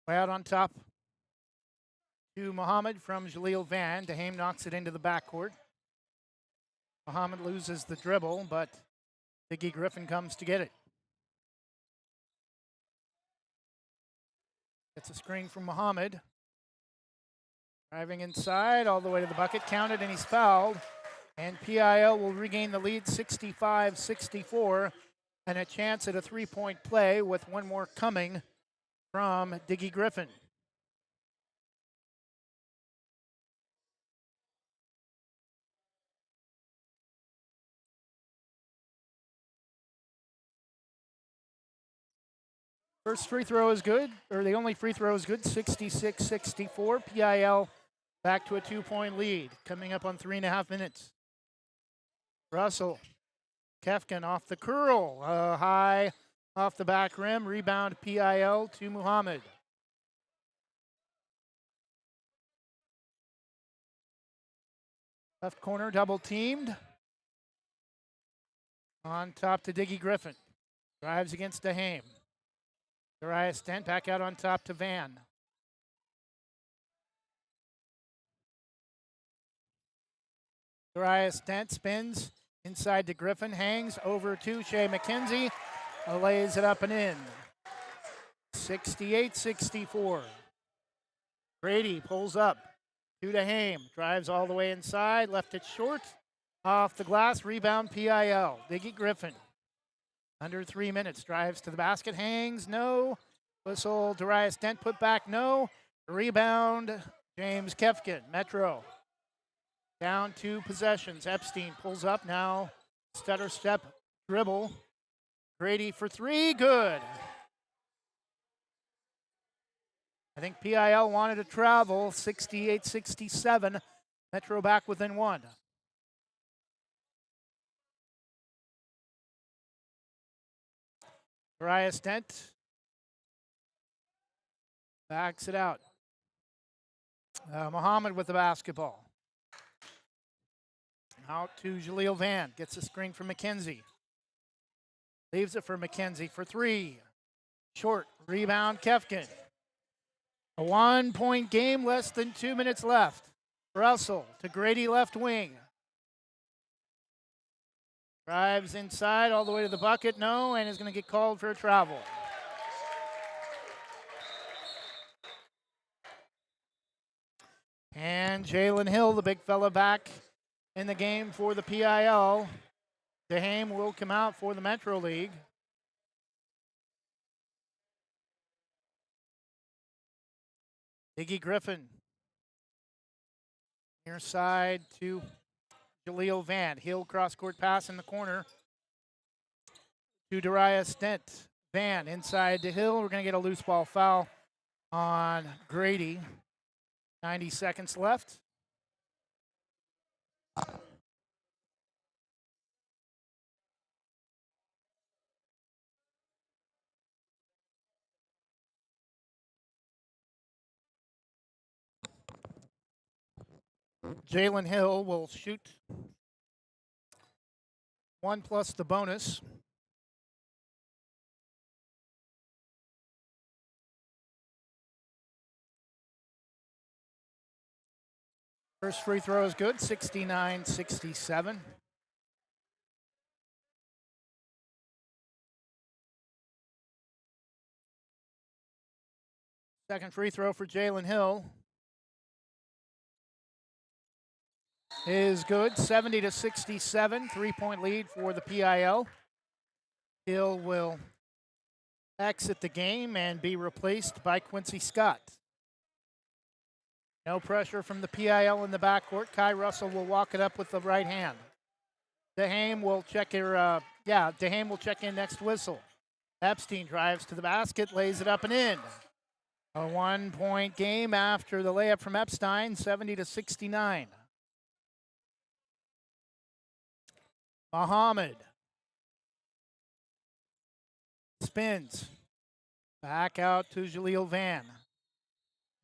Way out on top to Muhammad from Jaleel Van. DeHame knocks it into the backcourt. Muhammad loses the dribble, but Diggy Griffin comes to get it. Gets a screen from Muhammad. Driving inside, all the way to the bucket, counted, and he's fouled. And PIL will regain the lead 65-64, and a chance at a three-point play with one more coming from Diggy Griffin. First free throw is good, or the only free throw is good, 66-64. PIL back to a 2-point lead, coming up on 3.5 minutes. Russell, Kefkin off the curl, high off the back rim, rebound PIL to Muhammad. Left corner double teamed. On top to Diggy Griffin. Drives against DeHame. Darius Dent back out on top to Van. Darius Dent spins inside to Griffin, hangs over to Shea McKenzie, lays it up and in. 68-64. Grady pulls up to DeHame, drives all the way inside, left it short, off the glass, rebound PIL. Diggy Griffin. Under 3 minutes, drives to the basket, hangs, no. Whistle, Darius Dent put back, no. Rebound, James Kefkin, Metro. Down 2 possessions. Epstein pulls up now. Stutter step, dribble. Grady for 3, good. I think PIL wanted to travel, 68-67. Metro back within 1. Darius Dent backs it out. Muhammad with the basketball. Out to Jaleel Van. Gets a screen from McKenzie. Leaves it for McKenzie for 3. Short. Rebound Kefkin. A 1-point game, less than 2 minutes left. Russell to Grady left wing. Drives inside all the way to the bucket, no, and is going to get called for a travel. And Jalen Hill, the big fella, back in the game for the PIL. DeHame will come out for the Metro League. Diggy Griffin. Near side to Jaleel Van. Hill cross-court pass in the corner to Darius Dent. Van inside to Hill. We're going to get a loose ball foul on Grady. 90 seconds left. Jalen Hill will shoot 1 plus the bonus. First free throw is good, 69-67. Second free throw for Jalen Hill is good, 70-67, 3-point lead for the PIL. Hill will exit the game and be replaced by Quincy Scott. No pressure from the PIL in the backcourt. Kai Russell will walk it up with the right hand. DeHame will check DeHame will check in next whistle. Epstein drives to the basket, lays it up and in. A 1-point game after the layup from Epstein, 70-69. Muhammad Spins. Back out to Jaleel Van.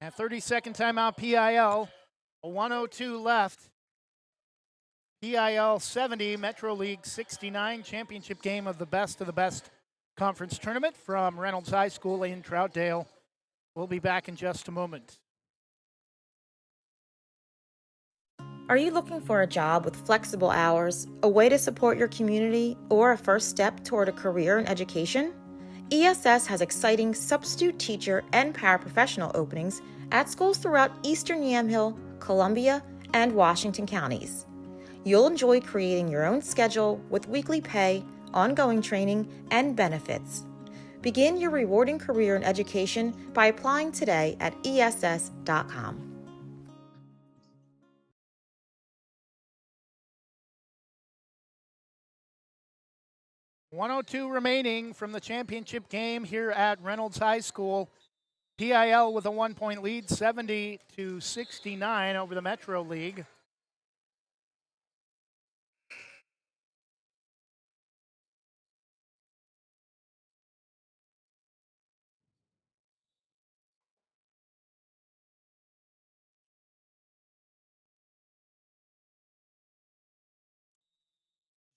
And 30-second timeout PIL. A 1:02 left. PIL 70, Metro League 69, championship game of the best conference tournament from Reynolds High School in Troutdale. We'll be back in just a moment. Are you looking for a job with flexible hours, a way to support your community, or a first step toward a career in education? ESS has exciting substitute teacher and paraprofessional openings at schools throughout Eastern Yamhill, Columbia, and Washington counties. You'll enjoy creating your own schedule with weekly pay, ongoing training, and benefits. Begin your rewarding career in education by applying today at ess.com. .102 remaining from the championship game here at Reynolds High School. PIL with a 1-point lead, 70-69 over the Metro League.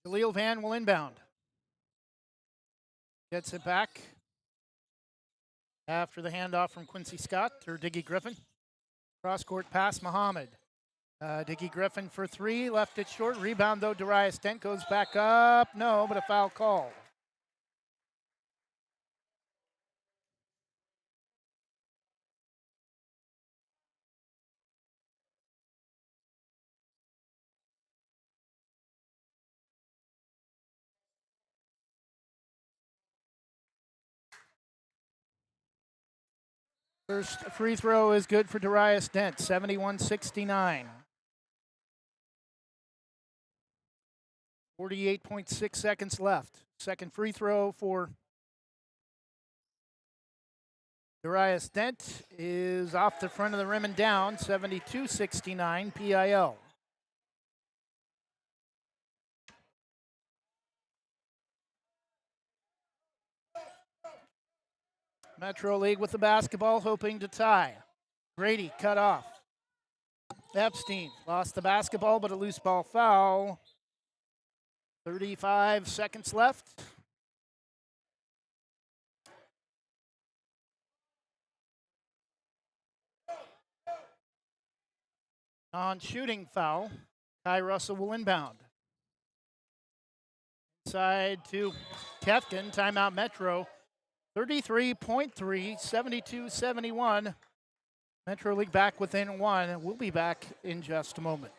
Jaleel Van will inbound. Gets it back after the handoff from Quincy Scott or Diggy Griffin. Cross-court pass, Muhammad. Diggy Griffin for three, left it short. Rebound, though, Darius Dent goes back up. No, but a foul call. First free throw is good for Darius Dent, 71-69. 48.6 seconds left. Second free throw for Darius Dent is off the front of the rim and down, 72-69 PIL. Metro League with the basketball, hoping to tie. Grady cut off. Epstein lost the basketball, but a loose ball foul. 35 seconds left. Non-shooting foul. Kai Russell will inbound. Inside to Kefkin, timeout Metro. 33.3, 72-71. Metro League back within one. We'll be back in just a moment.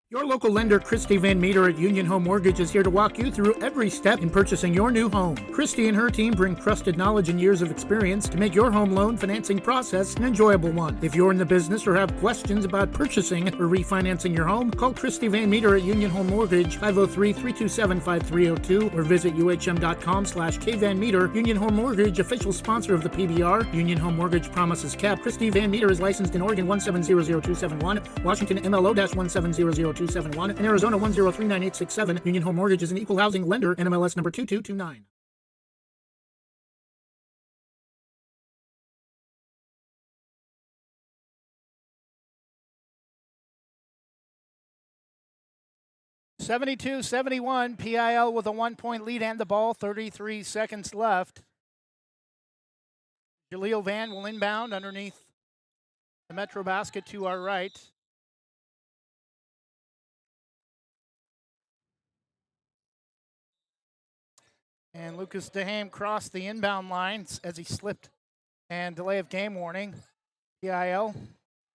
Your local lender, Christy Van Meter at Union Home Mortgage, is here to walk you through every step in purchasing your new home. Christy and her team bring trusted knowledge and years of experience to make your home loan financing process an enjoyable one. If you're in the business or have questions about purchasing or refinancing your home, call Christy Van Meter at Union Home Mortgage, 503-327-5302, or visit uhm.com/kvanmeter. Union Home Mortgage, official sponsor of the PBR. Union Home Mortgage promises kept. Christy Van Meter is licensed in Oregon 1700271, Washington MLO-1700271, and Arizona 1039867. Union Home Mortgage is an equal housing lender, NMLS number 2229. (72-71) PIL with a 1-point lead and the ball. 33 seconds left. Jaleel Van will inbound underneath the Metro basket to our right. And Lucas Dehame crossed the inbound lines as he slipped and delay of game warning. PIL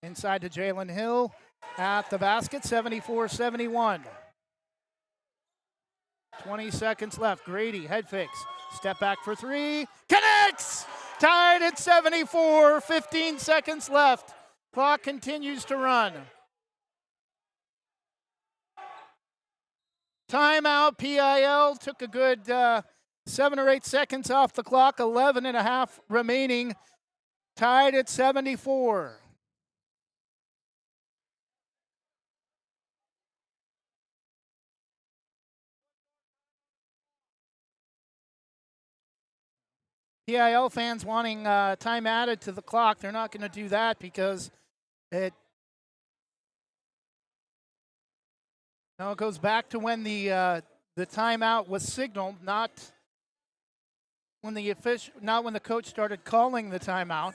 inside to Jalen Hill at the basket, 74-71. 20 seconds left. Grady, head fakes. Step back for three. Connects! Tied at 74. 15 seconds left. Clock continues to run. Timeout. PIL took a good 7 or 8 seconds off the clock. 11 and a half remaining. tied at 74. PIL fans wanting time added to the clock. They're not going to do that because it goes back to when the timeout was signaled, not when the coach started calling the timeout.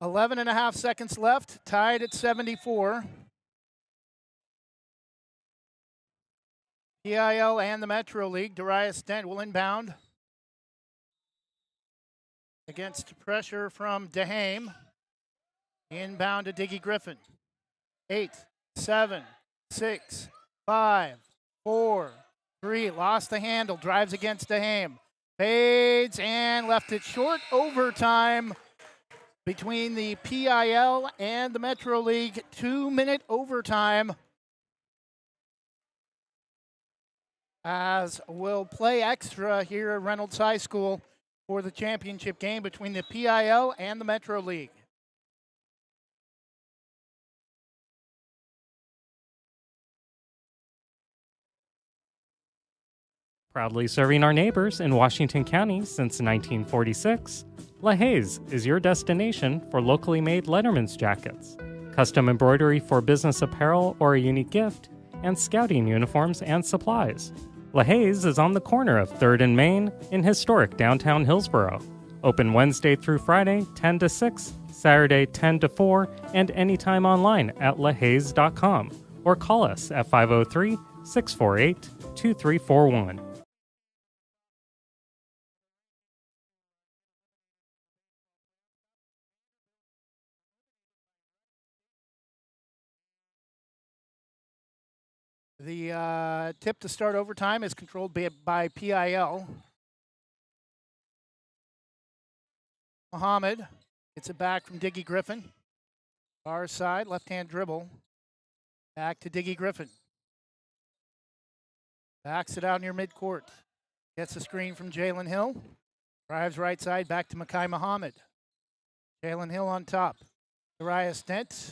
Eleven and a half seconds left, tied at 74. PIL and the Metro League. Darius Dent will inbound against pressure from DeHame. Inbound to Diggy Griffin. 8, 7, 6, 5, 4, 3. Lost the handle. Drives against DeHame. Fades and left it short. Overtime between the PIL and the Metro League. 2-minute overtime. As we'll play extra here at Reynolds High School for the championship game between the PIL and the Metro League. Proudly serving our neighbors in Washington County since 1946, LaHaye's is your destination for locally made Letterman's jackets, custom embroidery for business apparel or a unique gift, and scouting uniforms and supplies. LaHaye's is on the corner of 3rd and Main in historic downtown Hillsborough. Open Wednesday through Friday, 10 to 6, Saturday, 10 to 4, and anytime online at lahayes.com or call us at 503-648-2341. The tip to start overtime is controlled by PIL. Muhammad gets it back from Diggy Griffin. Far side, left-hand dribble. Back to Diggy Griffin. Backs it out near midcourt. Gets a screen from Jalen Hill. Drives right side, back to Makai Muhammad. Jalen Hill on top. Darius Dent.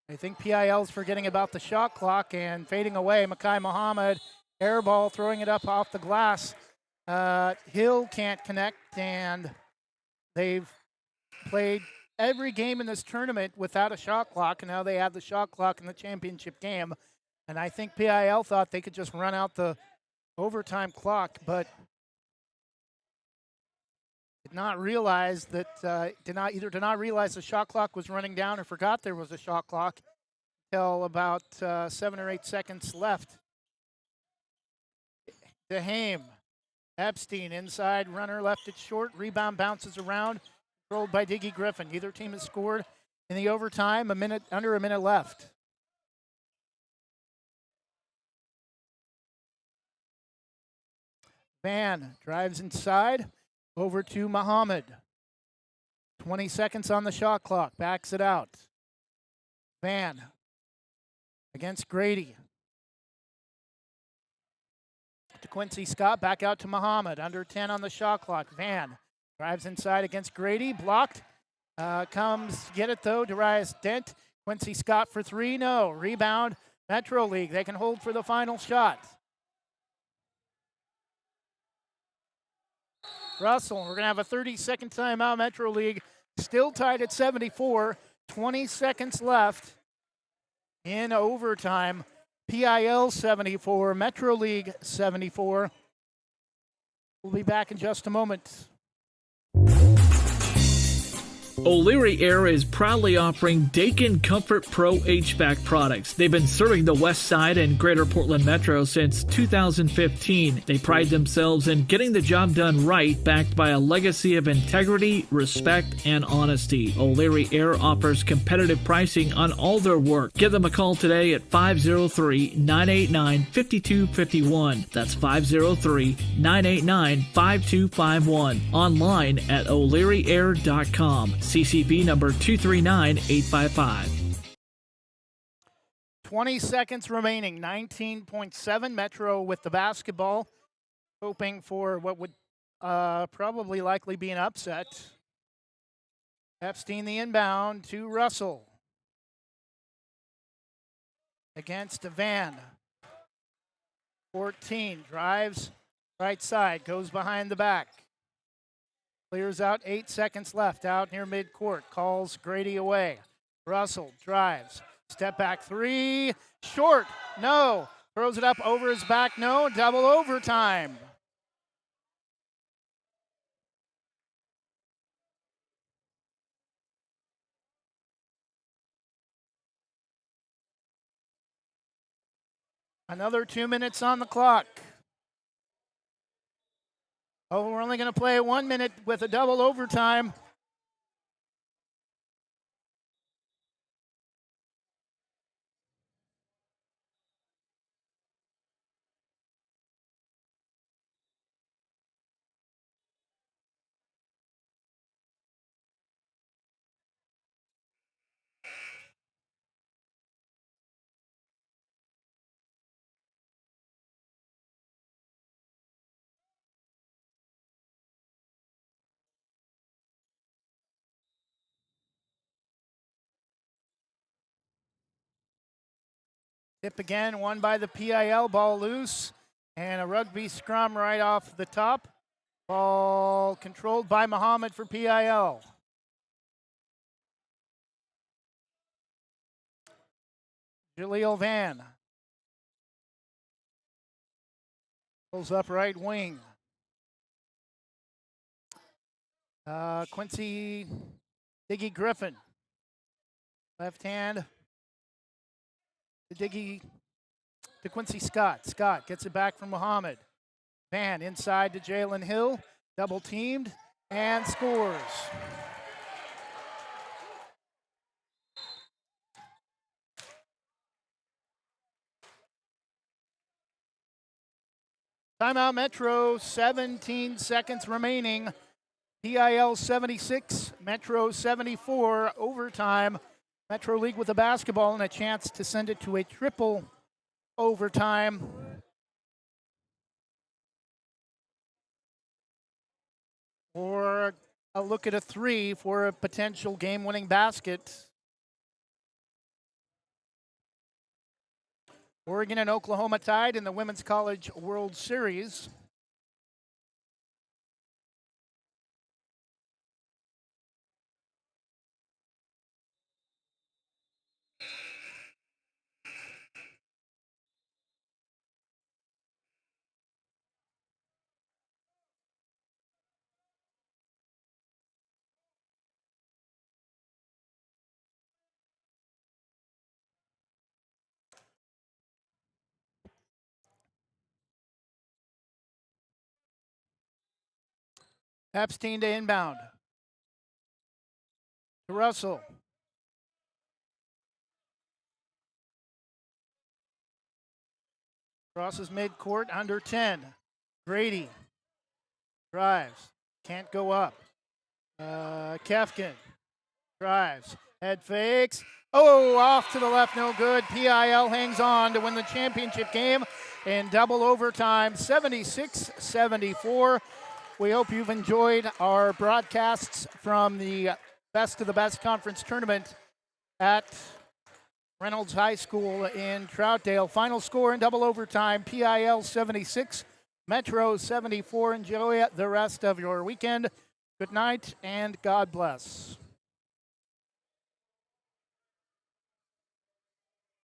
I think PIL's forgetting about the shot clock and fading away. Makai Muhammad, air ball, throwing it up off the glass. Hill can't connect, and they've played every game in this tournament without a shot clock, and now they have the shot clock in the championship game. And I think PIL thought they could just run out the overtime clock, but did not realize that did not realize the shot clock was running down or forgot there was a shot clock until about 7 or 8 seconds left. DeHame, Epstein inside, runner left it short, rebound bounces around, controlled by Diggy Griffin. Either team has scored in the overtime, under a minute left. Van drives inside. Over to Muhammad. 20 seconds on the shot clock. Backs it out. Van against Grady. To Quincy Scott. Back out to Muhammad. Under 10 on the shot clock. Van drives inside against Grady. Blocked. Comes get it though. Darius Dent. Quincy Scott for 3. No. Rebound. Metro League. They can hold for the final shot. Russell, we're going to have a 30-second timeout. Metro League still tied at 74. 20 seconds left in overtime. PIL 74, Metro League 74. We'll be back in just a moment. O'Leary Air is proudly offering Daikin Comfort Pro HVAC products. They've been serving the West Side and Greater Portland Metro since 2015. They pride themselves in getting the job done right, backed by a legacy of integrity, respect, and honesty. O'Leary Air offers competitive pricing on all their work. Give them a call today at 503-989-5251. That's 503-989-5251. Online at o'learyair.com. CCB number 239855. 20 seconds remaining. 19.7 Metro with the basketball, hoping for what would probably likely be an upset. Epstein the inbound to Russell. Against Van. 14 drives right side, goes behind the back. Clears out, 8 seconds left, out near midcourt, calls Grady away. Russell drives, step back three, short, no. Throws it up over his back, no. Double overtime. Another 2 minutes on the clock. Oh, we're only going to play 1 minute with a double overtime. Tip again, won by the PIL, ball loose, and a rugby scrum right off the top. Ball controlled by Muhammad for PIL. Jaleel Van. Pulls up right wing. Quincy Diggy Griffin. Left hand. To Quincy Scott. Scott gets it back from Muhammad. Van inside to Jalen Hill. Double teamed and scores. Timeout Metro, 17 seconds remaining. PIL 76, Metro 74, overtime. Metro League with the basketball and a chance to send it to a triple overtime. Or a look at a three for a potential game-winning basket. Oregon and Oklahoma tied in the Women's College World Series. Epstein to inbound. To Russell. Crosses midcourt, under 10. Grady drives, can't go up. Kefkin drives, head fakes. Oh, off to the left, no good. PIL hangs on to win the championship game in double overtime, 76-74. We hope you've enjoyed our broadcasts from the Best of the Best Conference Tournament at Reynolds High School in Troutdale. Final score in double overtime, PIL 76, Metro 74. Enjoy the rest of your weekend. Good night and God bless.